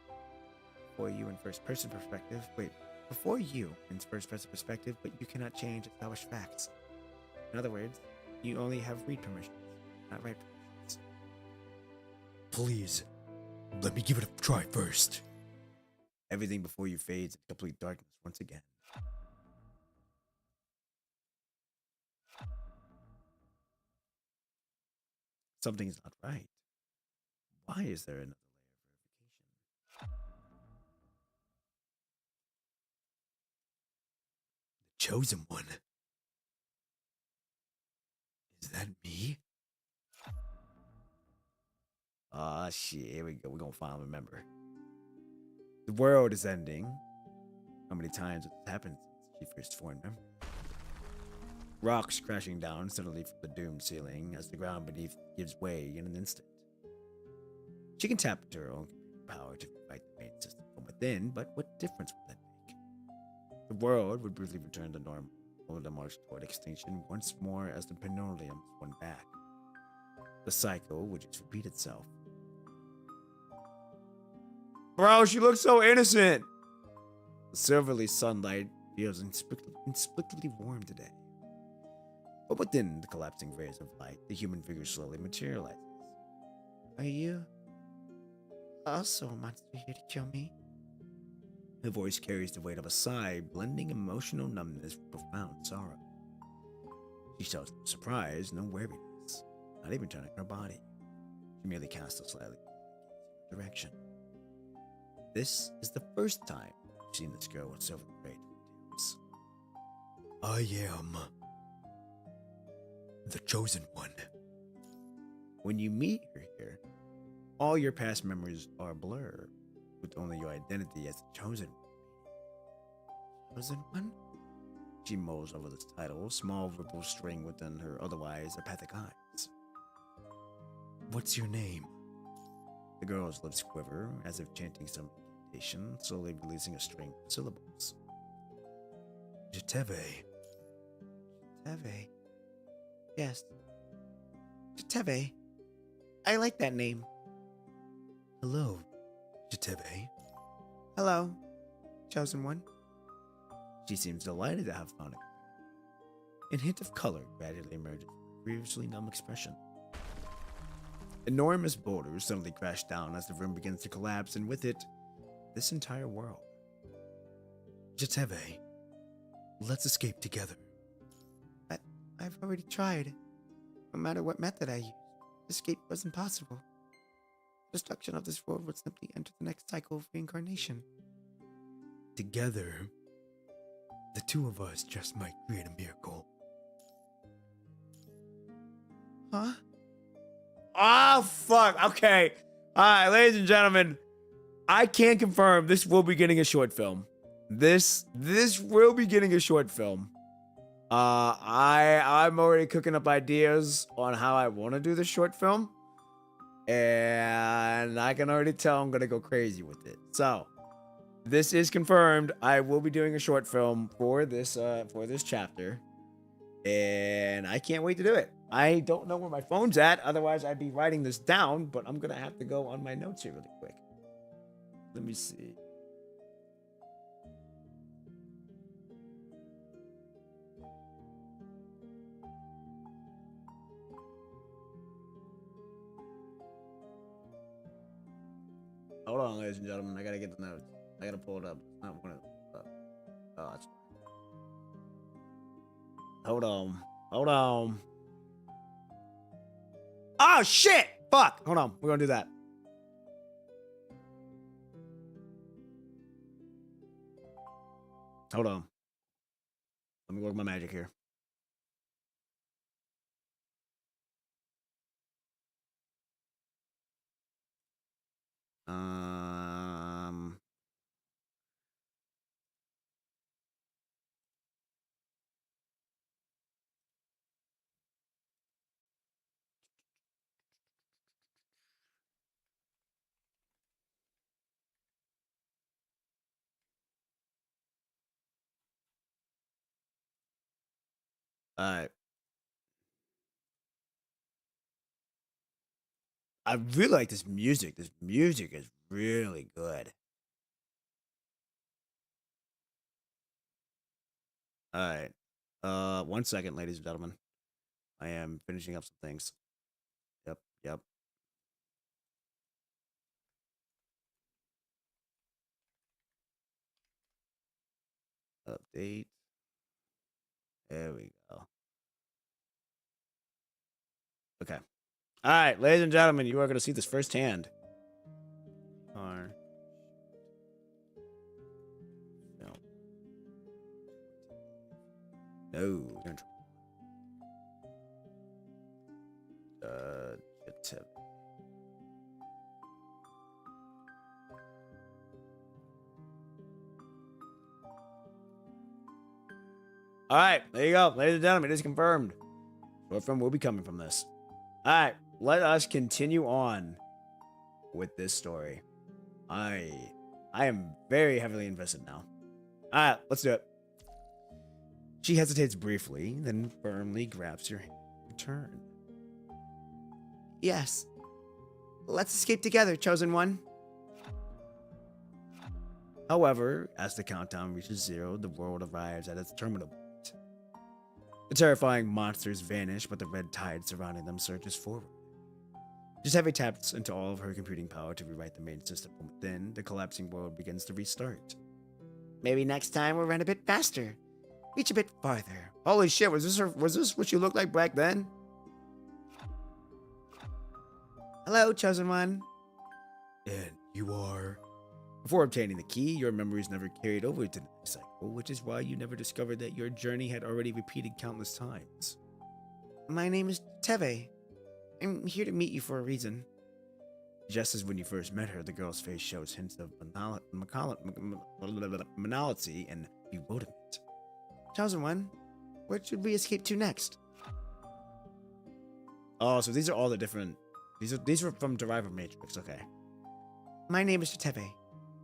Before you in first-person perspective, but you cannot change established facts. In other words, you only have read permissions, not write permissions. Please, let me give it a try first. Everything before you fades into complete darkness once again. Something's not right. Why is there another layer of verification? The chosen one. Is that me? Ah, shit. Here we go. We're gonna finally remember. The world is ending. How many times it's happened since she first formed memory? Rocks crashing down suddenly from the doomed ceiling as the ground beneath gives way in an instant. She can tap into her own power to fight the main system from within, but what difference would that make? The world would briefly return to normal, or the march toward extinction once more as the pendulum swung back. The cycle would just repeat itself. Bro, she looks so innocent! The silvery sunlight feels inexplicably warm today. But within the collapsing rays of light, the human figure slowly materializes. Are you also a monster here to kill me? Her voice carries the weight of a sigh, blending emotional numbness with profound sorrow. She shows no surprise, no weariness, not even turning her body. She merely casts a slightly direction. This is the first time I've seen this girl with silver braid tails. I am the chosen one. When you meet her here, all your past memories are a blur, with only your identity as the chosen one. Chosen one? She mulls over this title, small ripple string within her otherwise apathic eyes. What's your name? The girl's lips quiver, as if chanting some incantation, slowly releasing a string of syllables. Jetavie. Jetavie. Yes. Jetavie. I like that name. Hello, Jetavie. Hello, chosen one. She seems delighted to have found it. A hint of color gradually emerges from her previously numb expression. Enormous boulders suddenly crash down as the room begins to collapse, and with it, this entire world. Jetavie, Let's escape together. I've already tried. No matter what method I used, escape wasn't possible. Destruction of this world would simply enter the next cycle of reincarnation. Together, the two of us just might create a miracle. Huh? Oh, fuck. Okay. All right, ladies and gentlemen, I can confirm this will be getting a short film. This will be getting a short film. I'm already cooking up ideas on how I want to do the short film, and I can already tell I'm gonna go crazy with it. So, this is confirmed. I will be doing a short film for this chapter, and I can't wait to do it. I don't know where my phone's at, otherwise I'd be writing this down, but I'm gonna have to go on my notes here really quick. Let me see. Hold on, ladies and gentlemen. I gotta get the notes. I gotta pull it up. It's not one of oh, that's fine. Hold on. Hold on. Oh, shit! Fuck! Hold on. We're gonna do that. Hold on. Let me work my magic here. All right. I really like this music. This music is really good. All right. 1 second, ladies and gentlemen. I am finishing up some things. Yep. Update. There we go. Okay. All right, ladies and gentlemen, you are going to see this firsthand. Film. No. Jetavie. All right, there you go, ladies and gentlemen. It is confirmed. Short film will be coming from this. All right, let us continue on with this story. I am very heavily invested now. All right, let's do it. She hesitates briefly, then firmly grabs your hand in return. Yes. Let's escape together, chosen one. However, as the countdown reaches 0, the world arrives at its terminal point. The terrifying monsters vanish, but the red tide surrounding them surges forward. Jetavie taps into all of her computing power to rewrite the main system from within. The collapsing world begins to restart. Maybe next time we'll run a bit faster. Reach a bit farther. Holy shit, was this what you looked like back then? Hello, chosen one. And you are? Before obtaining the key, your memories never carried over to the next cycle, which is why you never discovered that your journey had already repeated countless times. My name is Jetavie. I'm here to meet you for a reason. Just as when you first met her, the girl's face shows hints of banality and bewilderment. Chosen one, where should we escape to next? Oh, so these are all the different... These are from Deriver Matrix, okay. My name is Jetavie.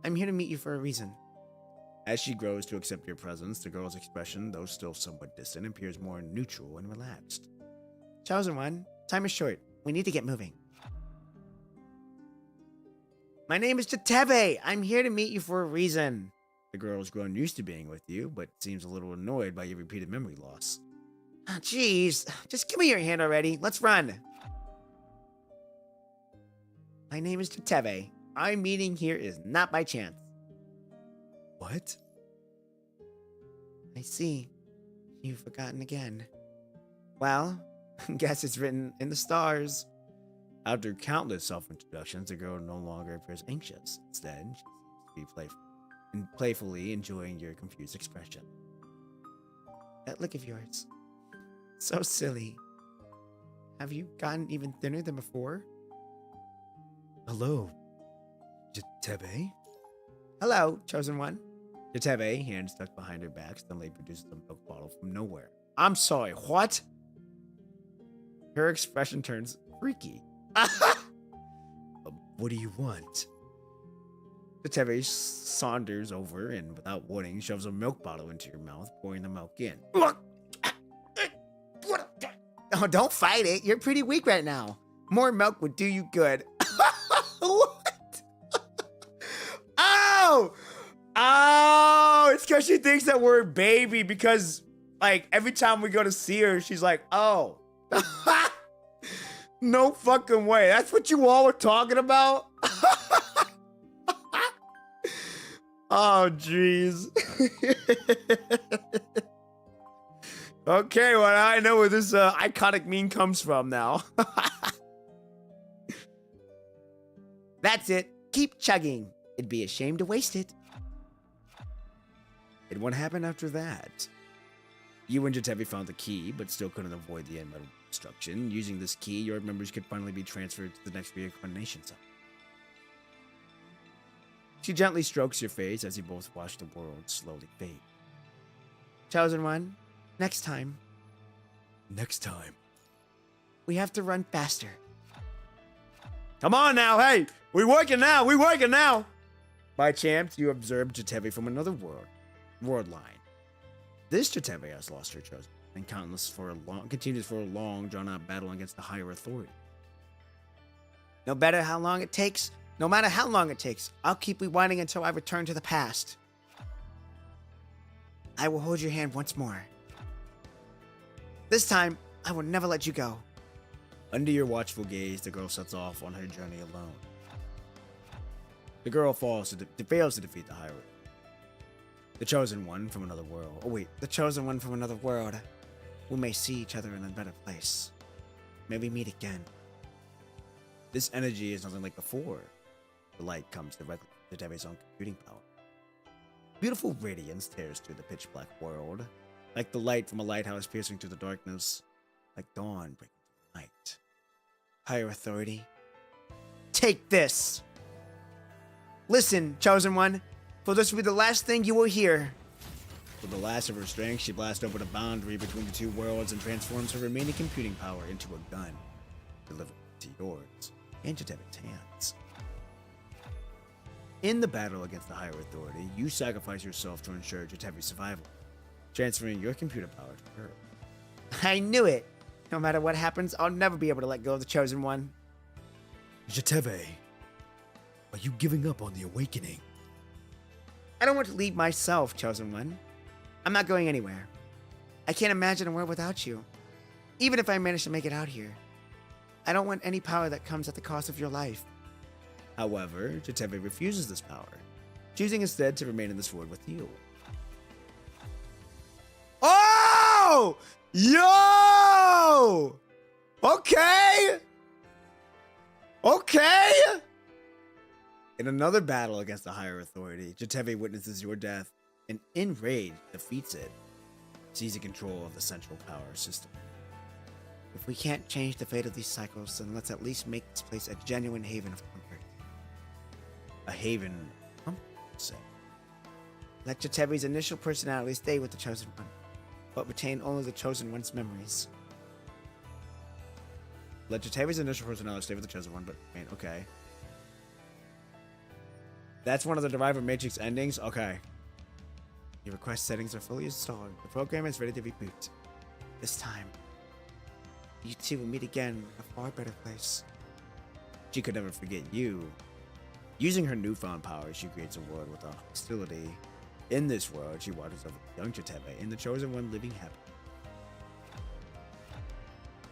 I'm here to meet you for a reason. As she grows to accept your presence, the girl's expression, though still somewhat distant, appears more neutral and relaxed. Chosen one, time is short. We need to get moving. My name is Jetavie. I'm here to meet you for a reason. The girl's grown used to being with you, but seems a little annoyed by your repeated memory loss. Ah, jeez. Just give me your hand already. Let's run. My name is Jetavie. Our meeting here is not by chance. What? I see. You've forgotten again. Well, guess it's written in the stars. After countless self-introductions, the girl no longer appears anxious. Instead, she seems to be playfully enjoying your confused expression. That look of yours. So silly. Have you gotten even thinner than before? Hello, Jetavie? Hello, chosen one. Jetavie, hand stuck behind her back, suddenly produces a milk bottle from nowhere. I'm sorry, what? Her expression turns freaky. What do you want? Jetavie saunters over and, without warning, shoves a milk bottle into your mouth, pouring the milk in. Oh, don't fight it. You're pretty weak right now. More milk would do you good. What? Oh! Oh! It's because she thinks that we're a baby because, like, every time we go to see her, she's like, oh. No fucking way. That's what you all were talking about? Oh, jeez. Okay, well, I know where this iconic meme comes from now. That's it. Keep chugging. It'd be a shame to waste it. And what happened after that? You and Jetavie found the key, but still couldn't avoid the end destruction. Using this key, your members could finally be transferred to the next reincarnation zone. She gently strokes your face as you both watch the world slowly fade. Chosen one, next time. Next time. We have to run faster. Come on now, hey! We working now! By chance, you observe Jetavie from another world line. This Jetavie has lost her chosen and continues for a long, drawn-out battle against the higher authority. No matter how long it takes, I'll keep rewinding until I return to the past. I will hold your hand once more. This time, I will never let you go. Under your watchful gaze, the girl sets off on her journey alone. The girl fails to defeat the higher. The chosen one from another world. Oh wait, the chosen one from another world. We may see each other in a better place. May we meet again. This energy is nothing like before. The light comes directly from Jetavie's own computing power. Beautiful radiance tears through the pitch black world, like the light from a lighthouse piercing through the darkness, like dawn breaking through the night. Higher authority, take this! Listen, chosen one, for this will be the last thing you will hear. With the last of her strength, she blasts over the boundary between the two worlds and transforms her remaining computing power into a gun, delivered to yours and Jetavie's hands. In the battle against the higher authority, you sacrifice yourself to ensure Jetavie's survival, transferring your computer power to her. I knew it! No matter what happens, I'll never be able to let go of the chosen one. Jetavie, are you giving up on the awakening? I don't want to leave myself, chosen one. I'm not going anywhere. I can't imagine a world without you, even if I manage to make it out here. I don't want any power that comes at the cost of your life. However, Jetavie refuses this power, choosing instead to remain in this world with you. Oh! Yo! Okay! Okay! In another battle against the higher authority, Jetavie witnesses your death and, enraged, defeats it, seizing control of the central power system. If we can't change the fate of these cycles, then let's at least make this place a genuine haven of comfort. A haven of comfort, you say. Let Jetavie's initial personality stay with the Chosen One, but retain only the Chosen One's memories. Let Jetavie's initial personality stay with the Chosen One, but remain, okay. That's one of the Deriver Matrix endings? Okay. Your request settings are fully installed. The program is ready to reboot. This time, you two will meet again in a far better place. She could never forget you. Using her newfound powers, she creates a world without hostility. In this world, she watches over the young Jetavie and the Chosen One living happily.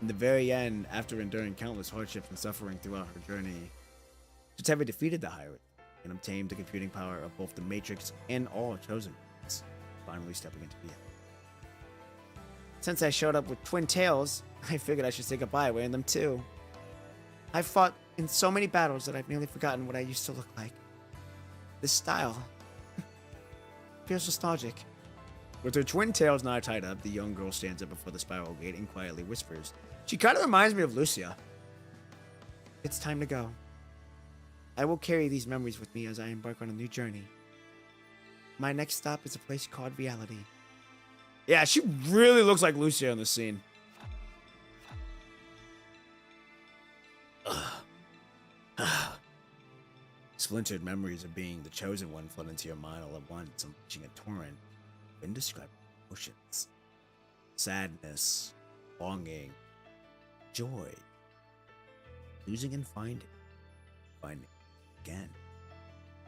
In the very end, after enduring countless hardships and suffering throughout her journey, Jetavie defeated the Higher and obtained the computing power of both the Matrix and all Chosen Ones. finally stepping into reality. Since I showed up with twin tails, I figured I should say goodbye wearing them too. I've fought in so many battles that I've nearly forgotten what I used to look like. This style feels nostalgic. With her twin tails now tied up, the young girl stands up before the spiral gate and quietly whispers, "She kind of reminds me of Lucia." It's time to go. I will carry these memories with me as I embark on a new journey. My next stop is a place called reality. Yeah, she really looks like Lucia in this scene. Splintered memories of being the chosen one flood into your mind all at once, unleashing a torrent of indescribable emotions. Sadness, longing, joy, losing and finding again.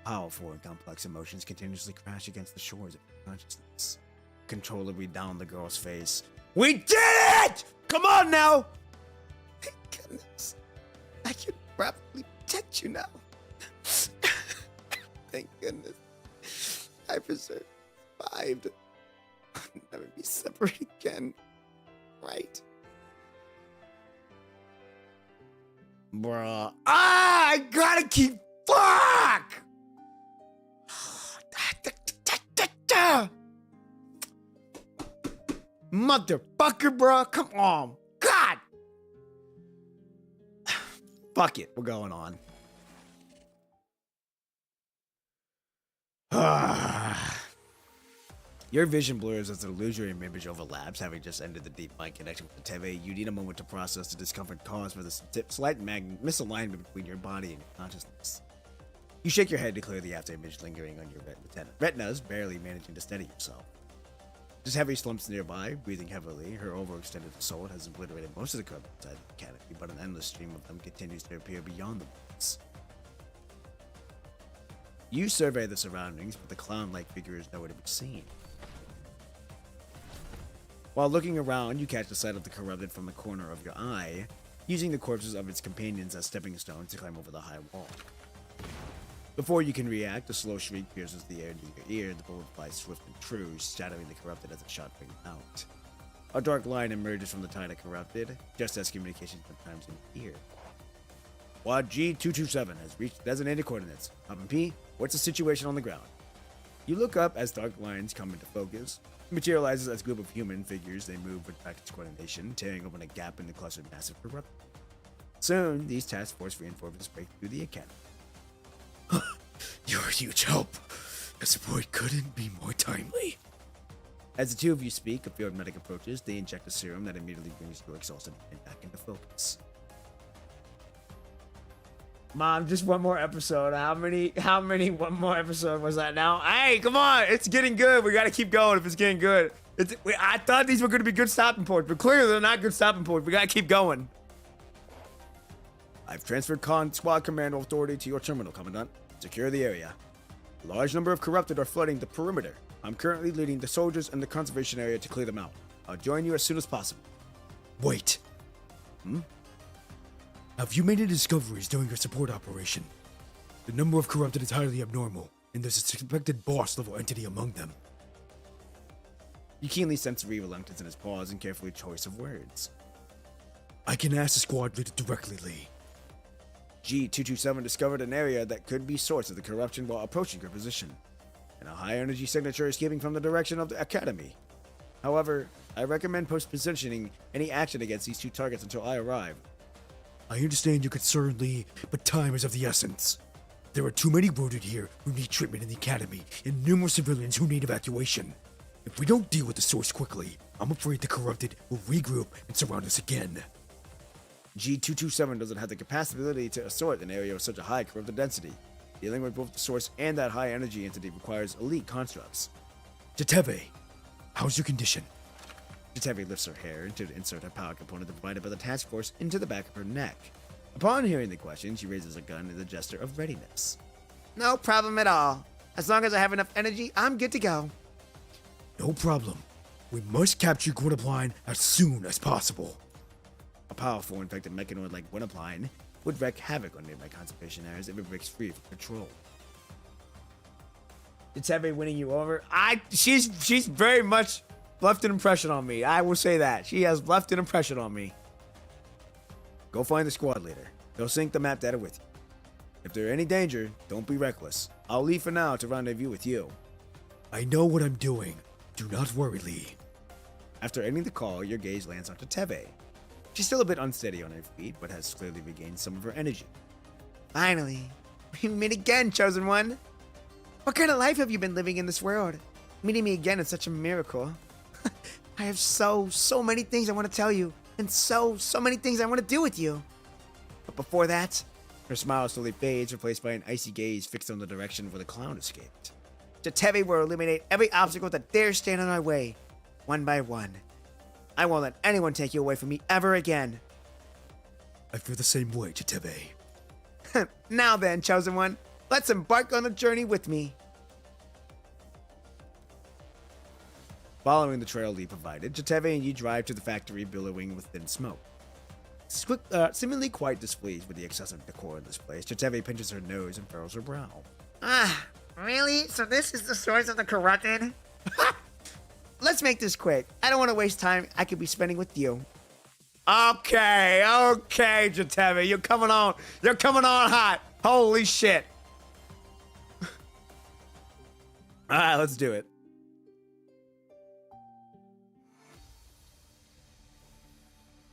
Powerful and complex emotions continuously crash against the shores of your consciousness. Controllably down the girl's face. We did it! Come on now! Thank goodness. I can probably protect you now. Thank goodness. I survived. I'll never be separated again. Right? Bruh. I gotta keep. Fuck! Motherfucker, bro. Come on. God. Fuck it. We're going on. Your vision blurs as the illusory image overlaps. Having just ended the deep mind connection with Jetavie, you need a moment to process the discomfort caused by the slight misalignment between your body and your consciousness. You shake your head to clear the after image lingering on your retinas, barely managing to steady yourself. Jetavie slumps nearby, breathing heavily. Her overextended soul has obliterated most of the corrupted inside the academy, but an endless stream of them continues to appear beyond the walls. You survey the surroundings, but the clown-like figure is nowhere to be seen. While looking around, you catch the sight of the corrupted from the corner of your eye, using the corpses of its companions as stepping stones to climb over the high wall. Before you can react, a slow shriek pierces the air near your ear. The bullet flies swift and true, shattering the corrupted as a shot rings out. A dark line emerges from the tide of corrupted, just as communication sometimes in ear. Quad G227 has reached designated coordinates. Papa P, what's the situation on the ground? You look up as dark lines come into focus. It materializes as a group of human figures. They move with practiced coordination, tearing open a gap in the clustered mass of corrupted. Soon, these task force reinforcements break through the academy. You're a huge help. The support couldn't be more timely. As the two of you speak, a field medic approaches. They inject a serum that immediately brings your exhausted mind back into focus. Mom, just one more episode. How many one more episode was that now? Hey, come on. It's getting good. We got to keep going if it's getting good. I thought these were going to be good stopping points, but clearly they're not good stopping points. We got to keep going. I've transferred squad commando authority to your terminal, Commandant. Secure the area. A large number of corrupted are flooding the perimeter. I'm currently leading the soldiers and the conservation area to clear them out. I'll join you as soon as possible. Wait. Have you made any discoveries during your support operation? The number of corrupted is highly abnormal, and there's a suspected boss-level entity among them. You keenly sense reluctance in his pause and carefully choice of words. I can ask the squad leader directly, Lee. G227 discovered an area that could be source of the corruption while approaching your position, and a high-energy signature escaping from the direction of the academy. However, I recommend post-positioning any action against these two targets until I arrive. I understand your concern, Lee, but time is of the essence. There are too many wounded here who need treatment in the academy, and numerous civilians who need evacuation. If we don't deal with the source quickly, I'm afraid the corrupted will regroup and surround us again. G227 doesn't have the capacity to assort an area of such a high corrupted density. Dealing with both the source and that high energy entity requires elite constructs. Jetavie, how's your condition? Jetavie lifts her hair to insert her power component provided by the task force into the back of her neck. Upon hearing the question, she raises a gun in the gesture of readiness. No problem at all. As long as I have enough energy, I'm good to go. No problem. We must capture Gwynapline as soon as possible. A powerful infected mechanoid like Gwynapline would wreak havoc on nearby conservation areas if it breaks free from control. Jetavie winning you over. She's very much left an impression on me. I will say that. She has left an impression on me. Go find the squad leader. They'll sync the map data with you. If there's any danger, don't be reckless. I'll leave for now to rendezvous with you. I know what I'm doing. Do not worry, Lee. After ending the call, your gaze lands on Jetavie. She's still a bit unsteady on her feet, but has clearly regained some of her energy. Finally, we meet again, Chosen One. What kind of life have you been living in this world? Meeting me again is such a miracle. I have so many things I want to tell you, and so many things I want to do with you. But before that, her smile slowly fades, replaced by an icy gaze fixed on the direction where the clown escaped. Jetavie will eliminate every obstacle that dares stand in our way, one by one. I won't let anyone take you away from me ever again. I feel the same way, Jetavie. Now then, Chosen One, let's embark on the journey with me. Following the trail Lee provided, Jetavie and you drive to the factory billowing with thin smoke. Seemingly quite displeased with the excessive decor in this place, Jetavie pinches her nose and furrows her brow. Ah, really? So this is the source of the corrupted? Let's make this quick. I don't want to waste time I could be spending with you. Okay, Jetavie, you're coming on hot. Holy shit. All right, let's do it.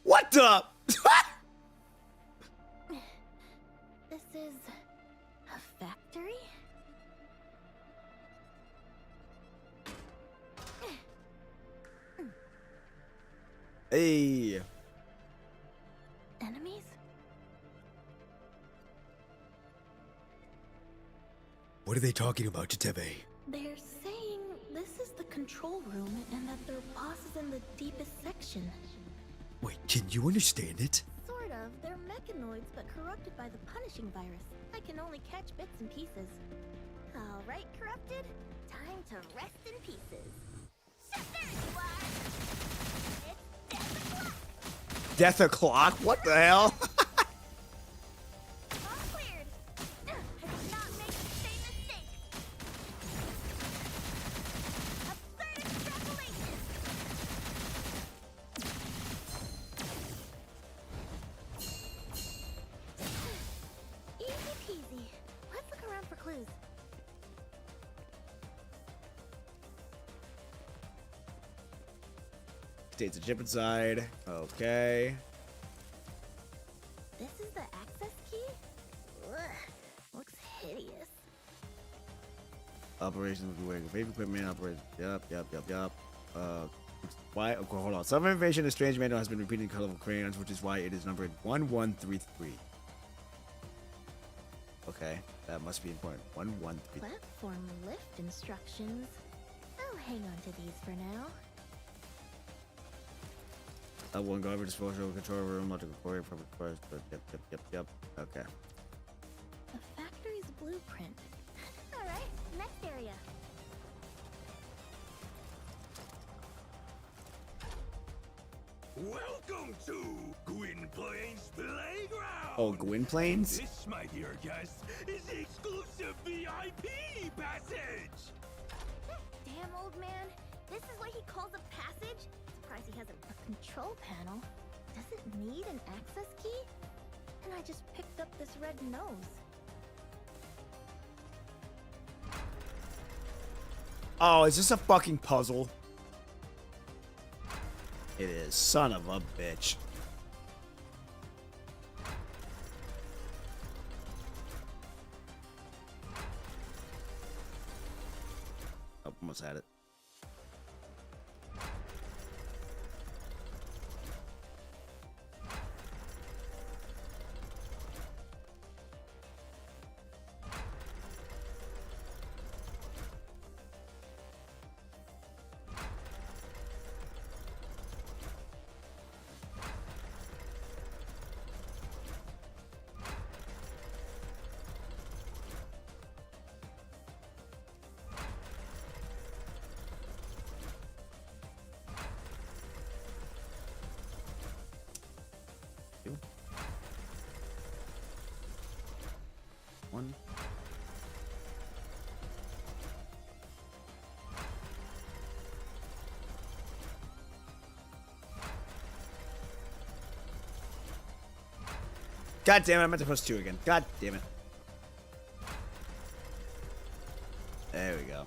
What the? This is a factory? Hey. Enemies? What are they talking about, Jetavie? They're saying this is the control room and that their boss is in the deepest section. Wait, can you understand it? Sort of. They're mechanoids, but corrupted by the punishing virus. I can only catch bits and pieces. All right, corrupted. Time to rest in pieces. There you are. It's Death o'clock? What the hell? all cleared. I did not make the same mistake. Absurd extrapolation. Easy peasy. Let's look around for clues. States a chip inside. Okay. This is the access key? Ugh, looks hideous. Operations with wearing vape equipment. Operation. Yup. Why? Okay, hold on. Some information in the strange manual has been repeated in colorful crayons, which is why it is numbered 1133. Okay, that must be important. 113. Platform lift instructions. I'll hang on to these for now. One garbage disposal control room, logical core, public forest. Yep. Okay. The factory's blueprint. Alright, next area. Welcome to Gwynplaine's Playground! Oh, Gwynplaine's? This, my dear guest, is the exclusive VIP passage! Damn, old man. This is what he calls a passage? Surprised he has a control panel. Does it need an access key? And I just picked up this red nose. Oh, is this a fucking puzzle? It is. Son of a bitch. Oh, almost had it. One. God damn it, I meant to post 2 again. God damn it. There we go.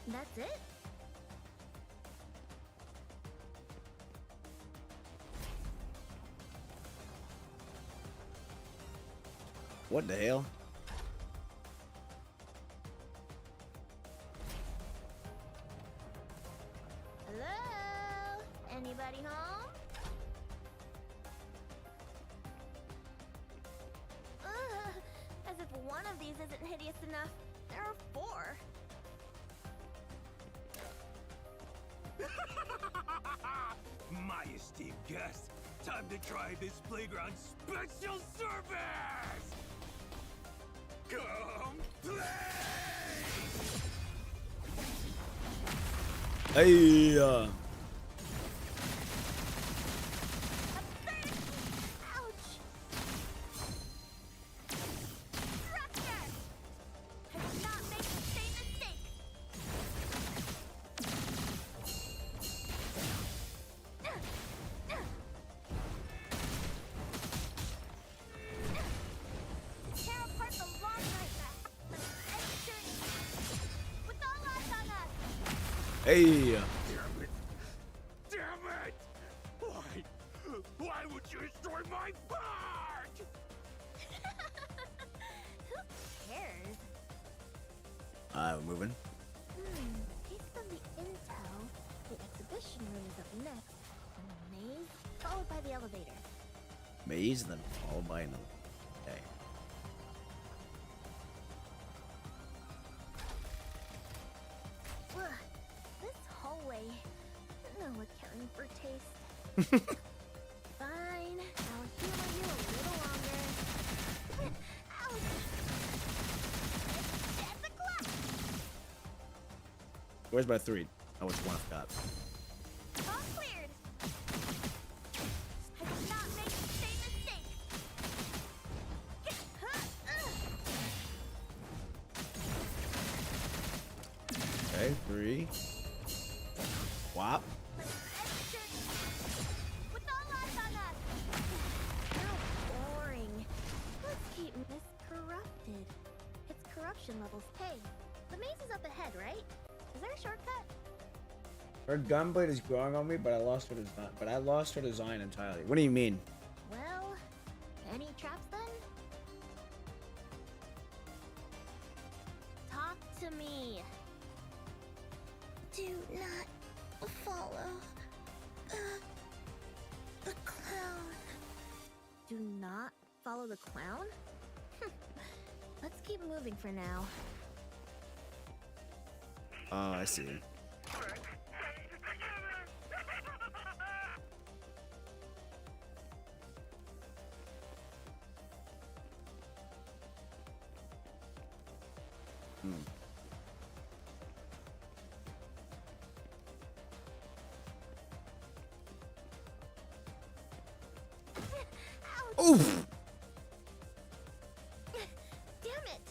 That's it? What the hell? Hello? Anybody home? Ugh, as if one of these isn't hideous enough. There are 4. My esteemed guest, time to try this playground special service! Come play! Hey, Ouch! Structure! I did not make the same mistake! Tear apart the long night that with all eyes on us! hey. Damn it! Damn it! Why would you destroy my park? Who cares? We're moving. Based on the intel, the exhibition room is up next, and the maze, followed by the elevator. Maze and then followed by another. Okay. Ugh, this hallway. No accounting for taste. Fine, I'll humor you a little longer. Ouch! It's a clock! Where's my 3? Oh, it's 1 I forgot. All cleared! I did not make the same mistake! Okay, 3. Whop. With all eyes on us! How boring. Let's keep this corrupted. Its corruption levels pay. The maze is up ahead, right? Is there a shortcut? Her gunblade is growing on me, but I lost her design. But I lost her design entirely. What do you mean? Well, any traps then? Talk to me. Do not follow the clown. Do not follow the clown? Let's keep moving for now. Oh, I see. Ouch! Oof! Damn it!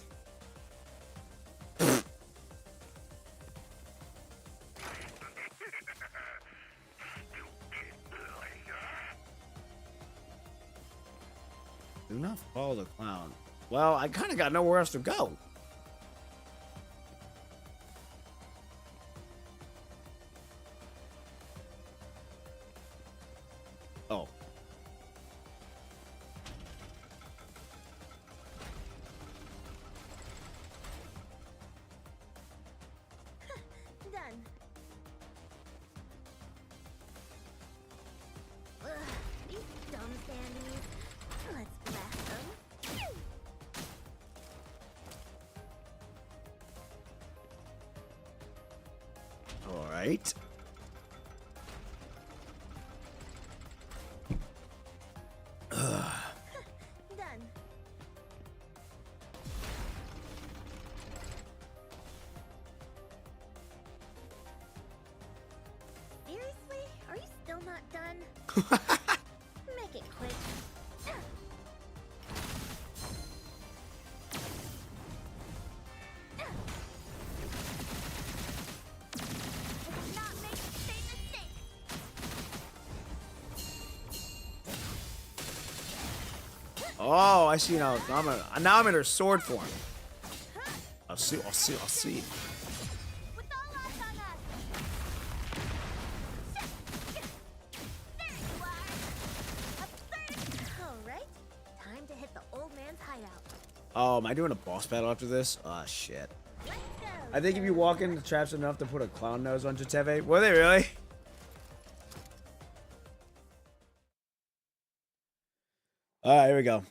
Do not follow the clown. Well, I kind of got nowhere else to go. Oh. Done. Ugh, these dumb standees. Let's blast them. All right. Done. Seriously? Are you still not done? Make it quick. I did not make the same mistake. Oh, I see now. Now I'm in her sword form. I'll see. With all eyes on us. There you are. All right, time to hit the old man's hideout. Oh, am I doing a boss battle after this? Oh, shit. Let's go. I think if you walk into traps enough to put a clown nose on Jetavie. Were they really? Alright, here we go.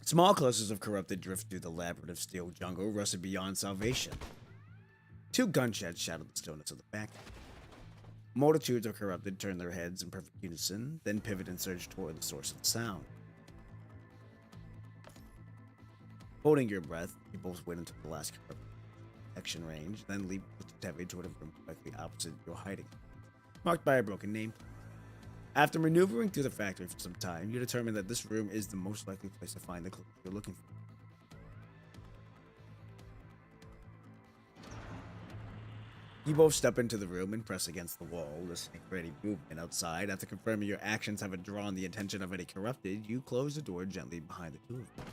Small clusters of corrupted drift through the labyrinth of steel jungle, rusted beyond salvation. 2 gunshots shadowed the stillness of the back. Multitudes of corrupted turn their heads in perfect unison, then pivot and surge toward the source of the sound. Holding your breath, you both wait until the last protection range, then leap with Jetavie toward a room directly opposite your hiding, marked by a broken name. After maneuvering through the factory for some time, you determine that this room is the most likely place to find the clue you're looking for. You both step into the room and press against the wall, listening for any movement outside. After confirming your actions haven't drawn the attention of any corrupted, you close the door gently behind the two of you.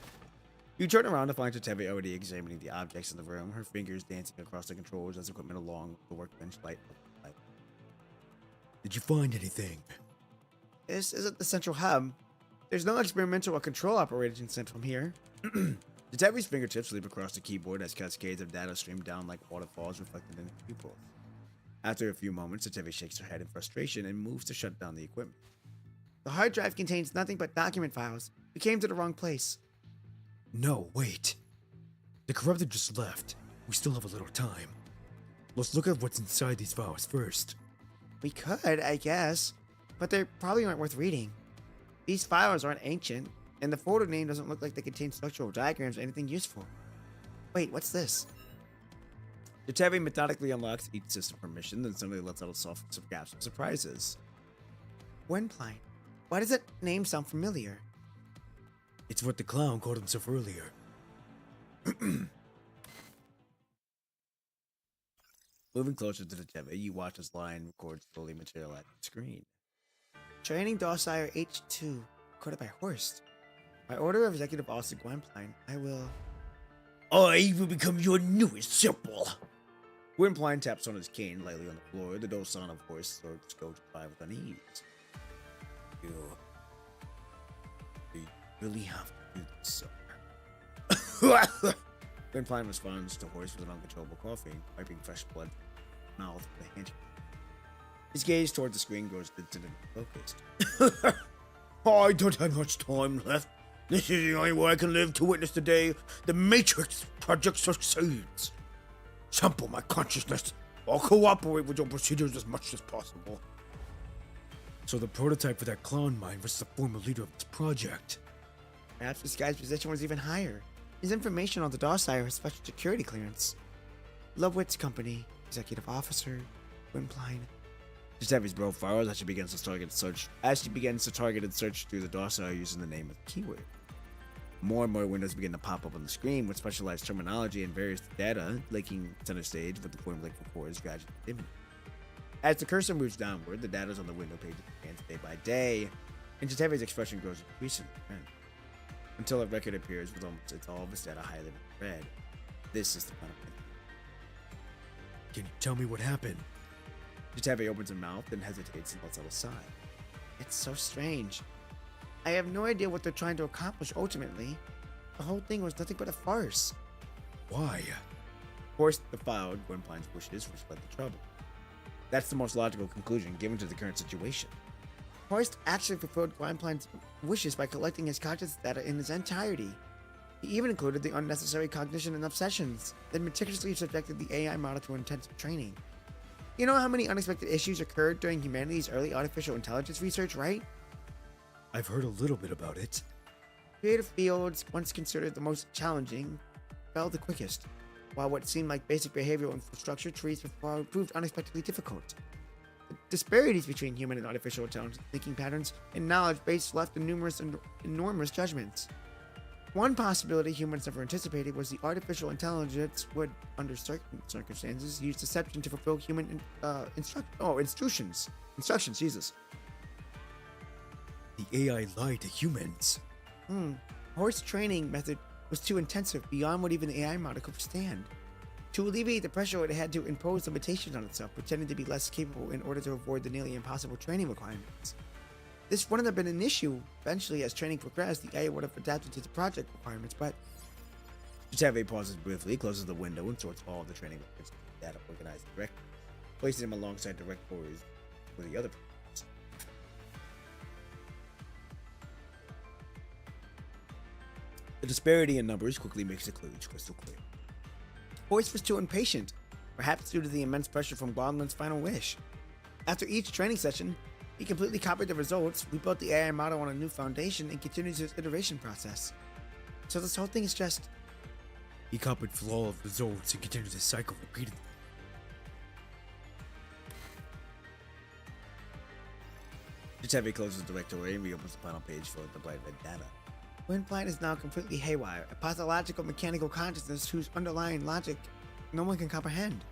You turn around to find Jetavie already examining the objects in the room, her fingers dancing across the controls as equipment along the workbench light. Did you find anything? This isn't the central hub. There's no experimental or control operation sent from here. Jetavie's fingertips leap across the keyboard as cascades of data stream down like waterfalls reflected in her pupils. After a few moments, Jetavie shakes her head in frustration and moves to shut down the equipment. The hard drive contains nothing but document files. We came to the wrong place. No, wait. The corrupted just left. We still have a little time. Let's look at what's inside these files first. We could, I guess, but they probably aren't worth reading. These files aren't ancient, and the folder name doesn't look like they contain structural diagrams or anything useful. Wait, what's this? Jetavie methodically unlocks each system permission, then suddenly lets out a soft of gasps of surprises. Gwynplaine. Why does that name sound familiar? It's what the clown called himself earlier. Moving closer to Jetavie, you watch as line records slowly materialize on the screen. Training Dossier H2, recorded by Horst. By order of Executive Officer Gwynplaine, I will become your newest simple. Gwynplaine taps on his cane lightly on the floor. The dull sound of Horst's throat goes by with unease. You really have to do this, sir. Gwynplaine responds to Horst with an uncontrollable coughing, wiping fresh blood from his mouth with a handkerchief. His gaze towards the screen grows distant and focused. I don't have much time left. This is the only way I can live to witness the day the Matrix project succeeds. Sample my consciousness. I'll cooperate with your procedures as much as possible. So the prototype for that clown mind was the former leader of this project. Perhaps this guy's position was even higher. His information on the dossier has special security clearance. Lovewitt's company, executive officer, Gwynplaine. Jetavie's brow furrows as she begins to target and search through the dossier using the name of the keyword. More and more windows begin to pop up on the screen with specialized terminology and various data linking center stage with the form link for is gradually dimming. As the cursor moves downward, the data on the window page expands day by day, and Jetavie's expression grows increasingly red, until a record appears with almost all of its data highlighted in red. This is the final thing. Can you tell me what happened? Jetavie opens her mouth, then hesitates and lets out a sigh. It's so strange. I have no idea what they're trying to accomplish ultimately. The whole thing was nothing but a farce. Why? Horst defiled Gwynplaine's wishes, which led to trouble. That's the most logical conclusion given to the current situation. Horst actually fulfilled Gwynplaine's wishes by collecting his conscious data in its entirety. He even included the unnecessary cognition and obsessions, then meticulously subjected the AI model to intensive training. You know how many unexpected issues occurred during humanity's early artificial intelligence research, right? I've heard a little bit about it. Creative fields, once considered the most challenging, fell the quickest, while what seemed like basic behavioral infrastructure trees proved unexpectedly difficult. The disparities between human and artificial intelligence thinking patterns and knowledge base left in enormous judgments. One possibility humans never anticipated was the artificial intelligence would, under certain circumstances, use deception to fulfill human instructions. The AI lied to humans. Horse training method was too intensive, beyond what even the AI model could withstand. To alleviate the pressure, it had to impose limitations on itself, pretending to be less capable in order to avoid the nearly impossible training requirements. This wouldn't have been an issue. Eventually, as training progressed, the AI would have adapted to the project requirements, but... Jetavie pauses briefly, closes the window, and sorts all of the training records and data organized directly, placing them alongside directories for the other programs. The disparity in numbers quickly makes the clues crystal clear. Hoist was too impatient, perhaps due to the immense pressure from Blondlin's final wish. After each training session, he completely copied the results, rebuilt the AI model on a new foundation, and continues his iteration process. So this whole thing is just... He copied flawed results and continued the cycle repeatedly. Jetavie closes the directory and reopens the final page for the blind red data. Windblind is now completely haywire, a pathological mechanical consciousness whose underlying logic no one can comprehend.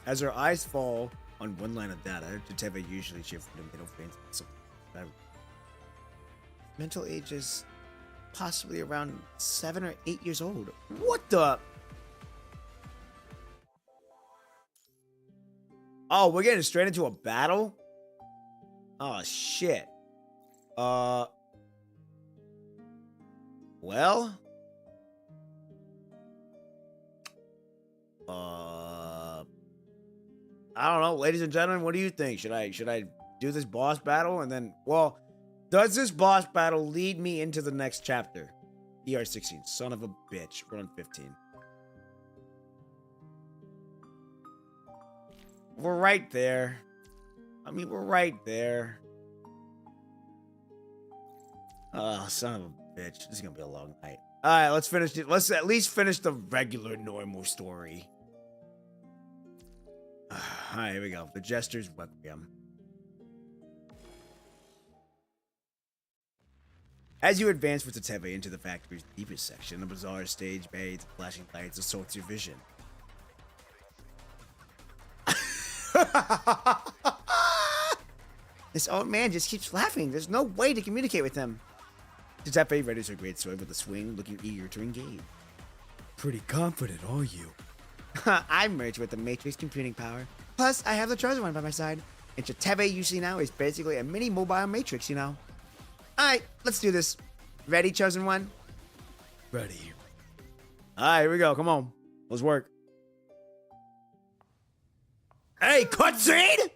As her eyes fall on one line of data, Jetavie usually shifts from the middle veins. Mental age is possibly around 7 or 8 years old. What the? Oh, we're getting straight into a battle? Oh, shit. Well? I don't know, ladies and gentlemen, what do you think? Should I do this boss battle and then, well, does this boss battle lead me into the next chapter? ER 16, son of a bitch. We're on 15. We're right there. I mean, we're right there. Oh, son of a bitch. This is gonna be a long night. Alright, let's finish it. Let's at least finish the regular, normal story. Alright, here we go. The Jester's Requiem. As you advance with Jetavie into the factory's deepest section, the bizarre stage bathed in flashing lights assaults your vision. This old man just keeps laughing. There's no way to communicate with him. Jetavie readies her great sword with a swing, looking eager to engage. Pretty confident, are you? I merged with the Matrix computing power. Plus, I have the Chosen One by my side. And Jetavie you see now is basically a mini mobile Matrix, you know. Alright, let's do this. Ready, Chosen One? Ready. Alright, here we go. Come on. Let's work. Hey, cutscene!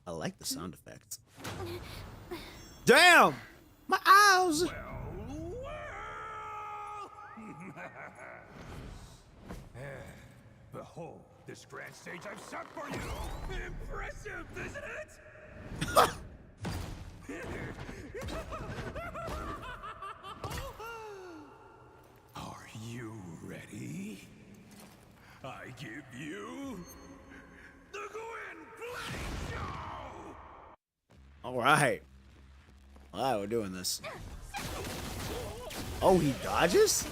I like the sound effects. Damn! My eyes! Behold, this grand stage I've set for you! Impressive, isn't it? Are you ready? I give you the Gwynplaine Show! Alright. Alright, we're doing this. Oh, he dodges?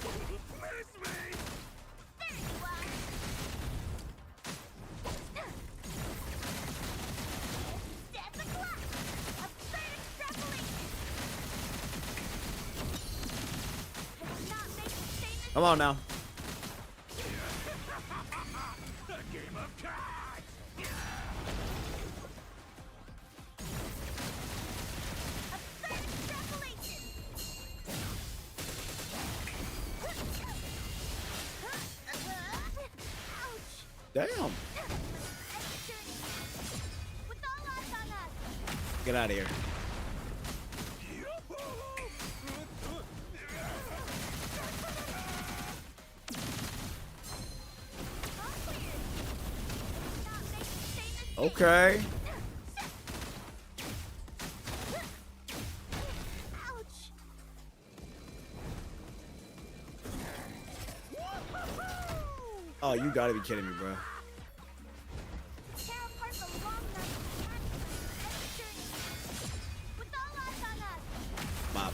Come on now. A game of cards! Damn. Get out of here. Okay. Oh, you gotta be kidding me, bro. Bop.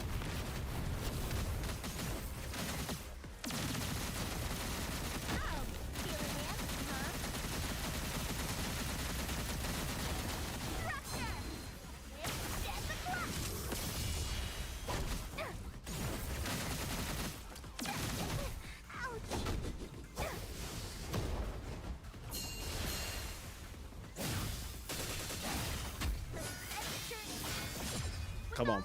Come on.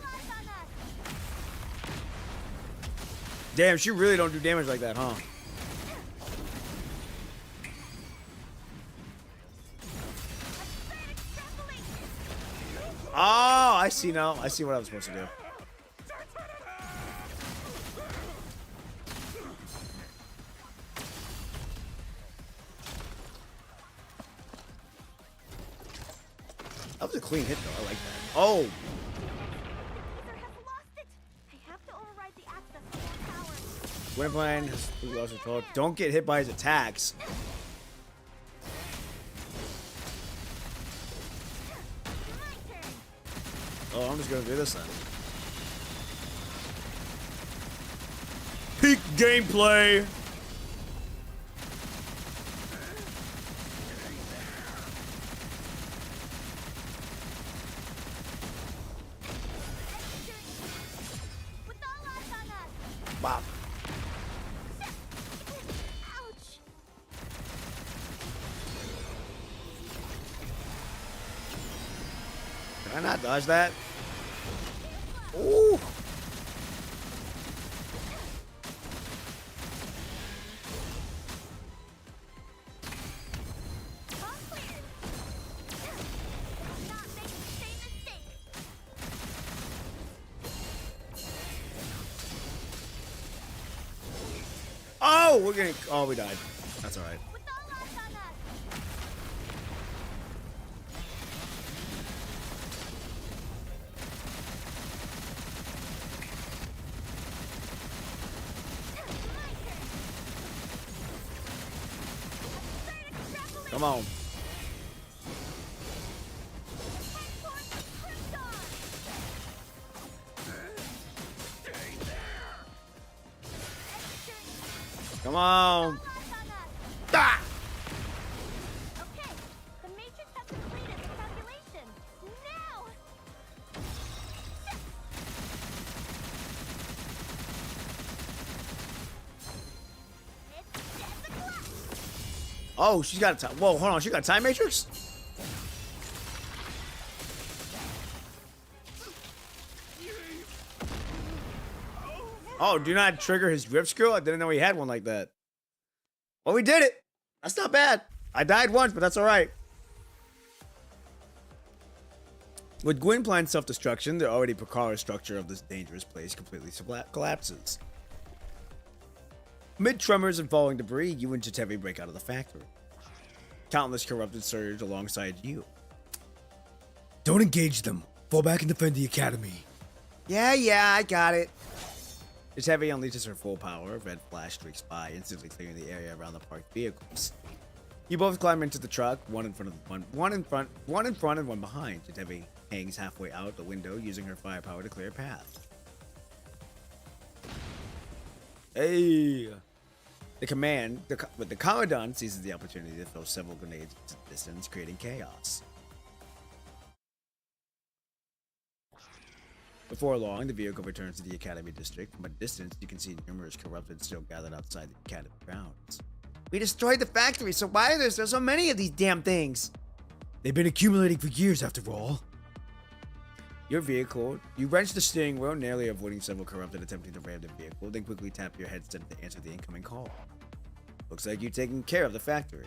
Damn, she really don't do damage like that, huh? Oh, I see now. I see what I was supposed to do. That was a clean hit, though. I like that. Oh! Gwynplaine has also told, don't get hit by his attacks. Oh, I'm just gonna do this then. Peak gameplay! Wow. Can I not dodge that? Ooh. Oh, we're getting. Oh, we died. That's all right. Come on. Come on. Ah! Okay, the Matrix has completed the calculation. Now! Oh, she's got a time. Whoa, hold on. She got a time matrix? Oh, do not trigger his grip screw? I didn't know he had one like that. Well, we did it. That's not bad. I died once, but that's all right. With Gwynplaine's self-destruction, the already precarious structure of this dangerous place completely collapses. Amid tremors and falling debris, you and Jetavie break out of the factory. Countless corrupted surge alongside you. Don't engage them. Fall back and defend the academy. Yeah, I got it. Jetavie unleashes her full power. Red flash streaks by, instantly clearing the area around the parked vehicles. You both climb into the truck, one in front, and one behind. Jetavie hangs halfway out the window, using her firepower to clear a path. Hey! The Commandant seizes the opportunity to throw several grenades into the distance, creating chaos. Before long, the vehicle returns to the Academy District. From a distance, you can see numerous corrupted still gathered outside the Academy grounds. We destroyed the factory, so why are there so many of these damn things? They've been accumulating for years, after all. Your vehicle, you wrench the steering wheel, narrowly avoiding several corrupted attempting to ram the vehicle, then quickly tap your headset to answer the incoming call. Looks like you've taken care of the factory.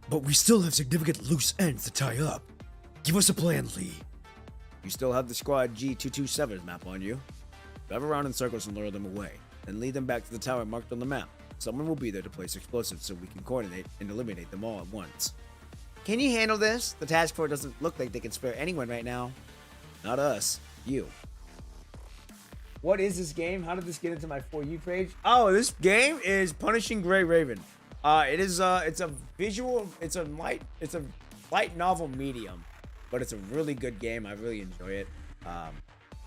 But we still have significant loose ends to tie up. Give us a plan, Lee. You still have the Squad G227 map on you. Drive around in circles and lure them away, then lead them back to the tower marked on the map. Someone will be there to place explosives so we can coordinate and eliminate them all at once. Can you handle this? The task force doesn't look like they can spare anyone right now. Not us. You. What is this game? How did this get into my For You page? Oh, this game is Punishing Gray Raven. It's a light novel medium, but it's a really good game. I really enjoy it. But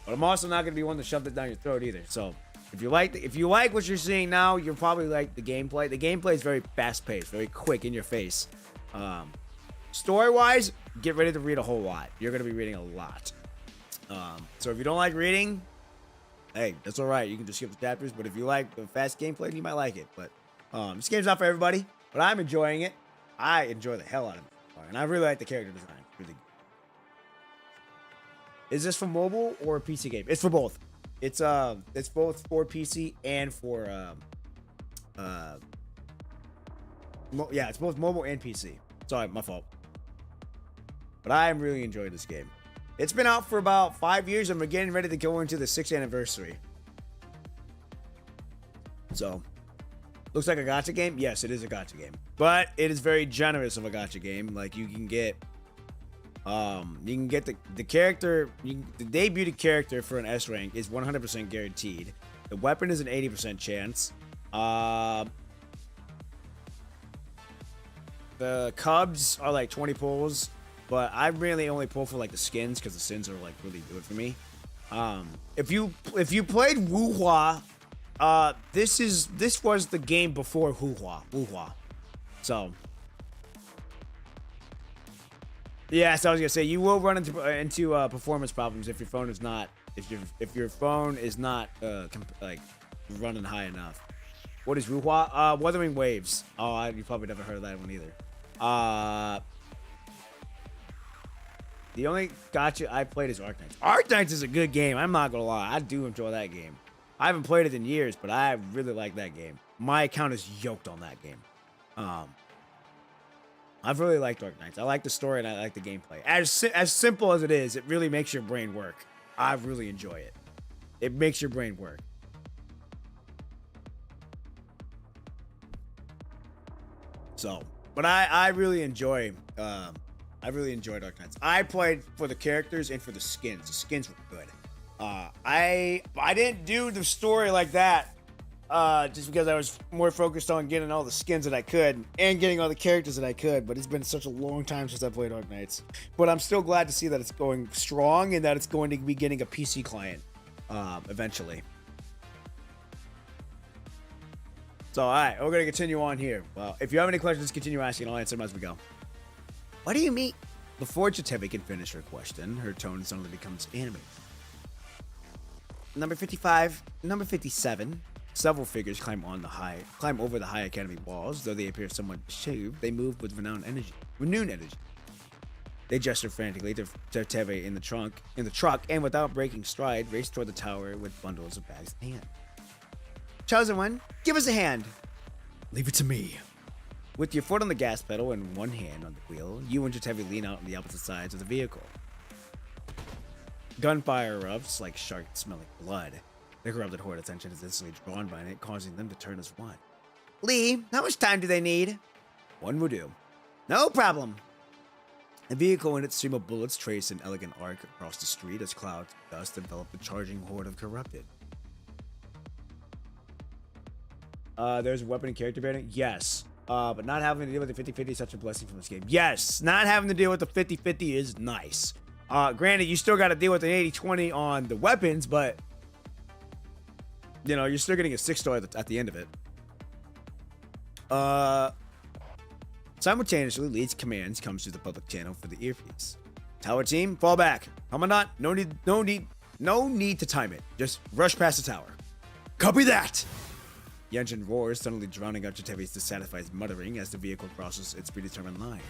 I'm also not gonna be one to shove it down your throat either. So if you like what you're seeing now, you'll probably like the gameplay. The gameplay is very fast paced, very quick, in your face. Story wise, get ready to read a whole lot. You're gonna be reading a lot. So if you don't like reading, hey, that's all right. You can just skip the chapters. But if you like the fast gameplay, you might like it. But this game's not for everybody. But I'm enjoying it. I enjoy the hell out of it, and I really like the character design. Really good. Is this for mobile or a PC game? It's for both. It's both for PC and for yeah, it's both mobile and PC. Sorry, my fault. But I am really enjoying this game. It's been out for about 5 years, and we're getting ready to go into the 6th anniversary. So, looks like a gacha game. Yes, it is a gacha game, but it is very generous of a gacha game. Like you can get the character, the debuted character for an S rank is 100% guaranteed. The weapon is an 80% chance. The Cubs are like 20 pulls, but I really only pull for like the skins because the skins are like really good for me. If you played Wuhua, this was the game before Wuhua. So yeah, so I was gonna say you will run into performance problems if your phone is not like running high enough. What is Wuhua? Wuthering Waves. Oh, you probably never heard of that one either. The only gacha I played is Arknights. Arknights is a good game. I'm not gonna lie. I do enjoy that game. I haven't played it in years, but I really like that game. My account is yoked on that game. I've really liked Arknights. I like the story and I like the gameplay. As simple as it is, it really makes your brain work. I really enjoy it. It makes your brain work. So, but I really enjoy I really enjoyed Arknights. I played for the characters and for the skins. The skins were good. I didn't do the story like that just because I was more focused on getting all the skins that I could and getting all the characters that I could, but it's been such a long time since I played Arknights. But I'm still glad to see that it's going strong and that it's going to be getting a PC client eventually. So, alright, we're going to continue on here. Well, if you have any questions, continue asking. I'll answer them as we go. What do you mean? Before Jetavie can finish her question, her tone suddenly becomes animated. Number 55, number 57. Several figures climb over the high academy walls. Though they appear somewhat shaved, they move with renewed energy. They gesture frantically to Jetavie in the truck, and without breaking stride, race toward the tower with bundles of bags in hand. Chosen one, give us a hand. Leave it to me. With your foot on the gas pedal and one hand on the wheel, you and Jetavie lean out on the opposite sides of the vehicle. Gunfire erupts like sharks smelling blood. The corrupted horde attention is instantly drawn by it, causing them to turn as one. Lee, how much time do they need? One will do. No problem. The vehicle and its stream of bullets trace an elegant arc across the street as clouds of dust envelop the charging horde of corrupted. There's a weapon and character variant? Yes. But not having to deal with the 50-50 is such a blessing from this game. Yes, not having to deal with the 50-50 is nice. Granted, you still got to deal with an 80-20 on the weapons, but you know, you're still getting a 6-star at the end of it. Simultaneously, Lee's commands comes through the public channel for the earpiece. Tower team, fall back. Commandant, no need to time it. Just rush past the tower. Copy that. The engine roars, suddenly drowning out Jetavie's dissatisfied muttering as the vehicle crosses its predetermined line.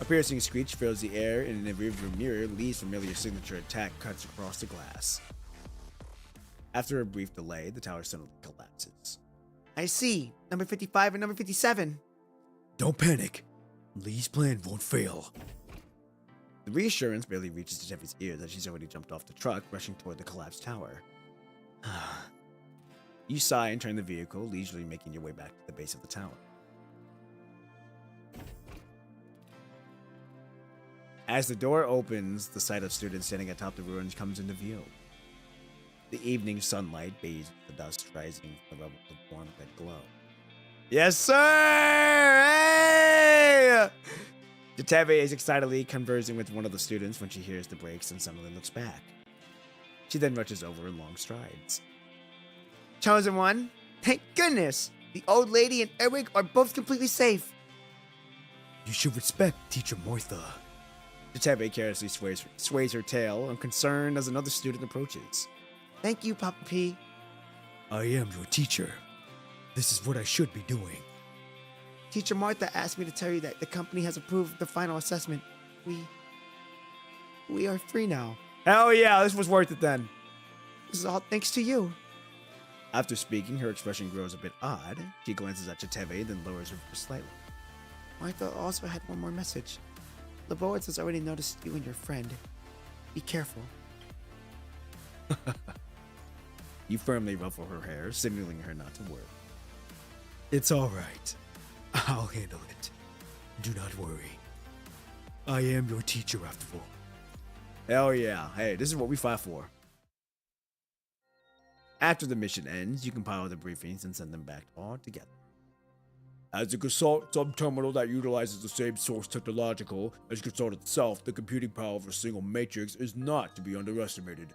A piercing screech fills the air, and in the rearview mirror, Lee's familiar signature attack cuts across the glass. After a brief delay, the tower suddenly collapses. I see. Number 55 and number 57. Don't panic. Lee's plan won't fail. The reassurance barely reaches Jetavie's ears as she's already jumped off the truck, rushing toward the collapsed tower. You sigh and turn the vehicle, leisurely making your way back to the base of the tower. As the door opens, the sight of students standing atop the ruins comes into view. The evening sunlight bathes the dust rising from the levels of warmth that glow. Yes, sir! Hey! Jetavie is excitedly conversing with one of the students when she hears the brakes and suddenly looks back. She then rushes over in long strides. Chosen one, thank goodness! The old lady and Eric are both completely safe. You should respect Teacher Martha. Jetavie carelessly sways her tail, unconcerned as another student approaches. Thank you, Papa P. I am your teacher. This is what I should be doing. Teacher Martha asked me to tell you that the company has approved the final assessment. We are free now. Hell yeah, this was worth it then. This is all thanks to you. After speaking, her expression grows a bit odd. She glances at Jetavie, then lowers her voice slightly. Martha also had one more message. Leboitz has already noticed you and your friend. Be careful. You firmly ruffle her hair, signaling her not to worry. It's all right. I'll handle it. Do not worry. I am your teacher after all. Hell yeah. Hey, this is what we fight for. After the mission ends, you compile the briefings and send them back all together. As a Gestalt subterminal that utilizes the same source technological as Gestalt itself, the computing power of a single matrix is not to be underestimated.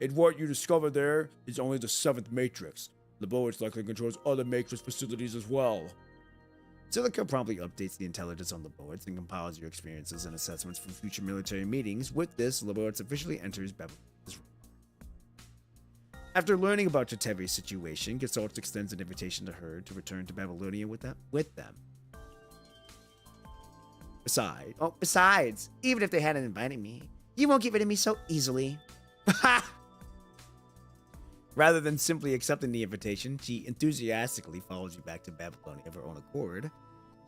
And what you discover there is only the 7th matrix. Leboitz likely controls other matrix facilities as well. Silica promptly updates the intelligence on Leboitz and compiles your experiences and assessments for future military meetings. With this, Leboitz officially enters Babylon's realm. After learning about Jetavie's situation, Gestalt extends an invitation to her to return to Babylonia with them. Besides, even if they hadn't invited me, you won't get rid of me so easily. Rather than simply accepting the invitation, she enthusiastically follows you back to Babylonia of her own accord.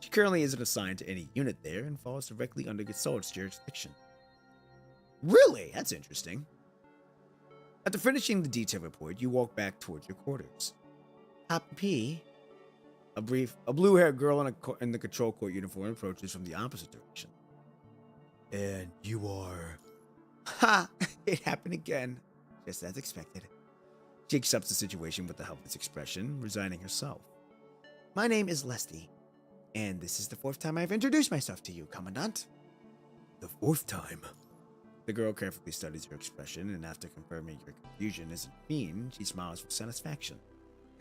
She currently isn't assigned to any unit there and falls directly under Gestalt's jurisdiction. Really? That's interesting. After finishing the detail report, you walk back towards your quarters. Papa P. A blue-haired girl in the control court uniform approaches from the opposite direction. And you are... Ha! It happened again. Just as expected. She accepts the situation with a helpless expression, resigning herself. My name is Lesty, and this is the 4th time I've introduced myself to you, Commandant. The 4th time? The girl carefully studies your expression, and after confirming your confusion isn't mean, she smiles with satisfaction.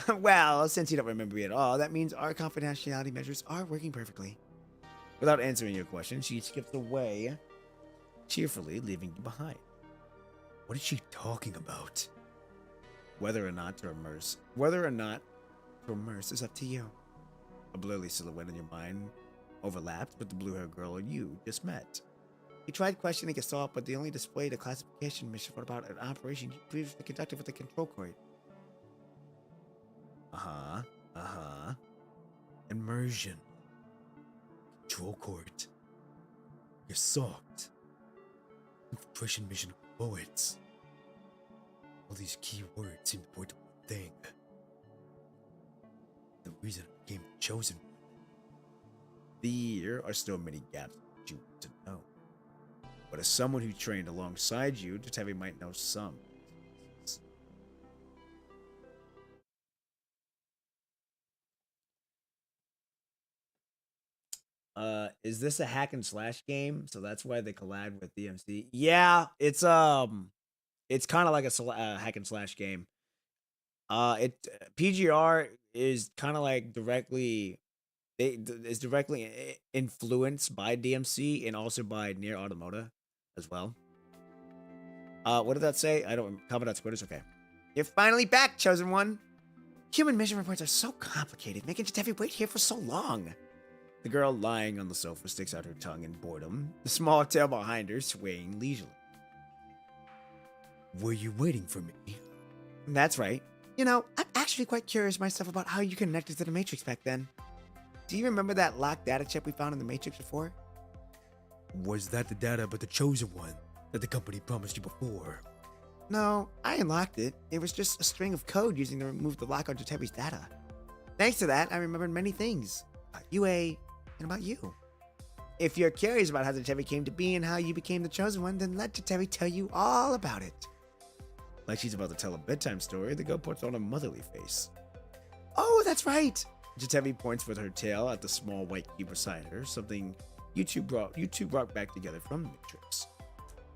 Well, since you don't remember me at all, that means our confidentiality measures are working perfectly. Without answering your question, she skips away, cheerfully leaving you behind. What is she talking about? Whether or not to immerse is up to you. A blurry silhouette in your mind overlaps with the blue-haired girl you just met. You tried questioning Gestalt, but they only displayed a classification mission about an operation you previously conducted with the control court. Immersion. Control court. Gestalt. Infiltration mission of poets. All these key words seem to point to one thing. The reason I became the chosen one. There are still many gaps that you want to know. But as someone who trained alongside you, Jetavie might know some. Is this a hack and slash game? So that's why they collab with DMC. Yeah, it's kind of like a hack and slash game. PGR is kind of like directly influenced by DMC and also by Near Automata as well. What did that say? I don't comment on Squitters. Okay. You're finally back, Chosen One. Human mission reports are so complicated, making Jetavie wait here for so long. The girl lying on the sofa sticks out her tongue in boredom, the small tail behind her swaying leisurely. Were you waiting for me? That's right. You know, I'm actually quite curious myself about how you connected to the Matrix back then. Do you remember that locked data chip we found in the Matrix before? Was that the data about the Chosen One that the company promised you before? No, I unlocked it. It was just a string of code using to remove the lock on Jetavie's data. Thanks to that, I remembered many things. About UA, and about you. If you're curious about how Jetavie came to be and how you became the Chosen One, then let Jetavie tell you all about it. Like she's about to tell a bedtime story, the girl puts on a motherly face. Oh, that's right. Jetavie points with her tail at the small white cube beside her, something you two brought back together from the Matrix.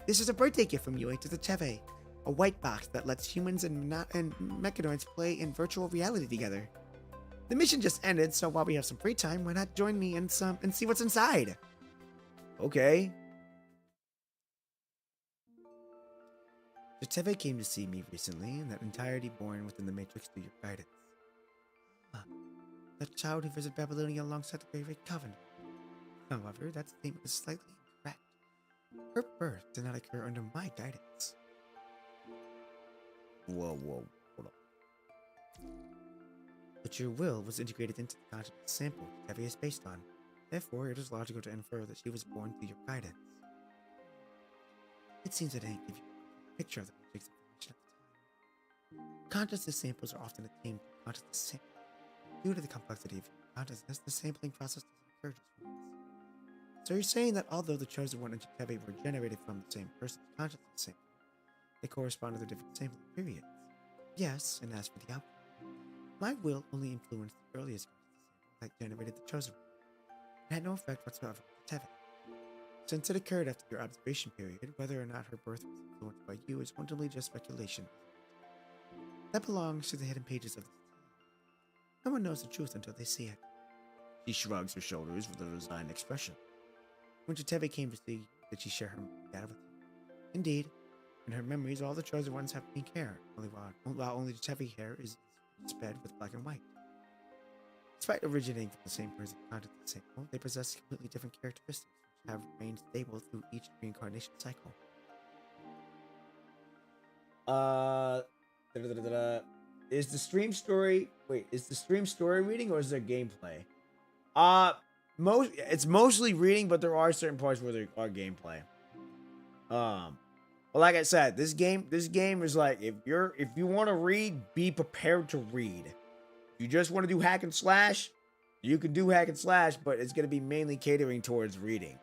This is a birthday gift from UA to Jetavie. A white box that lets humans and mechanoids play in virtual reality together. The mission just ended, so while we have some free time, why not join me and see what's inside? Okay. Jetavie came to see me recently, and that entirety born within the Matrix through your guidance. The child who visited Babylonia alongside the Great Covenant. However, that statement is slightly incorrect. Her birth did not occur under my guidance. Whoa. Hold on. But your will was integrated into the content of the sample Jetavie is based on. Therefore, it is logical to infer that she was born through your guidance. It seems I didn't give you a picture of the matrix information at the time. Consciousness samples are often attained through consciousness sampling. Due to the complexity of consciousness, the sampling process doesn't occur just once. So you're saying that although the chosen one and Jetavie were generated from the same person's consciousness sample, they correspond to the different sampling periods? Yes, and as for the outcome, my will only influenced the earliest consciousness sample that generated the chosen one. It had no effect whatsoever on Jetavie. Since it occurred after your observation period, whether or not her birth was influenced by you is ultimately just speculation. That belongs to the hidden pages of this tale. No one knows the truth until they see it. She shrugs her shoulders with a resigned expression. When Jetavie came to see, did she share her data with you? Indeed. In her memories, all the chosen ones have pink hair, while only Jetavie hair is sped with black and white. Despite originating from the same person content the sample, they possess completely different characteristics which have remained stable through each reincarnation cycle. Is the stream story reading or is there gameplay? It's mostly reading, but there are certain parts where there are gameplay. But like I said, this game is like, if you want to read, be prepared to read. If you just want to do hack and slash, you can do hack and slash, but it's going to be mainly catering towards reading.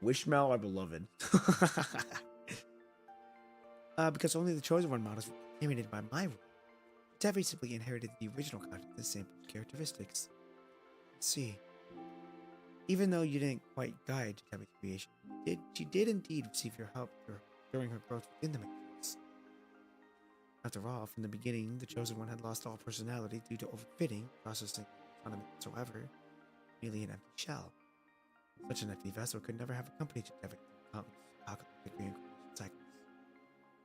Wishmail our beloved. Because only the chosen one models were animated by my will. Jetavie simply inherited the original content of the sample's characteristics. See, even though you didn't quite guide Jetavie's creation, she did indeed receive your help during her growth within the Matrix. After all, from the beginning, the chosen one had lost all personality due to overfitting, processing autonomy whatsoever, merely an empty shell. Such an empty vessel could never have accompanied Jetavie through countless apocalyptic reincarnation cycles.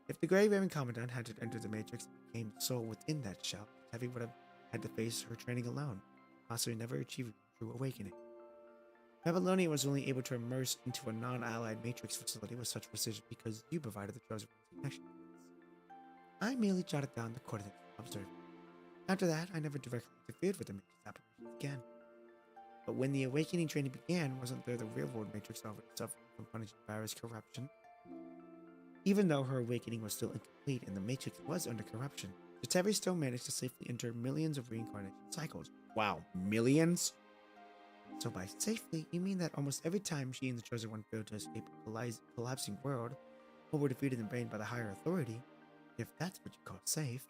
If the Grey Raven Commandant had entered the Matrix and became the soul within that shell, Jetavie would have had to face her training alone, possibly never achieving true awakening. Babylonia was only able to immerse into a non-allied Matrix facility with such precision because you provided the chosen one's connection points. I merely jotted down the coordinates observed. After that, I never directly interfered with the Matrix operations again. But when the awakening training began, wasn't there the real-world Matrix already suffering from punishing virus corruption? Even though her awakening was still incomplete and the Matrix was under corruption, Jetavie still managed to safely enter millions of reincarnation cycles. Wow, millions? So by safely, you mean that almost every time she and the Chosen One failed to escape a collapsing world, or were defeated and banned by the higher authority, if that's what you call safe.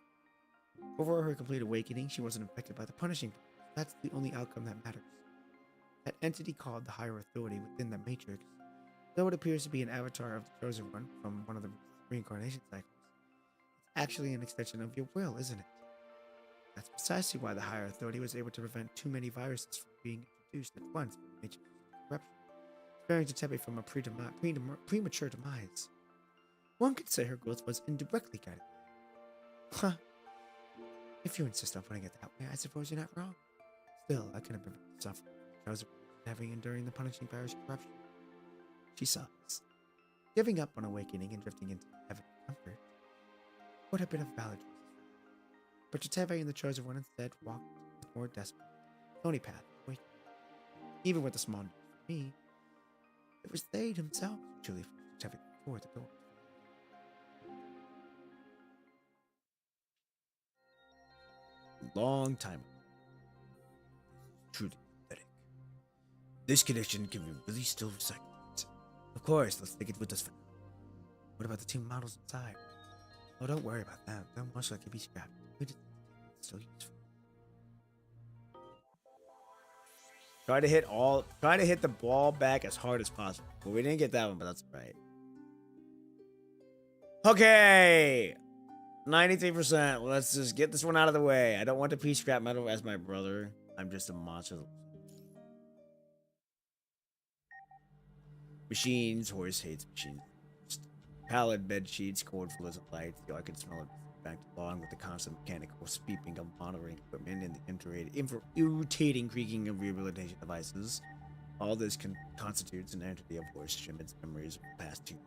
Over her complete awakening, she wasn't affected by the punishing virus. That's the only outcome that matters. That entity called the higher authority within the Matrix, though it appears to be an avatar of the Chosen One from one of the reincarnation cycles, it's actually an extension of your will, isn't it? That's precisely why the higher authority was able to prevent too many viruses from being introduced at once in the Matrix corruption, sparing Jetavie from a premature demise. One could say her growth was indirectly guided. Huh. If you insist on putting it that way, I suppose you're not wrong. Still, I couldn't prevent the suffering from Jetavie enduring the punishing virus corruption. She sighs. Giving up on awakening and drifting into heaven and comfort would have been a valid choice. But Jetavie and the Chosen One instead walked with more desperate, thorny path of awakening. Even with the small news for me, it was they themselves who truly forced Jetavie before the door. Long time ago. Truly pathetic. This connection can be really still recycled. Of course, let's take it with us for now. What about the two models inside? Oh, don't worry about them. They'll most likely be scrapped. We just still useful. Try to hit the ball back as hard as possible. Well, we didn't get that one, but that's right. Okay. 93%. Let's just get this one out of the way. I don't want to be scrap metal as my brother. I'm just a monster. Machines. Horse hates machines. Pallid bed sheets, cord full of lights. I can smell it back along with the constant mechanical beeping of monitoring equipment and the irritating creaking of rehabilitation devices. All this constitutes an entity of horse Shimmett's memories of the past 2 years.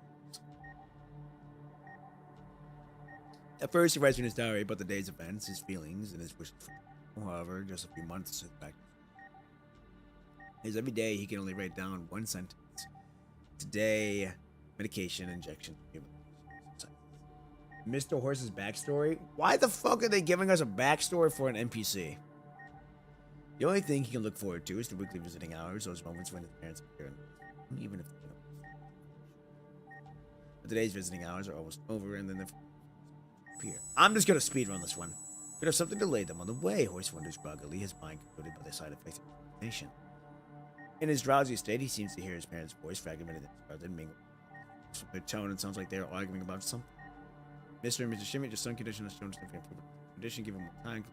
At first, he writes in his diary about the day's events, his feelings, and his wishes. However, just a few months back, every day he can only write down one sentence. Today, medication, injection. Mr. Horse's backstory? Why the fuck are they giving us a backstory for an NPC? The only thing he can look forward to is the weekly visiting hours, those moments when his parents appear, even if they don't. But today's visiting hours are almost over, and then they appear. I'm just gonna speedrun this one. Could have something to lay them on the way, Horse wonders groggily, his mind concluded by the side effects of information. In his drowsy state, he seems to hear his parents' voice fragmented and mingled. From their tone, it sounds like they are arguing about something. Mr. and Mrs. Shimmy, your son condition has shown significant improvement. Condition, give him more time.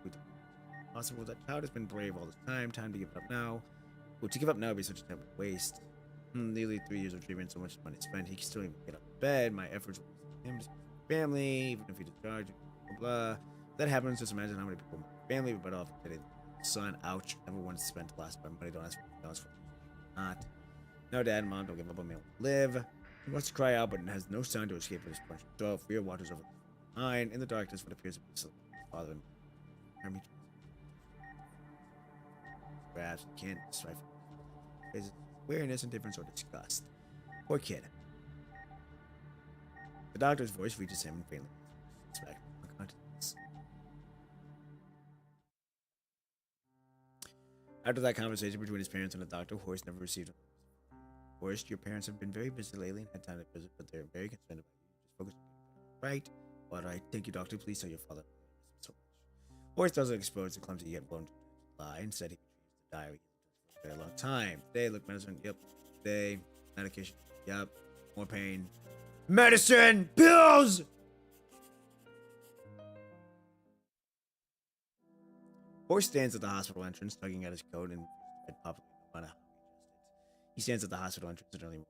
Possible that child has been brave all this time. Time to give up now. Well, to give up now would be such a terrible waste. Nearly 3 years of treatment, so much money spent. He can still even get out of bed. My efforts will him, family, even if he discharged, blah, blah. If that happens, just imagine how many people in my family would better off getting son. Ouch. Never once spent the last money. Don't ask for else for not. No, dad and mom don't give up on me. Live. He wants to cry out, but has no sound to escape from his punch. So fear waters over the mind. In the darkness, what appears to be his father and army. Perhaps he can't decipher his weariness, indifference, or disgust. Poor kid. The doctor's voice reaches him and faintly back unconsciousness. After that conversation between his parents and the doctor, Horst never received. Horst, your parents have been very busy lately and had time to visit, but they're very concerned about you. Just focus on right. All right. Thank you, doctor. Please tell your father so much. Horst doesn't expose the clumsy yet blown lie. Instead, he retrieves the diary for a very long time. Today, look, medicine. Yep. Today, medication. Yep. More pain. Medicine! Pills! Horst stands at the hospital entrance, tugging at his coat and popping no matter how he adjusts it. He stands at the hospital entrance at early morning.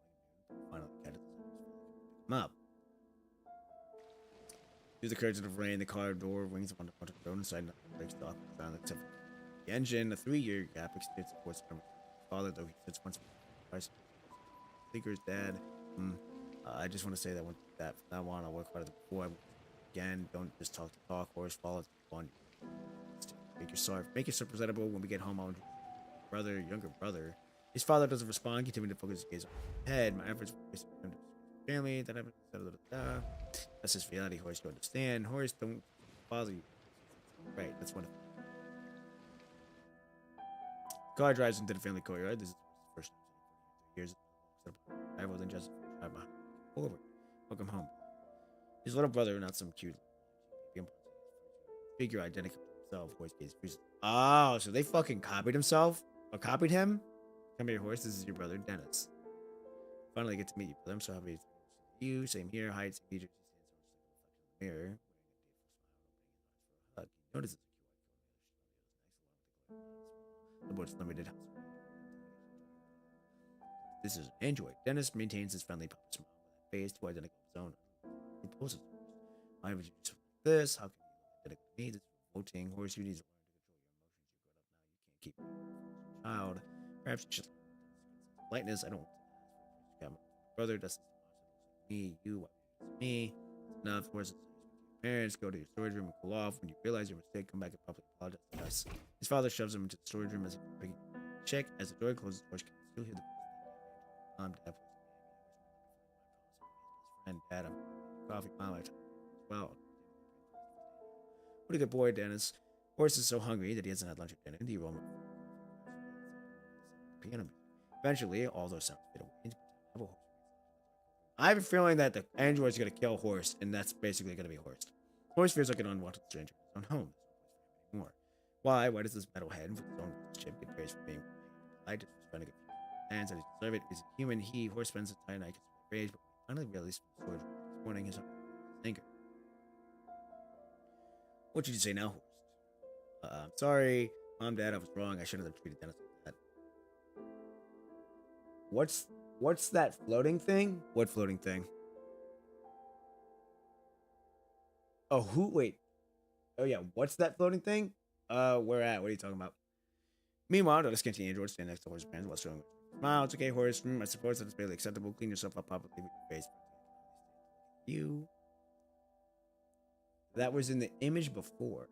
Finally, cat at him up. Through the curtains of rain, the car door wings onto the road inside, and breaks the awkward silence except for the engine. A 3-year gap extends towards his father, though he sits once more. Thinker's dad. I just want to say that from now on, I'll work harder than before. Again, don't just talk to talk. Horse follow on. Make yourself presentable. When we get home, I'll younger brother. His father doesn't respond, continuing to focus his gaze on his head. My efforts for family that haven't. That's his reality. Horse, you understand. Horse, don't bother you. Right, that's one of them. Car drives into the family courtyard. This is the first years. I will then just drive behind. Forward. Welcome home. His little brother, not some cute figure identical to himself. Horse gaze. Oh, so they fucking copied himself? Or copied him? Come here, Horse. This is your brother, Dennis. Finally get to meet you, brother. I'm so happy to see you. Same here. Height, same features. He stands in the mirror. Notice the boat's limited house. This is an android. Dennis maintains his friendly puppet smile with a face too identical to his own. He poses. Why would you do this? How can you identical needs? It's voting. Horse, you need to learn to control your emotions. You grown up now. You can't keep child. Perhaps you should lightness. I don't want to ask. Brother doesn't me. You me. Enough. Horse. Parents, go to your storage room and cool off. When you realize your mistake, come back and publicly apologize to us. His father shoves him into the storage room as a check. As the door closes, Horse can still hear the Mom, Dad, friend, Dad, I'm coffee, Mom, I well. What a good boy, Dennis. Horse is so hungry that he hasn't had lunch or dinner. The aroma piano. Eventually, all those sounds fade away. I have a feeling that the android's gonna kill Horse, and that's basically gonna be Horse. Horse feels like an unwanted stranger in his own home. More. Why? Why does this metalhead with his own ship get praised for being? I just was trying to get hands and he deserve it. He's a human. Horse spends the entire night rage, but finally released from the storage room, warning his anger. What did you say now, Horse? I'm sorry, Mom, Dad, I was wrong. I shouldn't have treated Dennis like that. What's that floating thing? What floating thing? Oh, wait. Oh yeah, what's that floating thing? Where at? What are you talking about? Meanwhile, the skinty android standing next to Horse's parents while showing smile. It's okay, Horse. I suppose that's barely acceptable. Clean yourself up properly with your face. You. that was in the image before.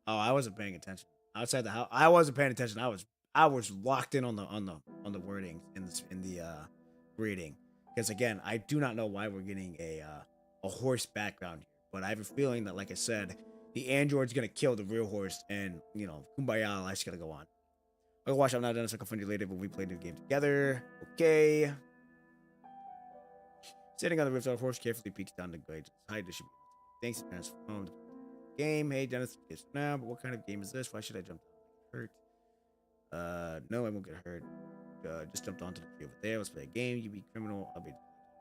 Oh, I wasn't paying attention. Outside the house, I wasn't paying attention. I was locked in on the wording in the reading. Because again, I do not know why we're getting a horse background here, but I have a feeling that, like I said, the android's gonna kill the real horse, and kumbaya, life's gonna go on. Okay, watch out now, Dennis. I can find you later when we play the game together. Okay. Sitting on the rooftop, horse carefully peeks down the grade. Hi, this should be. Thanks, Dennis, for home. Game. Hey, Dennis. Yes, now, but what kind of game is this? Why should I jump down? Hurt. No, I won't get hurt. Just jumped onto the tree over there. Let's play a game. You be criminal. I'll be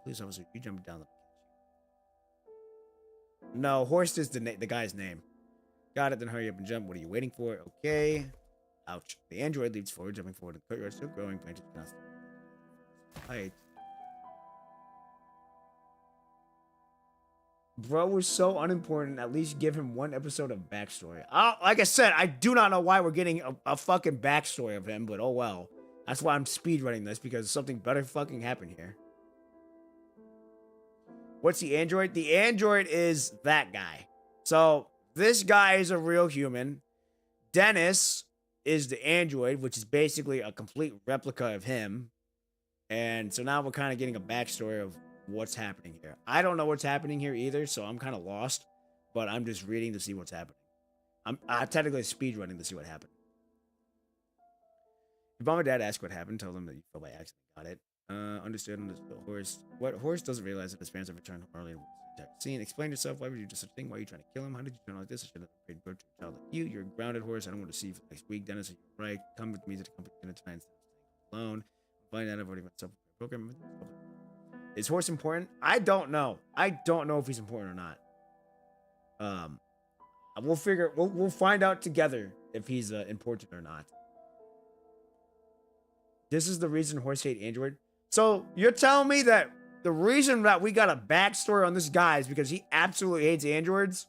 police officer. You jump down. No, horse is the guy's name. Got it. Then hurry up and jump. What are you waiting for? Okay. Ouch. The android leaps forward, jumping forward. The courtyard still growing. Branches constantly. Height. Bro was so unimportant. At least give him one episode of backstory. Like I said, I do not know why we're getting a fucking backstory of him, but oh well. That's why I'm speedrunning this, because something better fucking happened here. What's the android? The android is that guy. So this guy is a real human. Dennis is the android, which is basically a complete replica of him. And so now we're kind of getting a backstory of what's happening here. I don't know what's happening here either, so I'm kind of lost, but I'm just reading to see what's happening. I'm technically speedrunning to see what happened. If mom or dad ask what happened, tell them that you fell by accident. Got it. Understood. Horse. What horse doesn't realize that his parents have returned home early in the scene? Explain yourself. Why would you do such a thing? Why are you trying to kill him? How did you turn like this? I should have paid birth to a child like you. You're a grounded horse. I don't want to see you for the next week. Dennis, you're right. Come with me to the company dinner tonight instead of staying alone. Find out I've already myself a program. Is horse important? I don't know. I don't know if he's important or not. We'll find out together if he's important or not. This is the reason horse hate android. So you're telling me that the reason that we got a backstory on this guy is because he absolutely hates androids?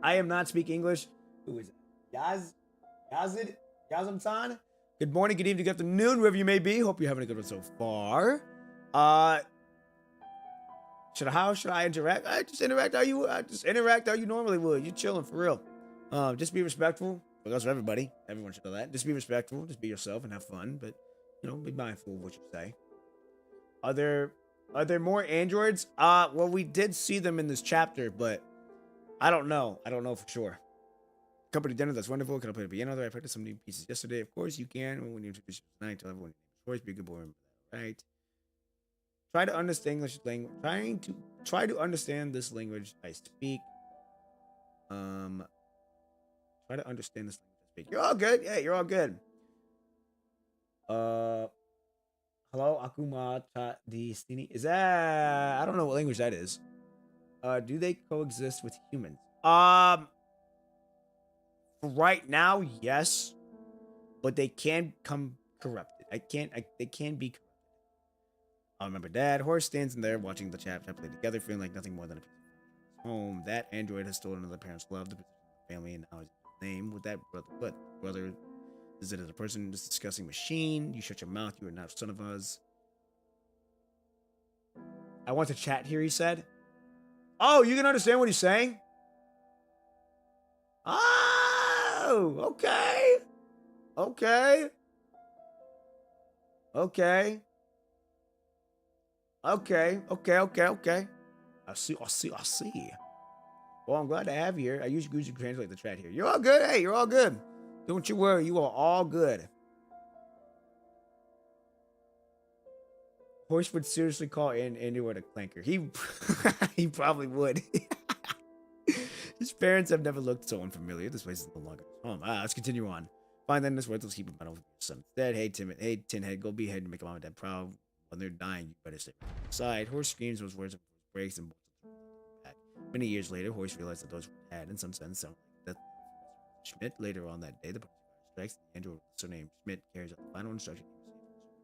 I am not speaking English. Who is it? Yazam-san? Good morning, good evening, good afternoon, wherever you may be. Hope you're having a good one so far. How should I interact? I just interact how you normally would. You're chilling for real. Just be respectful. Because for everybody, everyone should know that. Just be respectful. Just be yourself and have fun. But be mindful of what you say. Are there more androids? Well, we did see them in this chapter, but I don't know. I don't know for sure. Company dinner, that's wonderful. Can I play the piano there? I practiced some new pieces yesterday. Of course you can. When you introduce yourself tonight, tell everyone your name. Be a good boy. Right. Try to understand English language. Try to understand this language I speak. Try to understand this language I speak. You're all good. Yeah, you're all good. Hello, Akuma Ta di Stini. Is that? I don't know what language that is. Do they coexist with humans? Right now, yes, but they can come corrupted. They can be corrupted. I remember Dad. Horse stands in there watching the chap play together, feeling like nothing more than a piece of home. That android has stolen another parent's love, the family, and now his name with that brother. But brother, is it as a person, this disgusting machine? You shut your mouth. You are not a son of us. I want to chat here. He said. Oh, you can understand what he's saying. Oh, okay. Okay. Okay. Okay. I see. Well, I'm glad to have you here. I usually translate the chat here. You're all good. Hey, you're all good. Don't you worry. You are all good. Horse would seriously call in anyone a clanker. He probably would. His parents have never looked so unfamiliar. This place is no longer his home. Let's continue on. Find them this worthless heap of metal with your son instead. Hey, Tinhead, go be ahead and make mom and dad proud. When they're dying, you better stay aside. Horse screams those words, breaks, and back. Many years later, Horse realized that those had, in some sense, sound like that. Schmidt. Later on that day, the strikes. The android, surnamed Schmidt, carries out the final instruction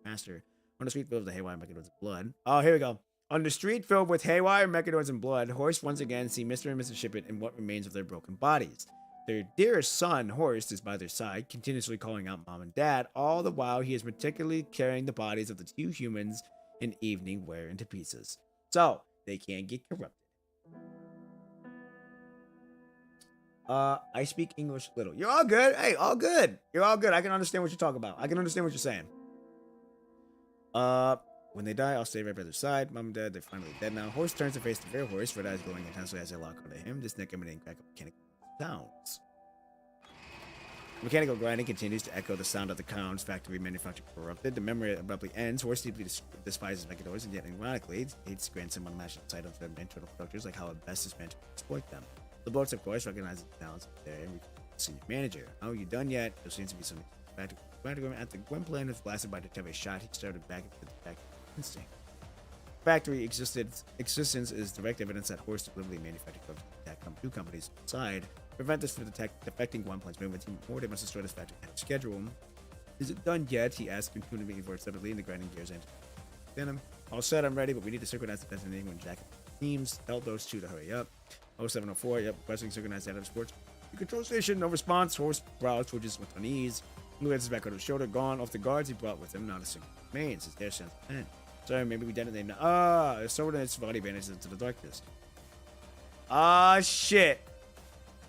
master. On the street filled with haywire mechanoids and blood. Oh, here we go. On the street filled with haywire mechanoids and blood, Horse once again see Mr. and Mrs. Shipit in what remains of their broken bodies. Their dearest son, Horst, is by their side, continuously calling out Mom and Dad, all the while he is meticulously carrying the bodies of the two humans in evening wear into pieces. So, they can't get corrupted. I speak English little. You're all good. Hey, all good. You're all good. I can understand what you're talking about. I can understand what you're saying. When they die, I'll stay right by their side. Mom and Dad, they're finally dead now. Horse turns to face the fair horse. Red eyes glowing intensely as they lock onto him. This neck emanating crack of mechanical sounds. Mechanical grinding continues to echo the sound of the clown's factory manufacturing corrupted. The memory abruptly ends. Horse deeply despises Megadors, and yet ironically hates grandson unmatched sight of their internal structures, like how it best is meant to exploit them. The boats, of course, recognize the talents there and senior manager. Oh, you done yet? There seems to be some factory at the Gwen plan was blasted by Jetavie shot. He started back into the factory instinct. Factory existence is direct evidence that Horse deliberately manufactured drugs to attack two companies inside. Prevent this from affecting Gwynplaine's movement. Team Morty must destroy this factory ahead of schedule. Is it done yet? He asked, continuing for separately in the grinding gears and denim. All set, I'm ready, but we need to synchronize the detonating when Jack teams. Tell those two to hurry up. 0704, yep, requesting synchronized data sports. The control station, no response. Horse growls, twitches with unease. Blue heads back on his shoulder, gone off the guards he brought with him. Not a single remains. His hair sounds thin. Sorry, maybe we detonate now. Someone in its body vanishes into the darkness. Shit.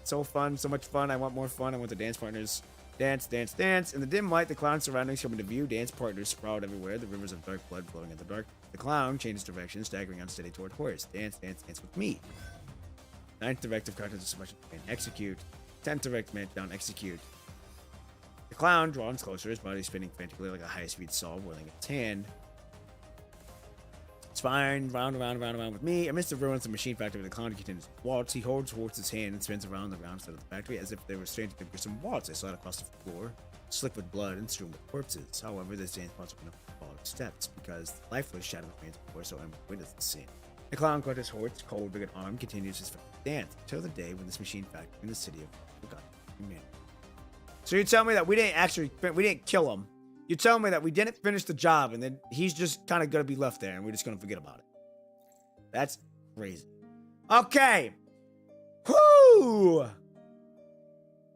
So fun, so much fun. I want more fun. I want the dance partners. Dance, dance, dance. In the dim light, the clown's surroundings come into view. Dance partners sprout everywhere. The rivers of dark blood flowing in the dark. The clown changes direction, staggering unsteady toward Horse. Dance, dance, dance with me. 9th directive, cognitive suppression, execute. 10th directive, man down, execute. The clown draws closer, his body spinning frantically like a high-speed saw, whirling its hand. It's fine, round and round and round and round with me. Amidst the ruins of the machine factory, the clown continues to waltz. He holds Horse's hand and spins around the round side of the factory as if they were straight to some waltz. They slide across the floor, slick with blood and strewn with corpses. However, this dance parts are enough to follow steps because the lifeless shadow remains before so Emma witnesses the scene. The clown clutches Horse's cold, wicked arm, continues his dance until the day when this machine factory in the city of forgotten humanity. So you tell me that we didn't kill him. You tell me that we didn't finish the job, and then he's just kind of gonna be left there, and we're just gonna forget about it. That's crazy. Okay. Whoo!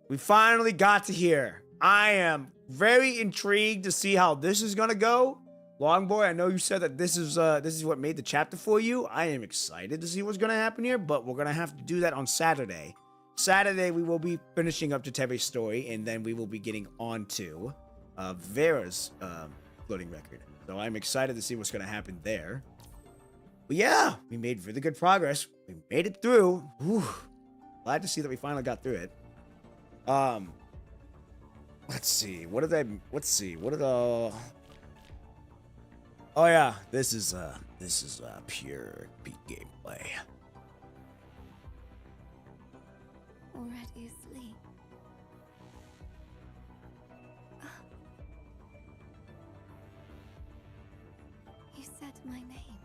We finally got to here. I am very intrigued to see how this is gonna go. Longboy, I know you said that this is what made the chapter for you. I am excited to see what's gonna happen here, but we're gonna have to do that on Saturday. Saturday, we will be finishing up Jetavie's story, and then we will be getting on to Vera's floating record. So I'm excited to see what's going to happen there. But yeah, we made really good progress. We made it through. Whew. Glad to see that we finally got through it. Let's see. What did oh yeah, this is pure peak gameplay. Already asleep. You said my name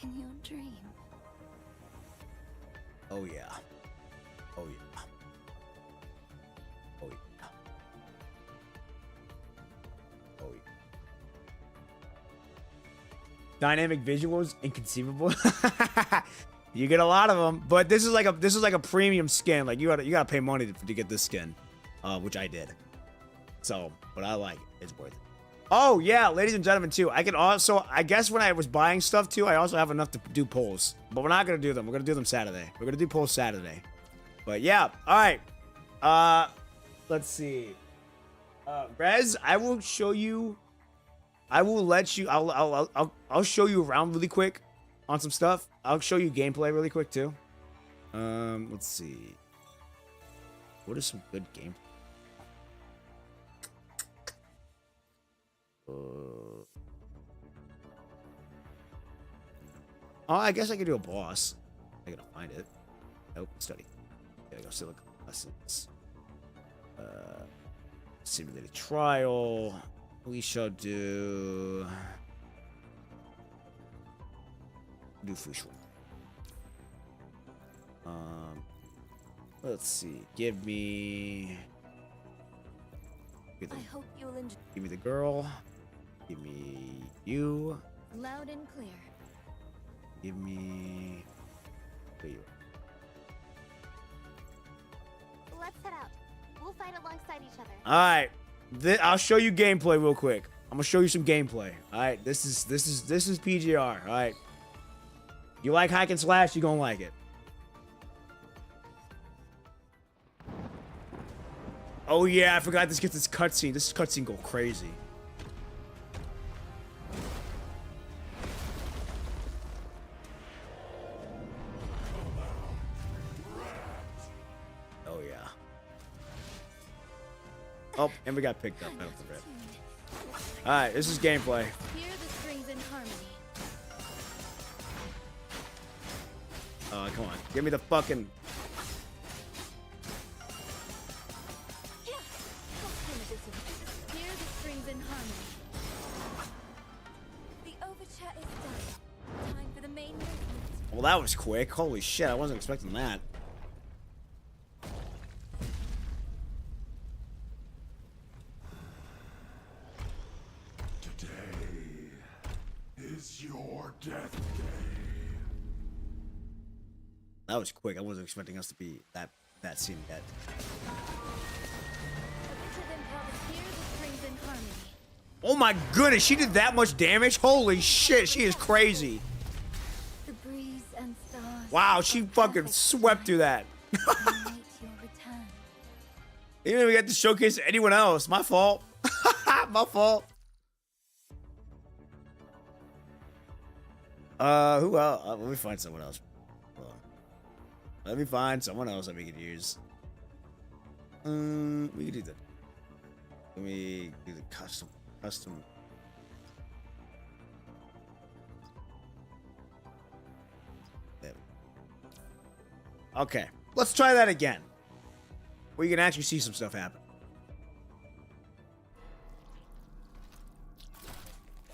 in your dream. Oh yeah. Oh yeah. Oh yeah. Oh yeah. Dynamic visuals, inconceivable. You get a lot of them, but this is like a premium skin. Like you gotta pay money to get this skin, which I did. So, but I like it. It's worth it. Oh yeah, ladies and gentlemen, too. I can also, I guess when I was buying stuff too, I also have enough to do polls, but we're not gonna do them. We're gonna do them Saturday. We're gonna do polls Saturday. But yeah, all right. Let's see. Rez, I will show you. I will let you. I'll show you around really quick on some stuff. I'll show you gameplay really quick too. Let's see. What is some good gameplay? Oh, I guess I could do a boss. I gotta find it. Nope, study. Gotta go Silicon Lessons. Simulated trial. We shall do fish one. Let's see. Give me I hope you'll enjoy. Give me the girl. Give me you. Loud and clear. Give me. There you are. Let's head out. We'll fight alongside each other. All right. I'll show you gameplay real quick. I'm gonna show you some gameplay. All right. This is PGR. All right. You like hack and slash? You gonna like it. Oh yeah, I forgot this gets this cutscene. This cutscene go crazy. Oh yeah. Oh, and we got picked up. I don't forget. All right, this is gameplay. Hear the strings in harmony. Come on, give me the fucking. Yeah. Hear the strings in harmony. The overture is done. Time for the main movement. Well, that was quick. Holy shit, I wasn't expecting that. Today is your death day. That was quick. I wasn't expecting us to be that scene yet. Hear the strings in harmony. Oh my goodness, she did that much damage? Holy shit, she is crazy. The breeze and stars. Wow, she fucking swept through that. Await your return. You didn't even get to showcase anyone else. My fault. My fault. Who else? Let me find someone else. Hold on. Let me find someone else that we could use. We could do the. Let me do the custom. There. Okay, let's try that again. Where you can actually see some stuff happen.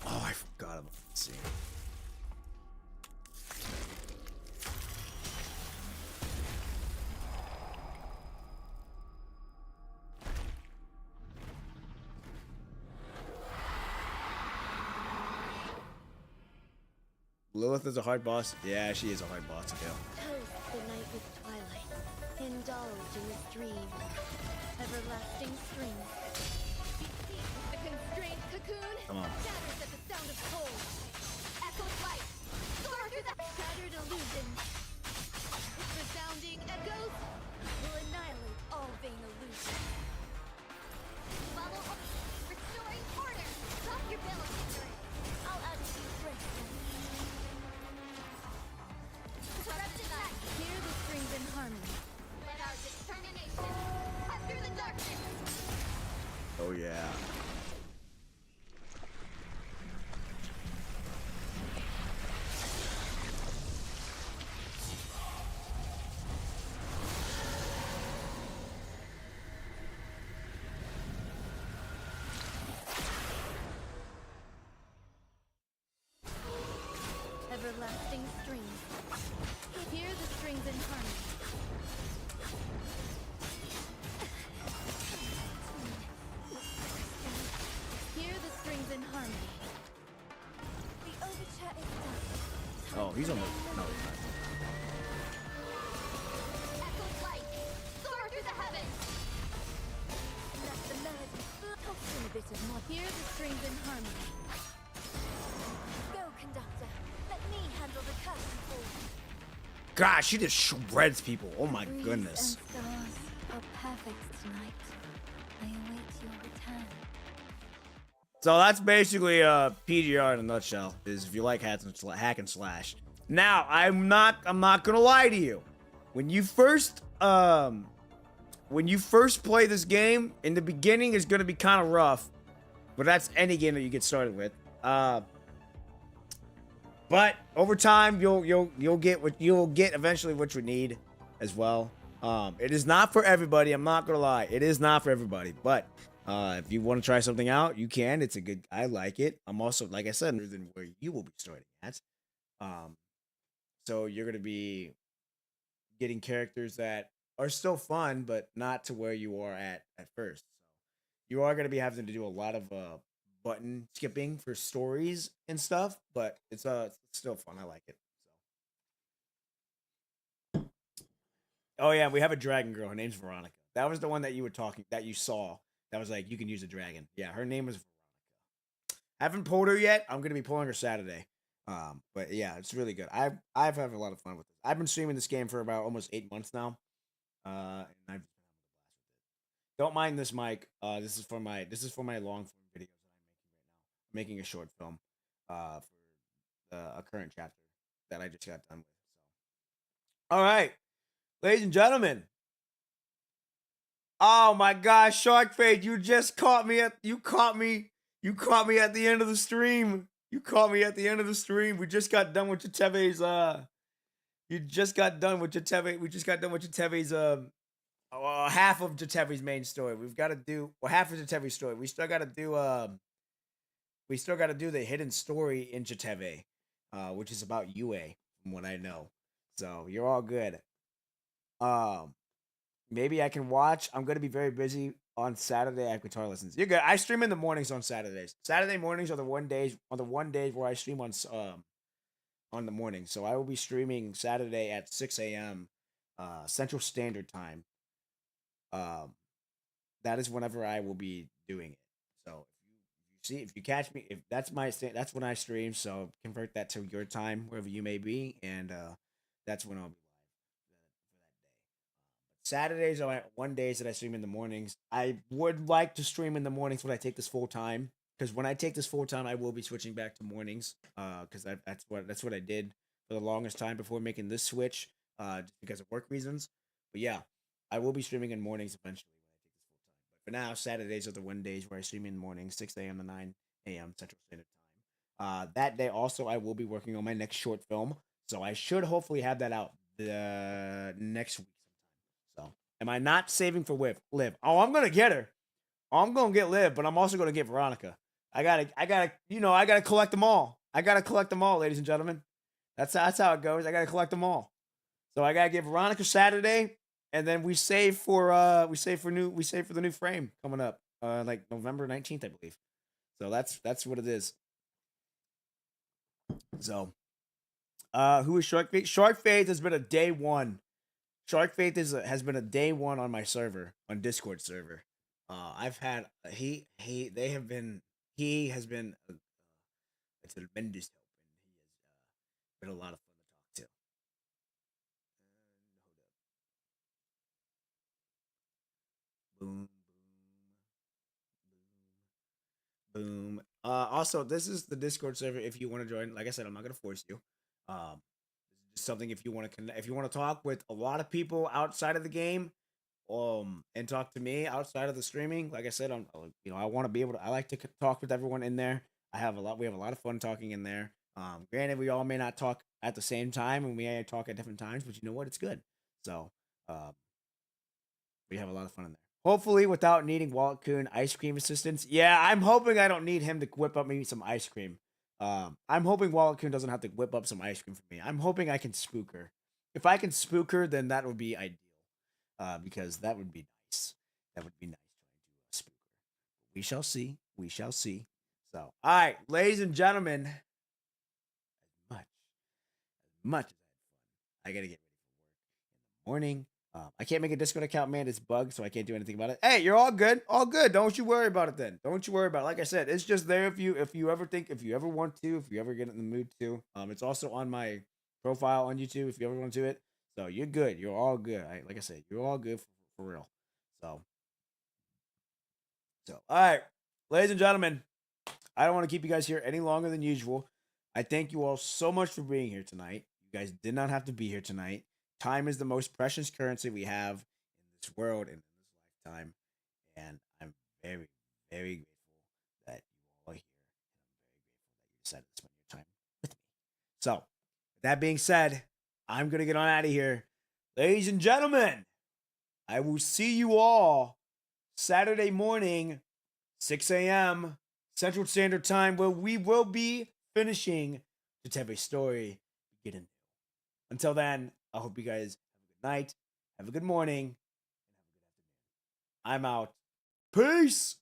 Oh, I forgot about that scene. Lilith is a hard boss. Yeah, she is a hard boss to kill. Toast the night with twilight. Indulge in this dream. Everlasting strings. The constrained cocoon. Come on. Shatters at the sound of cold. Echoes light. Soar through the shattered illusion. Resounding echoes will annihilate all vain illusions. Follow up. Restoring order. Stop your veil of ignorance. I'll add to you grace. Hear the strings in harmony. Let our determination cut through the darkness. Oh yeah. Everlasting strings. Hear the strings in harmony. Hear the strings in harmony. The overture is done. Oh, he's on the. No, he's not. Echoes light. Soar through the heavens. Let the melody toss in a bit of more. Hear the strings in harmony. Go, conductor. Let me handle the curtain call. God, she just shreds people. Oh my Breeze goodness. and stars are perfect tonight. I await your return. So that's basically PGR in a nutshell. Is if you like hack and slash. Now I'm not gonna lie to you. When you first play this game, in the beginning is gonna be kind of rough, but that's any game that you get started with. But over time, you'll get eventually what you need, as well. It is not for everybody. I'm not gonna lie. It is not for everybody. But if you want to try something out, you can. It's a good. I like it. I'm also, like I said, than where you will be starting at. So you're gonna be getting characters that are still fun, but not to where you are at first. So you are gonna be having to do a lot of button skipping for stories and stuff, but it's still fun. I like it. So. Oh yeah, we have a dragon girl. Her name's Veronica. That was the one that you saw. That was like, you can use a dragon. Yeah, her name is Veronica. Haven't pulled her yet. I'm gonna be pulling her Saturday. But yeah, it's really good. I've had a lot of fun with it. I've been streaming this game for about almost 8 months now. And I've Don't mind this mic. This is for my long form videos that I'm making right now. I'm making a short film for a current chapter that I just got done with. So, all right, ladies and gentlemen. Oh my gosh, Shark Fade, you just caught me at you caught me at the end of the stream. You caught me at the end of the stream. We just got done with Jetavie's you just got done with Jetavie. We just got done with Jetavie's half of Jetavie's main story. We've got to do half of Jetavie's story. We still got to do the hidden story in Jetavie, which is about UA from what I know. So, you're all good. Um Maybe I can watch. I'm gonna be very busy on Saturday. I have guitar lessons. You're good. I stream in the mornings on Saturdays. Saturday mornings are the one days where I stream on the morning. So I will be streaming Saturday at 6 a.m. Central Standard Time. Um, that is whenever I will be doing it. So if you catch me, if that's that's when I stream. So convert that to your time wherever you may be, and that's when I'll be Saturdays are one days that I stream in the mornings. I would like to stream in the mornings when I take this full time because when I take this full time, I will be switching back to mornings. Because that's what I did for the longest time before making this switch. Just because of work reasons. But yeah, I will be streaming in mornings eventually when I take this full time. But for now, Saturdays are the one days where I stream in the morning, 6 a.m. to 9 a.m. Central Standard Time. That day also, I will be working on my next short film, so I should hopefully have that out the next week. So, am I not saving for Liv? Oh, I'm gonna get her. Oh, I'm gonna get Liv, but I'm also gonna get Veronica. I gotta collect them all. I gotta collect them all, ladies and gentlemen. That's how it goes. I gotta collect them all. So I gotta get Veronica Saturday, and then we save for the new frame coming up, like November 19th, I believe. So that's what it is. So, who is Shark Fade? Shark Fade has been a day one. Shark Faith has been a day one on my server on Discord server. I've had he has been a tremendous help and he has been a lot of fun to talk to. Boom, boom, boom. Also, this is the Discord server. If you want to join, like I said, I'm not gonna force you. This is just something if you want to connect, if you want to talk with a lot of people outside of the game, and talk to me outside of the streaming. Like I said, I want to be able to. I like to talk with everyone in there. We have a lot of fun talking in there. Granted, we all may not talk at the same time, and we may talk at different times, but you know what? It's good. So, we have a lot of fun in there. Hopefully, without needing Wallet Coon ice cream assistance. Yeah, I'm hoping I don't need him to whip up me some ice cream. I'm hoping Wallet Coon doesn't have to whip up some ice cream for me. I'm hoping I can spook her. If I can spook her, then that would be ideal. Because that would be nice. That would be nice trying to spook her. We shall see. We shall see. So, all right, ladies and gentlemen, as much as I had fun, I gotta get ready for work in the morning. I can't make a Discord account, man. It's bugged, so I can't do anything about it. Hey, you're all good. All good. Don't you worry about it then. Don't you worry about it. Like I said, it's just there if you ever want to, if you ever get in the mood to. It's also on my profile on YouTube if you ever want to do it. So you're good. You're all good. Like I said, you're all good for real. So all right, ladies and gentlemen, I don't want to keep you guys here any longer than usual. I thank you all so much for being here tonight. You guys did not have to be here tonight. Time is the most precious currency we have in this world and in this lifetime. And I'm very, very grateful that you all are here. And I'm very grateful that you decided to spend your time with me. So, with that being said, I'm going to get on out of here. Ladies and gentlemen, I will see you all Saturday morning, 6 a.m. Central Standard Time, where we will be finishing Jetavie's story, Begin Anew. Until then, I hope you guys have a good night, have a good morning, and have a good afternoon. I'm out. Peace!